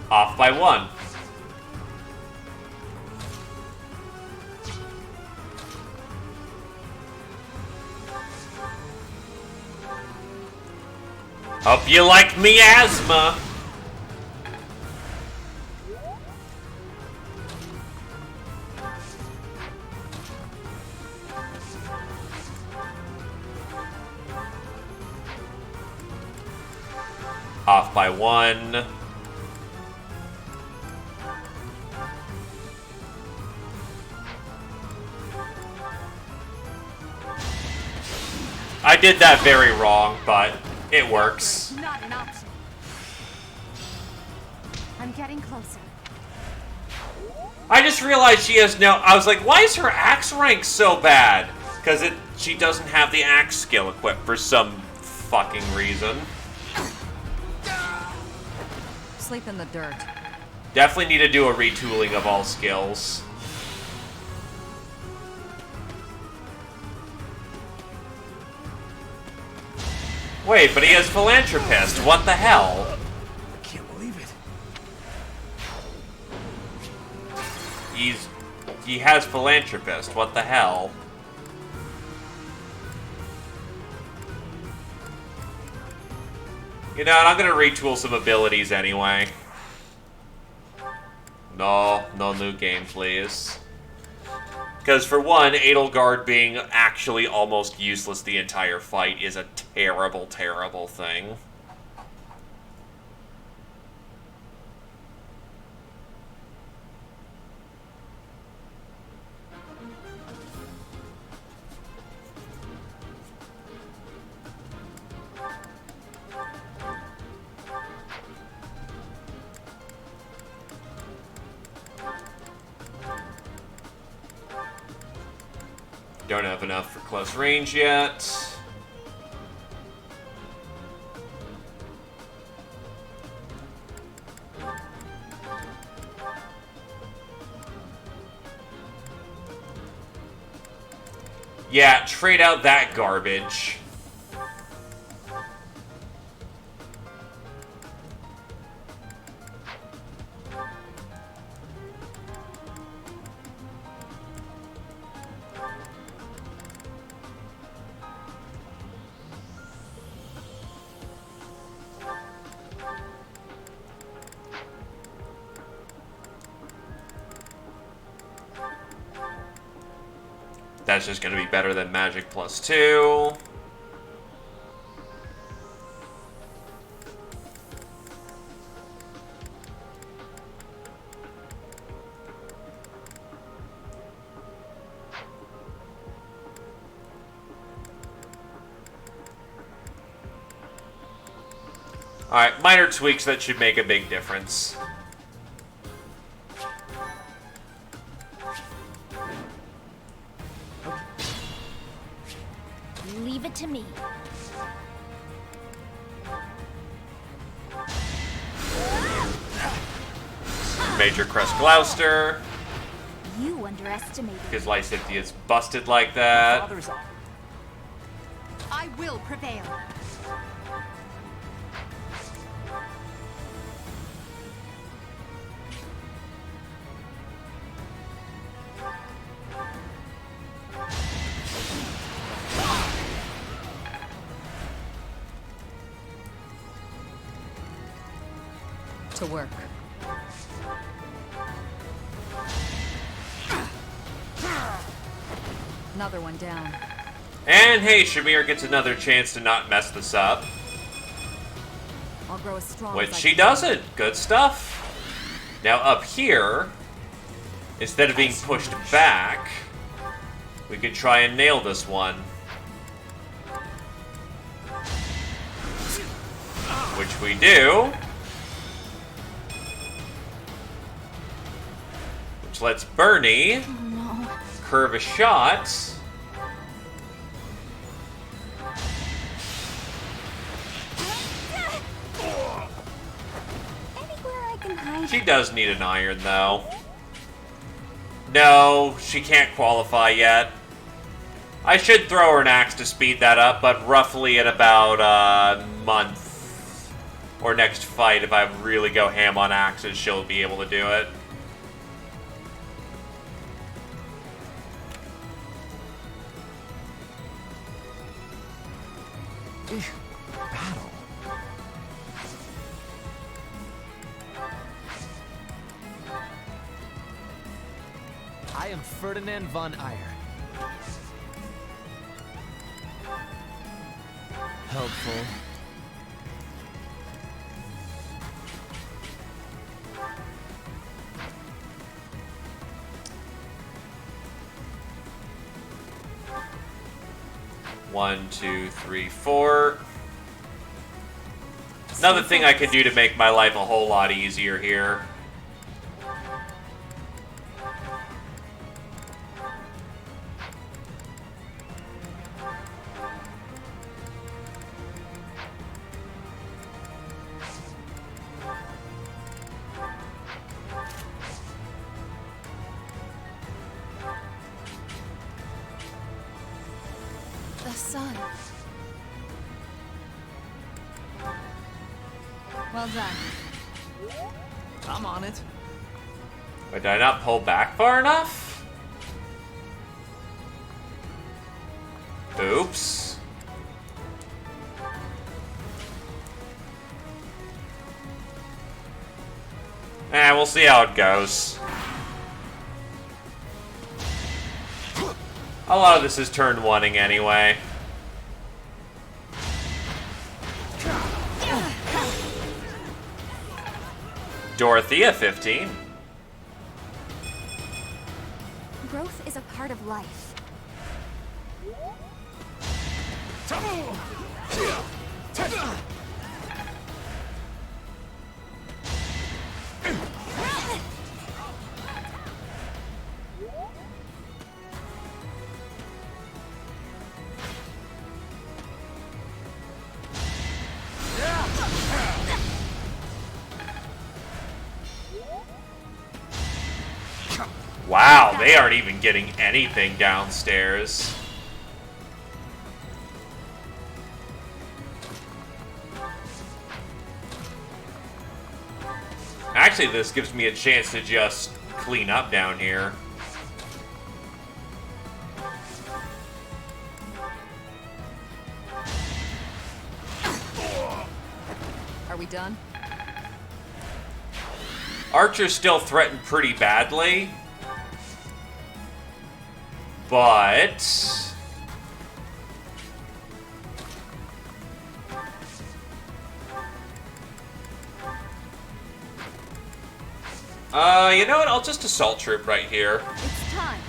A: Off by 1. Hope you like miasma. Off by 1. I did that very wrong, but it works.
D: Not an option. I'm getting closer.
A: I just realized she has no... I was like, why is her axe rank so bad? Because she doesn't have the axe skill equipped for some fucking reason.
N: Sleep in the dirt.
A: Definitely need to do a retooling of all skills. Wait, but he has Philanthropist. What the hell?
G: I can't believe it.
A: He has Philanthropist. What the hell? You know what? I'm gonna retool some abilities anyway. No new game, please. Because for one, Edelgard being actually almost useless the entire fight is a terrible, terrible thing. Don't have enough for close range yet. Yeah, trade out that garbage. That's just going to be better than Magic +2. Alright, minor tweaks that should make a big difference.
H: Leave it to me.
A: Major Crest Gloucester.
H: You underestimated.
A: Because Lysithea is busted like that.
D: I will prevail.
N: To work. Another one down.
A: And hey, Shamir gets another chance to not mess this up.
N: I'll grow as strong
A: Which
N: as I
A: she
N: can.
A: doesn't. Good stuff. Now up here, instead of being pushed back, we could try and nail this one. Which we do. Which lets Bernie curve a shot.
U: hide.
A: She does need an iron, though. No, she can't qualify yet. I should throw her an axe to speed that up, but roughly in about a month or next fight, if I really go ham on axes, she'll be able to do it.
G: Battle. I am Ferdinand von Eyre. Helpful.
A: One, two, three, four. Another thing I could do to make my life a whole lot easier here.
M: The sun. Well done.
G: I'm on it.
A: Wait, did I not pull back far enough? Oops. We'll see how it goes. A lot of this is turn one-ing anyway. Dorothea, 15.
R: Growth is a part of life.
A: Wow, they aren't even getting anything downstairs. Actually, this gives me a chance to just clean up down here.
N: Are we done?
A: Archer's still threatened pretty badly. But... you know what? I'll just assault troop right here.
M: It's time.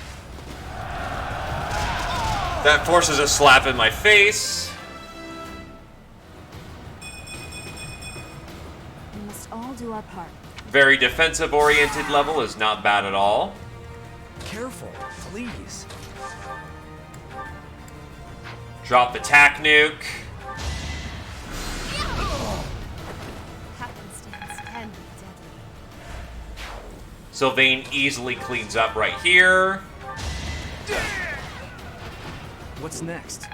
A: That forces a slap in my face.
R: We must all do our part.
A: Very defensive-oriented level is not bad at all.
G: Careful, please.
A: Drop the tack nuke.
M: Happenstance can be deadly.
A: Sylvain easily cleans up right here.
G: What's next?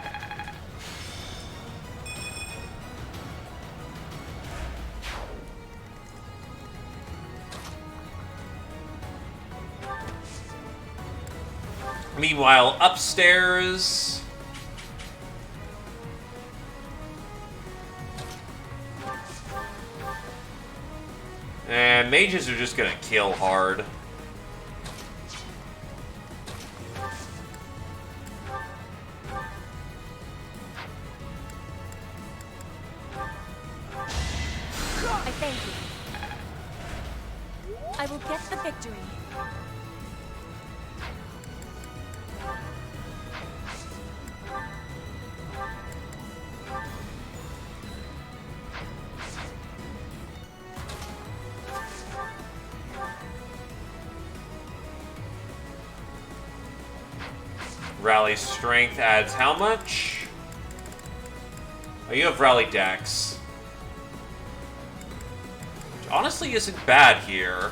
A: Meanwhile, upstairs... And mages are just gonna kill hard.
R: I thank you. I will get the victory.
A: Rally strength adds how much? Oh, you have rally dex. honestly isn't bad here.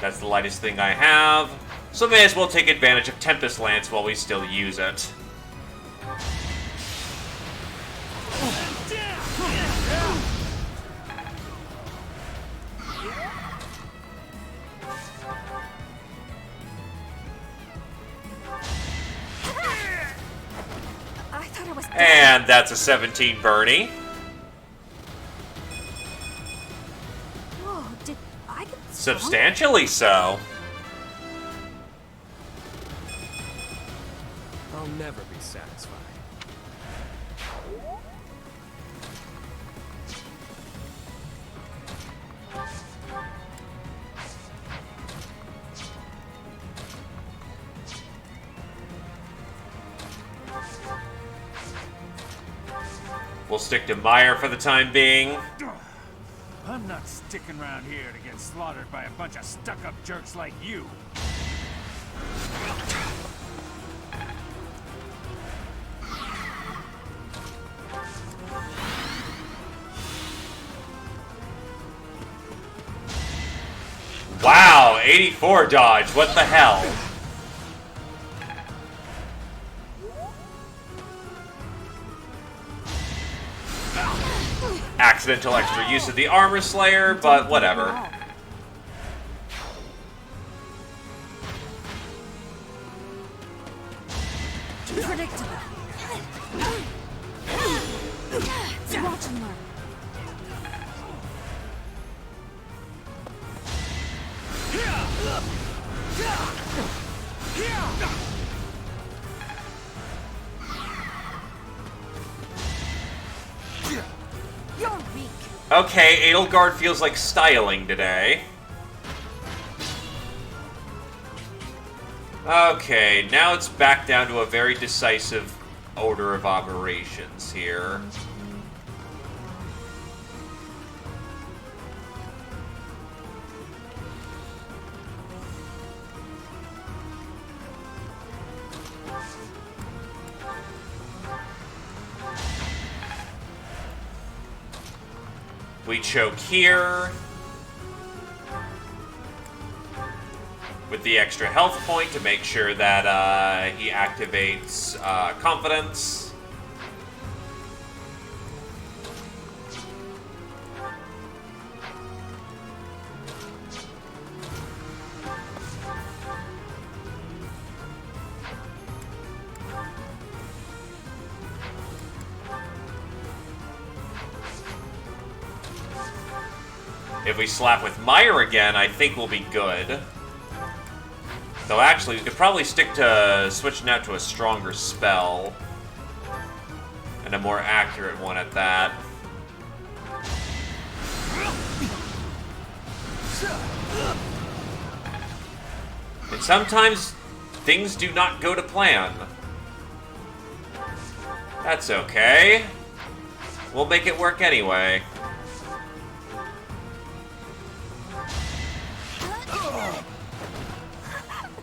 A: That's the lightest thing I have, so may as well take advantage of Tempest Lance while we still use it. And that's a 17 Bernie.
M: Whoa, did I get
A: Substantially so.
J: I'll never be satisfied.
A: We'll stick to Meyer for the time being.
S: I'm not sticking around here to get slaughtered by a bunch of stuck-up jerks like you.
A: Wow, 84 dodge, what the hell? Accidental extra use of the Armor Slayer, but whatever.
M: Predictable. Watch and learn.
R: You're weak.
A: Okay, Edelgard feels like styling today. Okay, now it's back down to a very decisive order of operations here. We choke here. With the extra health point to make sure that he activates Confidence. If we slap with Meyer again, I think we'll be good. Though actually, we could probably stick to switching out to a stronger spell. And a more accurate one at that. And sometimes, things do not go to plan. That's okay. We'll make it work anyway.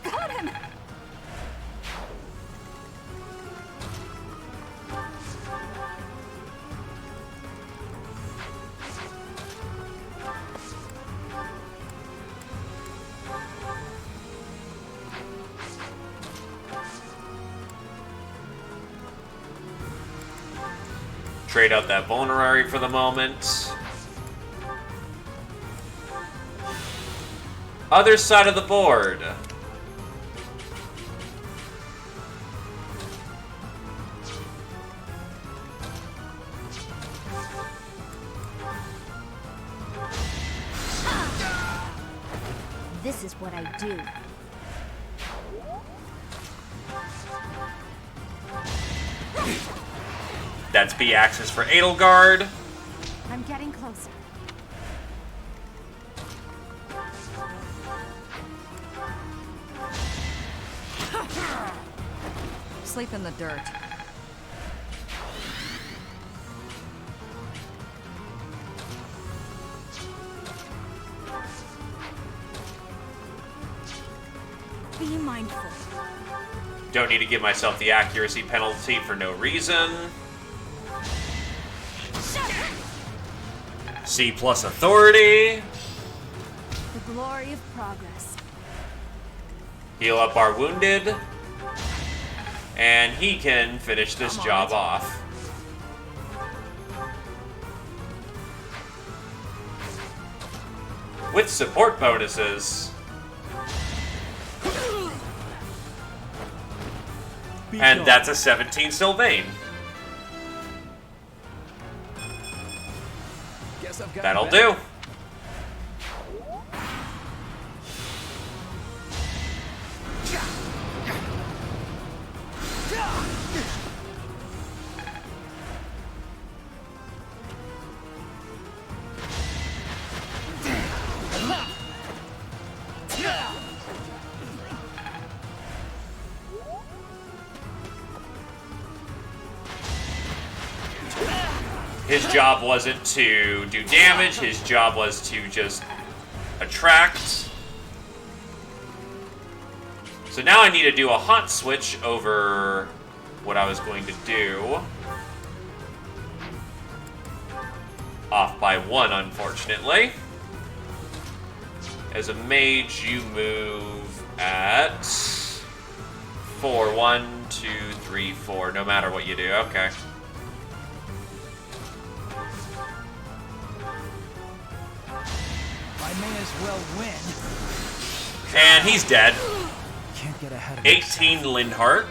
M: Got him.
A: Trade out that vulnerary for the moment. Other side of the board.
R: This is what I do.
A: That's B-axis for Edelgard.
D: I'm getting closer.
N: Sleep in the dirt.
M: Be mindful.
A: Don't need to give myself the accuracy penalty for no reason. C plus authority.
M: The glory of progress.
A: Heal up our wounded. And he can finish this job off. With support bonuses. And that's a 17 Sylvain. That'll do. His job wasn't to do damage, his job was to just attract. So now I need to do a hot switch over what I was going to do. Off by 1, unfortunately. As a mage, you move at 4. 1, 2, 3, 4, no matter what you do. Okay.
G: I may as well win.
A: And he's dead.
G: Can't get ahead of
A: 18 Lindhart.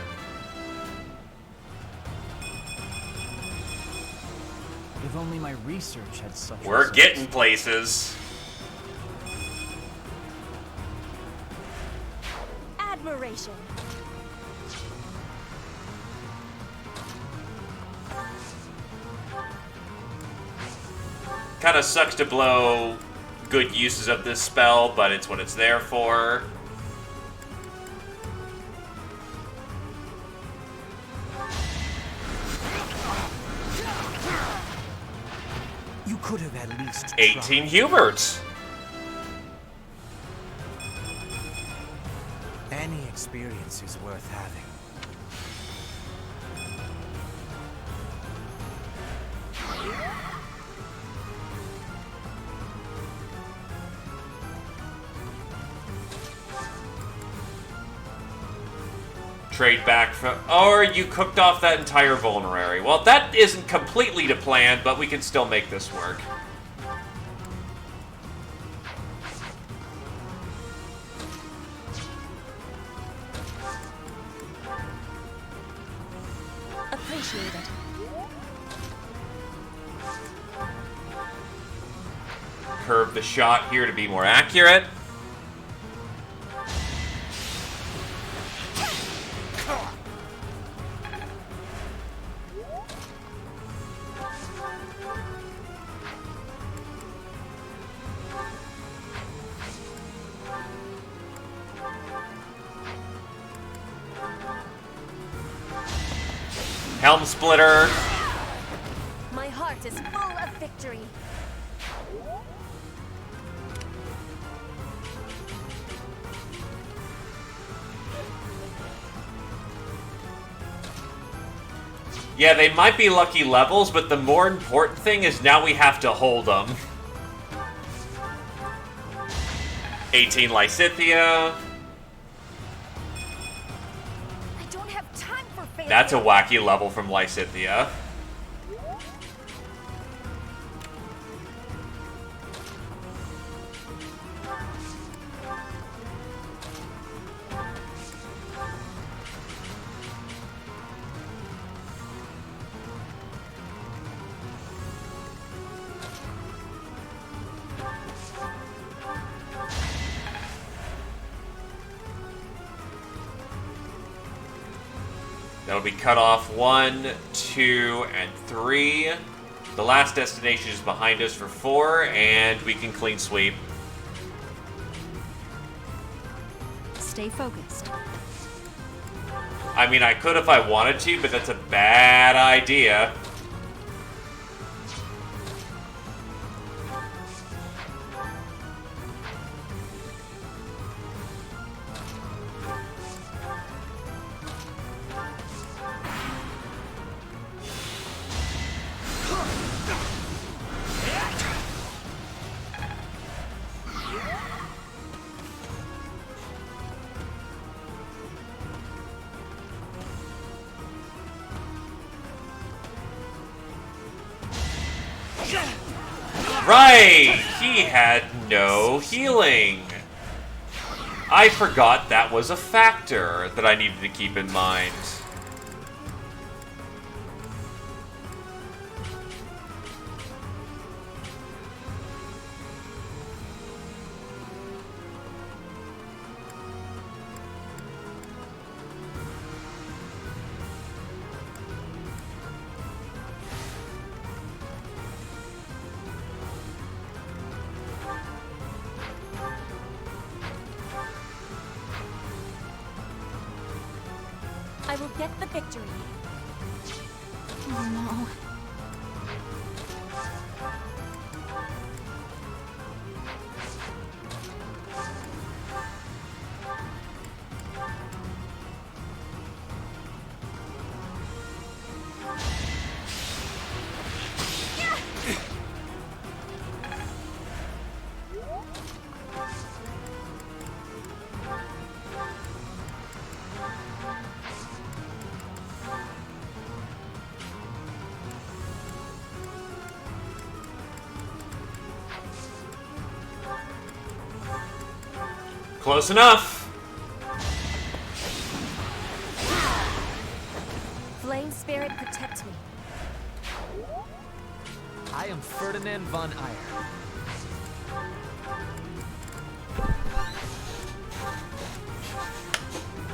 G: If only my research had such
A: We're
G: results.
A: getting places.
R: Admiration.
A: Kind of sucks to blow good uses of this spell, but it's what it's there for.
G: You could have at least
A: 18 Huberts.
G: Any experience is worth having.
A: Trade back from... Or you cooked off that entire vulnerary. Well, that isn't completely to plan, but we can still make this work.
R: Appreciate it.
A: Curve the shot here to be more accurate. Helm Splitter.
R: My heart is full of victory.
A: Yeah, they might be lucky levels, but the more important thing is now we have to hold them. 18 Lysithia.
R: I don't have time for failure.
A: That's a wacky level from Lysithia. That'll be cut off 1, 2, and 3. The last destination is behind us for 4, and we can clean sweep.
M: Stay focused.
A: I mean, I could if I wanted to, but that's a bad idea. Right! He had no healing. I forgot that was a factor that I needed to keep in mind.
R: I will get the victory.
U: Oh no.
A: Close enough.
R: Flame spirit, protect me.
Q: I am Ferdinand von Eyre.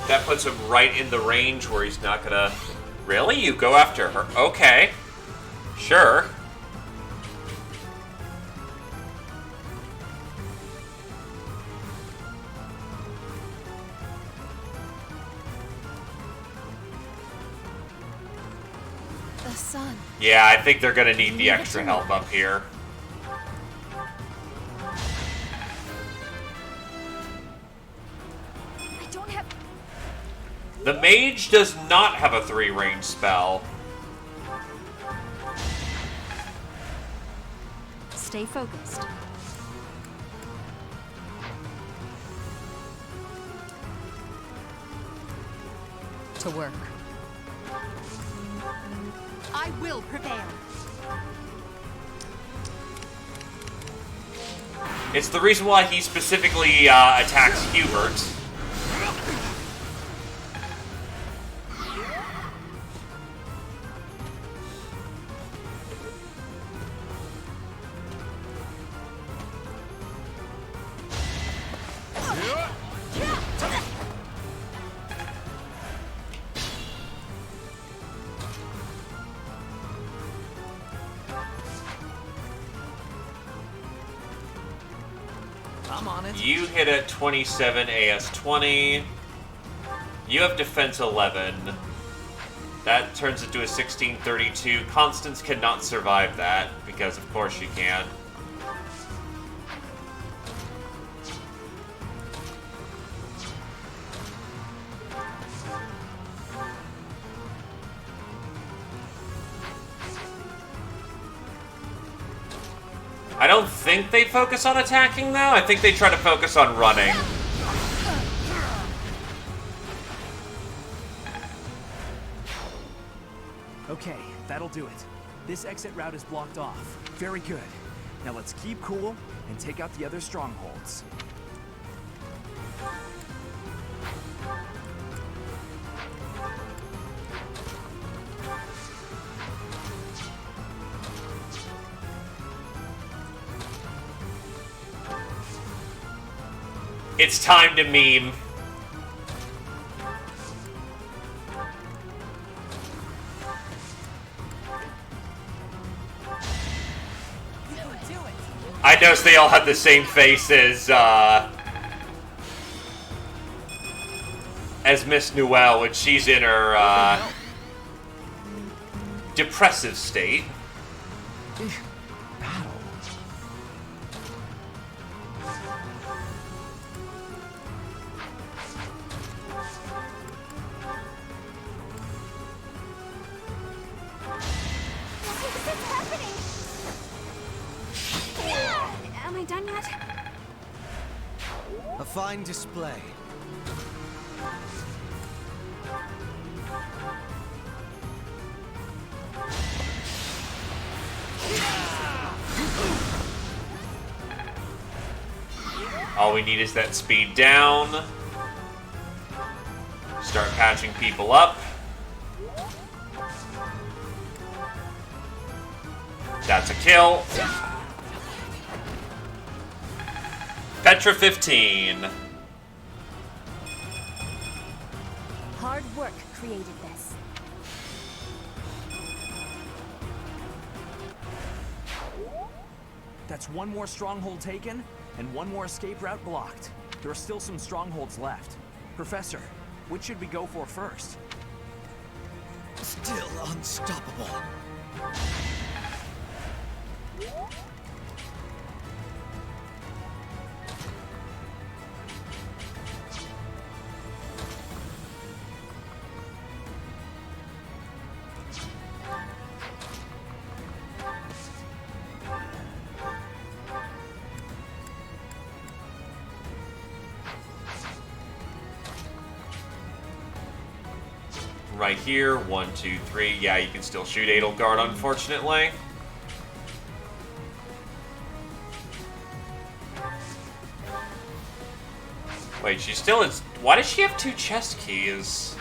A: That puts him right in the range where he's not gonna... Really? You go after her? Okay. Sure.
U: The sun.
A: Yeah, I think they're gonna need the extra help up here.
U: I don't have...
A: The mage does not have a 3-range spell.
D: Stay focused. To work. I will prevail.
A: It's the reason why he specifically attacks Hubert.
Q: I'm on it.
A: You hit at 27, AS 20. You have defense 11. That turns into a 1632. Constance cannot survive that, because of course she can. I don't think they focus on attacking, though. I think they try to focus on running.
G: Okay, that'll do it. This exit route is blocked off. Very good. Now let's keep cool and take out the other strongholds.
A: It's time to meme. I noticed they all have the same face as Miss Noelle when she's in her depressive state.
U: Am I done yet?
F: A fine display.
A: All we need is that speed down. Start patching people up. That's a kill. Petra 15.
R: Hard work created this.
G: That's one more stronghold taken, and one more escape route blocked. There are still some strongholds left. Professor, which should we go for first?
Q: Still unstoppable.
A: Right here, 1, 2, 3. Yeah, you can still shoot Edelgard, unfortunately. Wait, she still is. Why does she have 2 chest keys?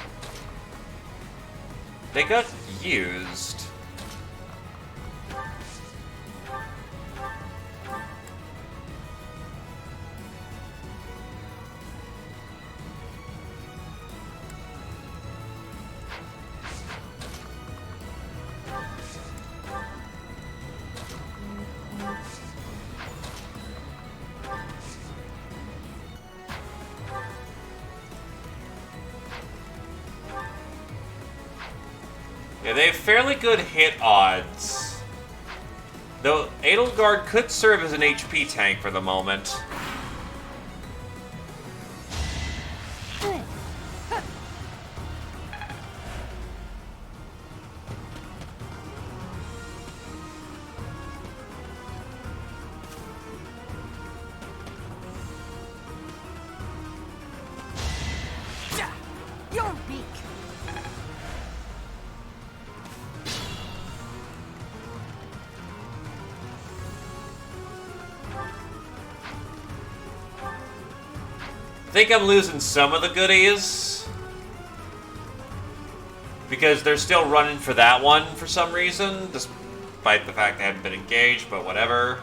A: They got used. Yeah, they have fairly good hit odds. Though Edelgard could serve as an HP tank for the moment.
B: You're weak.
A: I think I'm losing some of the goodies. Because they're still running for that one for some reason, despite the fact they haven't been engaged, but whatever.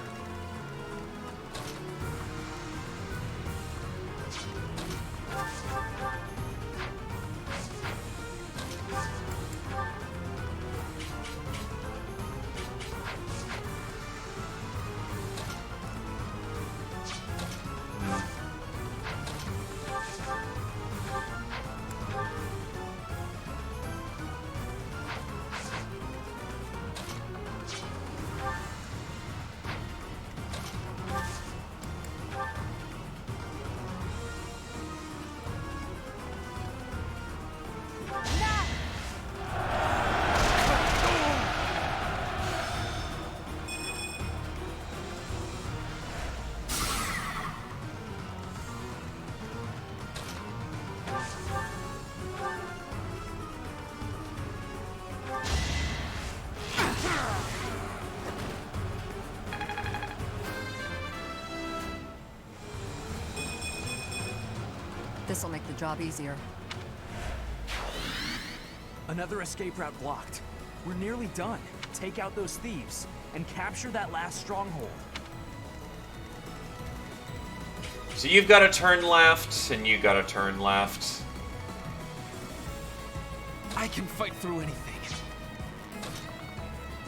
N: This'll make the job easier.
G: Another escape route blocked. We're nearly done. Take out those thieves and capture that last stronghold.
A: So you've got to turn left, and you got to turn left.
Q: I can fight through anything.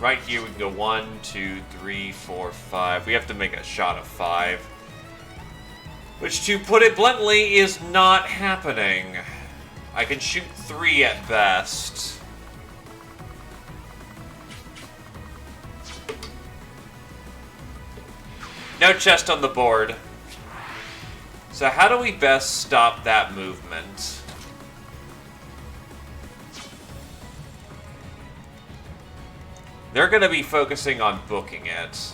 A: Right here we can go 1, 2, 3, 4, 5. We have to make a shot of 5. Which, to put it bluntly, is not happening. I can shoot 3 at best. No chest on the board. So how do we best stop that movement? They're going to be focusing on booking it.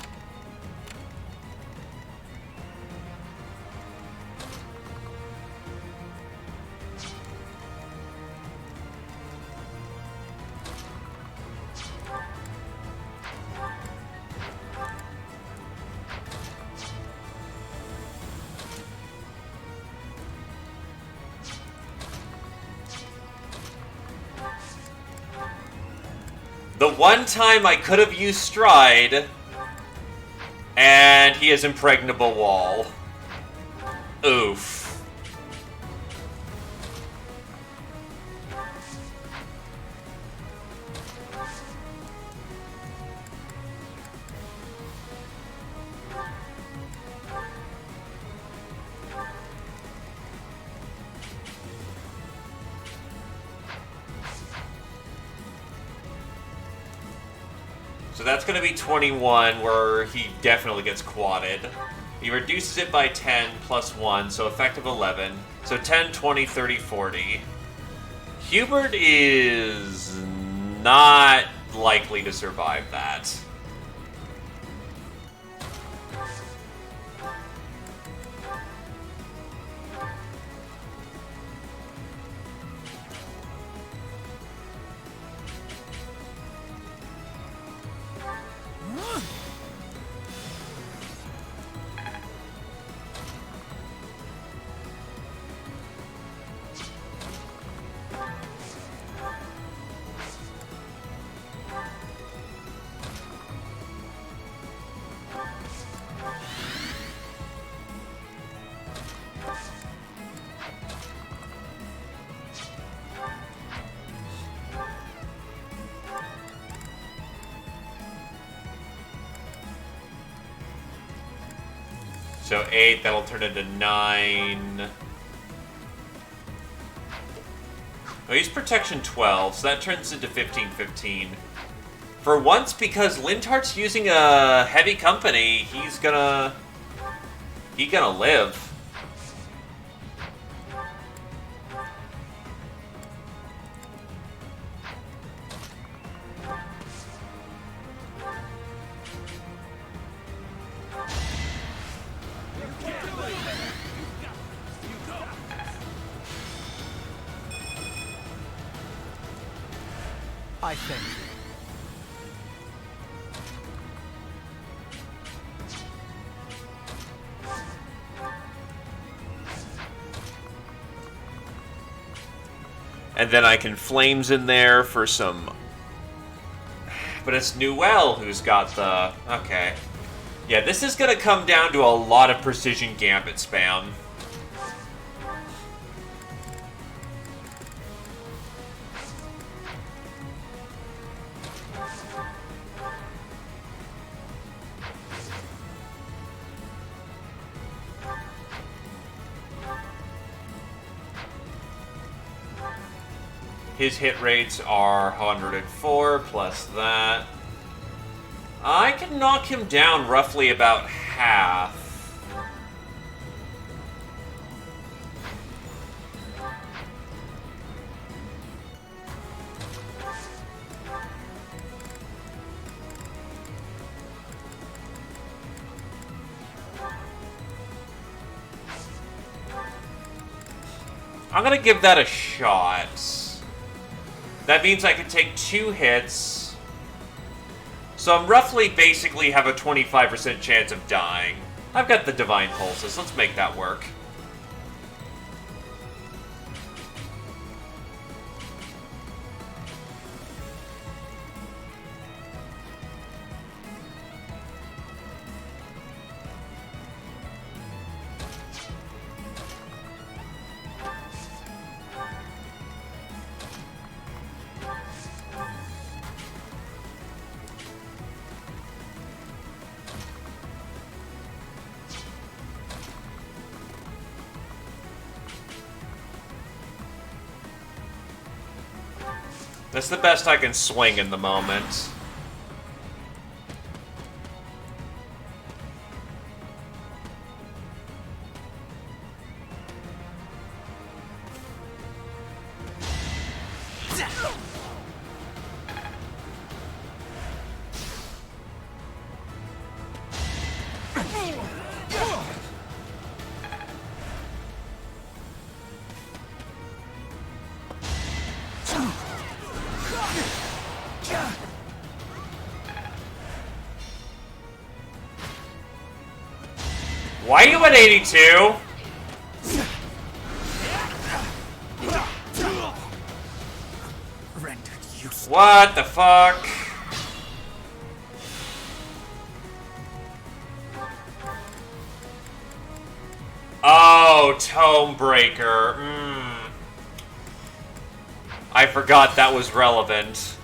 A: one time I could have used Stride, and he has Impregnable Wall. Oof. So that's going to be 21, where he definitely gets quadded. He reduces it by 10 plus 1, so effective 11. So 10, 20, 30, 40. Hubert is not likely to survive that. So 8, that'll turn into 9. Oh, he's protection 12, so that turns into 15-15. For once, because Lintart's using a heavy company, he's gonna live.
G: I think.
A: And then I can Flames in there for some... But it's Newell who's got the... Okay. Yeah, this is gonna come down to a lot of precision Gambit spam. His hit rates are 104 plus that. I can knock him down roughly about half. I'm gonna give that a shot. That means I can take 2 hits. So I'm roughly basically have a 25% chance of dying. I've got the Divine Pulses. Let's make that work. That's the best I can swing in the moment. Why are you at 82?
G: Rendered useless.
A: What the fuck? Oh, Tome Breaker. I forgot that was relevant.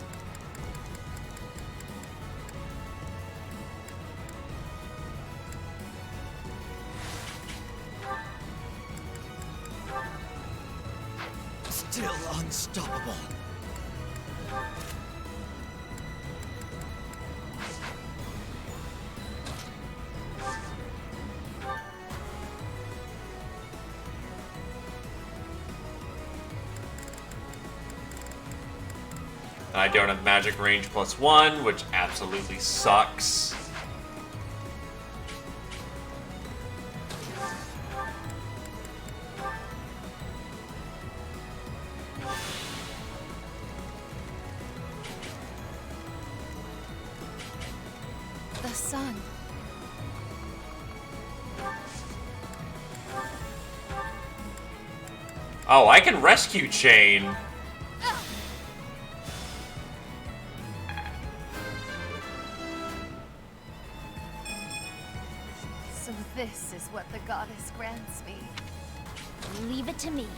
Q: Still unstoppable.
A: I don't have magic range +1, which absolutely sucks.
M: The sun.
A: Oh, I can rescue Chain.
M: So this is what the goddess grants me.
H: Leave it to me.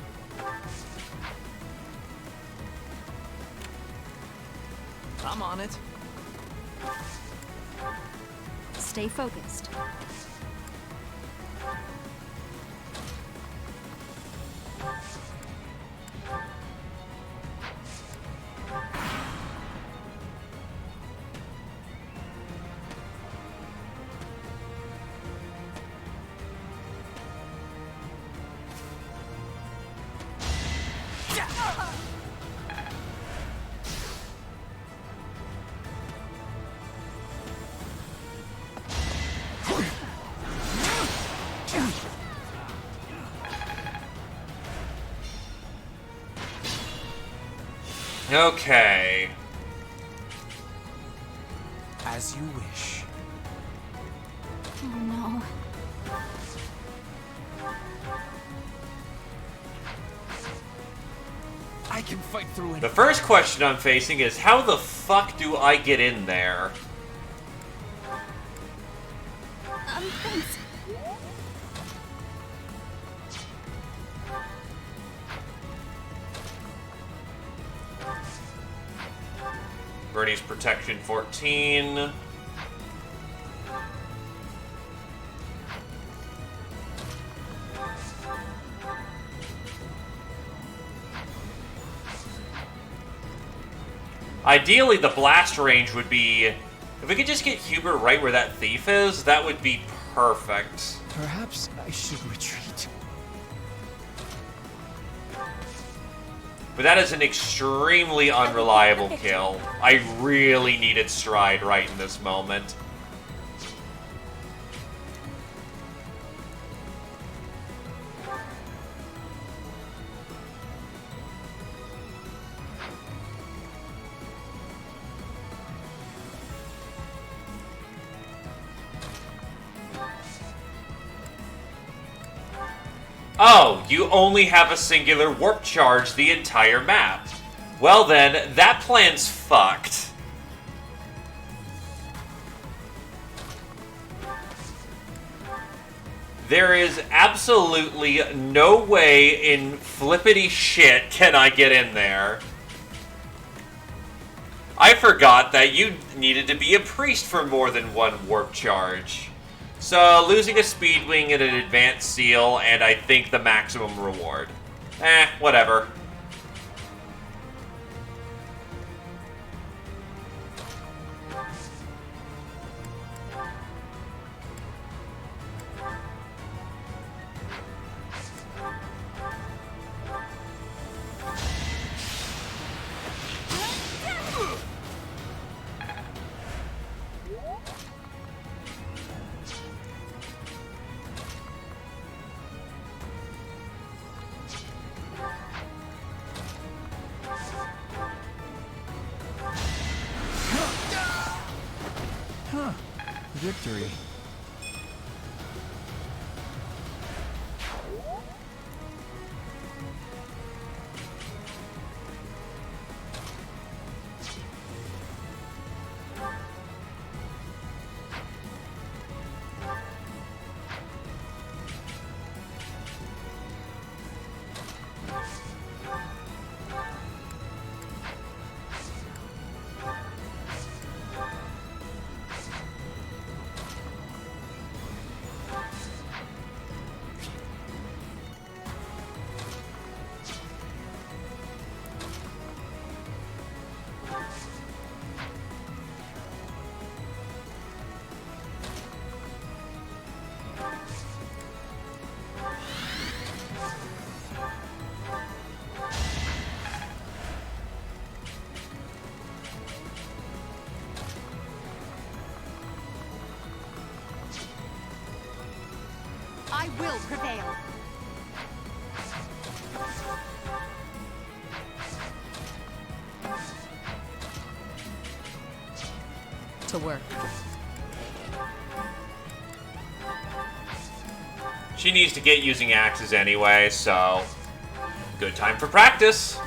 G: I'm on it.
D: Stay focused.
A: Okay.
G: As you wish.
U: Oh no.
Q: I can fight through it.
A: The first question I'm facing is, how the fuck do I get in there?
U: Thanks.
A: Bernie's Protection 14. Ideally, the blast range would be... If we could just get Hubert right where that thief is, that would be perfect.
Q: Perhaps I should retreat.
A: But that is an extremely unreliable kill. I really needed Stride right in this moment. Oh, you only have a singular warp charge the entire map. Well then, that plan's fucked. There is absolutely no way in flippity shit can I get in there. I forgot that you needed to be a priest for more than one warp charge. So, losing a speed wing and an advanced seal, and I think the maximum reward. Whatever.
Q: Victory.
D: I will prevail.
N: To work.
A: She needs to get using axes anyway, so good time for practice.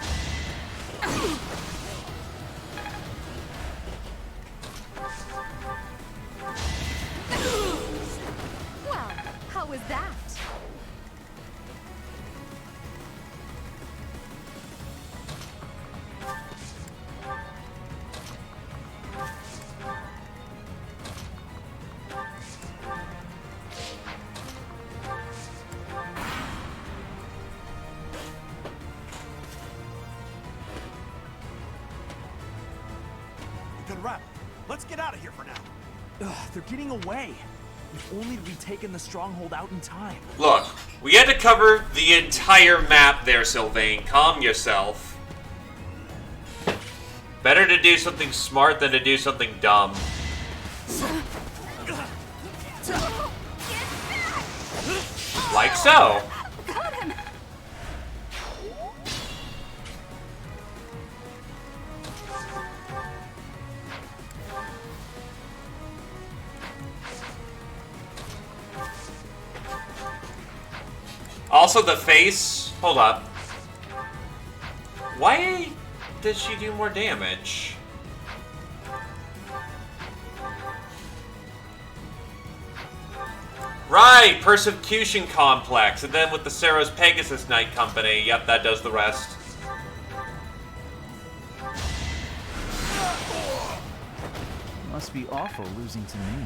D: Well, how was that?
G: Good rep. Let's get out of here for now. Ugh, they're getting away. If only we'd taken the stronghold out in time.
A: Look, we had to cover the entire map there, Sylvain. Calm yourself. Better to do something smart than to do something dumb. Like so.
D: Got him.
A: Also, the face. Hold up. Why does she do more damage? Right, Persecution Complex, and then with the Saros Pegasus Knight Company. Yep, that does the rest.
G: Must be awful losing to me.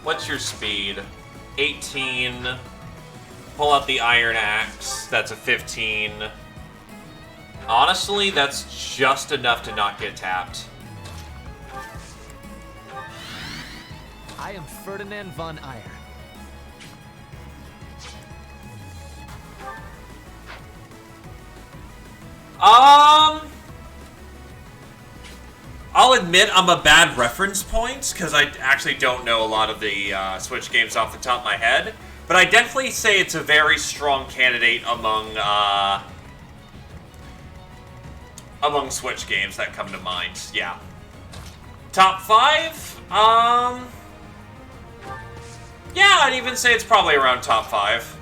A: What's your speed? 18. Pull out the Iron Axe. That's a 15. Honestly, that's just enough to not get tapped.
G: I am Ferdinand von Eyre.
A: I'll admit I'm a bad reference point, because I actually don't know a lot of the Switch games off the top of my head. But I definitely say it's a very strong candidate among Switch games that come to mind. Yeah. Top 5? Yeah, I'd even say it's probably around top 5.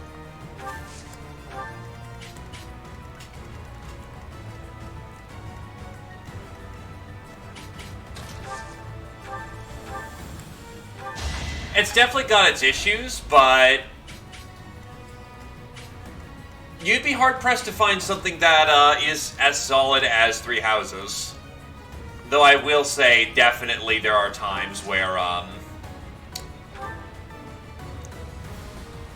A: It's definitely got its issues, but you'd be hard-pressed to find something that is as solid as Three Houses. Though I will say, definitely there are times where,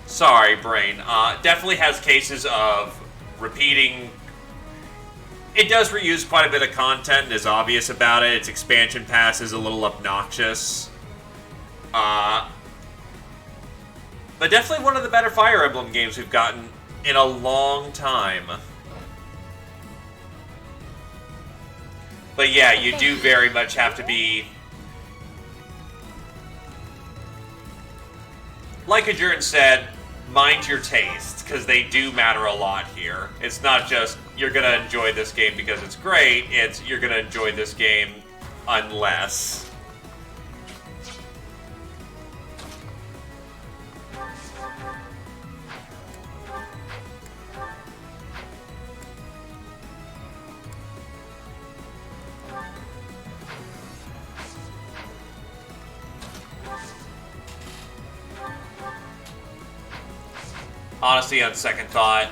A: sorry, brain. Definitely has cases of repeating. It does reuse quite a bit of content and is obvious about it. Its expansion pass is a little obnoxious. But definitely one of the better Fire Emblem games we've gotten in a long time. But yeah, you do very much have to be... Like Adjourn said, mind your taste, because they do matter a lot here. It's not just, you're gonna enjoy this game because it's great, it's, you're gonna enjoy this game unless... Honestly, on second thought,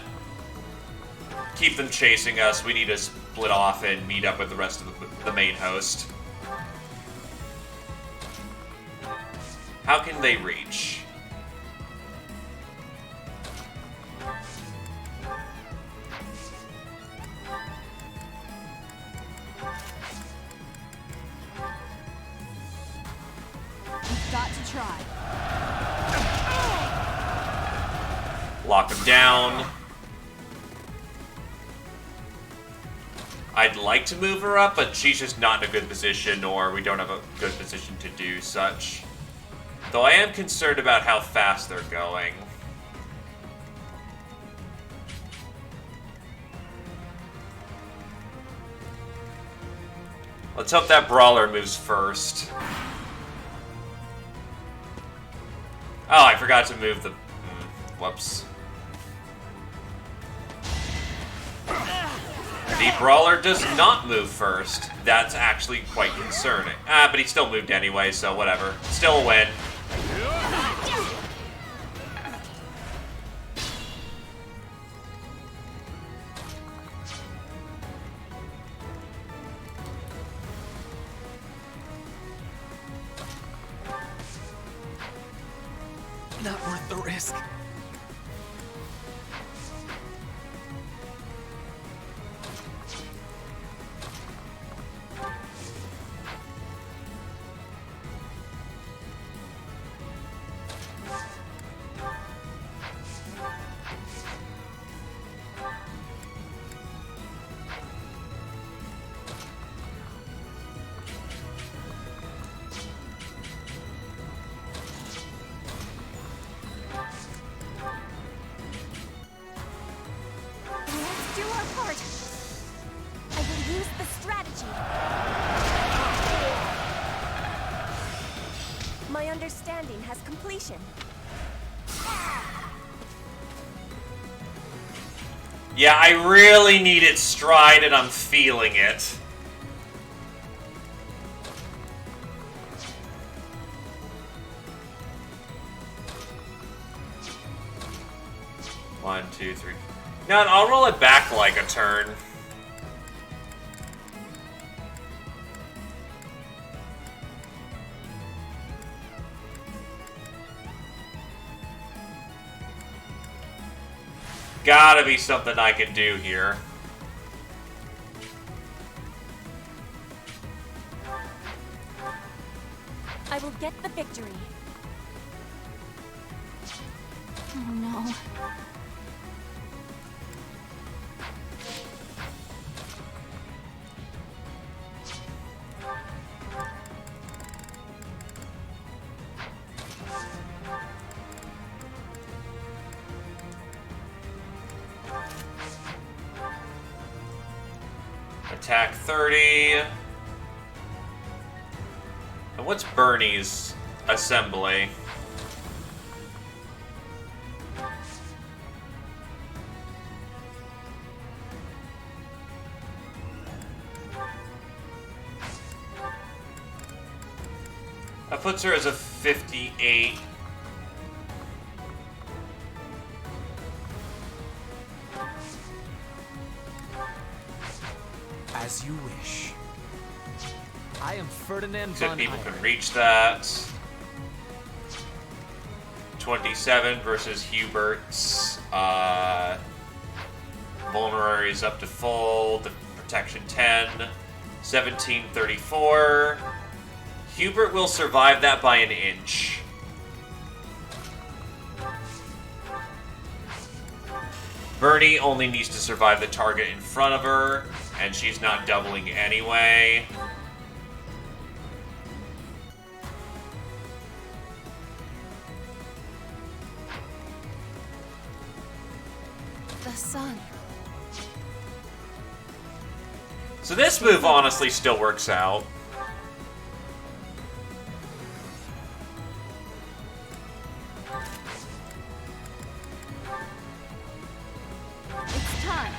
A: keep them chasing us. We need to split off and meet up with the rest of the main host. How can they reach?
M: try.
A: Lock him down. I'd like to move her up, but she's just not in a good position, or we don't have a good position to do such. Though I am concerned about how fast they're going. Let's hope that brawler moves first. Oh, I forgot to move the... whoops. The brawler does not move first. That's actually quite concerning. But he still moved anyway, so whatever. Still a win.
Q: Not worth the risk.
R: Let's do our part. I will use the strategy. My understanding has completion.
A: Yeah, I really needed stride, and I'm feeling it. One, two, three. No, I'll roll it back like a turn. Gotta be something I can do here.
R: I will get the victory.
U: Oh no.
A: Attack 30. And what's Bernie's assembly? That puts her as a 58.
G: As you wish. I am Ferdinand
A: Good
G: von
A: people
G: Eyre.
A: can reach that. 27 versus Hubert's. Vulnerary is up to full. The protection 10. 1734. Hubert will survive that by an inch. Bernie only needs to survive the target in front of her, and she's not doubling anyway.
M: The sun.
A: So this move honestly still works out.
M: It's time.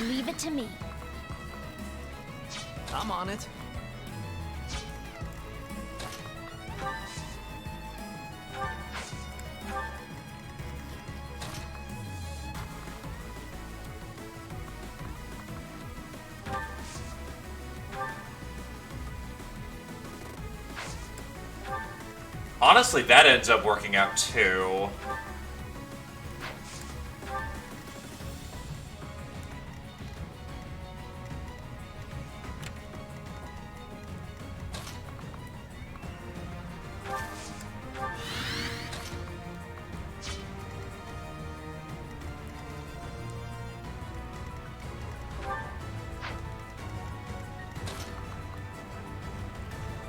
R: Leave it to me.
G: I'm on it.
A: Honestly, that ends up working out too.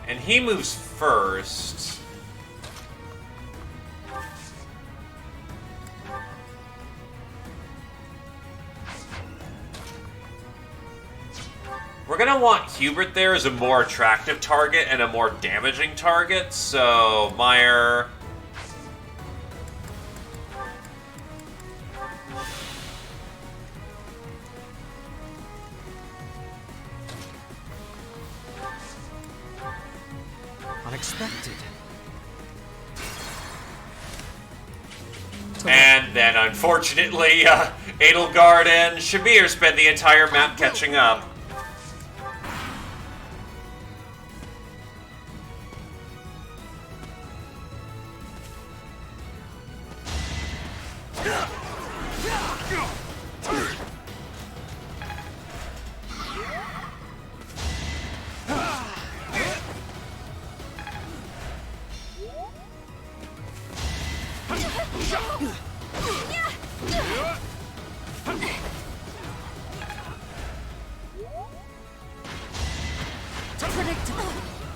A: And he moves first. We're gonna want Hubert there as a more attractive target and a more damaging target, so Meyer...
E: Unexpected.
A: And then, unfortunately, Edelgard and Shamir spend the entire map catching up.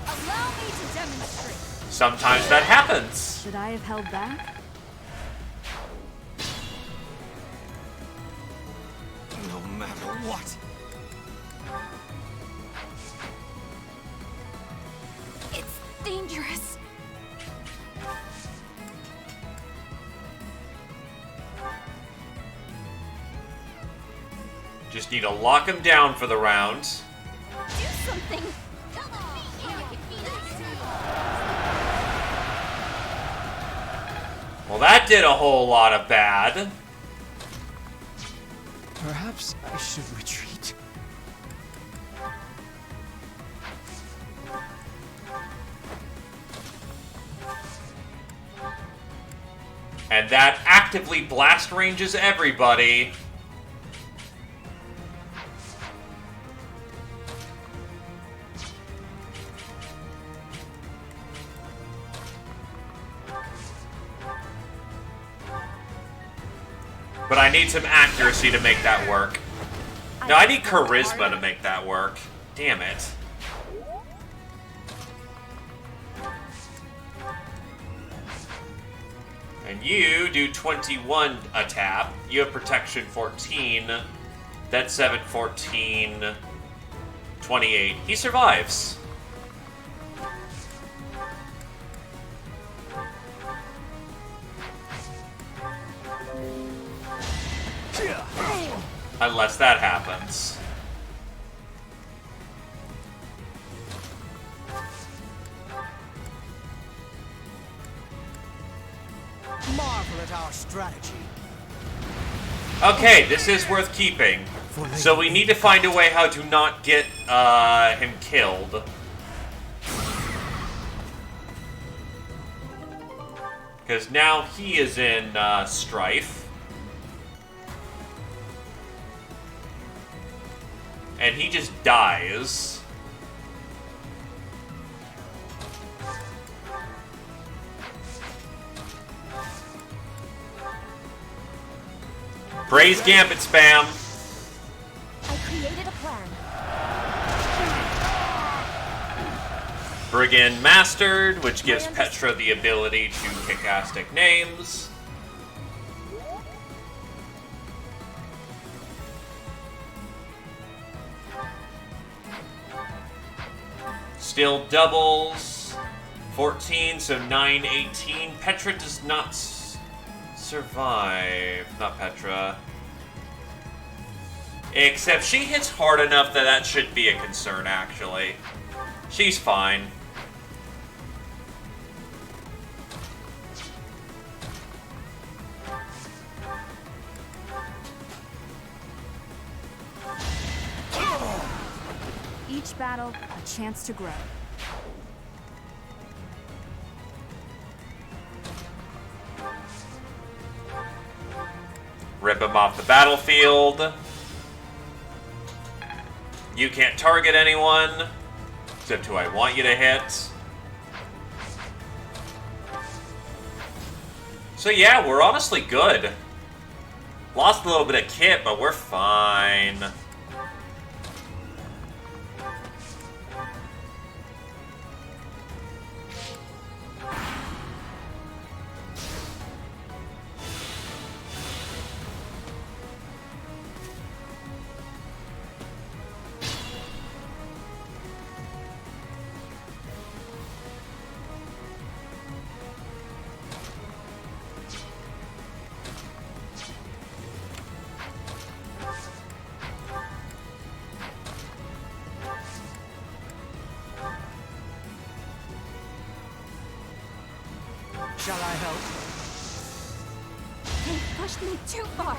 M: Allow me to demonstrate.
A: Sometimes that happens.
M: Should I have held back?
E: No matter what.
U: It's dangerous.
A: Just need to lock him down for the round.
U: Do something. Come on.
A: Well, that did a whole lot of bad.
G: Perhaps I should retreat.
A: And that actively blast ranges everybody. But I need some accuracy to make that work. No, I need charisma to make that work. Damn it. And you do 21 a tap. You have protection 14. That's 7, 14, 28. He survives. Unless that happens.
O: Marvel at our strategy.
A: Okay, this is worth keeping. So we need to find a way how to not get him killed. Because now he is in strife. And he just dies. Praise Gambit spam.
R: I created a plan.
A: Brigand Mastered, which gives Petra the ability to kick Aztec names. Still doubles. 14, so 9, 18. Petra does not survive. Not Petra. Except she hits hard enough that that shouldn't be a concern, actually. She's fine.
M: Each battle, a chance to grow.
A: Rip him off the battlefield. You can't target anyone, except who I want you to hit. So yeah, we're honestly good. Lost a little bit of kit, but we're fine.
G: Shall I help?
K: They pushed me too far.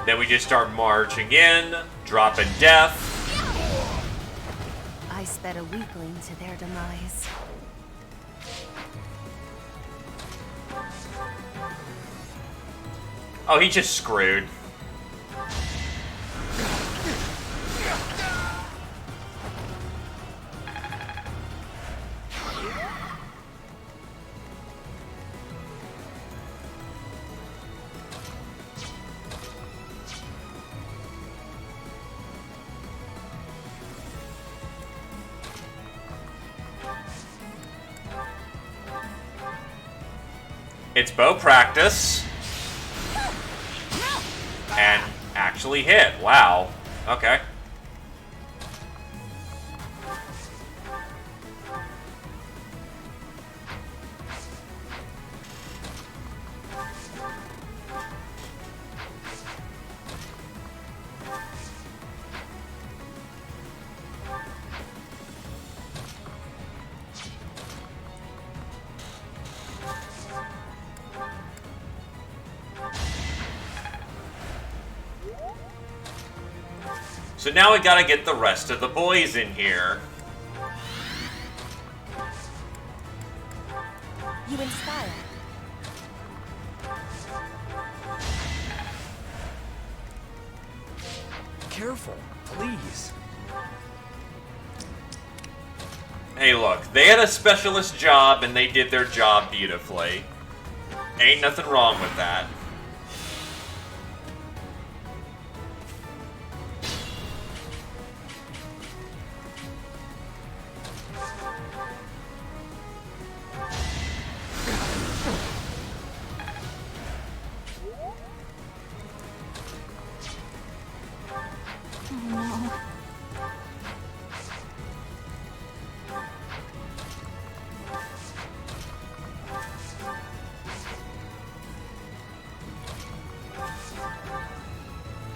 A: Then we just start marching in, dropping death.
K: I sped a weakling to their demise.
A: Oh, he just screwed. It's bow practice. And actually hit. Wow. Okay. So now we gotta get the rest of the boys in here.
R: You inspire.
G: Careful, please.
A: Hey look, they had a specialist job and they did their job beautifully. Ain't nothing wrong with that.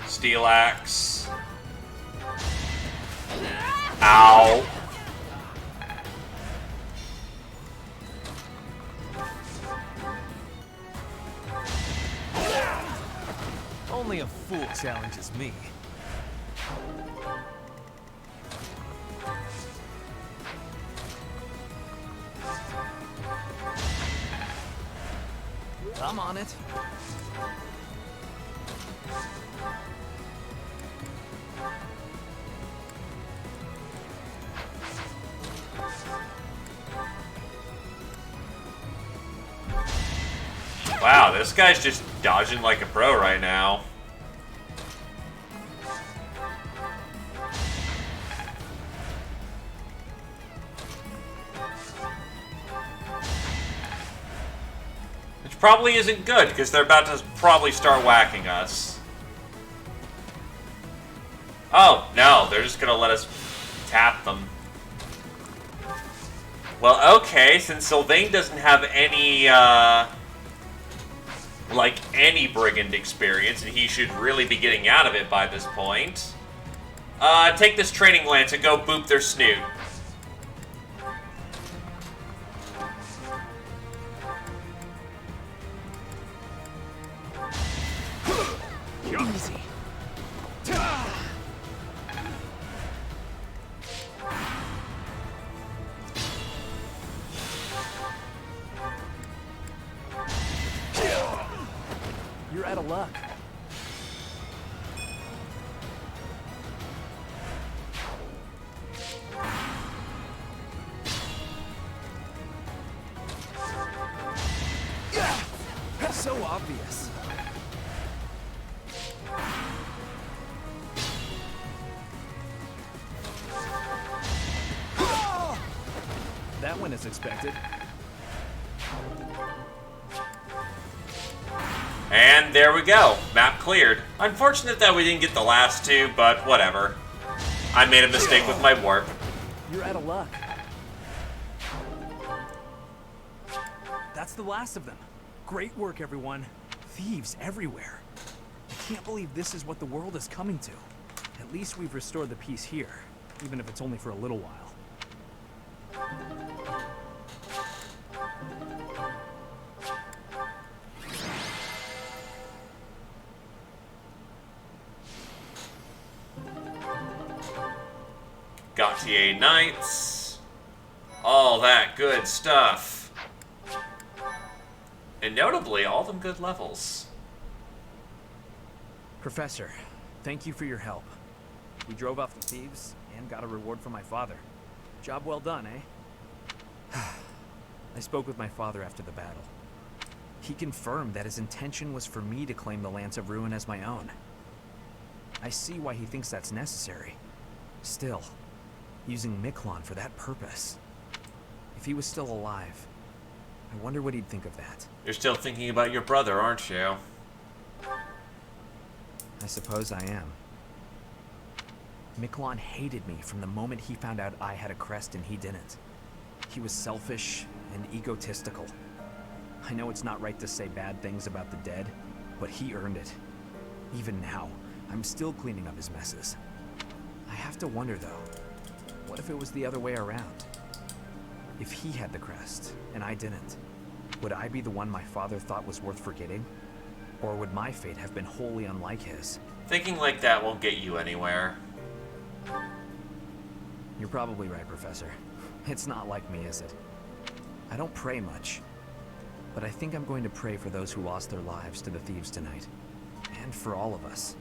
A: Steel axe. Ow.
G: Only a fool challenges me. I'm on it.
A: Wow, this guy's just dodging like a pro right now. Which probably isn't good, because they're about to probably start whacking us. Oh, no, they're just gonna let us tap them. Well, okay, since Sylvain doesn't have any, like, any brigand experience, and he should really be getting out of it by this point, take this training lance and go boop their snoot.
G: Easy. You're out of luck. So obvious. That went as expected.
A: And there we go. Map cleared. Unfortunate that we didn't get the last two, but whatever. I made a mistake with my warp.
G: You're out of luck. That's the last of them. Great work, everyone. Thieves everywhere. can't believe this is what the world is coming to. At least we've restored the peace here, even if it's only for a little while.
A: Gautier Knights. All that good stuff. And notably, all them good levels.
G: Professor, thank you for your help. We drove off the thieves and got a reward from my father. Job well done, eh? I spoke with my father after the battle. He confirmed that his intention was for me to claim the Lance of Ruin as my own. I see why he thinks that's necessary. Still, using Miklon for that purpose. If he was still alive, I wonder what he'd think of that.
A: You're still thinking about your brother, aren't you?
G: I suppose I am. Miklon hated me from the moment he found out I had a crest and he didn't. He was selfish and egotistical. I know it's not right to say bad things about the dead, but he earned it. Even now, I'm still cleaning up his messes. I have to wonder though, what if it was the other way around? If he had the crest and I didn't, would I be the one my father thought was worth forgetting? Or would my fate have been wholly unlike his?
A: Thinking like that won't get you anywhere.
G: You're probably right, Professor. It's not like me, is it? I don't pray much, but I think I'm going to pray for those who lost their lives to the thieves tonight. And for all of us.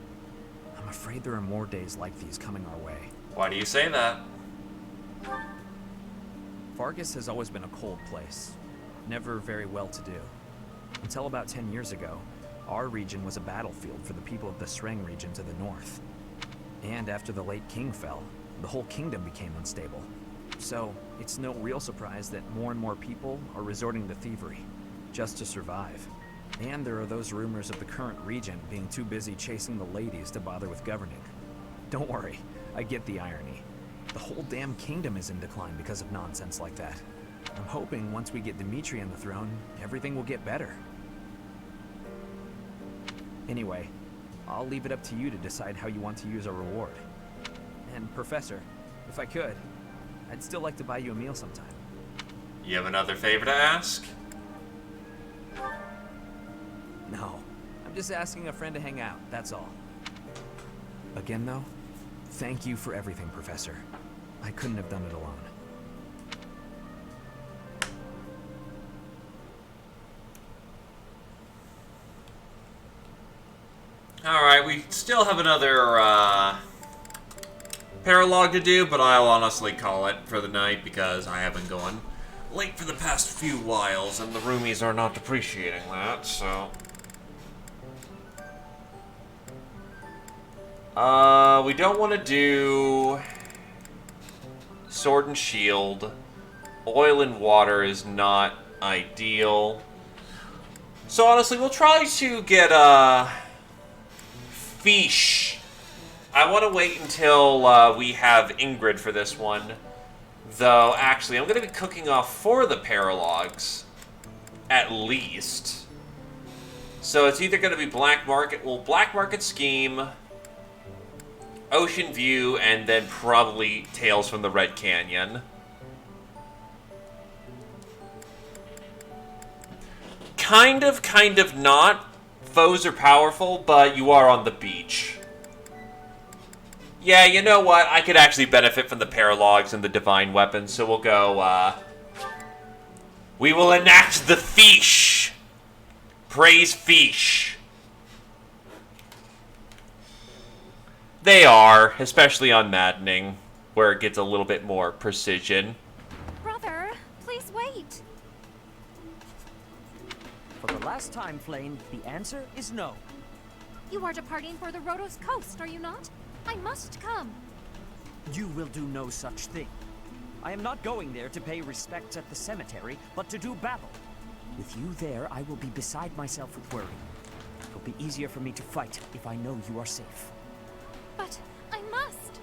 G: I'm afraid there are more days like these coming our way.
A: Why do you say that?
G: Vargas has always been a cold place. Never very well-to-do. Until about 10 years ago, our region was a battlefield for the people of the Sreng region to the north. And after the late king fell, the whole kingdom became unstable. So, it's no real surprise that more and more people are resorting to thievery, just to survive. And there are those rumors of the current regent being too busy chasing the ladies to bother with governing. Don't worry, I get the irony. The whole damn kingdom is in decline because of nonsense like that. I'm hoping once we get Dimitri on the throne, everything will get better. Anyway, I'll leave it up to you to decide how you want to use our reward. And Professor, if I could, I'd still like to buy you a meal sometime.
A: You have another favor to ask?
G: No, I'm just asking a friend to hang out, that's all. Again though, thank you for everything, Professor. I couldn't have done it alone.
A: Alright, we still have another, paralogue to do, but I'll honestly call it for the night because I have been going late for the past few whiles, and the roomies are not appreciating that, so... we don't want to do Sword and Shield. Oil and Water is not ideal. So honestly, we'll try to get, Fish. I want to wait until we have Ingrid for this one. Though, actually, I'm going to be cooking off 4 of the paralogs. At least. So it's either going to be Black Market, well, Black Market Scheme, Ocean View, and then probably Tales from the Red Canyon. Kind of not. Foes are powerful, but you are on the beach. Yeah, you know what? I could actually benefit from the paralogs and the divine weapons, so we'll go, we will enact the Fish! Praise Fish! They are, especially on Maddening, where it gets a little bit more precision.
K: Brother, please wait.
L: For the last time, Flame, the answer is no.
K: You are departing for the Rhodos coast, are you not? I must come.
L: You will do no such thing. I am not going there to pay respects at the cemetery, but to do battle. With you there, I will be beside myself with worry. It will be easier for me to fight if I know you are safe.
K: But I must.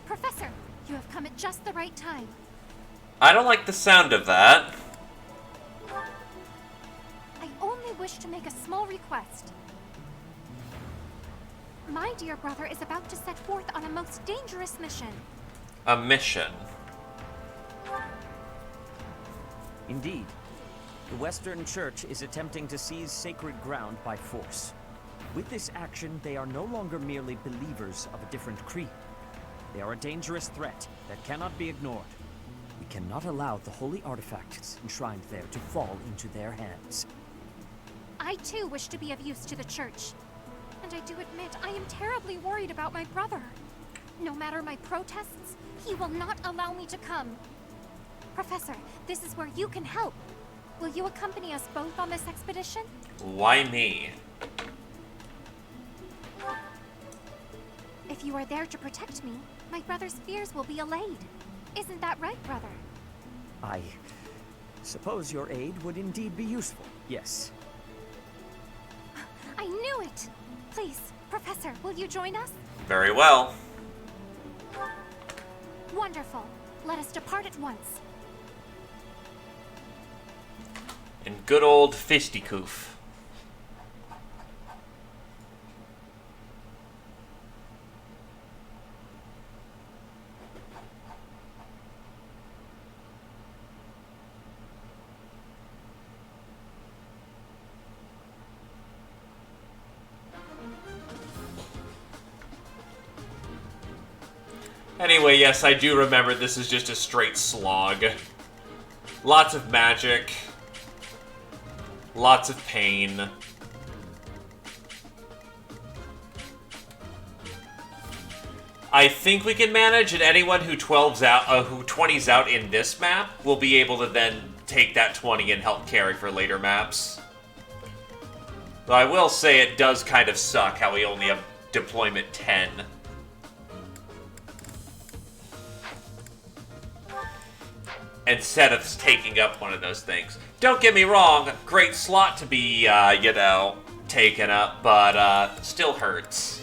K: Professor, you have come at just the right time.
A: I don't like the sound of that.
K: I
C: wish to make a small request. My dear brother is about to set forth on a most dangerous mission.
A: A mission?
E: Indeed. The Western Church is attempting to seize sacred ground by force. With this action, they are no longer merely believers of a different creed. They are a dangerous threat that cannot be ignored. We cannot allow the holy artifacts enshrined there to fall into their hands.
C: I too wish to be of use to the church. And I do admit I am terribly worried about my brother. No matter my protests, he will not allow me to come. Professor, this is where you can help. Will you accompany us both on this expedition?
A: Why me?
C: If you are there to protect me, my brother's fears will be allayed. Isn't that right, brother?
E: I suppose your aid would indeed be useful, yes.
C: I knew it! Please, Professor, will you join us?
A: Very well.
C: Wonderful. Let us depart at once.
A: In good old Fistikoof. Anyway, yes, I do remember this is just a straight slog. Lots of magic. Lots of pain. I think we can manage, and anyone who 20's out in this map will be able to then take that 20 and help carry for later maps. Though I will say it does kind of suck how we only have deployment 10. Instead of taking up one of those things. Don't get me wrong, great slot to be, you know, taken up, but, still hurts.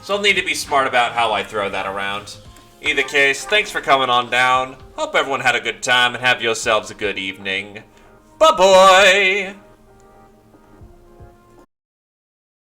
A: So I'll need to be smart about how I throw that around. Either case, thanks for coming on down. Hope everyone had a good time and have yourselves a good evening. Bye-bye!